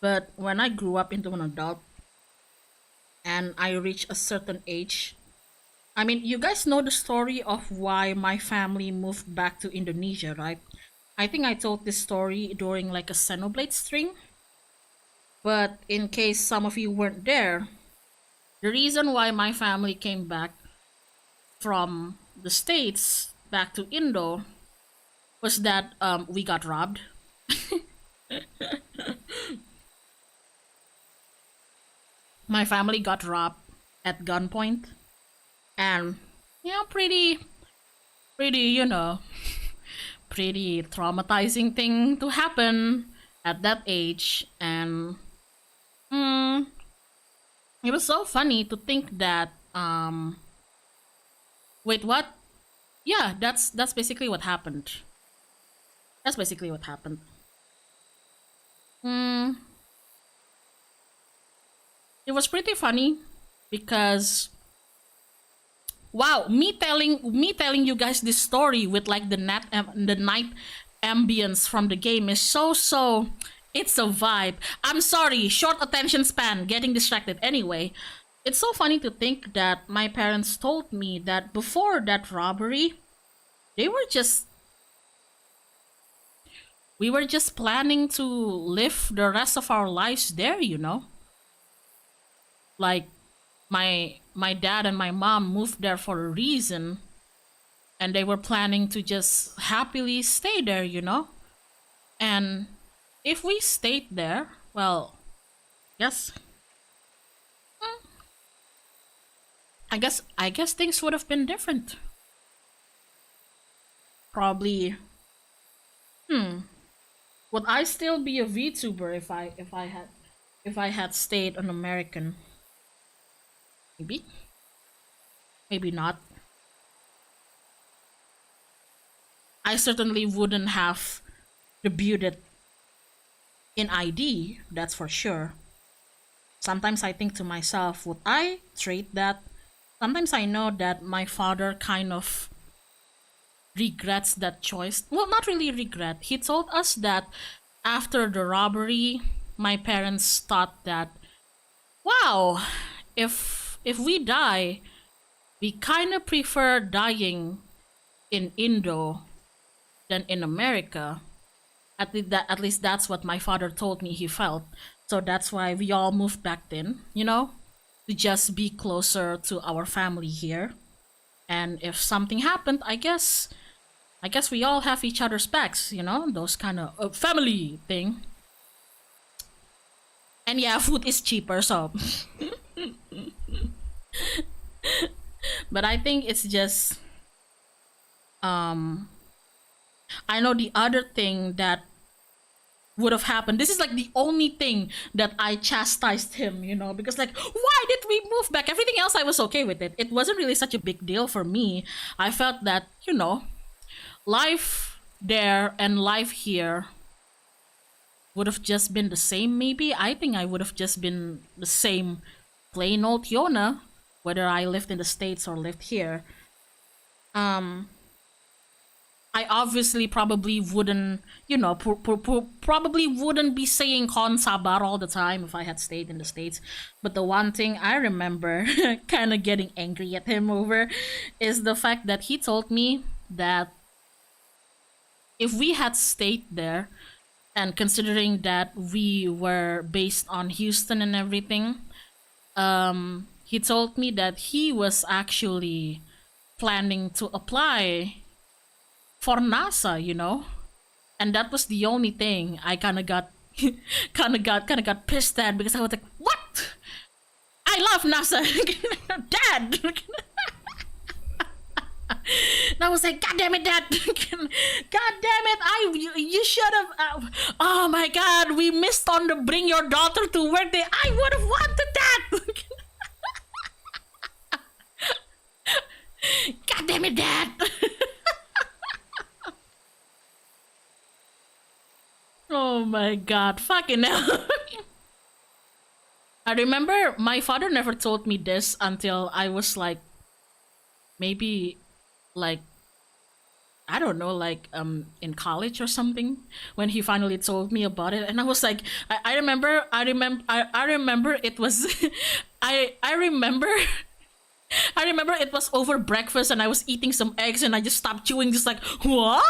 [SPEAKER 1] but when I grew up into an adult and I reached a certain age, I mean, you guys know the story of why my family moved back to Indonesia, right? I think I told this story during like a Xenoblade stream. But in case some of you weren't there, the reason why my family came back from the States back to Indo was that we got robbed. My family got robbed at gunpoint. And, you know, pretty, you know, pretty traumatizing thing to happen at that age. And, it was so funny to think that, wait, what? Yeah, that's basically what happened. That's basically what happened. It was pretty funny because... Wow, me telling you guys this story with like the night ambience from the game is so it's a vibe. I'm sorry, short attention span, getting distracted. Anyway, it's so funny to think that my parents told me that before that robbery, they were just we were just planning to live the rest of our lives there, you know? Like my dad and my mom moved there for a reason, and they were planning to just happily stay there, you know? And if we stayed there, well, yes, I guess things would have been different. Probably. Would I still be a VTuber if I had stayed an American? Maybe. Maybe not. I certainly wouldn't have debuted in ID, that's for sure. Sometimes I think to myself, would I trade that? Sometimes I know that my father kind of regrets that choice. Well, not really regret. He told us that after the robbery, my parents thought that, wow, if we die, we kind of prefer dying in Indo than in America. At least that's what my father told me he felt. So that's why we all moved back then, you know, to just be closer to our family here. And if something happened, I guess we all have each other's backs, you know, those kind of family thing. And yeah, food is cheaper, so. But I think it's just I know the other thing that would have happened. This is like the only thing that I chastised him, you know, because like, why did we move back? Everything else I was okay with it. It wasn't really such a big deal for me. I felt that, you know, life there and life here would have just been the same, maybe. I think I would have just been the same plain old Hyona, whether I lived in the States or lived here. Um, I obviously probably wouldn't, you know, probably wouldn't be saying Kon Sabar all the time if I had stayed in the States. But the one thing I remember kind of getting angry at him over is the fact that he told me that if we had stayed there, and considering that we were based on Houston and everything, he told me that he was actually planning to apply for NASA, you know, and that was the only thing I kind of got, kind of got pissed at, because I was like, what? I love NASA, Dad. And I was like, God damn it, Dad! God damn it! You should have. Oh my God, we missed on the bring your daughter to work day. I would have wanted that. God damn it, Dad! Oh my God, fucking hell! I remember my father never told me this until I was like, maybe, like, I don't know, like in college or something, when he finally told me about it. And I was like, I remember it was I remember I remember it was over breakfast and I was eating some eggs and I just stopped chewing, just like, what?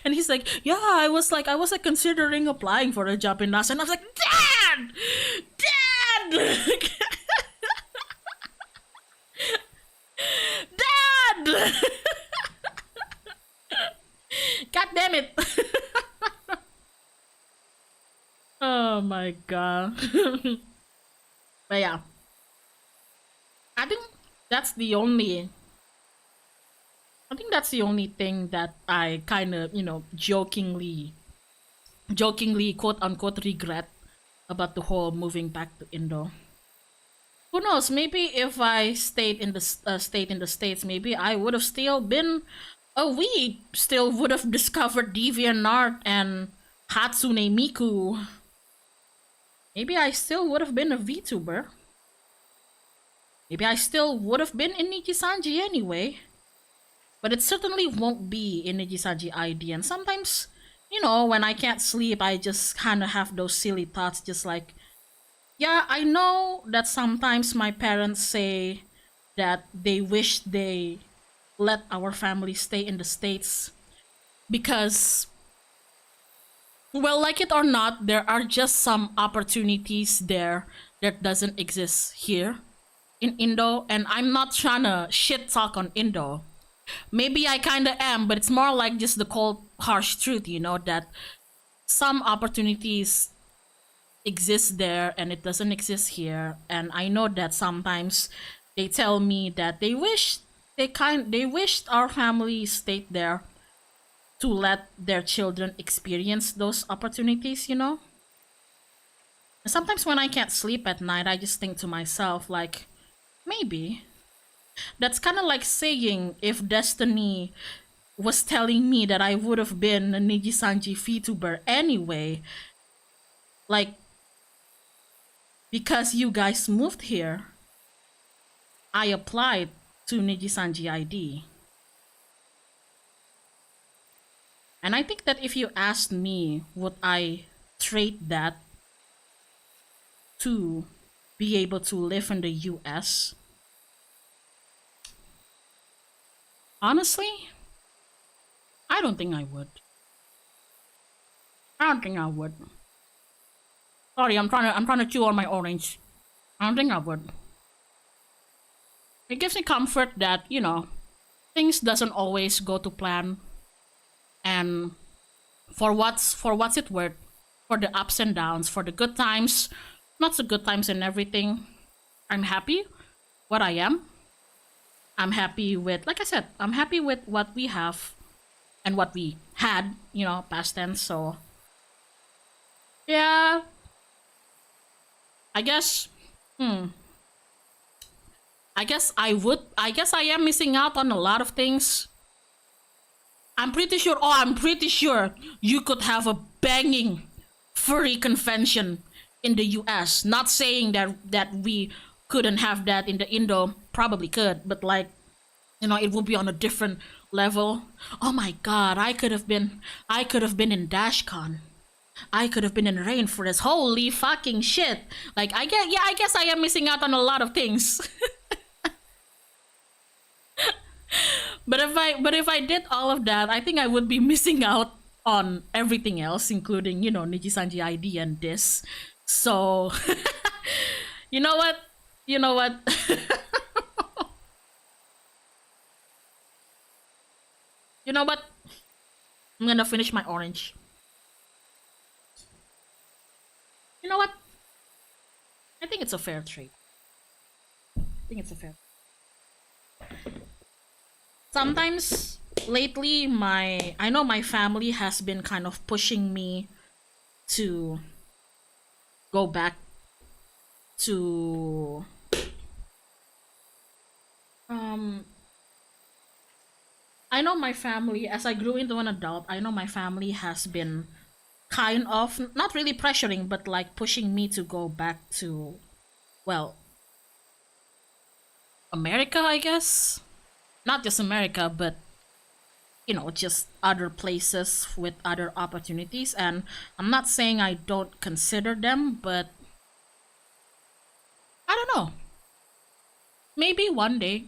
[SPEAKER 1] And he's like, yeah, I was like considering applying for a job in NASA. And I was like, Dad, Dad. God damn it. Oh my God. But yeah, I think that's the only I think that's the only thing that I kind of, you know, jokingly quote unquote regret about the whole moving back to Indo. Who knows? Maybe if I stayed in the States, maybe I would have still been a weed. Still would have discovered DeviantArt and Hatsune Miku. Maybe I still would have been a VTuber. Maybe I still would have been in NIJISANJI anyway. But it certainly won't be in NIJISANJI ID. And sometimes, you know, when I can't sleep, I just kind of have those silly thoughts, just like, yeah, I know that sometimes my parents say that they wish they let our family stay in the States because, well, like it or not, there are just some opportunities there that doesn't exist here in Indo. And I'm not trying to shit talk on Indo. Maybe I kind of am, but it's more like just the cold, harsh truth, you know, that some opportunities exist there and it doesn't exist here. And I know that sometimes they tell me that they wished our family stayed there to let their children experience those opportunities, you know? And sometimes when I can't sleep at night, I just think to myself, like, maybe. That's kind of like saying if destiny was telling me that I would have been a NIJISANJI VTuber anyway, like, because you guys moved here, I applied to NIJISANJI ID. And I think that if you asked me, would I trade that to be able to live in the US? Honestly, I don't think I would. I don't think I would. Sorry, I'm trying to chew on my orange. I don't think I would. It gives me comfort that, you know, things doesn't always go to plan. And for what's it worth, for the ups and downs, for the good times, not so good times and everything, I'm happy what I am. I'm happy with, like I said, I'm happy with what we have and what we had, you know, past tense. So yeah, I guess I guess I am missing out on a lot of things. I'm pretty sure you could have a banging furry convention in the US. Not saying that we couldn't have that in the Indo, probably could, but like, you know, it would be on a different level. Oh my god, I could have been in DashCon. I could have been in Rainforest. Holy fucking shit. Like I guess I am missing out on a lot of things. But if I did all of that, I think I would be missing out on everything else, including, you know, NIJISANJI ID and this. So you know what? You know what? You know what? I'm gonna finish my orange. You know what? I think it's a fair trade. I think it's a fair. Sometimes lately I know my family has been kind of pushing me to go back to I know my family, as I grew into an adult, I know my family has been kind of not really pressuring but like pushing me to go back to, well, America, I guess. Not just America, but, you know, just other places with other opportunities. And I'm not saying I don't consider them, but I don't know. Maybe one day.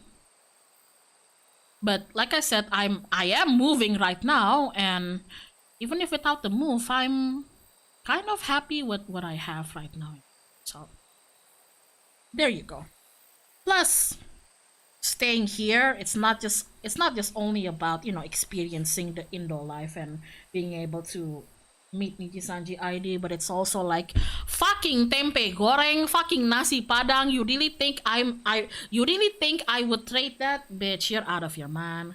[SPEAKER 1] But like I said, I am moving right now, and even if without the move, I'm kind of happy with what I have right now. So there you go. Plus, staying here, it's not just only about, you know, experiencing the Indo life and being able to meet NIJISANJI ID, but it's also like fucking tempe goreng, fucking nasi padang. You really think I would trade that? Bitch, you're out of your mind.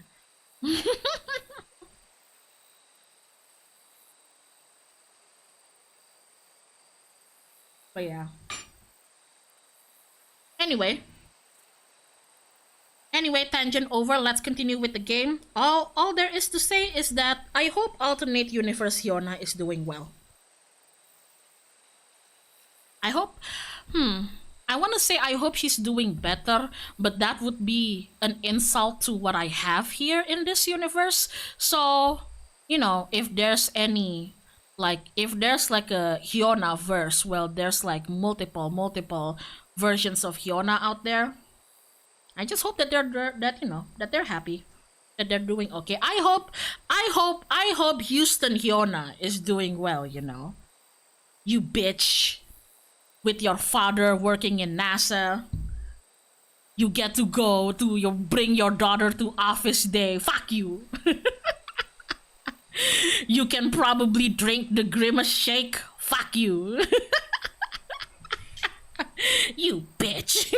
[SPEAKER 1] But yeah. Anyway, tangent over. Let's continue with the game. All there is to say is that I hope alternate universe Hyona is doing well. I hope I want to say I hope she's doing better, but that would be an insult to what I have here in this universe. So, you know, if there's any Like if there's like a Hyona verse, well, there's like multiple versions of Hyona out there. I just hope that they're happy, that they're doing okay. I hope Houston Hyona is doing well. You bitch, with your father working in NASA. You get to go to bring your daughter to office day. Fuck you. You can probably drink the Grimace shake. Fuck you. You bitch.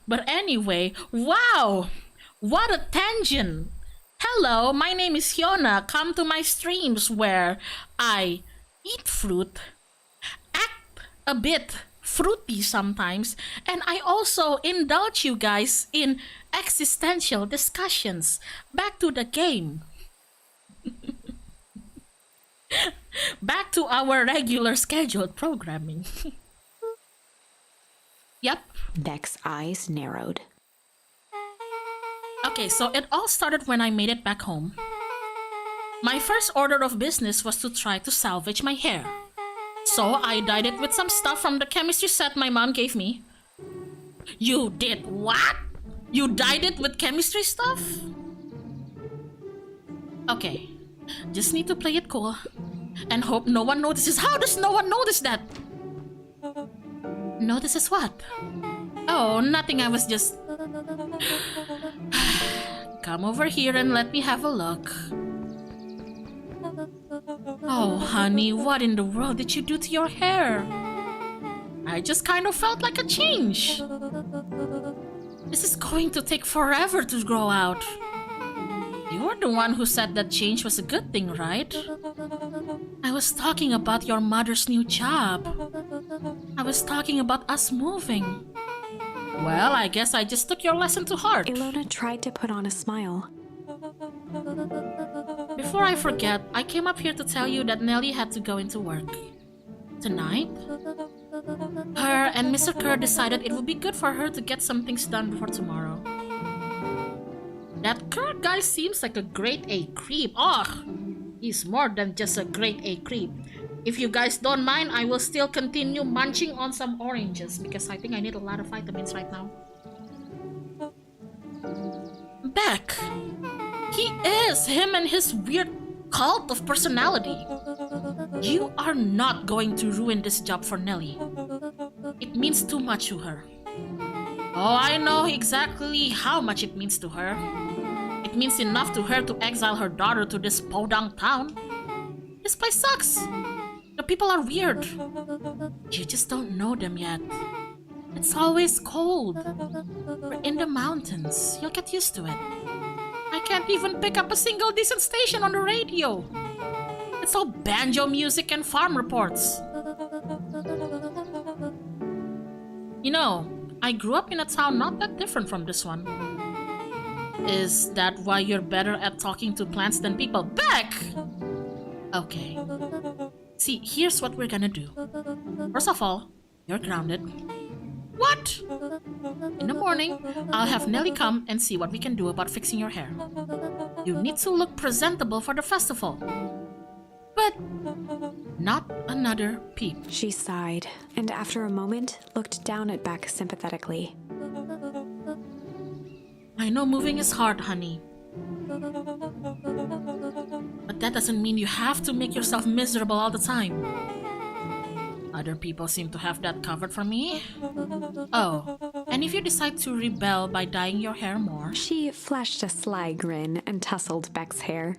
[SPEAKER 1] But anyway, wow, what a tangent. Hello, my name is Hyona. Come to my streams where I eat fruit, act a bit fruity sometimes, and I also indulge you guys in existential discussions. Back to the game. Back to our regular scheduled programming. Yep.
[SPEAKER 2] Beck's eyes narrowed.
[SPEAKER 1] Okay, so it all started when I made it back home. My first order of business was to try to salvage my hair. So I dyed it with some stuff from the chemistry set my mom gave me. You did what? You dyed it with chemistry stuff? Okay, just need to play it cool and hope no one notices. How does no one notice that? Notices what? Oh, nothing, I was just... Come over here and let me have a look. Oh, honey, what in the world did you do to your hair? I just kind of felt like a change. This is going to take forever to grow out. You were the one who said that change was a good thing, right? I was talking about your mother's new job. I was talking about us moving. Well, I guess I just took your lesson to heart.
[SPEAKER 2] Ilona tried to put on a smile.
[SPEAKER 1] Before I forget, I came up here to tell you that Nelly had to go into work. Tonight? Her and Mr. Kerr decided it would be good for her to get some things done before tomorrow. That Kerr guy seems like a grade A creep. Oh, he's more than just a grade A creep. If you guys don't mind, I will still continue munching on some oranges because I think I need a lot of vitamins right now. Beck! He is! Him and his weird cult of personality. You are not going to ruin this job for Nelly. It means too much to her. Oh, I know exactly how much it means to her. It means enough to her to exile her daughter to this podunk town. This place sucks. The people are weird. You just don't know them yet. It's always cold. We're in the mountains. You'll get used to it. I can't even pick up a single decent station on the radio. It's all banjo music and farm reports. You know, I grew up in a town not that different from this one. Is that why you're better at talking to plants than people? Beck! Okay. See, here's what we're gonna do. First of all, you're grounded. What? In the morning, I'll have Nelly come and see what we can do about fixing your hair. You need to look presentable for the festival. But not another peep.
[SPEAKER 2] She sighed, and after a moment, looked down at Beck sympathetically.
[SPEAKER 1] I know moving is hard, honey. But that doesn't mean you have to make yourself miserable all the time. Other people seem to have that covered for me. Oh, and if you decide to rebel by dyeing your hair more...
[SPEAKER 2] She flashed a sly grin and tousled Beck's hair.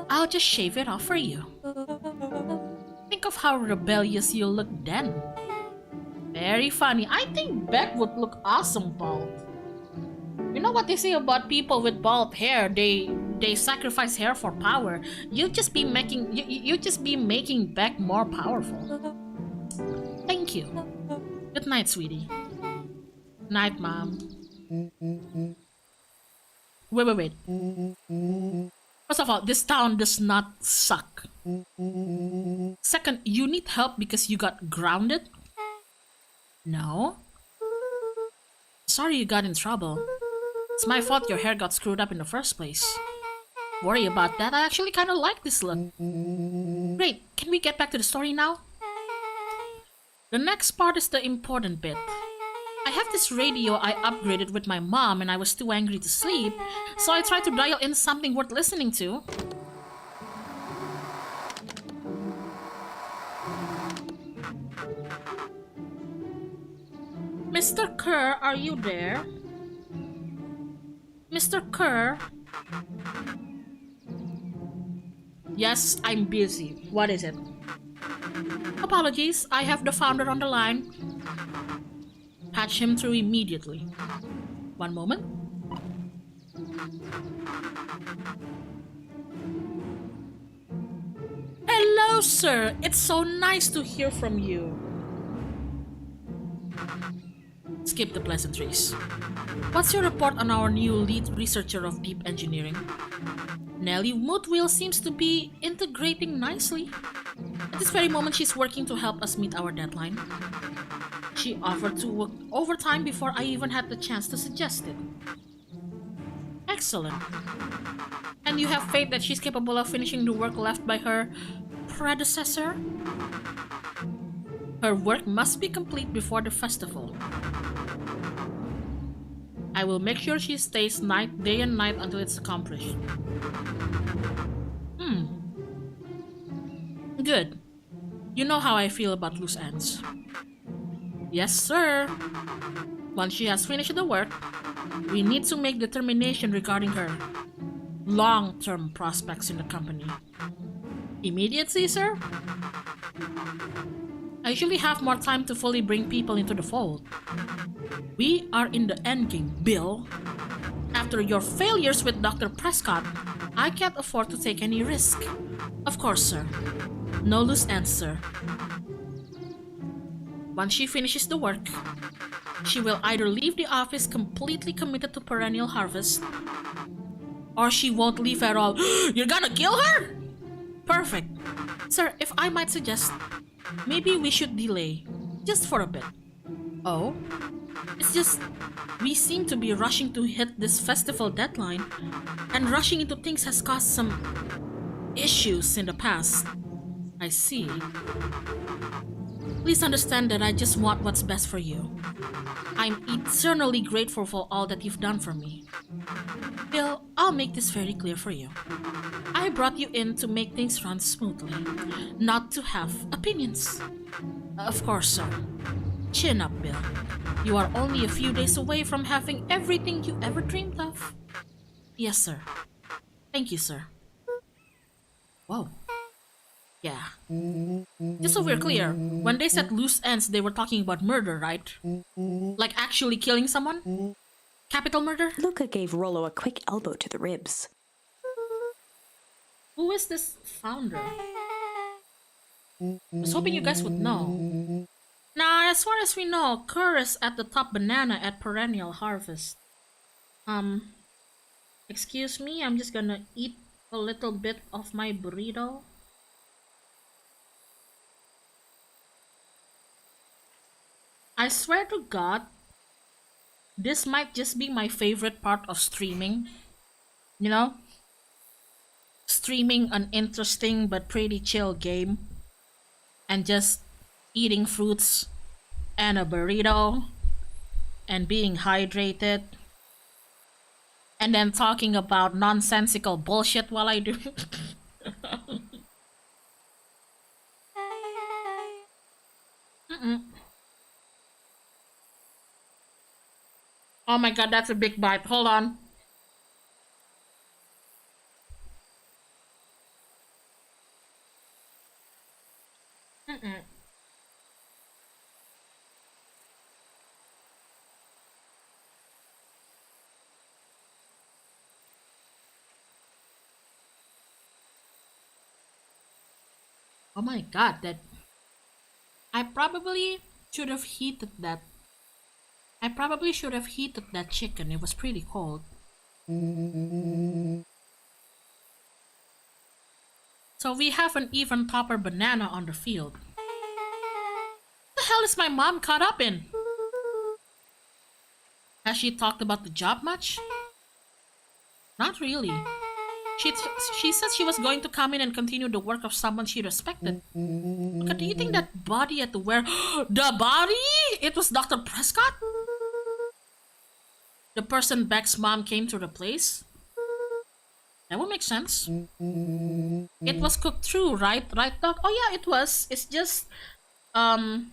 [SPEAKER 1] I'll just shave it off for you. Think of how rebellious you'll look then. Very funny. I think Beck would look awesome bald. You know what they say about people with bald hair? They sacrifice hair for power. You just be making Beck more powerful. Thank you. Good night, sweetie. Night, mom. Wait. First of all, this town does not suck. Second, you need help because you got grounded? No? Sorry you got in trouble. It's my fault your hair got screwed up in the first place. Worry about that. I actually kind of like this look. Great. Can we get back to the story now? The next part is the important bit. I have this radio I upgraded with my mom and I was too angry to sleep, so I tried to dial in something worth listening to. Mr. Kerr, are you there? Mr. Kerr? Yes, I'm busy. What is it? Apologies, I have the founder on the line. Patch him through immediately. One moment. Hello, sir. It's so nice to hear from you. Skip the pleasantries. What's your report on our new lead researcher of deep engineering? Nellie Moodwheel seems to be integrating nicely. At this very moment, she's working to help us meet our deadline. She offered to work overtime before I even had the chance to suggest it. Excellent. And you have faith that she's capable of finishing the work left by her predecessor? Her work must be complete before the festival. I will make sure she stays day and night until it's accomplished. Good. You know how I feel about loose ends. Yes, sir. Once she has finished the work, we need to make determination regarding her long-term prospects in the company. Immediately, sir? I usually have more time to fully bring people into the fold. We are in the endgame, Bill. After your failures with Dr. Prescott, I can't afford to take any risk. Of course, sir. No loose ends, sir. Once she finishes the work, she will either leave the office completely committed to perennial harvest, or she won't leave at all. You're gonna kill her? Perfect. Sir, if I might suggest, maybe we should delay, just for a bit. Oh? It's just, we seem to be rushing to hit this festival deadline, and rushing into things has caused some issues in the past. I see. Please understand that I just want what's best for you. I'm eternally grateful for all that you've done for me. Bill, I'll make this very clear for you. I brought you in to make things run smoothly, not to have opinions. Of course, sir. Chin up, Bill. You are only a few days away from having everything you ever dreamed of. Yes, sir. Thank you, sir. Whoa. Yeah. Just so we're clear, when they said loose ends, they were talking about murder, right? Like actually killing someone? Capital murder?
[SPEAKER 2] Luca gave Rollo a quick elbow to the ribs.
[SPEAKER 1] Who is this founder? I was hoping you guys would know. Now, as far as we know, Kerr is at the top banana at perennial harvest. Excuse me, I'm just gonna eat a little bit of my burrito. I swear to God, this might just be my favorite part of streaming. You know? Streaming an interesting but pretty chill game. And just eating fruits and a burrito. And being hydrated. And then talking about nonsensical bullshit while I do. Oh my god, that's a big bite. Hold on. Oh my god, that... I probably should have heated that. I probably should have heated that chicken. It was pretty cold. So we have an even topper banana on the field. What the hell is my mom caught up in? Has she talked about the job much? Not really. She, she said she was going to come in and continue the work of someone she respected. Look, do you think that body had to wear the body? It was Dr. Prescott? The person Beck's mom came to replace? That would make sense. It was cooked through, right? Right, Doc? Oh yeah, it was. It's just, I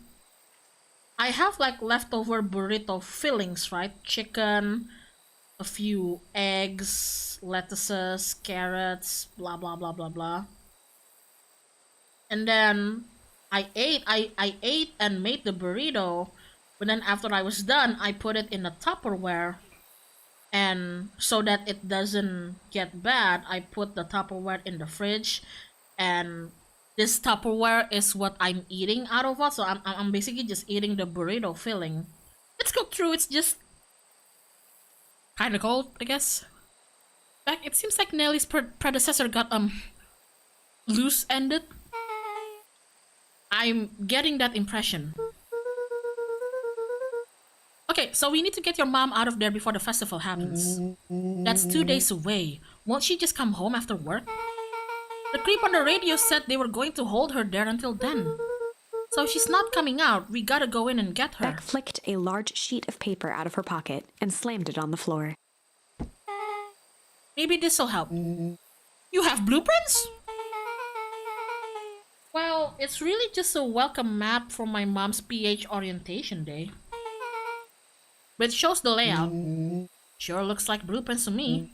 [SPEAKER 1] have like leftover burrito fillings, right? Chicken, a few eggs, lettuces, carrots, blah blah blah blah blah. And then I ate and made the burrito, but then after I was done, I put it in a Tupperware, and so that it doesn't get bad, I put the Tupperware in the fridge, and this Tupperware is what I'm eating out of it. So I'm basically just eating the burrito filling. It's cooked through. It's just kind of cold, I guess. Back, it seems like Nelly's predecessor got loose-ended. I'm getting that impression. Okay, so we need to get your mom out of there before the festival happens. That's 2 days away. Won't she just come home after work? The creep on the radio said they were going to hold her there until then. So she's not coming out. We gotta go in and get her.
[SPEAKER 2] Beck flicked a large sheet of paper out of her pocket and slammed it on the floor.
[SPEAKER 1] Maybe this'll help. You have blueprints? Well, it's really just a welcome map for my mom's PH orientation day. But it shows the layout. Sure looks like blueprints to me.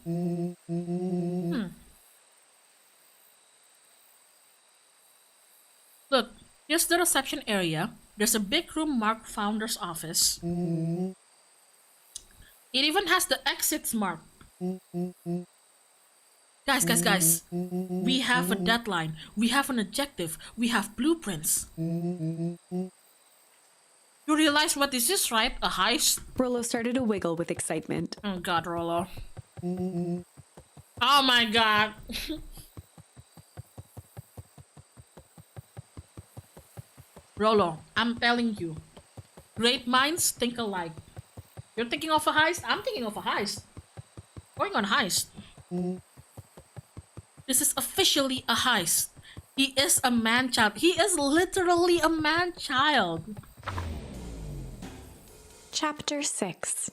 [SPEAKER 1] Look, here's the reception area. There's a big room marked Founder's Office. It even has the exits marked. Guys. We have a deadline. We have an objective. We have blueprints. You realize what this is, right? A heist?
[SPEAKER 2] Rollo started to wiggle with excitement.
[SPEAKER 1] Oh god, Rollo. Oh my god. Rollo, I'm telling you. Great minds think alike. You're thinking of a heist? I'm thinking of a heist. Going on heist. This is officially a heist. He is a man-child. He is literally a man-child.
[SPEAKER 2] Chapter 6.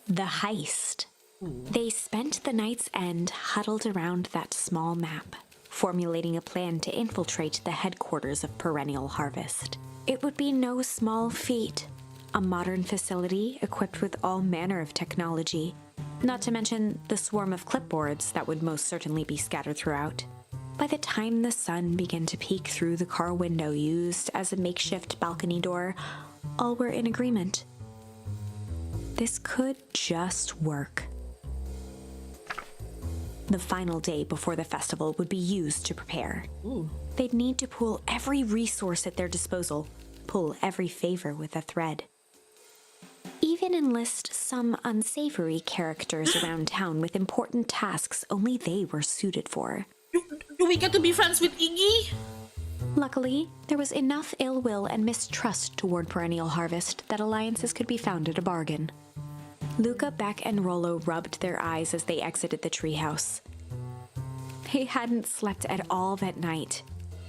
[SPEAKER 2] The Heist. They spent the night's end huddled around that small map, formulating a plan to infiltrate the headquarters of Perennial Harvest. It would be no small feat. A modern facility equipped with all manner of technology, not to mention the swarm of clipboards that would most certainly be scattered throughout. By the time the sun began to peek through the car window used as a makeshift balcony door, all were in agreement. This could just work. The final day before the festival would be used to prepare. They'd need to pool every resource at their disposal, pull every favor with a thread. Even enlist some unsavory characters around town with important tasks only they were suited for.
[SPEAKER 1] Do we get to be friends with Iggy?
[SPEAKER 2] Luckily, there was enough ill will and mistrust toward Perennial Harvest that alliances could be found at a bargain. Luca, Beck, and Rollo rubbed their eyes as they exited the treehouse. They hadn't slept at all that night.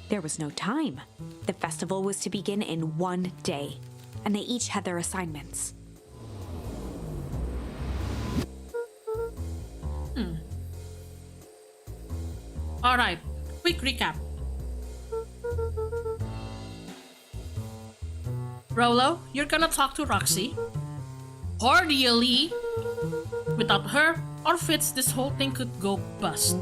[SPEAKER 2] There was no time. The festival was to begin in 1 day, and they each had their assignments.
[SPEAKER 1] Alright, quick recap. Rollo, you're gonna talk to Roxy. Cordially. Without her or Fitz, this whole thing could go bust.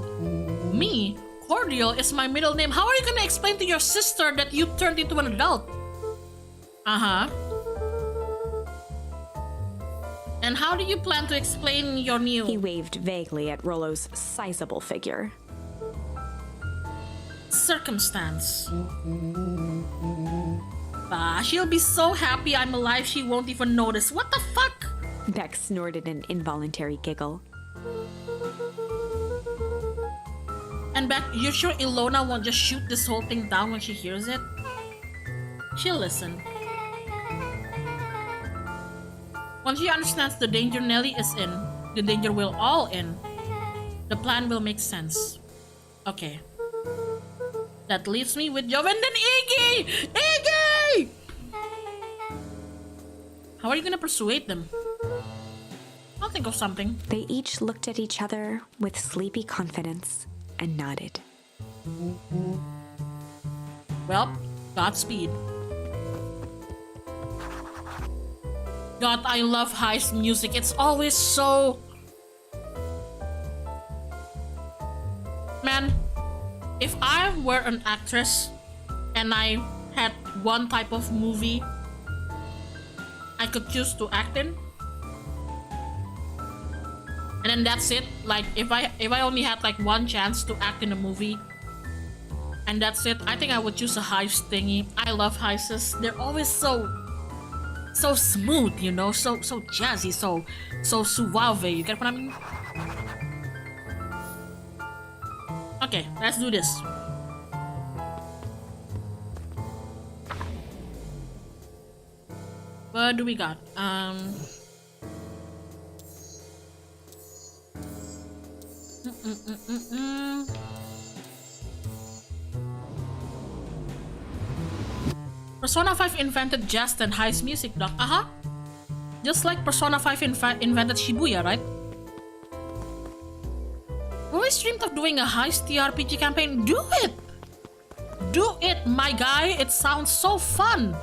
[SPEAKER 1] Me, Cordial is my middle name. How are you gonna explain to your sister that you turned into an adult? And how do you plan to explain your new...
[SPEAKER 2] He waved vaguely at Rollo's sizable figure.
[SPEAKER 1] Circumstance. Bah, she'll be so happy I'm alive she won't even notice. What the fuck?
[SPEAKER 2] Beck snorted an involuntary giggle.
[SPEAKER 1] And Beck, you're sure Ilona won't just shoot this whole thing down when she hears it? She'll listen. Once she understands the danger Nelly is in, the danger we're all in, The plan will make sense. Okay. That leaves me with Joe and then Iggy! Iggy! How are you gonna persuade them? I'll think of something.
[SPEAKER 2] They each looked at each other with sleepy confidence and nodded.
[SPEAKER 1] Well, Godspeed. God, I love heist music. It's always so... Man, if I were an actress and I had one type of movie I could choose to act in, and then that's it. Like if I only had like one chance to act in a movie and that's it, I think I would choose a heist thingy. I love heists. They're always so smooth, you know, so jazzy, so suave. You get what I mean? Okay, let's do this. What do we got? Persona 5 invented jest and heist music, Doc. Just like Persona 5 invented Shibuya, right? Always dreamed of doing a heist TRPG campaign. Do it! Do it, my guy! It sounds so fun!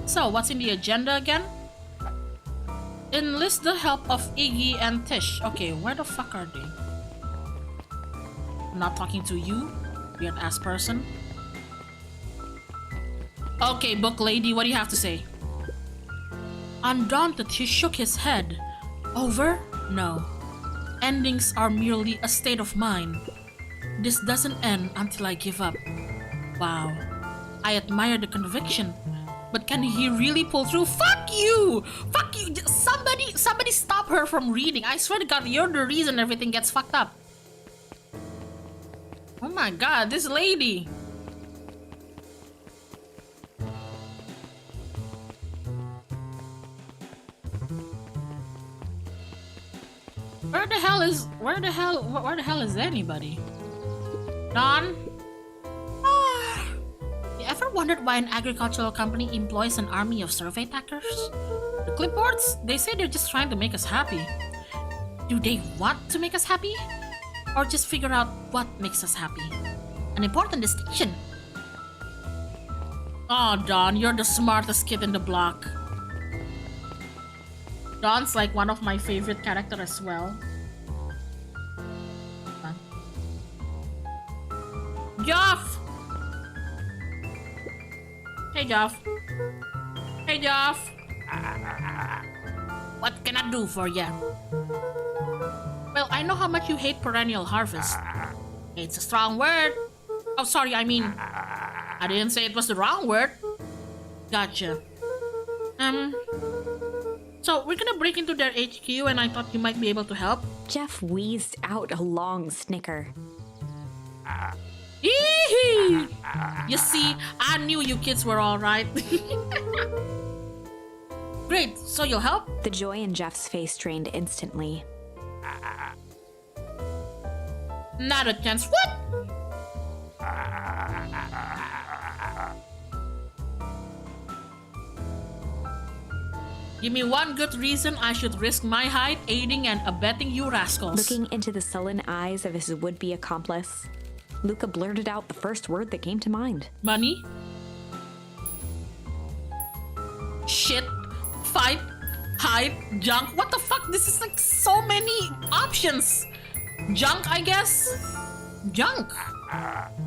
[SPEAKER 1] So, what's in the agenda again? Enlist the help of Iggy and Tish. Okay, where the fuck are they? I'm not talking to you, weird ass person. Okay, book lady, what do you have to say? Undaunted, he shook his head. Over? No. Endings are merely a state of mind. This doesn't end until I give up. Wow. I admire the conviction. But can he really pull through? Fuck you! Fuck you! Somebody stop her from reading. I swear to God, you're the reason everything gets fucked up. Oh my God, this lady. Where the hell is anybody? Don? You ever wondered why an agricultural company employs an army of survey packers? The clipboards? They say they're just trying to make us happy. Do they want to make us happy? Or just figure out what makes us happy? An important distinction. Oh, Don, you're the smartest kid in the block. Don's like one of my favorite characters as well. Joff! Hey, Joff. Hey, Joff. What can I do for ya? Well, I know how much you hate perennial harvest. It's a strong word. Oh, sorry, I mean... I didn't say it was the wrong word. Gotcha. So, we're gonna break into their HQ and I thought you might be able to help.
[SPEAKER 2] Jeff wheezed out a long snicker.
[SPEAKER 1] Eehee! You see, I knew you kids were alright. Great, so you'll help?
[SPEAKER 2] The joy in Jeff's face drained instantly.
[SPEAKER 1] Not a chance. What? Give me one good reason I should risk my hide aiding and abetting you rascals.
[SPEAKER 2] Looking into the sullen eyes of his would-be accomplice, Luca blurted out the first word that came to mind.
[SPEAKER 1] Money? Shit. Fight. Hide. Junk. What the fuck? This is like so many options. Junk, I guess? Junk.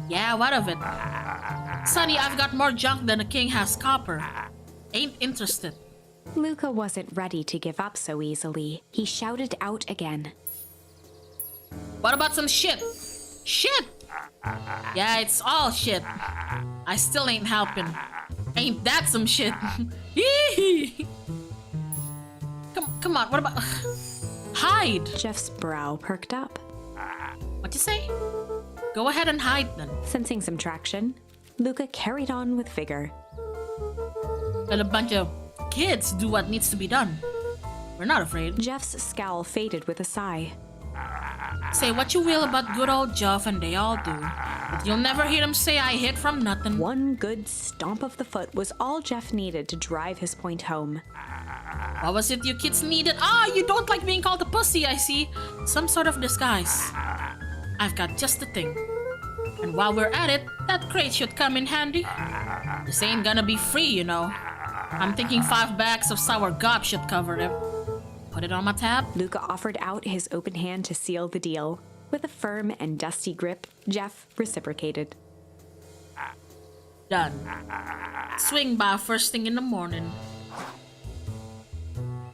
[SPEAKER 1] Yeah, what of it? Sonny, I've got more junk than a king has copper. Ain't interested.
[SPEAKER 2] Luca wasn't ready to give up so easily. He shouted out again.
[SPEAKER 1] What about some shit? Shit! Yeah, it's all shit. I still ain't helping. Ain't that some shit? Come on, what about... Hide!
[SPEAKER 2] Jeff's brow perked up.
[SPEAKER 1] What you say? Go ahead and hide then.
[SPEAKER 2] Sensing some traction, Luca carried on with vigor.
[SPEAKER 1] Let a bunch of kids do what needs to be done. We're not afraid.
[SPEAKER 2] Jeff's scowl faded with a sigh.
[SPEAKER 1] Say what you will about good old Jeff, and they all do, but you'll never hear him say I hit from nothing.
[SPEAKER 2] One good stomp of the foot was all Jeff needed to drive his point home.
[SPEAKER 1] What was it you kids needed? Ah, you don't like being called a pussy, I see. Some sort of disguise. I've got just the thing. And while we're at it, that crate should come in handy. This ain't gonna be free, you know. I'm thinking 5 bags of sour gop should cover it. Put it on my tab.
[SPEAKER 2] Luca offered out his open hand to seal the deal. With a firm and dusty grip, Jeff reciprocated.
[SPEAKER 1] Done. Swing by first thing in the morning.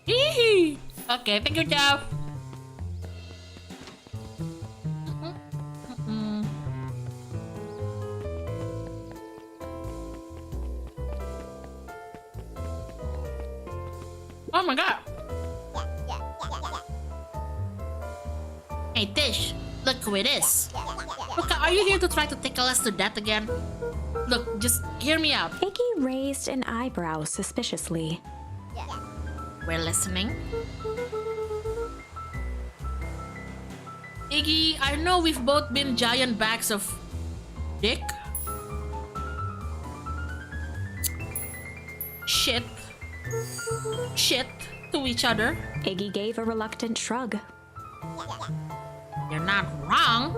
[SPEAKER 1] Hee. Okay, thank you, Jeff. Oh my god. Hey Tish, look who it is. Look, are you here to try to tickle us to death again? Look, just hear me out.
[SPEAKER 2] Iggy raised an eyebrow suspiciously.
[SPEAKER 1] We're listening. Iggy, I know we've both been giant bags of dick. Shit to each other.
[SPEAKER 2] Iggy gave a reluctant shrug.
[SPEAKER 1] You're not wrong,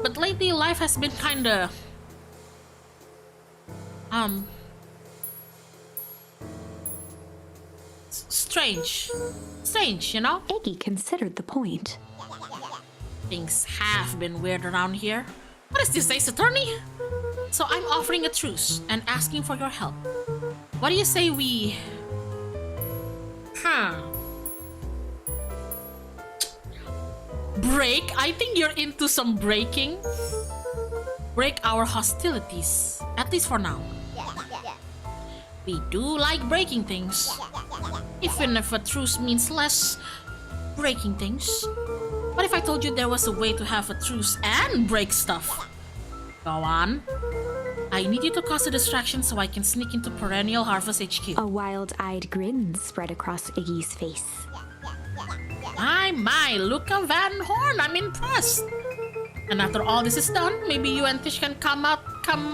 [SPEAKER 1] but lately life has been kinda strange, you know?
[SPEAKER 2] Iggy considered the point.
[SPEAKER 1] Things have been weird around here. What is this, Ace Attorney? So I'm offering a truce and asking for your help. What do you say we... break? I think you're into some breaking. Break our hostilities, at least for now. We do like breaking things. Even if a truce means less breaking things. What if I told you there was a way to have a truce and break stuff? Go on. I need you to cause a distraction so I can sneak into Perennial Harvest HQ.
[SPEAKER 2] A wild-eyed grin spread across Iggy's face.
[SPEAKER 1] My, Luca Van Horn, I'm impressed. And after all this is done, maybe you and Tish can come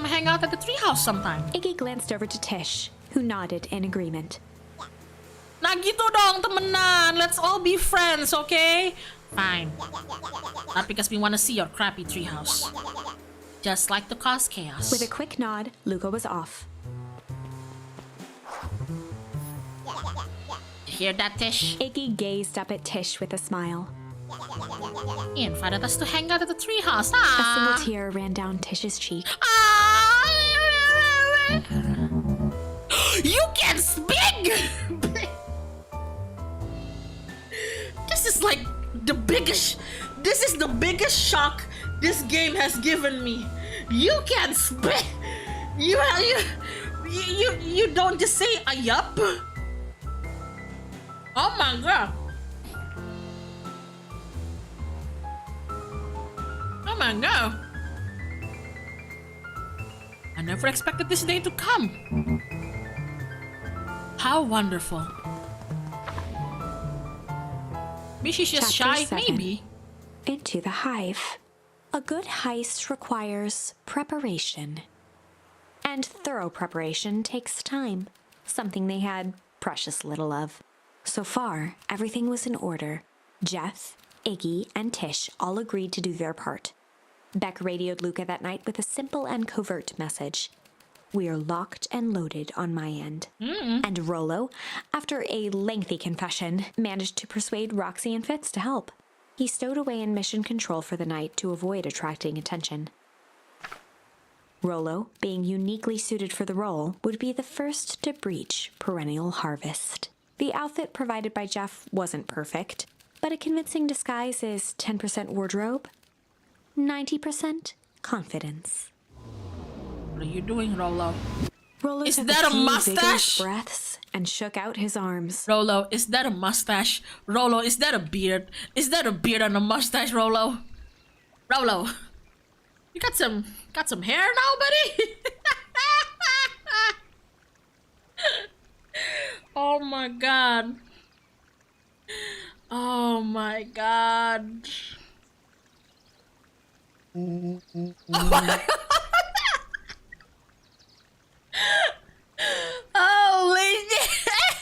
[SPEAKER 1] hang out at the treehouse sometime.
[SPEAKER 2] Iggy glanced over to Tish, who nodded in agreement.
[SPEAKER 1] Nah gitu dong, temenan. Let's all be friends, okay? Fine. Not because we want to see your crappy treehouse. Just like to cause chaos.
[SPEAKER 2] With a quick nod, Luca was off.
[SPEAKER 1] Hear that, Tish?
[SPEAKER 2] Iggy gazed up at Tish with a smile.
[SPEAKER 1] He invited us to hang out at the treehouse.
[SPEAKER 2] A single tear ran down Tish's cheek.
[SPEAKER 1] You can speak! This is like the biggest... This is the biggest shock this game has given me. You can speak! You don't just say a yup? Oh my god. Oh my god. I never expected this day to come. How wonderful. Maybe she's just
[SPEAKER 2] Chapter
[SPEAKER 1] shy,
[SPEAKER 2] 7.
[SPEAKER 1] maybe.
[SPEAKER 2] Into the hive. A good heist requires preparation. And thorough preparation takes time, something they had precious little of. So far, everything was in order. Jeff, Iggy, and Tish all agreed to do their part. Beck radioed Luca that night with a simple and covert message. "We're locked and loaded on my end." And Rollo, after a lengthy confession, managed to persuade Roxy and Fitz to help. He stowed away in mission control for the night to avoid attracting attention. Rollo, being uniquely suited for the role, would be the first to breach Perennial Harvest. The outfit provided by Jeff wasn't perfect, but a convincing disguise is 10% wardrobe, 90% confidence.
[SPEAKER 1] What are you doing, Rollo?
[SPEAKER 2] Rollo
[SPEAKER 1] Is
[SPEAKER 2] took
[SPEAKER 1] that a
[SPEAKER 2] few
[SPEAKER 1] mustache?
[SPEAKER 2] vigorous breaths and shook out his arms.
[SPEAKER 1] Rollo, is that a mustache? Rollo, is that a beard? Is that a beard and a mustache, Rollo? Rollo, you got some hair now, buddy? Oh my god. Oh my god. Holy shit!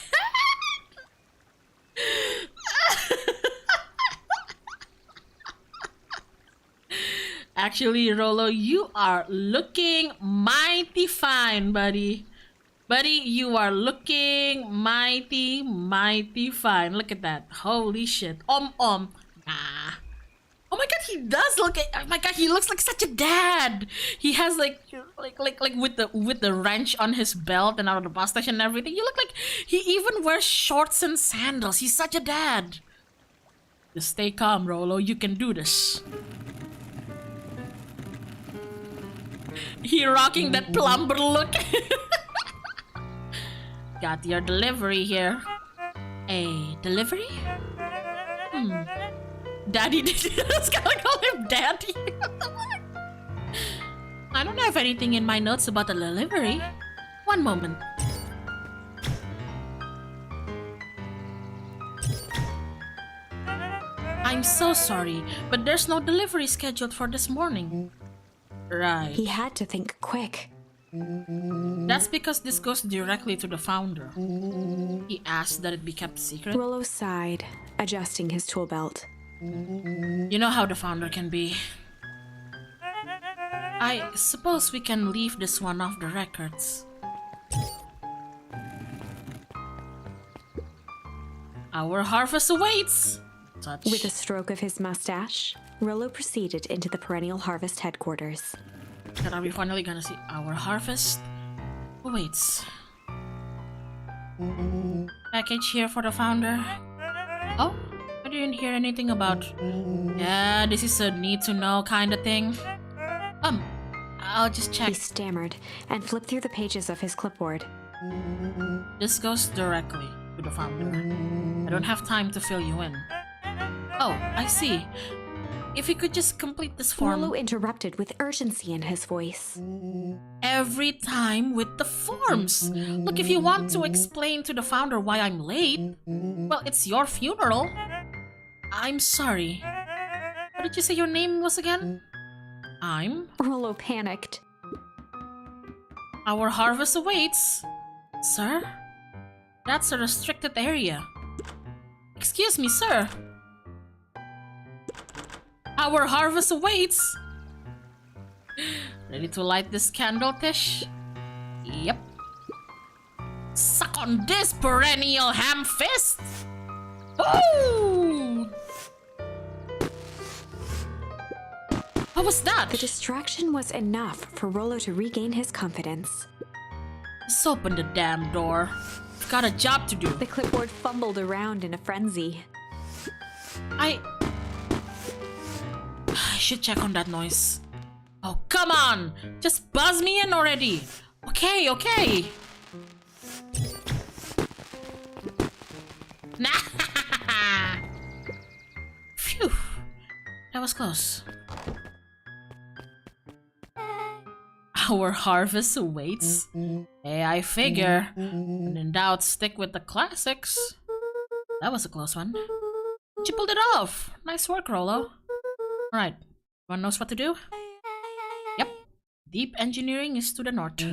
[SPEAKER 1] Actually, Rolo, you are looking mighty fine, buddy. Buddy, you are looking mighty, mighty fine. Look at that. Holy shit. Nah. Oh my god, he does look. Oh my god, he looks like such a dad. He has like with the wrench on his belt and out of the mustache and everything. You look like he even wears shorts and sandals. He's such a dad. Just stay calm, Rolo. You can do this. He rocking that plumber look. Got your delivery here. A delivery? Daddy, I was gonna call him Daddy. I don't have anything in my notes about the delivery. One moment. I'm so sorry, but there's no delivery scheduled for this morning. Right.
[SPEAKER 2] He had to think quick.
[SPEAKER 1] That's because this goes directly to the founder. He asked that it be kept secret.
[SPEAKER 2] Rollo sighed, adjusting his tool belt.
[SPEAKER 1] You know how the founder can be. I suppose we can leave this one off the records. Our harvest awaits! Touch.
[SPEAKER 2] With a stroke of his mustache, Rollo proceeded into the perennial harvest headquarters.
[SPEAKER 1] But are we finally gonna see our harvest awaits? Package here for the founder. Oh, I didn't hear anything about. Yeah, this is a need to know kind of thing. I'll just check.
[SPEAKER 2] He stammered and flipped through the pages of his clipboard.
[SPEAKER 1] This goes directly to the founder. I don't have time to fill you in. Oh, I see. If you could just complete this form.
[SPEAKER 2] Rollo interrupted with urgency in his voice.
[SPEAKER 1] Every time with the forms. Look, if you want to explain to the founder why I'm late, well, it's your funeral. I'm sorry. What did you say your name was again? I'm...
[SPEAKER 2] Rollo panicked.
[SPEAKER 1] Our harvest awaits. Sir? That's a restricted area. Excuse me, sir. Our harvest awaits. Ready to light this candle, Tish? Yep. Suck on this, perennial ham fist! Ooh! What was that?
[SPEAKER 2] The distraction was enough for Rollo to regain his confidence.
[SPEAKER 1] Just open the damn door. I've got a job to do.
[SPEAKER 2] The clipboard fumbled around in a frenzy.
[SPEAKER 1] I should check on that noise. Oh, come on! Just buzz me in already! Okay, okay! Nah! Phew! That was close. Our harvest awaits. Hey, I figure. When in doubt, stick with the classics. That was a close one. But you pulled it off! Nice work, Rollo. Alright, everyone knows what to do? Yep, deep engineering is to the north.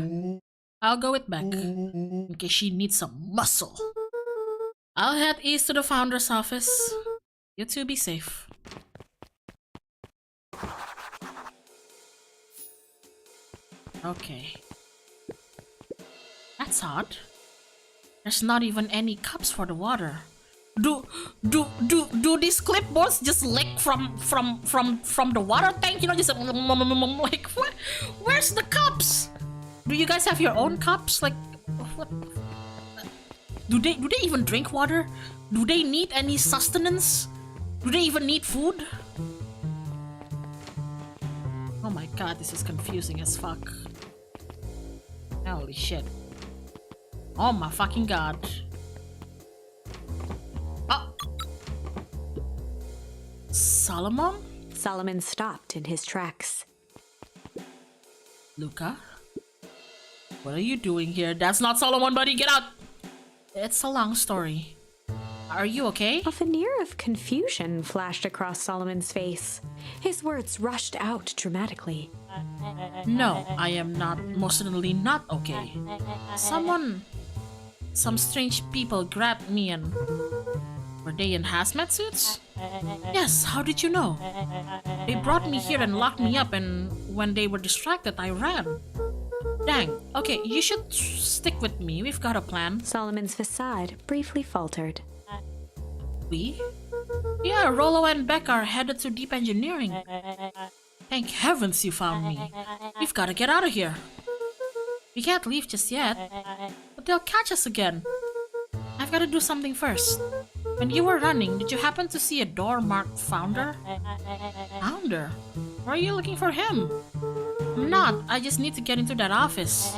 [SPEAKER 1] I'll go with Beck, in case she needs some muscle. I'll head east to the founder's office. You two be safe. Okay. That's odd. There's not even any cups for the water. Do these clipboards just leak from the water tank? You know, just like what? Where's the cups? Do you guys have your own cups? Like, what? Do they even drink water? Do they need any sustenance? Do they even need food? Oh my god, this is confusing as fuck. Holy shit. Oh my fucking god. Solomon?
[SPEAKER 2] Solomon stopped in his tracks.
[SPEAKER 1] Luca? What are you doing here? That's not Solomon, buddy! Get out! It's a long story. Are you okay?
[SPEAKER 2] A veneer of confusion flashed across Solomon's face. His words rushed out dramatically.
[SPEAKER 1] No, I am not, most certainly not okay. Some strange people grabbed me and... Were they in hazmat suits? Yes, how did you know? They brought me here and locked me up, and when they were distracted, I ran. Dang, okay, you should stick with me, we've got a plan.
[SPEAKER 2] Solomon's facade briefly faltered.
[SPEAKER 1] We? Yeah, Rollo and Beck are headed to deep engineering. Thank heavens you found me. We've gotta get out of here. We can't leave just yet, but they'll catch us again. I've gotta do something first. When you were running, did you happen to see a door marked Founder? Founder? Where are you looking for him? I'm not, I just need to get into that office.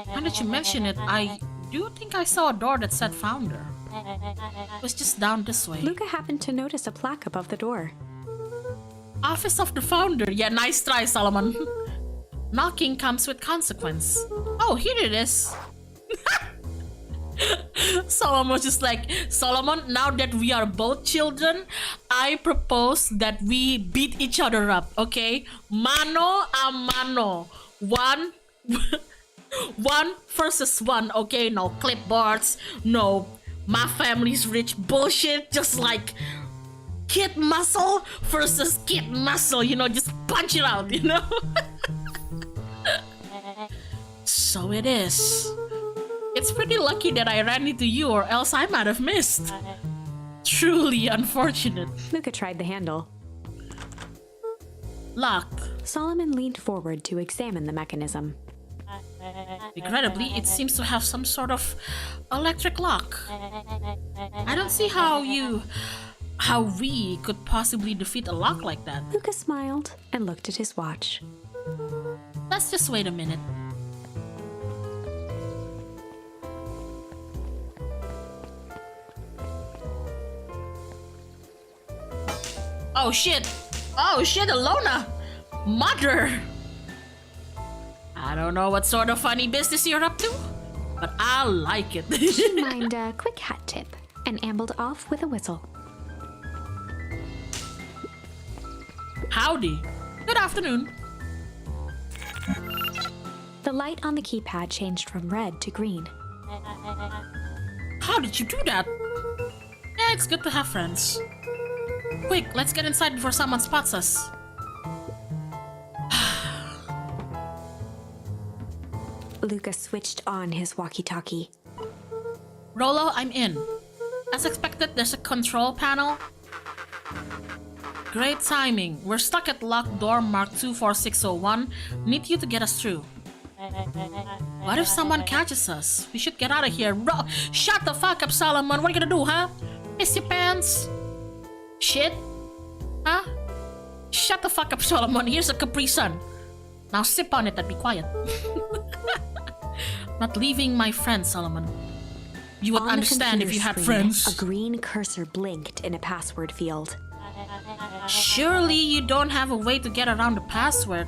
[SPEAKER 1] Now that you mention it, I do think I saw a door that said Founder. It was just down this way.
[SPEAKER 2] Luca happened to notice a plaque above the door.
[SPEAKER 1] Office of the Founder. Yeah, nice try, Solomon. Knocking comes with consequence. Oh, here it is. Solomon was just like, Solomon, now that we are both children, I propose that we beat each other up, okay? Mano a mano. One versus one, okay? No clipboards, no my family's rich bullshit, just like kid muscle versus kid muscle, you know, just punch it out, you know? So it is. It's pretty lucky that I ran into you, or else I might have missed. Truly unfortunate.
[SPEAKER 2] Luca tried the handle.
[SPEAKER 1] Locked.
[SPEAKER 2] Solomon leaned forward to examine the mechanism.
[SPEAKER 1] Regrettably, it seems to have some sort of electric lock. I don't see how we could possibly defeat a lock like that.
[SPEAKER 2] Luca smiled and looked at his watch.
[SPEAKER 1] Let's just wait a minute. Oh shit! Oh shit, Alona! Mother! I don't know what sort of funny business you're up to, but I like it.
[SPEAKER 2] She mined a quick hat tip and ambled off with a whistle.
[SPEAKER 1] Howdy. Good afternoon.
[SPEAKER 2] The light on the keypad changed from red to green.
[SPEAKER 1] How did you do that? Yeah, it's good to have friends. Quick, let's get inside before someone spots us.
[SPEAKER 2] Luca switched on his walkie-talkie.
[SPEAKER 1] Rollo, I'm in. As expected, there's a control panel. Great timing. We're stuck at locked door marked 24601. Need you to get us through. What if someone catches us? We should get out of here. Shut the fuck up, Solomon. What are you gonna do, huh? Piss your pants? Shit? Huh? Shut the fuck up, Solomon. Here's a Capri Sun. Now sip on it and be quiet. Not leaving my friend, Solomon. You would understand if you had friends.
[SPEAKER 2] A green cursor blinked in a password field.
[SPEAKER 1] Surely you don't have a way to get around the password.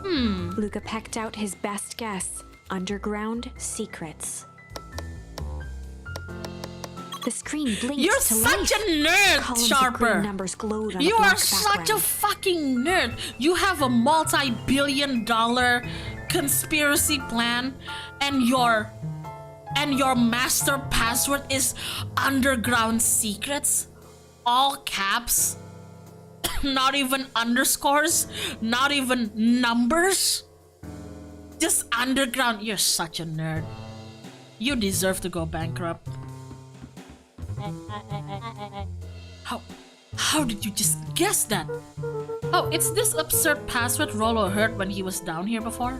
[SPEAKER 2] Luca pecked out his best guess. Underground secrets. The screen blinked
[SPEAKER 1] You're
[SPEAKER 2] to
[SPEAKER 1] such
[SPEAKER 2] life.
[SPEAKER 1] a nerd,
[SPEAKER 2] Columns of
[SPEAKER 1] Sharper.
[SPEAKER 2] green numbers glowed on
[SPEAKER 1] You
[SPEAKER 2] a black
[SPEAKER 1] are such a
[SPEAKER 2] background.
[SPEAKER 1] fucking nerd. You have a multi-billion-dollar conspiracy plan, and your master password is underground secrets, all caps. Not even underscores, not even numbers. Just underground. You're such a nerd. You deserve to go bankrupt. How did you just guess that? Oh, it's this absurd password Rollo heard when he was down here before.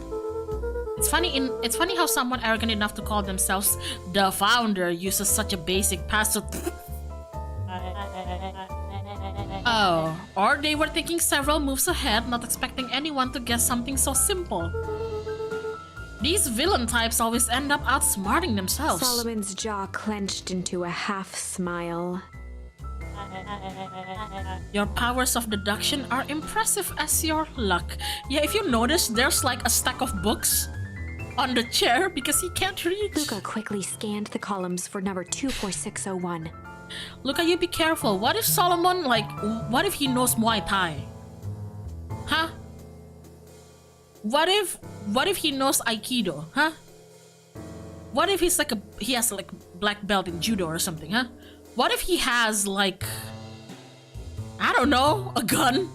[SPEAKER 1] It's funny how someone arrogant enough to call themselves the founder uses such a basic password. Oh, or they were thinking several moves ahead, not expecting anyone to guess something so simple. These villain types always end up outsmarting themselves.
[SPEAKER 2] Solomon's jaw clenched into a half smile.
[SPEAKER 1] Your powers of deduction are impressive as your luck. Yeah, if you notice, there's like a stack of books on the chair because he can't reach.
[SPEAKER 2] Luca quickly scanned the columns for number 24601.
[SPEAKER 1] Luca, you be careful. What if Solomon, like, what if he knows Muay Thai? Huh? What if he knows Aikido? Huh? What if he's like he has like black belt in judo or something? Huh? What if he has like, I don't know, a gun?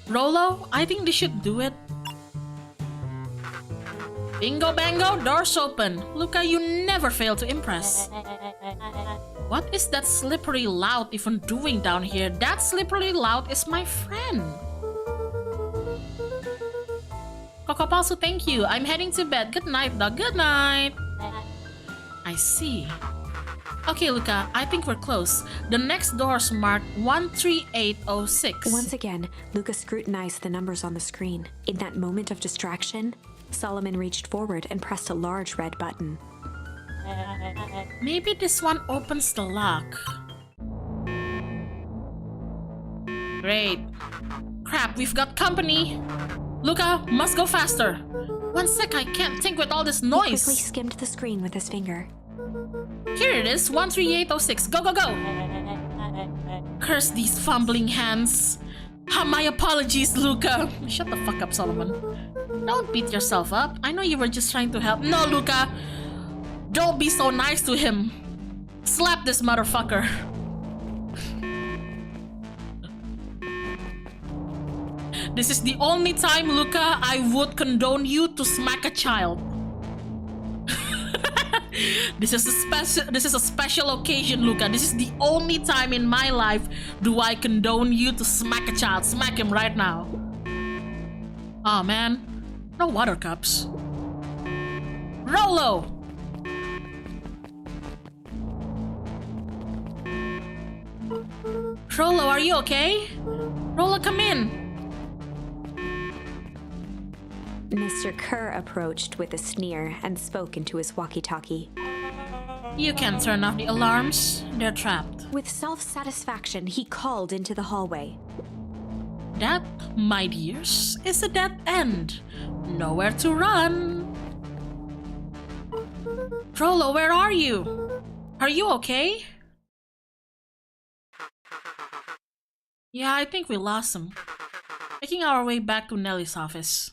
[SPEAKER 1] Rolo, I think they should do it. Bingo bango, doors open. Luca, you never fail to impress. What is that slippery lout even doing down here? That slippery lout is my friend. Coco Palsu, thank you. I'm heading to bed. Good night, dog. Good night. I see. Okay, Luca, I think we're close. The next door's marked 13806.
[SPEAKER 2] Once again, Luca scrutinized the numbers on the screen. In that moment of distraction, Solomon reached forward and pressed a large red button.
[SPEAKER 1] Maybe this one opens the lock. Great. Crap, we've got company. Luca, must go faster. One sec, I can't think with all this
[SPEAKER 2] He
[SPEAKER 1] noise.
[SPEAKER 2] quickly skimmed the screen with his finger.
[SPEAKER 1] Here it is, 13806. Go, go, go. Curse these fumbling hands. My apologies, Luca. Shut the fuck up, Solomon. Don't beat yourself up. I know you were just trying to help. No, Luca. Don't be so nice to him. Slap this motherfucker. This is the only time, Luca, I would condone you to smack a child. This is a special occasion, Luca. This is the only time in my life do I condone you to smack a child. Smack him right now. Aw, man. No water cups. Rolo! Rolo, are you okay? Rolo, come in.
[SPEAKER 2] Mr. Kerr approached with a sneer and spoke into his walkie-talkie.
[SPEAKER 1] You can turn off the alarms. They're trapped.
[SPEAKER 2] With self-satisfaction, he called into the hallway.
[SPEAKER 1] That, my dears, is a dead end. Nowhere to run. Rolo, where are you? Are you okay? Yeah, I think we lost him. Making our way back to Nelly's office.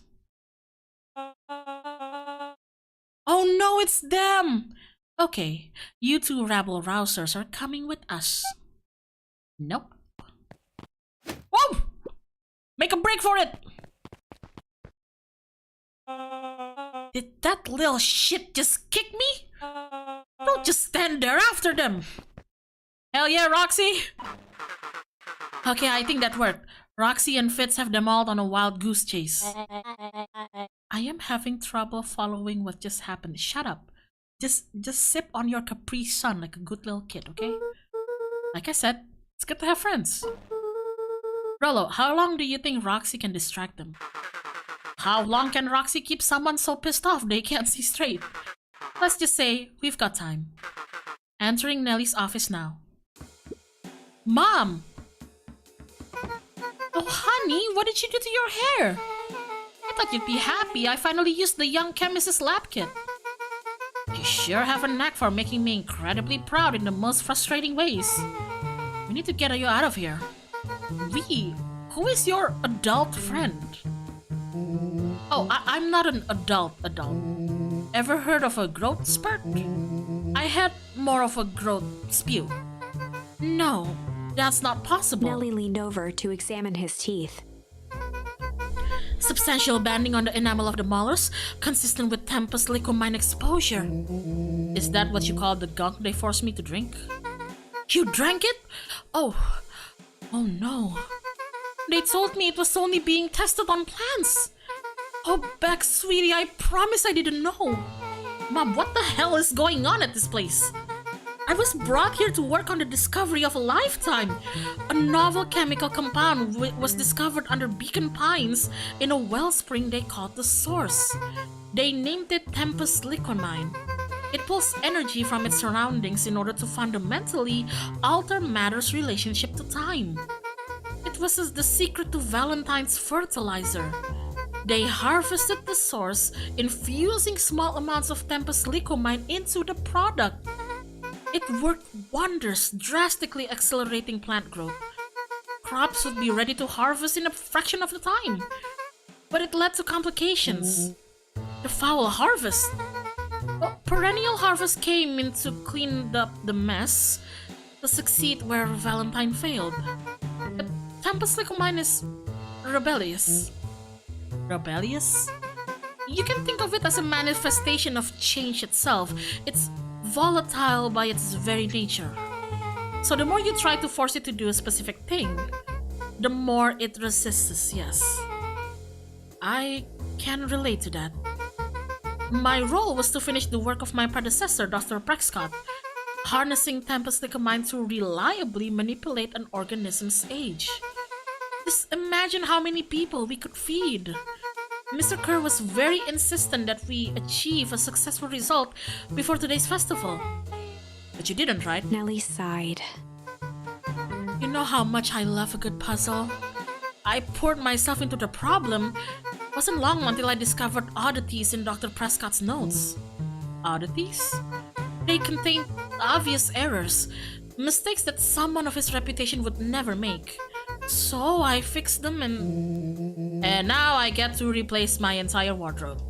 [SPEAKER 1] Oh no, it's them! Okay, you two rabble-rousers are coming with us. Nope. Whoa! Make a break for it! Did that little shit just kick me? Don't just stand there after them! Hell yeah, Roxy! Okay, I think that worked. Roxy and Fitz have them all on a wild goose chase. I am having trouble following what just happened. Shut up. Just sip on your Capri Sun like a good little kid, okay? Like I said, it's good to have friends. Rolo, how long do you think Roxy can distract them? How long can Roxy keep someone so pissed off they can't see straight? Let's just say we've got time. Entering Nelly's office now. Mom! Oh, honey, what did you do to your hair? I thought you'd be happy I finally used the young chemist's lab kit. You sure have a knack for making me incredibly proud in the most frustrating ways. We need to get you out of here. We? Who is your adult friend? Oh, I'm not an adult. Ever heard of a growth spurt? I had more of a growth spew. No, that's not possible.
[SPEAKER 2] Nelly leaned over to examine his teeth.
[SPEAKER 1] Substantial banding on the enamel of the molars, consistent with Tempest licomine exposure. Is that what you call the gunk they forced me to drink? You drank it? Oh no. They told me it was only being tested on plants. Oh, Beck, sweetie, I promise I didn't know. Mom, what the hell is going on at this place? I was brought here to work on the discovery of a lifetime. A novel chemical compound was discovered under Beacon Pines in a wellspring they called the Source. They named it Tempest licomine. It pulls energy from its surroundings in order to fundamentally alter matter's relationship to time. It was the secret to Valentine's fertilizer. They harvested the source, infusing small amounts of Tempest licomine into the product. It worked wonders, drastically accelerating plant growth. Crops would be ready to harvest in a fraction of the time. But it led to complications. The foul harvest. Well, perennial harvest came in to clean up the mess, to succeed where Valentine failed. But Tempest Lycomine is rebellious. Rebellious? You can think of it as a manifestation of change itself. It's volatile by its very nature. So the more you try to force it to do a specific thing, the more it resists, yes. I can relate to that. My role was to finish the work of my predecessor, Dr. Prescott, harnessing Tempest Lycomine to reliably manipulate an organism's age. Just imagine how many people we could feed. Mr. Kerr was very insistent that we achieve a successful result before today's festival. But you didn't, right?
[SPEAKER 2] Nellie sighed.
[SPEAKER 1] You know how much I love a good puzzle. I poured myself into the problem. It wasn't long until I discovered oddities in Dr. Prescott's notes. Oddities? They contained obvious errors, mistakes that someone of his reputation would never make. So I fixed them and now I get to replace my entire wardrobe.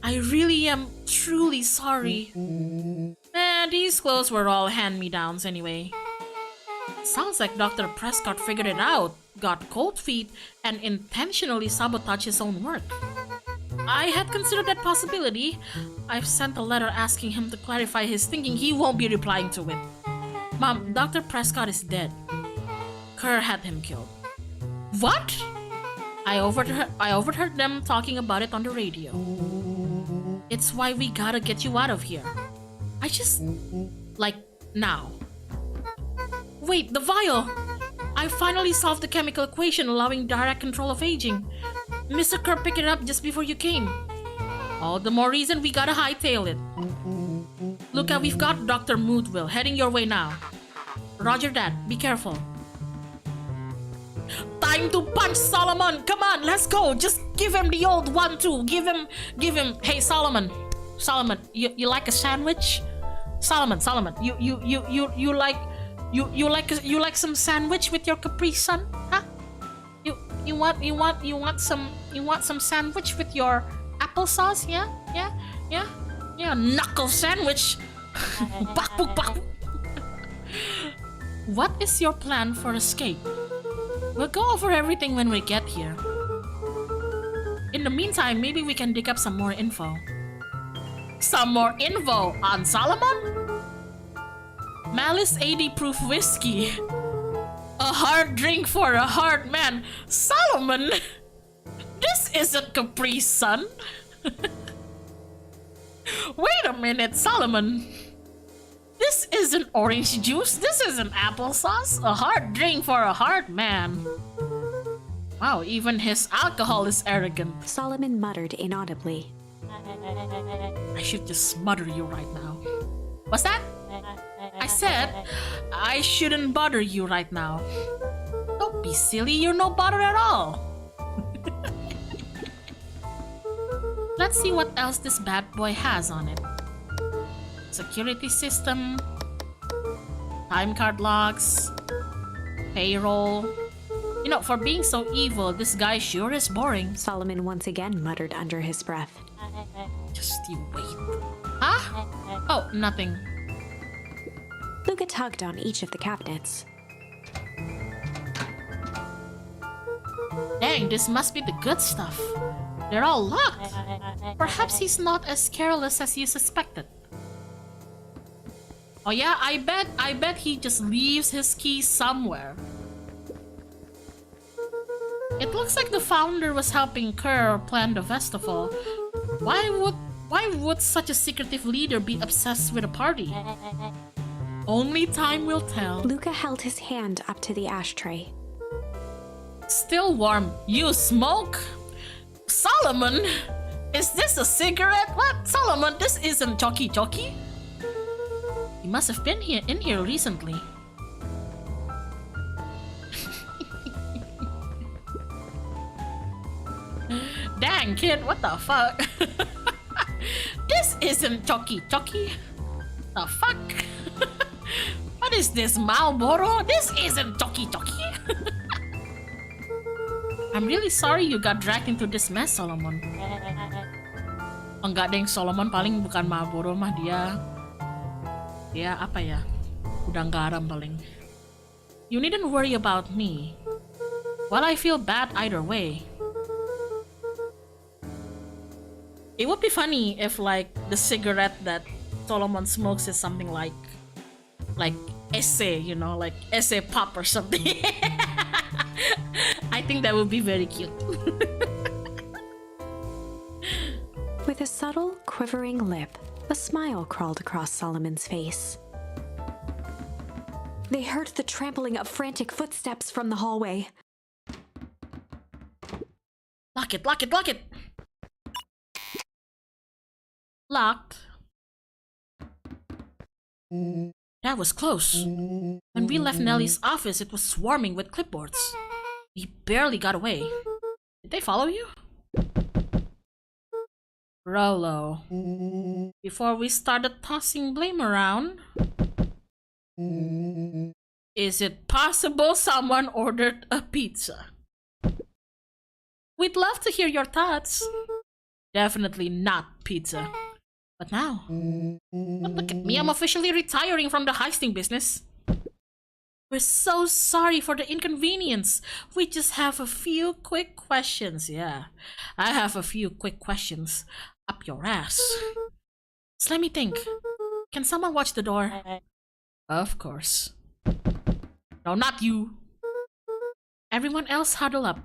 [SPEAKER 1] I really am truly sorry. These clothes were all hand-me-downs anyway. Sounds like Dr. Prescott figured it out, got cold feet, and intentionally sabotaged his own work. I had considered that possibility. I've sent a letter asking him to clarify his thinking. He won't be replying to it. Mom, Dr. Prescott is dead. Kerr had him killed. What? I overheard them talking about it on the radio. It's why we gotta get you out of here. I just... like, now. Wait, the vial! I finally solved the chemical equation allowing direct control of aging. Mr. Kerr picked it up just before you came. All the more reason we gotta hightail it. Look out, we've got Dr. Moodville heading your way now. Roger that, be careful. Time to punch Solomon! Come on, let's go! Just give him the old 1-2. Give him... Hey, Solomon, you like a sandwich? Solomon, you like some sandwich with your Capri Sun? Huh? You want some sandwich with your applesauce? Yeah, knuckle sandwich. Baku. What is your plan for escape? We'll go over everything when we get here. In the meantime, maybe we can dig up some more info. Some more info on Solomon? Malice 80 proof whiskey. A hard drink for a hard man. Solomon! This isn't Capri Sun. Wait a minute, Solomon. This isn't orange juice. This isn't applesauce. A hard drink for a hard man. Wow, even his alcohol is arrogant.
[SPEAKER 2] Solomon muttered inaudibly.
[SPEAKER 1] I should just smother you right now. What's that? I said I shouldn't bother you right now. Don't be silly, you're no bother at all. Let's see what else this bad boy has on it. Security system, time card logs, payroll. You know, for being so evil, this guy sure is boring.
[SPEAKER 2] Solomon once again muttered under his breath.
[SPEAKER 1] Just you wait. Huh? Oh, nothing.
[SPEAKER 2] Luca tugged on each of the cabinets.
[SPEAKER 1] Dang, this must be the good stuff. They're all locked. Perhaps he's not as careless as you suspected. Oh yeah, I bet he just leaves his keys somewhere. It looks like the founder was helping Kerr plan the festival. Why would such a secretive leader be obsessed with a party? Only time will tell.
[SPEAKER 2] Luca held his hand up to the ashtray.
[SPEAKER 1] Still warm. You smoke? Solomon? Is this a cigarette? What? Solomon, this isn't Choki. He must have been in here recently. Dang, kid, what the fuck? This isn't Choki. The fuck? What is this, Marlboro? This isn't Toki-Toki. I'm really sorry you got dragged into this mess, Solomon. Enggak deng, Solomon paling bukan Marlboro mah dia apa ya? Udang garam paling. You needn't worry about me. Well, I feel bad either way. It would be funny if like the cigarette that Solomon smokes is something like essay, you know, like essay pop or something. I think that would be very cute.
[SPEAKER 2] With a subtle, quivering lip, a smile crawled across Solomon's face. They heard the trampling of frantic footsteps from the hallway.
[SPEAKER 1] Lock it, lock it, lock it! Locked. That was close. When we left Nellie's office, it was swarming with clipboards. We barely got away. Did they follow you? Rollo. Before we started tossing blame around, is it possible someone ordered a pizza? We'd love to hear your thoughts. Definitely not pizza. But now, but look at me, I'm officially retiring from the heisting business. We're so sorry for the inconvenience. We just have a few quick questions. Yeah, I have a few quick questions. Up your ass. So let me think. Can someone watch the door? Of course. No, not you. Everyone else huddle up.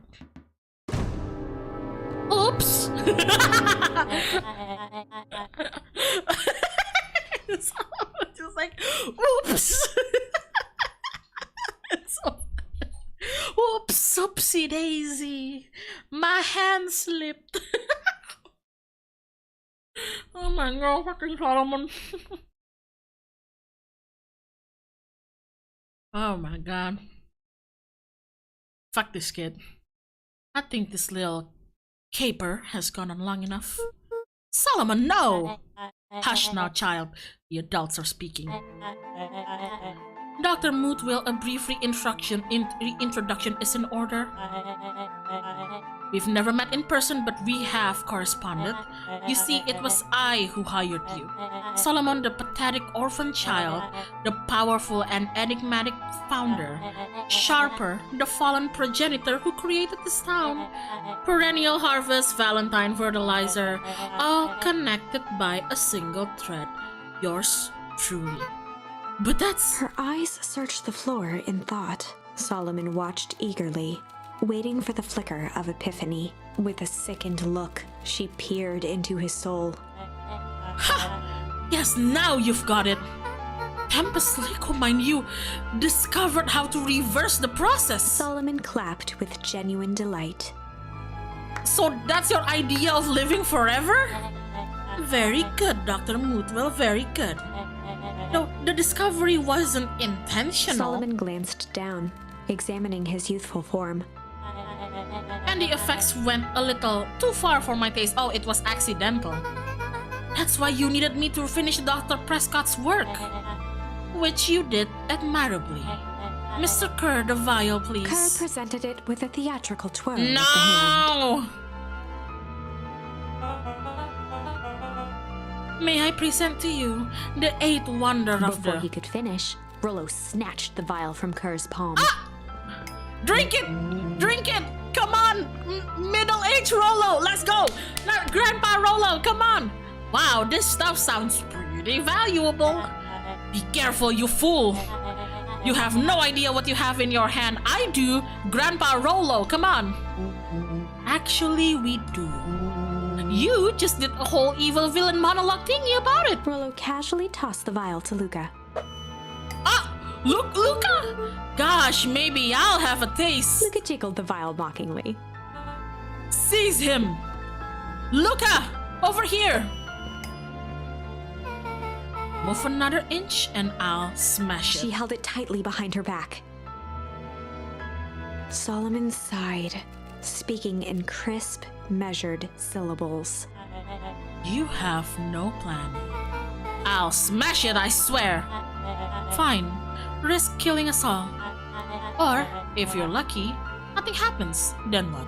[SPEAKER 1] Oops! Just like, oops! Oops, oopsie daisy. My hand slipped. Oh my god, fucking Solomon. Oh my god. Fuck this kid. I think this little caper has gone on long enough. Solomon, no! Hush now, child. The adults are speaking. Dr. Mootwell, a brief reintroduction is in order. We've never met in person, but we have corresponded. You see, it was I who hired you. Solomon, the pathetic orphan child, the powerful and enigmatic founder. Sharper, the fallen progenitor who created this town. Perennial harvest, Valentine fertilizer, all connected by a single thread. Yours truly. But that's...
[SPEAKER 2] Her eyes searched the floor in thought. Solomon watched eagerly, waiting for the flicker of epiphany. With a sickened look, she peered into his soul.
[SPEAKER 1] Ha! Yes, now you've got it! Tempest Lycomine, you discovered how to reverse the process!
[SPEAKER 2] Solomon clapped with genuine delight.
[SPEAKER 1] So that's your idea of living forever? Very good, Dr. Mootwell, very good. No, the discovery wasn't intentional.
[SPEAKER 2] Solomon glanced down, examining his youthful form.
[SPEAKER 1] And the effects went a little too far for my taste. Oh, it was accidental. That's why you needed me to finish Dr. Prescott's work. Which you did admirably. Mr. Kerr, the vial, please.
[SPEAKER 2] Kerr presented it with a theatrical twirl of the hand.
[SPEAKER 1] No! May I present to you the eighth wonder of
[SPEAKER 2] Before he could finish, Rollo snatched the vial from Kerr's palm.
[SPEAKER 1] Ah! Drink it! Drink it! Come on! Middle-aged Rollo, let's go! Now, Grandpa Rollo, come on! Wow, this stuff sounds pretty valuable. Be careful, you fool! You have no idea what you have in your hand. I do! Grandpa Rollo, come on! Actually, we do. You just did a whole evil villain monologue thingy about it!
[SPEAKER 2] Rollo casually tossed the vial to Luca.
[SPEAKER 1] Ah! Look, Luca! Gosh, maybe I'll have a taste.
[SPEAKER 2] Luca jiggled the vial mockingly.
[SPEAKER 1] Seize him! Luca! Over here! Move another inch and I'll smash it.
[SPEAKER 2] She held it tightly behind her back. Solomon sighed, speaking in crisp, measured syllables.
[SPEAKER 1] You have no plan. I'll smash it, I swear. Fine, risk killing us all. Or, if you're lucky, nothing happens, then what?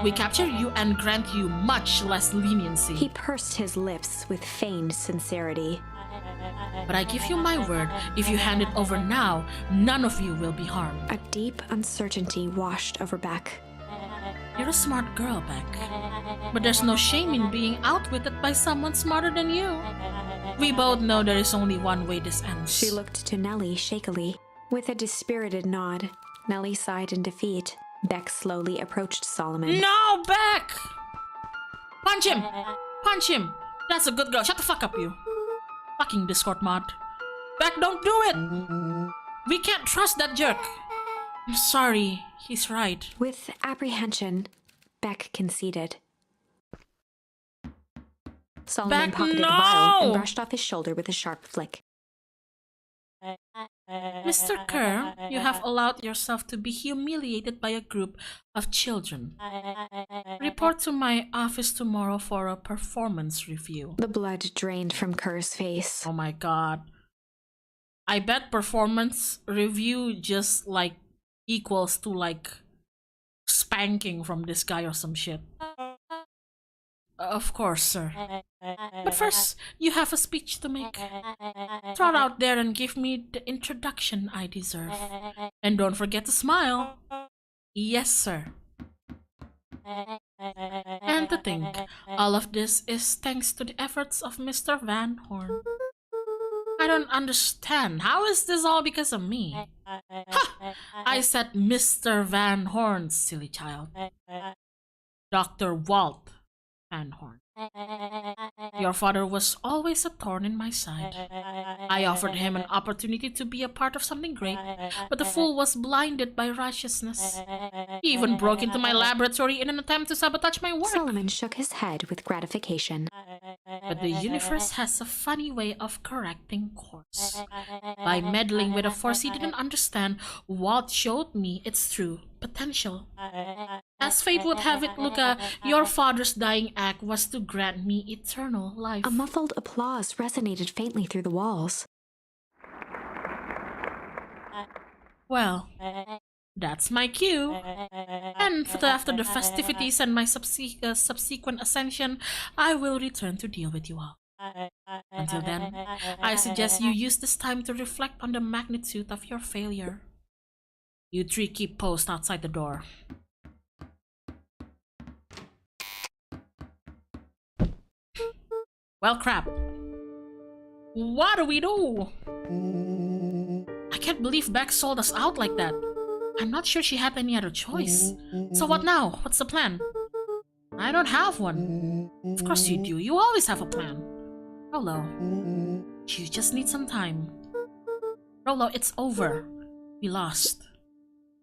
[SPEAKER 1] We capture you and grant you much less leniency.
[SPEAKER 2] He pursed his lips with feigned sincerity.
[SPEAKER 1] But I give you my word, if you hand it over now, none of you will be harmed.
[SPEAKER 2] A deep uncertainty washed over Beck.
[SPEAKER 1] You're a smart girl, Beck. But there's no shame in being outwitted by someone smarter than you. We both know there is only one way this ends.
[SPEAKER 2] She looked to Nellie shakily. With a dispirited nod, Nellie sighed in defeat. Beck slowly approached Solomon.
[SPEAKER 1] No, Beck! Punch him! Punch him! That's a good girl. Shut the fuck up, you. Fucking Discord mod. Beck, don't do it! We can't trust that jerk. I'm sorry. He's right.
[SPEAKER 2] With apprehension, Beck conceded. Solomon
[SPEAKER 1] Beck,
[SPEAKER 2] pocketed
[SPEAKER 1] no!
[SPEAKER 2] the vial and brushed off his shoulder with a sharp flick.
[SPEAKER 1] Mr. Kerr, you have allowed yourself to be humiliated by a group of children. Report to my office tomorrow for a performance review.
[SPEAKER 2] The blood drained from Kerr's face.
[SPEAKER 1] Oh my god. I bet performance review just like equals to like spanking from this guy or some shit. Of course, sir. But first, you have a speech to make. Trot out there and give me the introduction I deserve. And don't forget to smile. Yes, sir. And to think, all of this is thanks to the efforts of Mr. Van Horn. I don't understand. How is this all because of me? Ha! I said Mr. Van Horn, silly child. Dr. Walt Van Horn. Your father was always a thorn in my side. I offered him an opportunity to be a part of something great, but the fool was blinded by righteousness. He even broke into my laboratory in an attempt to sabotage my work.
[SPEAKER 2] Solomon shook his head with gratification.
[SPEAKER 1] But the universe has a funny way of correcting course. By meddling with a force he didn't understand, Walt showed me its true potential. As fate would have it, Luca, your father's dying act was to grant me eternal life.
[SPEAKER 2] A muffled applause resonated faintly through the walls.
[SPEAKER 1] Well, that's my cue. And after the festivities and my subsequent ascension, I will return to deal with you all. Until then, I suggest you use this time to reflect on the magnitude of your failure. You three keep post outside the door. Well, crap. What do we do? I can't believe Beck sold us out like that. I'm not sure she had any other choice. So what now? What's the plan? I don't have one. Of course you do. You always have a plan. Rolo, you just need some time. Rolo, it's over. We lost.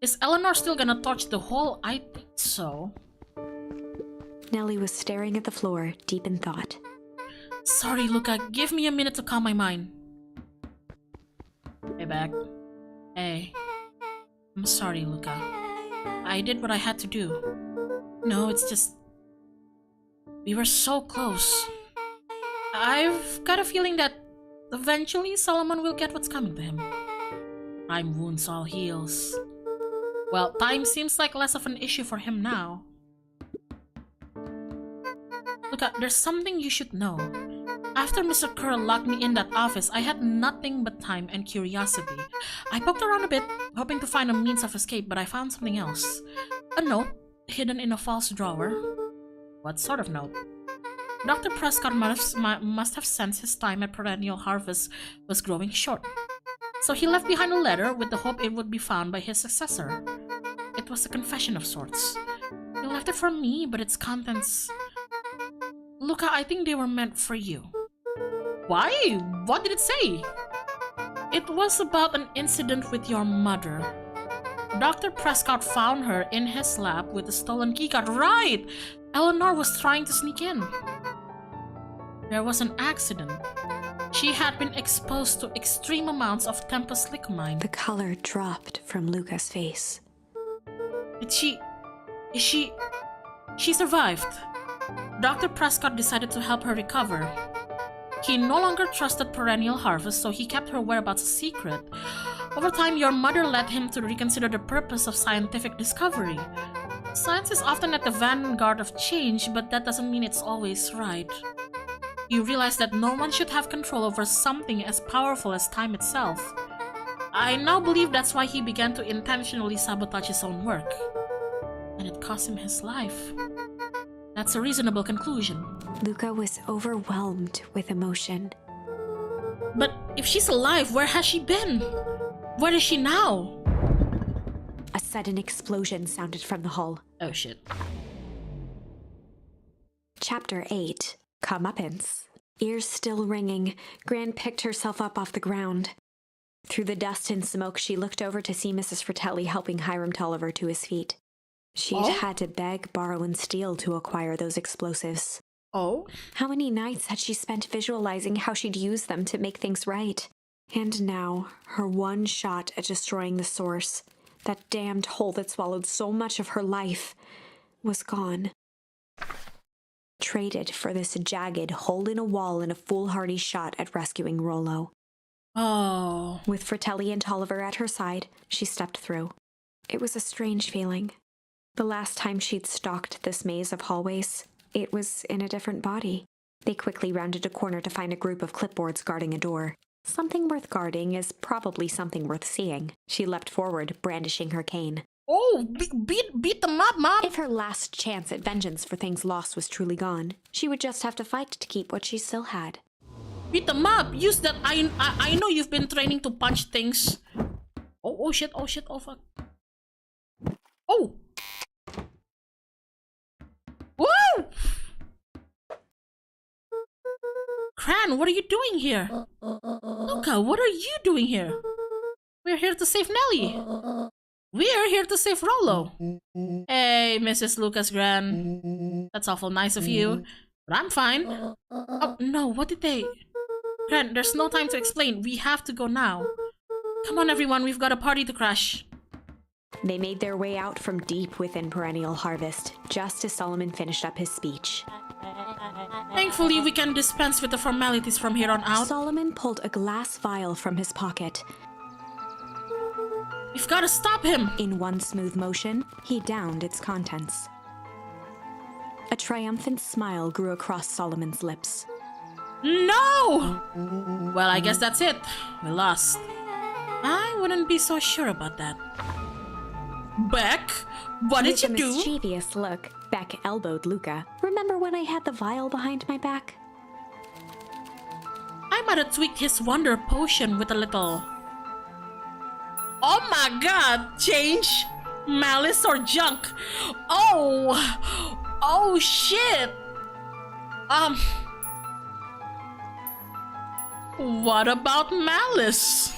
[SPEAKER 1] Is Eleanor still gonna torch the hole? I think so.
[SPEAKER 2] Nellie was staring at the floor, deep in thought.
[SPEAKER 1] Sorry, Luca. Give me a minute to calm my mind. Hey, Beck. Hey. I'm sorry, Luca. I did what I had to do. No, it's just... we were so close. I've got a feeling that eventually Solomon will get what's coming to him. Time wounds all heals. Well, time seems like less of an issue for him now. Luca, there's something you should know. After Mr. Kerr locked me in that office, I had nothing but time and curiosity. I poked around a bit, hoping to find a means of escape, but I found something else. A note, hidden in a false drawer. What sort of note? Dr. Prescott must have sensed his time at Perennial Harvest was growing short. So he left behind a letter with the hope it would be found by his successor. It was a confession of sorts. He left it for me, but its contents... Luca, I think they were meant for you. Why? What did it say? It was about an incident with your mother. Dr. Prescott found her in his lab with a stolen keycard. Right! Eleanor was trying to sneak in. There was an accident. She had been exposed to extreme amounts of Tempus Lycomine.
[SPEAKER 2] The color dropped from Luca's face.
[SPEAKER 1] She survived. Dr. Prescott decided to help her recover. He no longer trusted perennial harvest, so he kept her whereabouts a secret. Over time, your mother led him to reconsider the purpose of scientific discovery. Science is often at the vanguard of change, but that doesn't mean it's always right. You realize that no one should have control over something as powerful as time itself. I now believe that's why he began to intentionally sabotage his own work. And it cost him his life. That's a reasonable conclusion.
[SPEAKER 2] Luca was overwhelmed with emotion.
[SPEAKER 1] But if she's alive, where has she been? Where is she now?
[SPEAKER 2] A sudden explosion sounded from the hull.
[SPEAKER 1] Oh shit.
[SPEAKER 2] Chapter 8. Comeuppance. Ears still ringing, Gran picked herself up off the ground. Through the dust and smoke, she looked over to see Mrs. Fratelli helping Hiram Tolliver to his feet. She'd had to beg, borrow, and steal to acquire those explosives.
[SPEAKER 1] Oh?
[SPEAKER 2] How many nights had she spent visualizing how she'd use them to make things right? And now, her one shot at destroying the source, that damned hole that swallowed so much of her life, was gone. Traded for this jagged hole in a wall and a foolhardy shot at rescuing Rollo.
[SPEAKER 1] Oh.
[SPEAKER 2] With Fratelli and Tolliver at her side, she stepped through. It was a strange feeling. The last time she'd stalked this maze of hallways, it was in a different body. They quickly rounded a corner to find a group of clipboards guarding a door. Something worth guarding is probably something worth seeing. She leapt forward, brandishing her cane.
[SPEAKER 1] Oh, beat them up, Mom!
[SPEAKER 2] If her last chance at vengeance for things lost was truly gone, she would just have to fight to keep what she still had.
[SPEAKER 1] Beat them up! Use that I know you've been training to punch things. Oh shit, oh fuck. Oh! Woo! Cran, what are you doing here? Luca, what are you doing here? We're here to save Nellie. We're here to save Rollo. Hey, Mrs. Lucas Gran. That's awful nice of you. But I'm fine. Oh, no, what did they... Gran, there's no time to explain. We have to go now. Come on, everyone. We've got a party to crash.
[SPEAKER 2] They made their way out from deep within Perennial Harvest, just as Solomon finished up his speech.
[SPEAKER 1] Thankfully, we can dispense with the formalities from here on out.
[SPEAKER 2] Solomon pulled a glass vial from his pocket.
[SPEAKER 1] We've got to stop him!
[SPEAKER 2] In one smooth motion, he downed its contents. A triumphant smile grew across Solomon's lips.
[SPEAKER 1] No! Well, I guess that's it. We lost. I wouldn't be so sure about that. Beck, what did you do?
[SPEAKER 2] With a mischievous look, Beck elbowed Luca. Remember when I had the vial behind my back?
[SPEAKER 1] I might have tweaked his wonder potion with a little... Oh my god! Change? Malice or junk? Oh shit! What about Malice?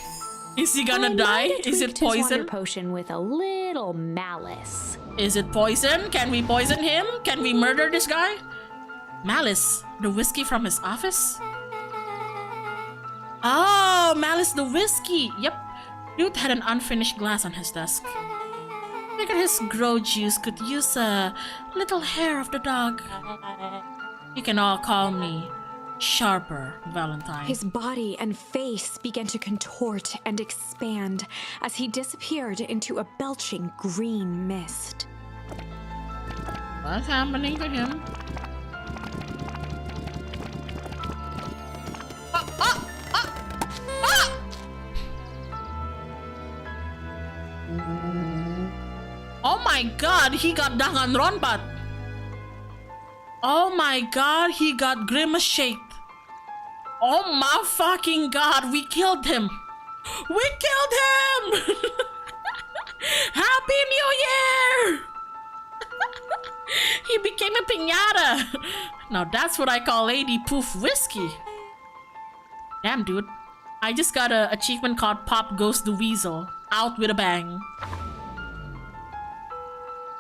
[SPEAKER 1] Is he gonna die? Is it poison?
[SPEAKER 2] His wonder potion with a little malice.
[SPEAKER 1] Is it poison? Can we poison him? Can we murder this guy? Malice, the whiskey from his office? Oh, Malice the whiskey. Yep. Dude had an unfinished glass on his desk. Figured his grow juice could use a little hair of the dog. You can all call me Sharper Valentine.
[SPEAKER 2] His body and face began to contort and expand as he disappeared into a belching green mist.
[SPEAKER 1] What's happening to him? Oh my god, he got Danganronpat. Oh my god, he got Grimace shaped. Oh my fucking god, we killed him. We killed him! Happy New Year! He became a piñata. Now that's what I call Lady Poof Whiskey. Damn, dude. I just got an achievement called Pop Goes the Weasel. Out with a bang.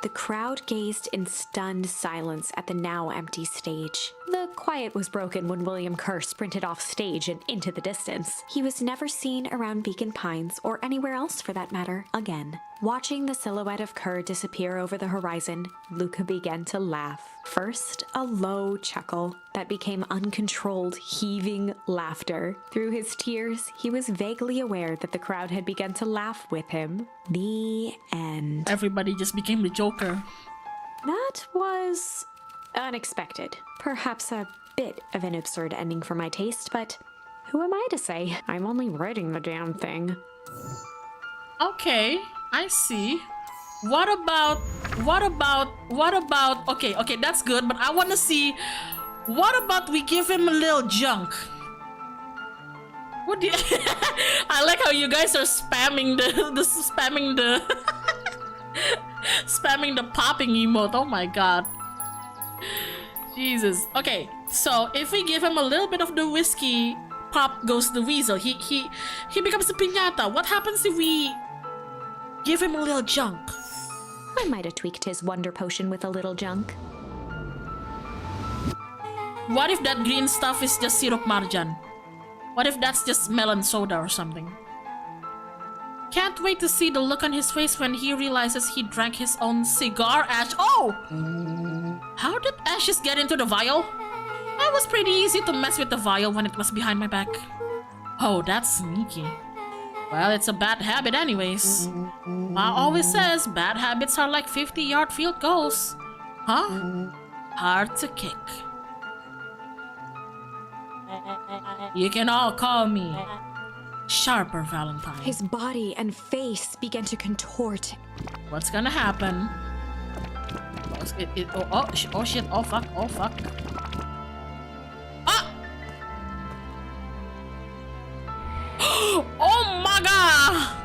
[SPEAKER 2] The crowd gazed in stunned silence at the now empty stage. The The quiet was broken when William Kerr sprinted off stage and into the distance. He was never seen around Beacon Pines, or anywhere else for that matter, again. Watching the silhouette of Kerr disappear over the horizon, Luca began to laugh. First, a low chuckle that became uncontrolled, heaving laughter. Through his tears, he was vaguely aware that the crowd had begun to laugh with him. The end.
[SPEAKER 1] Everybody just became the Joker.
[SPEAKER 2] That was unexpected. Perhaps a bit of an absurd ending for my taste, but who am I to say? I'm only writing the damn thing.
[SPEAKER 1] Okay, I see. What about, okay, that's good, but I want to see, what about we give him a little junk? What do you, I like how you guys are spamming spamming the popping emote. Oh my god. Jesus. Okay, so if we give him a little bit of the whiskey, pop goes the weasel. He becomes the piñata. What happens if we give him a little junk?
[SPEAKER 2] I might have tweaked his wonder potion with a little junk.
[SPEAKER 1] What if that green stuff is just syrup marjan? What if that's just melon soda or something? Can't wait to see the look on his face when he realizes he drank his own cigar ash. Oh! How did ashes get into the vial? It was pretty easy to mess with the vial when it was behind my back. Oh, that's sneaky. Well, it's a bad habit anyways. Ma always says bad habits are like 50-yard field goals. Huh? Hard to kick. You can all call me Sharper Valentine.
[SPEAKER 2] His body and face began to contort.
[SPEAKER 1] What's gonna happen? Oh shit, oh fuck, oh fuck. Ah! Oh my god!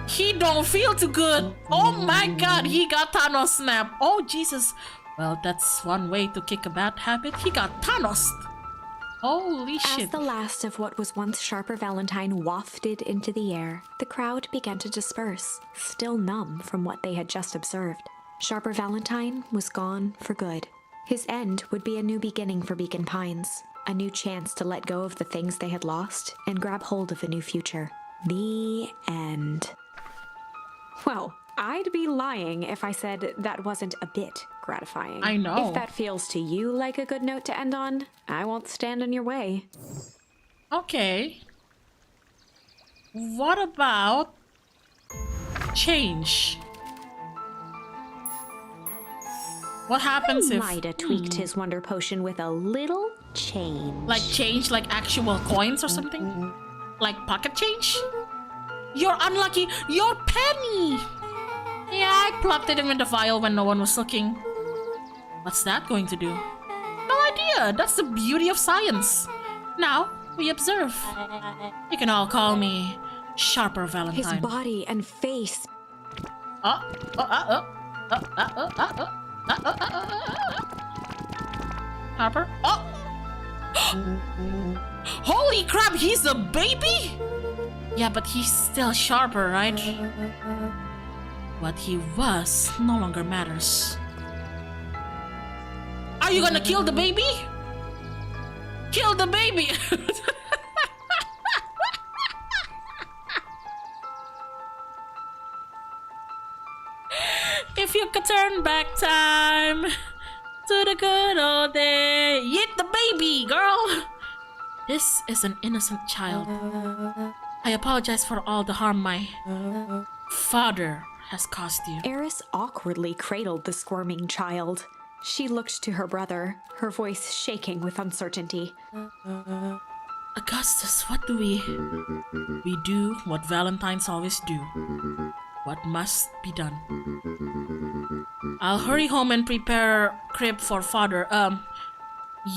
[SPEAKER 1] He don't feel too good. Oh my god, he got Thanos snap. Oh Jesus. Well, that's one way to kick a bad habit. He got Thanos. Holy shit.
[SPEAKER 2] As the last of what was once Sharper Valentine wafted into the air, the crowd began to disperse, still numb from what they had just observed. Sharper Valentine was gone for good. His end would be a new beginning for Beacon Pines, a new chance to let go of the things they had lost and grab hold of a new future. The end. Well, I'd be lying if I said that wasn't a bit gratifying.
[SPEAKER 1] I know.
[SPEAKER 2] If that feels to you like a good note to end on, I won't stand in your way.
[SPEAKER 1] Okay. What about change? What happens if...
[SPEAKER 2] Might have tweaked his wonder potion with a little change.
[SPEAKER 1] Like change, like actual coins or something? Like pocket change? You're unlucky. Your penny! Yeah, I plopped it in the vial when no one was looking. What's that going to do? No idea. That's the beauty of science. Now, we observe. You can all call me Sharper Valentine.
[SPEAKER 2] His body and face.
[SPEAKER 1] Harper? Oh! Holy crap, he's a baby? Yeah, but he's still Sharper, right? What he was no longer matters. Are you gonna kill the baby? Kill the baby! If you could turn back time to the good old day, eat the baby, girl! This is an innocent child. I apologize for all the harm my father has caused you.
[SPEAKER 2] Eris awkwardly cradled the squirming child. She looked to her brother, her voice shaking with uncertainty.
[SPEAKER 1] Augustus, what do we... We do what Valentines always do. What must be done. I'll hurry home and prepare crib for father,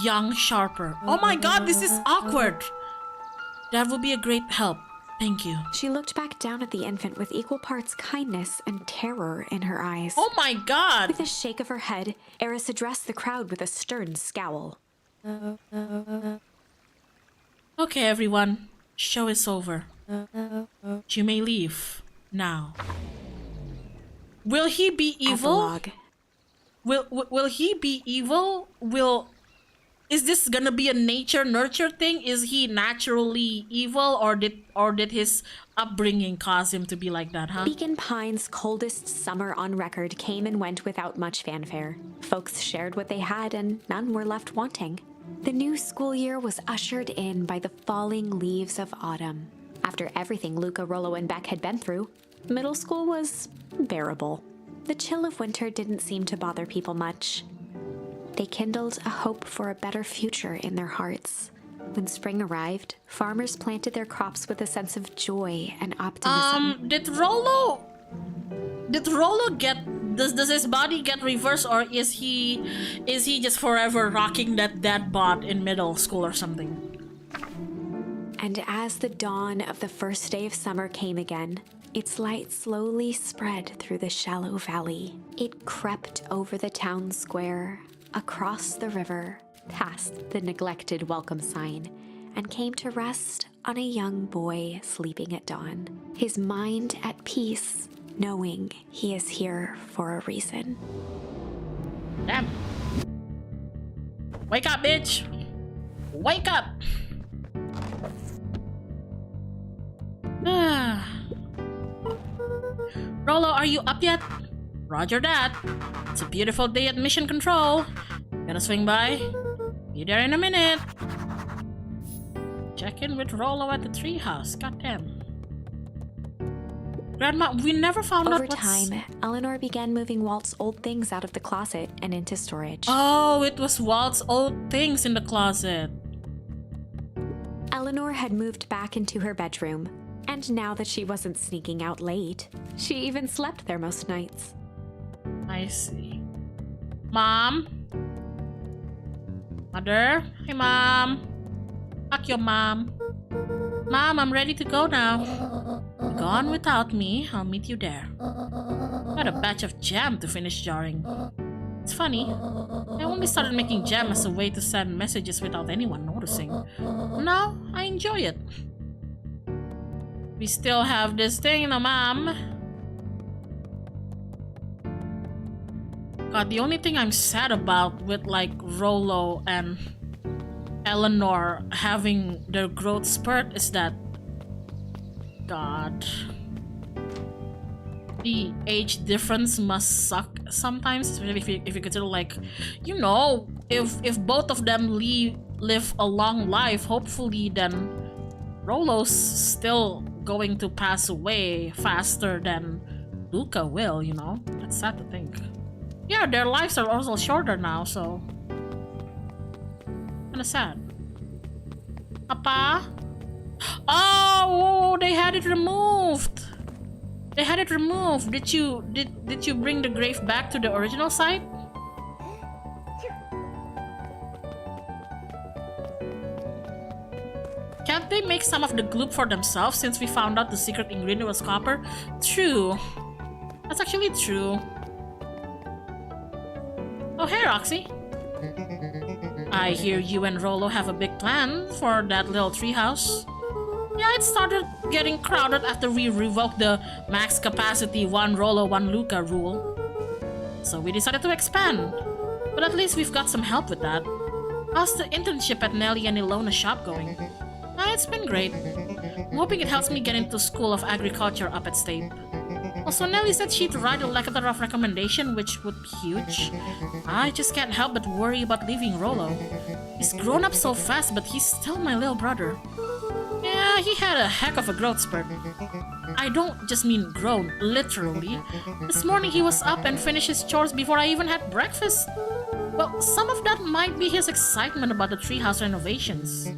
[SPEAKER 1] young Sharper. Oh my god, this is awkward! That would be a great help. Thank you.
[SPEAKER 2] She looked back down at the infant with equal parts kindness and terror in her eyes.
[SPEAKER 1] Oh my god!
[SPEAKER 2] With a shake of her head, Eris addressed the crowd with a stern scowl.
[SPEAKER 1] Okay, everyone. Show is over. You may leave. Now. Will he be evil?
[SPEAKER 2] Epilogue.
[SPEAKER 1] Will he be evil? Is this gonna be a nature nurture thing? Is he naturally evil, or did his upbringing cause him to be like that, huh?
[SPEAKER 2] Beacon Pines' coldest summer on record came and went without much fanfare. Folks shared what they had, and none were left wanting. The new school year was ushered in by the falling leaves of autumn. After everything Luca, Rollo, and Beck had been through, middle school was bearable. The chill of winter didn't seem to bother people much. They kindled a hope for a better future in their hearts. When spring arrived, farmers planted their crops with a sense of joy and optimism.
[SPEAKER 1] Did Rollo get does his body get reversed, or is he just forever rocking that dad bod in middle school or something?
[SPEAKER 2] And as the dawn of the first day of summer came again, its light slowly spread through the shallow valley. It crept over the town square, across the river, past the neglected welcome sign, and came to rest on a young boy sleeping at dawn, his mind at peace, knowing he is here for a reason.
[SPEAKER 1] Damn. Wake up, bitch! Wake up! Rollo, are you up yet? Roger that. It's a beautiful day at Mission Control. Gonna swing by? Be there in a minute. Check in with Rollo at the treehouse. Goddamn. Grandma, we never found out
[SPEAKER 2] Over time, Eleanor began moving Walt's old things out of the closet and into storage.
[SPEAKER 1] Oh, it was Walt's old things in the closet.
[SPEAKER 2] Eleanor had moved back into her bedroom, and now that she wasn't sneaking out late, she even slept there most nights.
[SPEAKER 1] I see. Mom? Mother? Hey, Mom. Fuck your mom. Mom, I'm ready to go now. Go on without me. I'll meet you there. Got a batch of jam to finish jarring. It's funny. I only started making jam as a way to send messages without anyone noticing. Now, I enjoy it. We still have this thing, no, Mom. God, the only thing I'm sad about with like Rollo and Eleanor having their growth spurt is that, God, the age difference must suck sometimes, especially if you consider, like, you know, if both of them live a long life, hopefully, then Rollo's still going to pass away faster than Luca will, you know? That's sad to think. Yeah, their lives are also shorter now, so kinda sad. Papa? Oh, they had it removed. They had it removed. Did you bring the grave back to the original site? Can't they make some of the gloop for themselves since we found out the secret ingredient was copper? True. That's actually true. Oh, hey, Roxy. I hear you and Rollo have a big plan for that little treehouse. Yeah, it started getting crowded after we revoked the max capacity 1 Rollo, 1 Luca rule. So we decided to expand. But at least we've got some help with that. How's the internship at Nelly and Ilona's shop going? It's been great. I'm hoping it helps me get into School of Agriculture up at State. Also, Nelly said she'd write a letter of recommendation, which would be huge. I just can't help but worry about leaving Rollo. He's grown up so fast, but he's still my little brother. Yeah, he had a heck of a growth spurt. I don't just mean grown, literally. This morning he was up and finished his chores before I even had breakfast. Well, some of that might be his excitement about the treehouse renovations.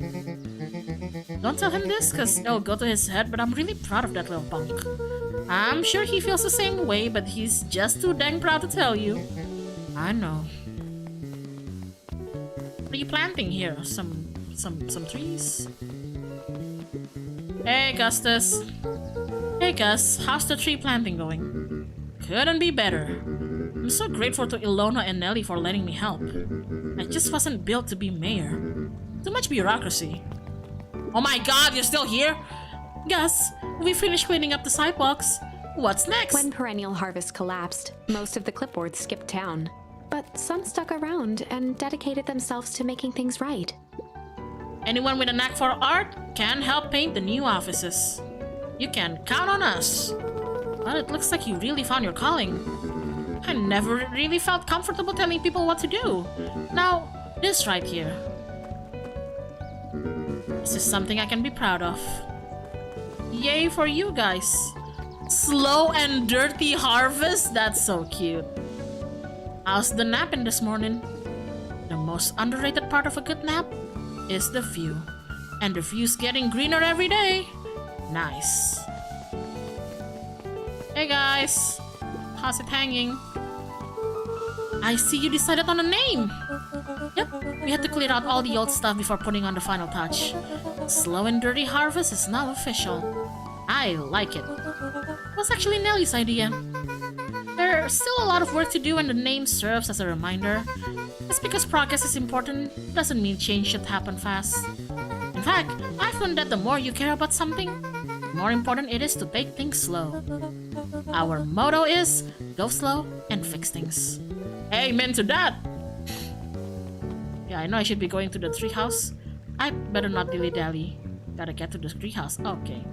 [SPEAKER 1] Don't tell him this, cause it'll go to his head, but I'm really proud of that little punk. I'm sure he feels the same way, but he's just too dang proud to tell you. I know. What are you planting here? Some trees? Hey, Gustus. Hey, Gus. How's the tree planting going? Couldn't be better. I'm so grateful to Ilona and Nelly for letting me help. I just wasn't built to be mayor. Too much bureaucracy. Oh my god, you're still here? Gus, we finished cleaning up the sidewalks. What's next?
[SPEAKER 2] When Perennial Harvest collapsed, most of the clipboards skipped town. but some stuck around and dedicated themselves to making things right.
[SPEAKER 1] Anyone with a knack for art can help paint the new offices. You can count on us. Well, it looks like you really found your calling. I never really felt comfortable telling people what to do. Now, this right here. This is something I can be proud of. Yay for you guys. Slow and dirty harvest? That's so cute. How's the napping this morning? The most underrated part of a good nap is the view. And the view's getting greener every day. Nice. Hey guys. How's it hanging? I see you decided on a name. Yep, we had to clear out all the old stuff before putting on the final touch. Slow and Dirty Harvest is now official. I like it. It was actually Nelly's idea. There's still a lot of work to do and the name serves as a reminder. Just because progress is important doesn't mean change should happen fast. In fact, I've learned that the more you care about something, the more important it is to take things slow. Our motto is, go slow and fix things. Amen to that! Yeah, I know I should be going to the treehouse. I better not dilly-dally. Gotta get to the treehouse. Okay.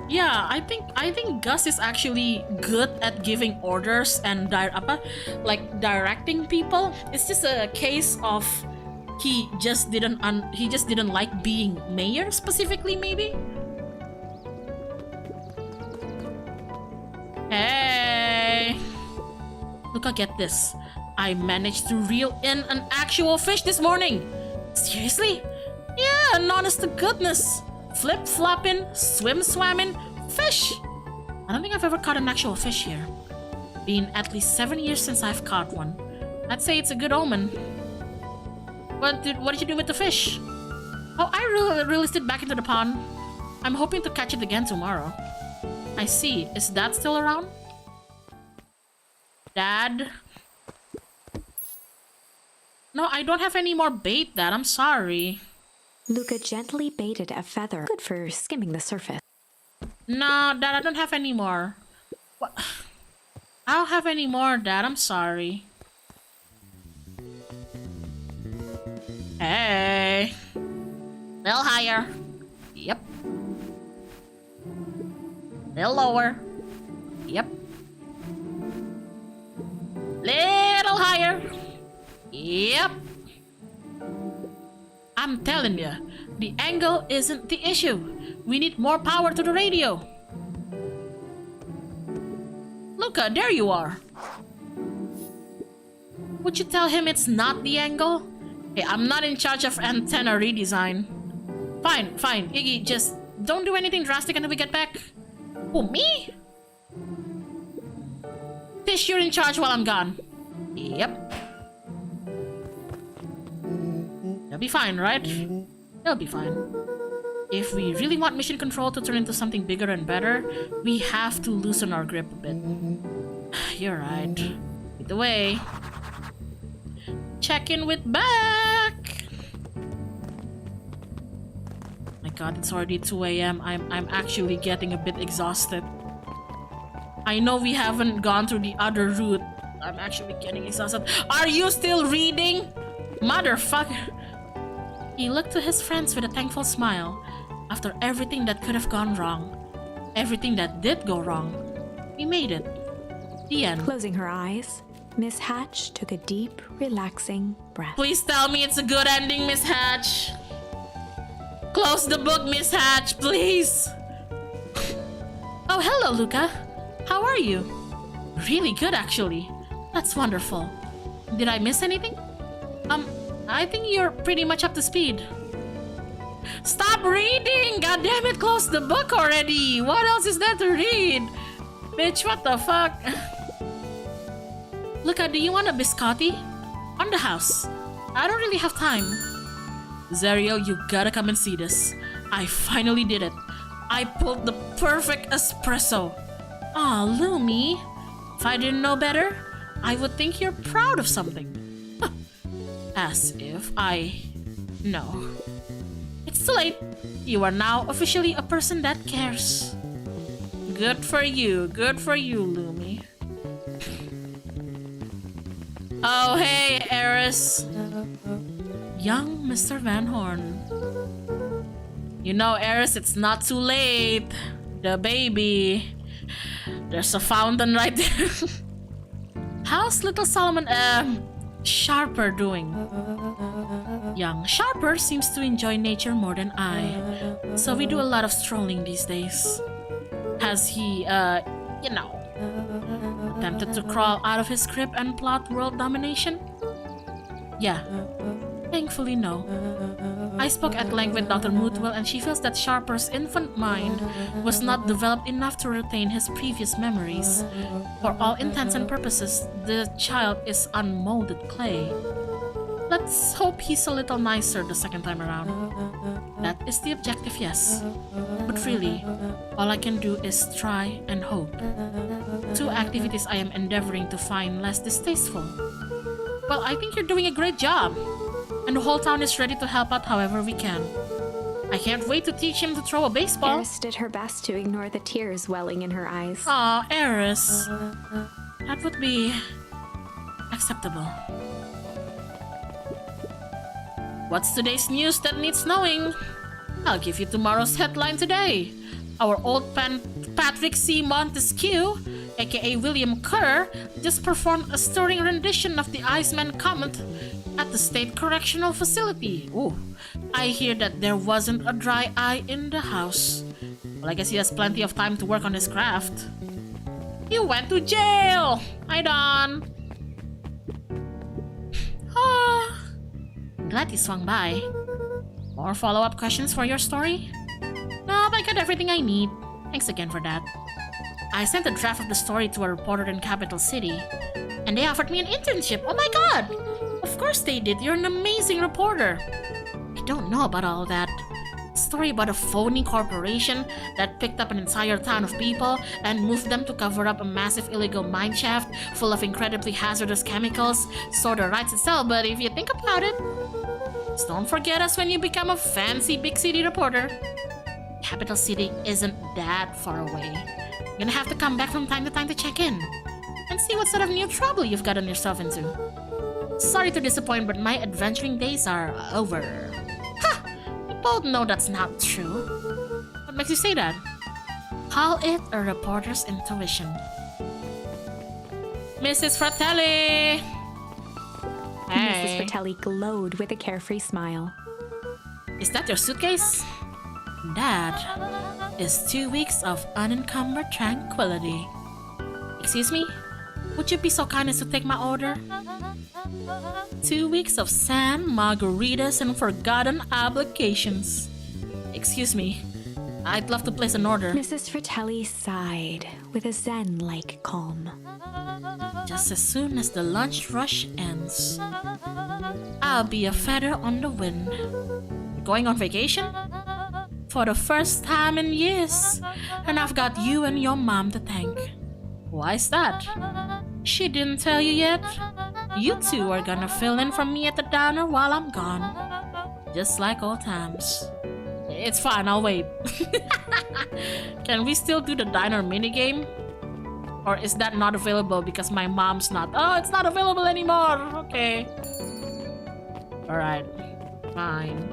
[SPEAKER 1] Yeah, I think Gus is actually good at giving orders and directing people. It's just a case of he just didn't like being mayor specifically, maybe. Hey, Luca, get this. I managed to reel in an actual fish this morning. Seriously? Yeah, and honest to goodness. Flip-flopping, swim-swamming, fish! I don't think I've ever caught an actual fish here. Been at least 7 years since I've caught one. I'd say it's a good omen. What did you do with the fish? Oh, I released it back into the pond. I'm hoping to catch it again tomorrow. I see. Is Dad still around? Dad? No, I don't have any more bait, Dad. I'm sorry.
[SPEAKER 2] Luca gently baited a feather, good for skimming the surface.
[SPEAKER 1] No, Dad, I don't have any more. What? I don't have any more, Dad. I'm sorry. Hey. Little higher. Yep. Little lower. Yep. Little higher. Yep. I'm telling you, the angle isn't the issue. We need more power to the radio. Luca, there you are. Would you tell him it's not the angle? Hey, I'm not in charge of antenna redesign. Fine, Iggy, just don't do anything drastic until we get back. Who, me? Fish, you're in charge while I'm gone. Yep. They'll be fine, right? They'll be fine. If we really want mission control to turn into something bigger and better, we have to loosen our grip a bit. You're right. Lead the way. Check in with back. My God, it's already 2 a.m. I'm actually getting a bit exhausted. I know we haven't gone through the other route. I'm actually getting exhausted. Are you still reading? Motherfucker. He looked to his friends with a thankful smile. After everything that could have gone wrong, everything that did go wrong, we made it. The end.
[SPEAKER 2] Closing her eyes, Miss Hatch took a deep, relaxing breath.
[SPEAKER 1] Please tell me it's a good ending, Miss Hatch. Close the book, Miss Hatch, please. Oh, hello, Luca. How are you? Really good, actually. That's wonderful. Did I miss anything? I think you're pretty much up to speed. Stop reading! God damn it, close the book already! What else is there to read? Bitch, what the fuck? Luca, do you want a biscotti? On the house. I don't really have time. Zerio, you gotta come and see this. I finally did it. I pulled the perfect espresso. Aw, Lumi. If I didn't know better, I would think you're proud of something. As if I know. It's too late. You are now officially a person that cares. Good for you, Lumi. Oh, hey, Eris. Young Mr. Van Horn. You know, Eris, it's not too late. The baby. There's a fountain right there. How's little Solomon, Sharper doing? Young Sharper seems to enjoy nature more than I, so we do a lot of strolling these days. Has he, you know, attempted to crawl out of his crib and plot world domination? Yeah, thankfully no. I spoke at length with Dr. Mootwell, and she feels that Sharper's infant mind was not developed enough to retain his previous memories. For all intents and purposes, the child is unmolded clay. Let's hope he's a little nicer the second time around. That is the objective, yes. But really, all I can do is try and hope. Two activities I am endeavoring to find less distasteful. Well, I think you're doing a great job. And the whole town is ready to help out however we can. I can't wait to teach him to throw a baseball.
[SPEAKER 2] Eris did her best to ignore the tears welling in her eyes.
[SPEAKER 1] Aw, Eris. That would be acceptable. What's today's news that needs knowing? I'll give you tomorrow's headline today. Our old Patrick C. Montesquieu, aka William Kerr, just performed a stirring rendition of the Iceman comment at the State Correctional Facility. Ooh, I hear that there wasn't a dry eye in the house. Well, I guess he has plenty of time to work on his craft. You went to jail! Hi, Don! Ah, glad you swung by. More follow-up questions for your story? Nope, I got everything I need. Thanks again for that. I sent a draft of the story to a reporter in Capital City, and they offered me an internship. Oh my god! Of course they did. You're an amazing reporter. I don't know about all that. Story about a phony corporation that picked up an entire town of people and moved them to cover up a massive illegal mine shaft full of incredibly hazardous chemicals. Sorta writes itself, but if you think about it, just don't forget us when you become a fancy big city reporter. Capital City isn't that far away. You're gonna have to come back from time to time to check in and see what sort of new trouble you've gotten yourself into. Sorry to disappoint, but my adventuring days are over. Ha! We both know that's not true. What makes you say that? Call it a reporter's intuition. Mrs. Fratelli!
[SPEAKER 2] Mrs.
[SPEAKER 1] Hey.
[SPEAKER 2] Fratelli glowed with a carefree smile.
[SPEAKER 1] Is that your suitcase? That is 2 weeks of unencumbered tranquility. Excuse me? Would you be so kind as to take my order? 2 weeks of sand, margaritas, and forgotten obligations. Excuse me. I'd love to place an order.
[SPEAKER 2] Mrs. Fratelli sighed with a zen-like calm.
[SPEAKER 1] Just as soon as the lunch rush ends. I'll be a feather on the wind. Going on vacation? For the first time in years. And I've got you and your mom to thank. Why's that? She didn't tell you yet? You two are gonna fill in for me at the diner while I'm gone. Just like old times. It's fine, I'll wait. Can we still do the diner minigame? Or is that not available because my mom's not? Oh, it's not available anymore! Okay. Alright. Fine.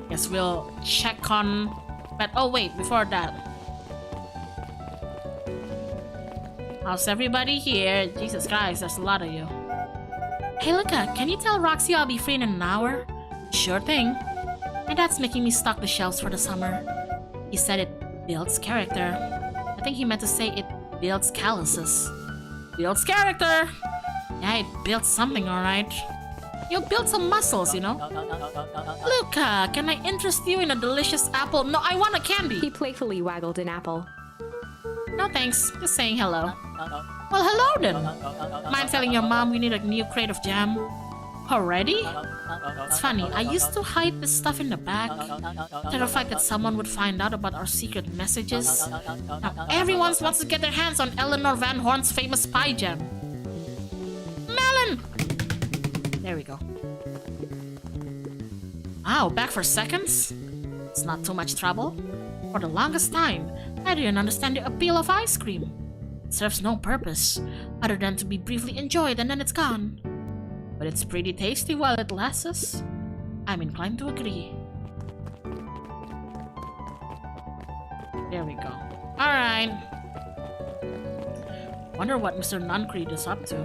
[SPEAKER 1] Guess we'll check on... But oh wait, before that. How's everybody here? Jesus Christ, there's a lot of you. Hey Luca, can you tell Roxy I'll be free in an hour? Sure thing. My dad's making me stock the shelves for the summer. He said it builds character. I think he meant to say it builds calluses. Builds character! Yeah, it builds something, alright. You'll build some muscles, you know? Luca, can I interest you in a delicious apple? No, I want a candy!
[SPEAKER 2] He playfully waggled an apple.
[SPEAKER 1] No thanks, just saying hello. Well, hello then! Mind telling your mom we need a new crate of jam? Already? It's funny, I used to hide this stuff in the back, terrified that someone would find out about our secret messages. Now everyone wants to get their hands on Eleanor Van Horn's famous pie jam. Melon! There we go. Wow, back for seconds? It's not too much trouble. For the longest time, I didn't understand the appeal of ice cream. It serves no purpose, other than to be briefly enjoyed and then it's gone. But it's pretty tasty while it lasts. I'm inclined to agree. There we go. Alright. Wonder what Mr. Nuncreed is up to.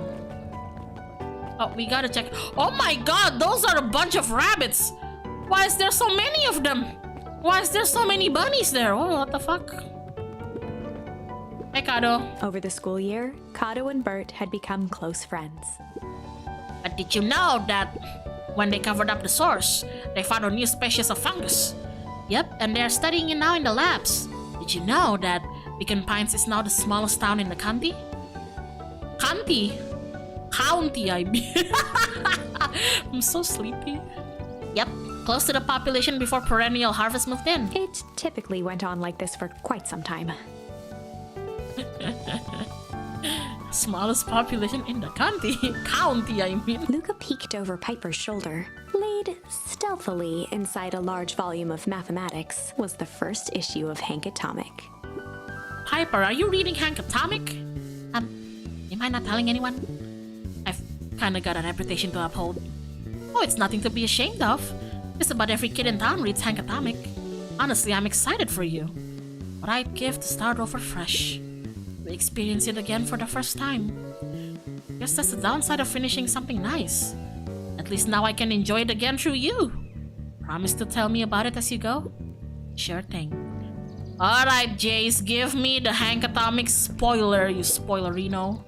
[SPEAKER 1] Oh, we gotta check. Oh my god, those are a bunch of rabbits! Why is there so many of them? Why is there so many bunnies there? Oh, what the fuck? Hey, Kado.
[SPEAKER 2] Over the school year, Kato and Bert had become close friends.
[SPEAKER 1] But did you know that when they covered up the source, they found a new species of fungus? Yep, and they're studying it now in the labs. Did you know that PINES is now the smallest town in the county? County, I mean. I'm so sleepy. Yep, close to the population before perennial harvest moved in.
[SPEAKER 2] It typically went on like this for quite some time.
[SPEAKER 1] Smallest population in the county. I mean.
[SPEAKER 2] Luca peeked over Piper's shoulder. Laid stealthily inside a large volume of mathematics was the first issue of Hank Atomic.
[SPEAKER 1] Piper, are you reading Hank Atomic? Am I not telling anyone? I've kinda got a reputation to uphold. Oh, it's nothing to be ashamed of. Just about every kid in town reads Hank Atomic. Honestly, I'm excited for you. What I'd give to start over fresh. To experience it again for the first time. Guess that's the downside of finishing something nice. At least now I can enjoy it again through you. Promise to tell me about it as you go? Sure thing. Alright, Jace, give me the Hank Atomic spoiler, you spoilerino.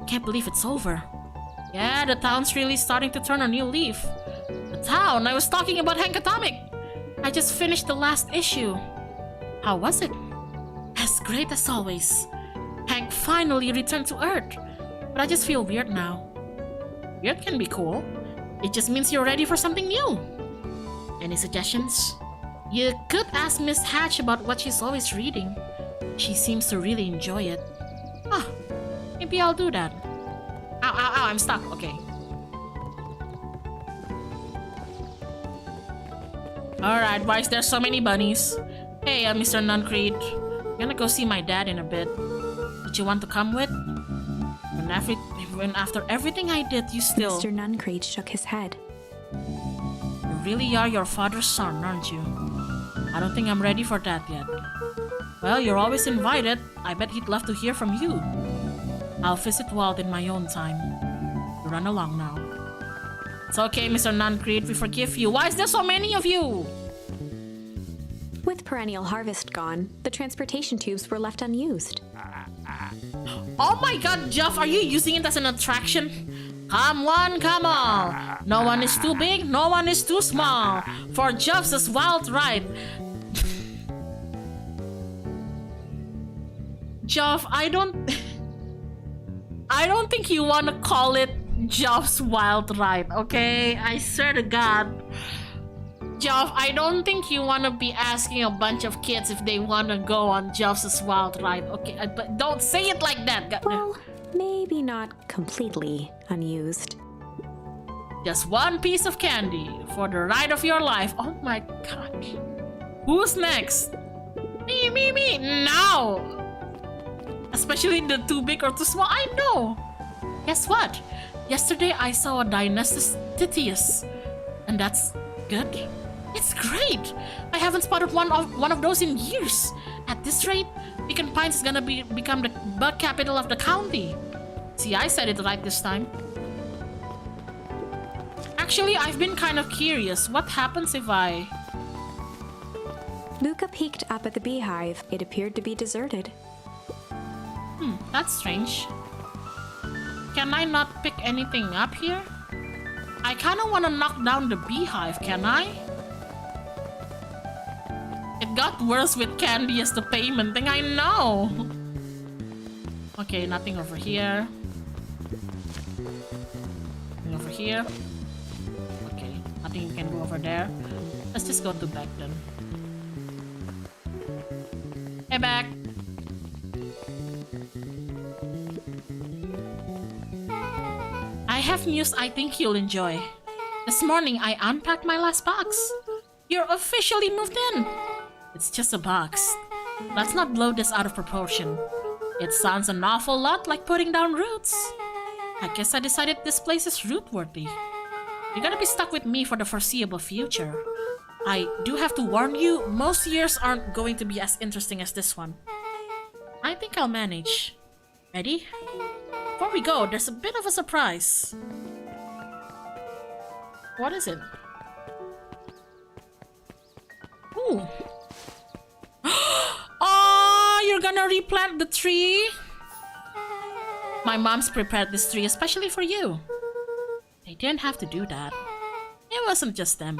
[SPEAKER 1] Can't believe it's over. Yeah, the town's really starting to turn a new leaf. The town? I was talking about Hank Atomic. I just finished the last issue. How was it? As great as always. Hank finally returned to Earth. But I just feel weird now. Weird can be cool. It just means you're ready for something new. Any suggestions? You could ask Miss Hatch about what she's always reading. She seems to really enjoy it. Ah, maybe I'll do that. Ow, ow, ow, I'm stuck. Okay. Alright, why is there so many bunnies? Hey, Mr. Nuncreed. I'm gonna go see my dad in a bit. Did you want to come with? When after everything I did, you still...
[SPEAKER 2] Mr. Nuncreed shook his head.
[SPEAKER 1] You really are your father's son, aren't you? I don't think I'm ready for that yet. Well, you're always invited. I bet he'd love to hear from you. I'll visit Walt in my own time. You run along now. It's okay, Mr. Nuncreed. We forgive you. Why is there so many of you?
[SPEAKER 2] With perennial harvest gone, the transportation tubes were left unused.
[SPEAKER 1] Oh my god, Jeff, are you using it as an attraction? Come one, come all. No one is too big, no one is too small. For Jeff's wild ride. Jeff, I don't think you want to call it Jeff's wild ride, okay? I swear to God. Jeff, I don't think you want to be asking a bunch of kids if they want to go on Jeff's wild ride, okay? But don't say it like that.
[SPEAKER 2] Well, maybe not completely unused.
[SPEAKER 1] Just one piece of candy for the ride of your life. Oh my god. Who's next? Me. Now. Especially the too big or too small. I know. Guess what? Yesterday I saw a Dynastis Titius. And that's good. It's great! I haven't spotted one of those in years. At this rate, PINES is gonna become the bug capital of the county. See, I said it right this time. Actually, I've been kind of curious. What happens if I...
[SPEAKER 2] Luca peeked up at the beehive. It appeared to be deserted.
[SPEAKER 1] That's strange. Can I not pick anything up here? I kinda wanna knock down the beehive, can I? It got worse with candy as the payment thing, I know! Okay, nothing over here. Nothing over here. Okay, nothing we can do over there. Let's just go to back then. Hey, back! I have news I think you'll enjoy. The This morning, I unpacked my last box. You're officially moved in. It's just a box. Let's not blow this out of proportion. It sounds an awful lot like putting down roots. I guess I decided this place is root-worthy. You're gonna be stuck with me for the foreseeable future. I do have to warn you, most years aren't going to be as interesting as this one. I think I'll manage. Ready? Before we go, there's a bit of a surprise. What is it? Ooh. Oh, you're gonna replant the tree? My mom's prepared this tree especially for you. They didn't have to do that. It wasn't just them.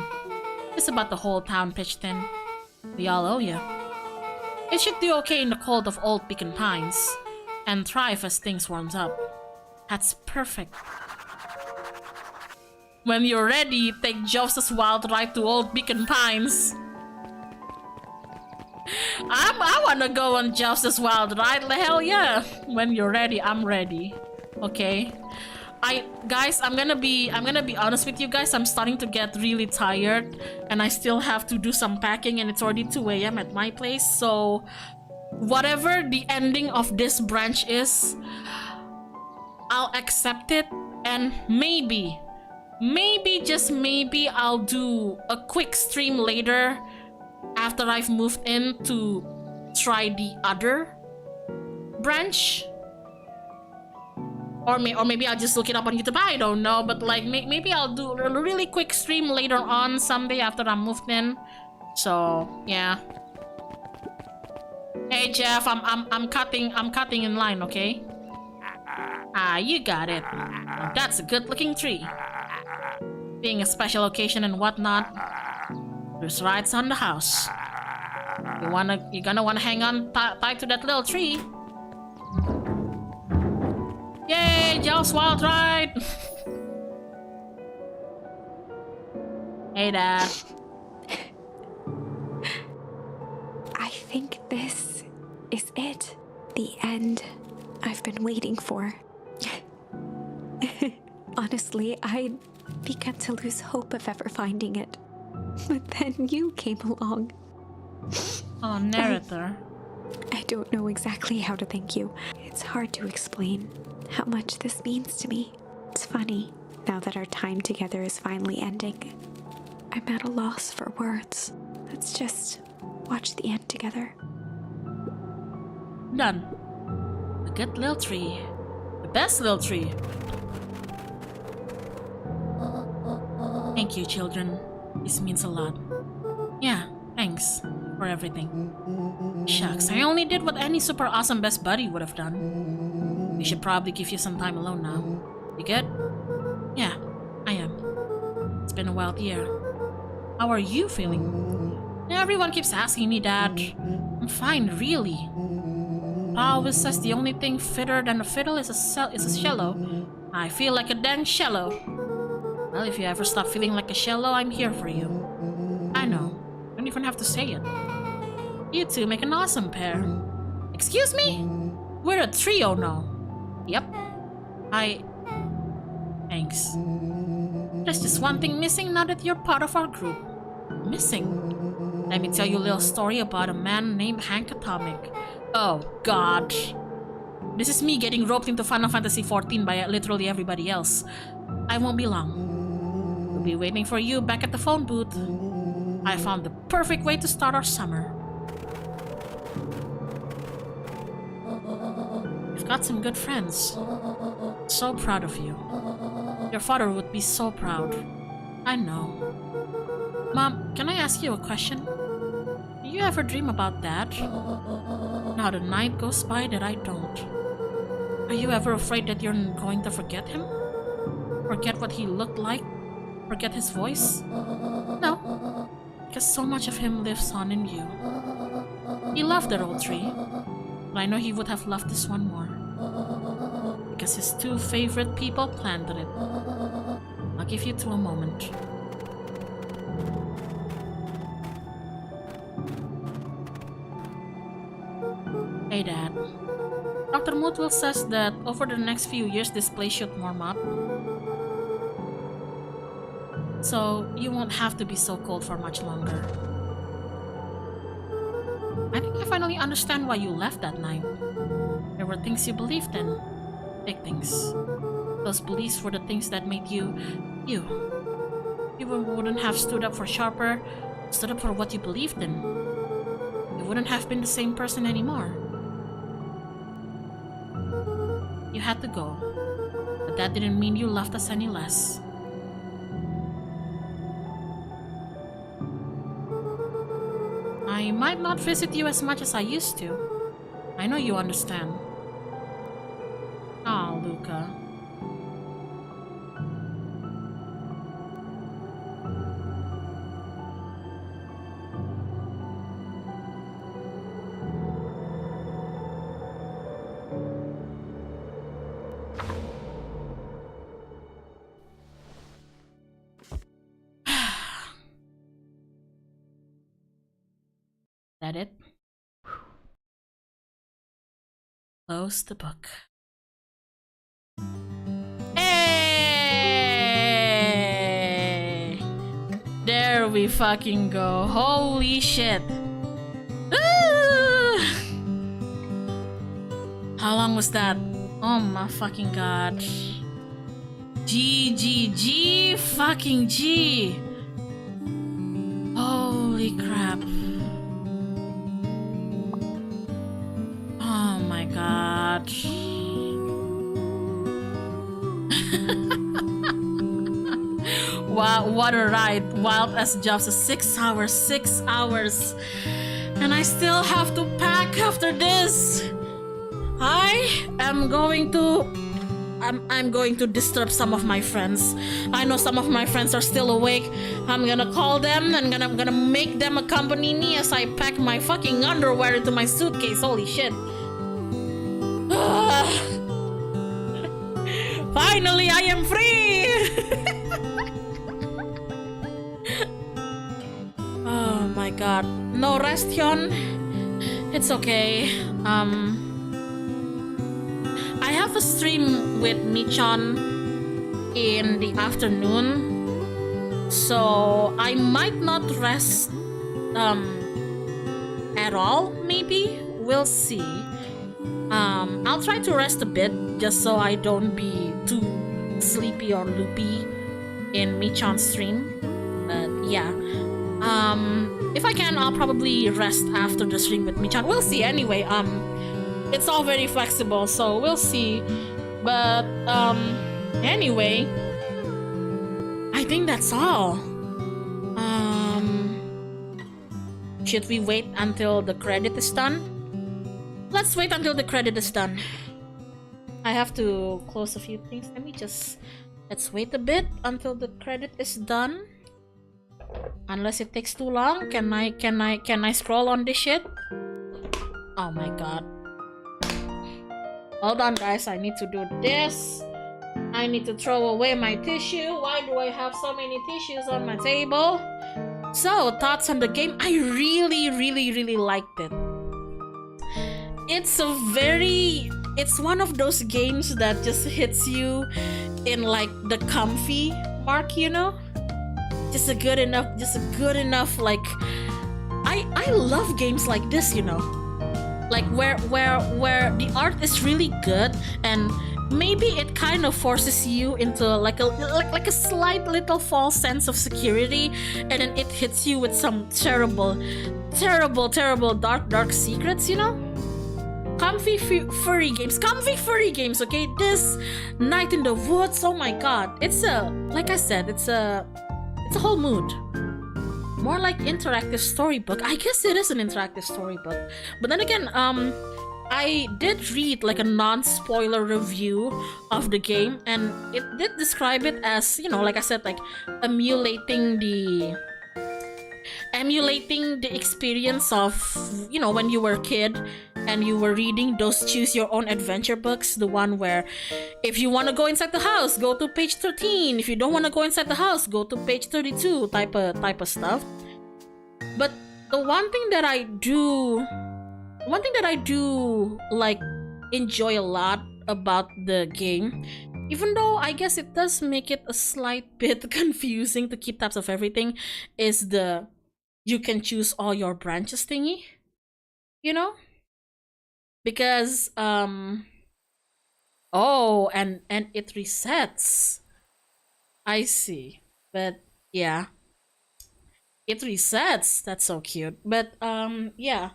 [SPEAKER 1] It's about the whole town pitched in. We all owe you. It should do okay in the cold of old pines and thrive as things warms up. That's perfect. When you're ready, take Joseph's wild ride to old pines. I wanna go on Joseph's wild ride. Hell yeah! When you're ready, I'm ready. Okay. Guys, I'm gonna be honest with you guys. I'm starting to get really tired, and I still have to do some packing, and it's already 2 a.m. at my place. So, whatever the ending of this branch is, I'll accept it, and maybe, just maybe, I'll do a quick stream later after I've moved in to try the other branch. Or maybe I'll just look it up on YouTube. I don't know, but like maybe I'll do a really quick stream later on someday after I'm moved in. So yeah. Hey Jeff, I'm cutting in line, okay? Ah, you got it. That's a good-looking tree. Being a special occasion and whatnot, there's rights on the house. You're gonna wanna hang on tight to that little tree. Yay, Joe's wild ride! Hey, Dad.
[SPEAKER 2] I think this is it. The end I've been waiting for. Honestly, I'd begun to lose hope of ever finding it. But then you came along.
[SPEAKER 1] Oh, narrator.
[SPEAKER 2] I don't know exactly how to thank you. It's hard to explain how much this means to me. It's funny, now that our time together is finally ending. I'm at a loss for words. Let's just watch the end together.
[SPEAKER 1] Done. A good little tree. The best little tree. Thank you, children. This means a lot. Yeah, thanks for everything. Shucks, I only did what any super awesome best buddy would have done. We should probably give you some time alone now. You good? Yeah, I am. It's been a wild year. How are you feeling? Everyone keeps asking me that. I'm fine, really. Pa always says the only thing fitter than a fiddle is a cello. I feel like a dang cello. Well, if you ever stop feeling like a cello, I'm here for you. I know. Don't even have to say it. You two make an awesome pair. Excuse me? We're a trio now. Yep. Thanks. There's just one thing missing now that you're part of our group. Missing? Let me tell you a little story about a man named Hank Atomic. Oh, God. This is me getting roped into Final Fantasy XIV by literally everybody else. I won't be long. We'll be waiting for you back at the phone booth. I found the perfect way to start our summer. You've got some good friends. So proud of you. Your father would be so proud. I know. Mom, can I ask you a question? Do you ever dream about Dad? Now the night goes by that I don't. Are you ever afraid that you're going to forget him? Forget what he looked like? Forget his voice? No, because so much of him lives on in you. He loved that old tree, but I know he would have loved this one more. Because his two favorite people planted it. I'll give you two a moment. Hey Dad. Dr. Moodwell says that over the next few years this place should warm up. So so you won't have to be so cold for much longer. I think I finally understand why you left that night. There were things you believed in. Big things. Those beliefs were the things that made you, you. You wouldn't have stood up for sharper, stood up for what you believed in. You wouldn't have been the same person anymore. You had to go, but that didn't mean you loved us any less. I might not visit you as much as I used to. I know you understand. Ah, Luca. That it? Close the book. Hey! There we fucking go. Holy shit. Ooh! How long was that? Oh my fucking god. G fucking G. Holy crap. Oh my god. Wow, what a ride. Wild as jobs. 6 hours, 6 hours. And I still have to pack after this. I'm going to disturb some of my friends. I know some of my friends are still awake. I'm gonna call them and I'm gonna make them accompany me as I pack my fucking underwear into my suitcase. Holy shit. Finally, I am free! Oh my god. No rest, Hyun. It's okay. I have a stream with Michan in the afternoon, so I might not rest at all, maybe. We'll see. I'll try to rest a bit just so I don't be too sleepy or loopy in Michan's stream. But yeah. If I can, I'll probably rest after the stream with Michan. We'll see anyway. It's all very flexible, so we'll see. But anyway, I think that's all. Should we wait until the credit is done? Let's wait until the credit is done. I have to close a few things. Let's wait a bit until the credit is done. Unless it takes too long. Can I scroll on this shit? Oh my god. Hold on guys, I need to do this. I need to throw away my tissue. Why do I have so many tissues on my table? So, thoughts on the game? I really liked it. It's one of those games that just hits you in like the comfy mark, you know? Just a good enough like I love games like this, you know? Like where the art is really good and maybe it kind of forces you into like a slight little false sense of security, and then it hits you with some terrible dark secrets, you know? Comfy furry games, okay? This Night in the Woods, oh my god. Like I said, it's a whole mood. More like interactive storybook. I guess it is an interactive storybook. But then again, I did read like a non-spoiler review of the game, and it did describe it as, you know, like I said, like emulating the experience of, you know, when you were a kid and you were reading those choose your own adventure books, the one where if you want to go inside the house, go to page 13, if you don't want to go inside the house, go to page 32 type of stuff. But the one thing that I do like enjoy a lot about the game, even though I guess it does make it a slight bit confusing to keep tabs of everything, is the you can choose all your branches thingy, you know? Because oh, and it resets. I see. But yeah, it resets. That's so cute. But yeah.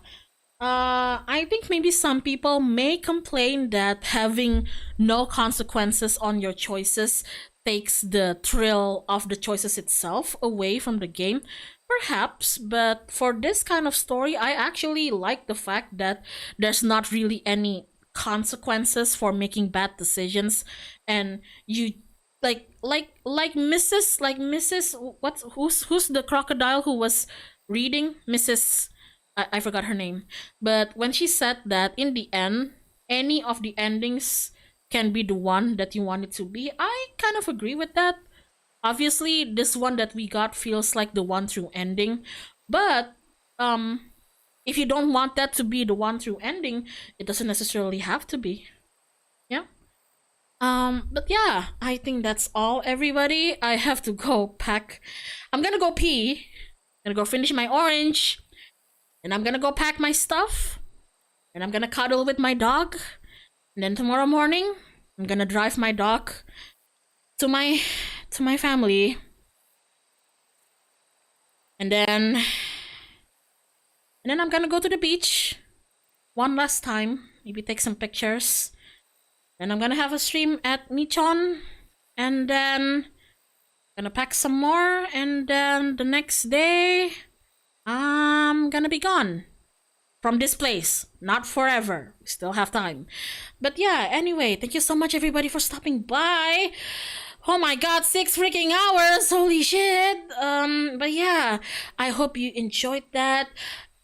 [SPEAKER 1] I think maybe some people may complain that having no consequences on your choices takes the thrill of the choices itself away from the game. Perhaps, but for this kind of story, I actually like the fact that there's not really any consequences for making bad decisions, and you like Mrs. What's who's the crocodile who was reading Mrs. I forgot her name, but when she said that in the end, any of the endings can be the one that you want it to be, I kind of agree with that. Obviously, this one that we got feels like the one through ending, but if you don't want that to be the one through ending, it doesn't necessarily have to be. Yeah. But yeah, I think that's all, everybody. I have to go pack. I'm gonna go pee. I'm gonna go finish my orange. And I'm gonna go pack my stuff. And I'm gonna cuddle with my dog. And then tomorrow morning, I'm gonna drive my dog to my family. And then I'm gonna go to the beach one last time. Maybe take some pictures. Then I'm gonna have a stream at Michon. And then gonna pack some more. And then the next day, I'm gonna be gone from this place. Not forever. We still have time. But yeah, anyway, thank you so much, everybody, for stopping by. Oh my god, 6 freaking hours! Holy shit! But yeah, I hope you enjoyed that.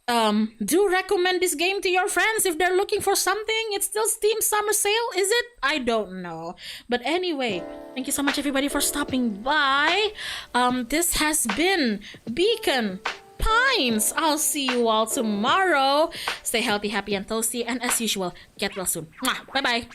[SPEAKER 1] Do recommend this game to your friends if they're looking for something. It's still Steam Summer Sale, is it? I don't know. But anyway, thank you so much, everybody, for stopping by. This has been Beacon Pines. I'll see you all tomorrow. Stay healthy, happy, and toasty, and as usual, get well soon. Bye bye.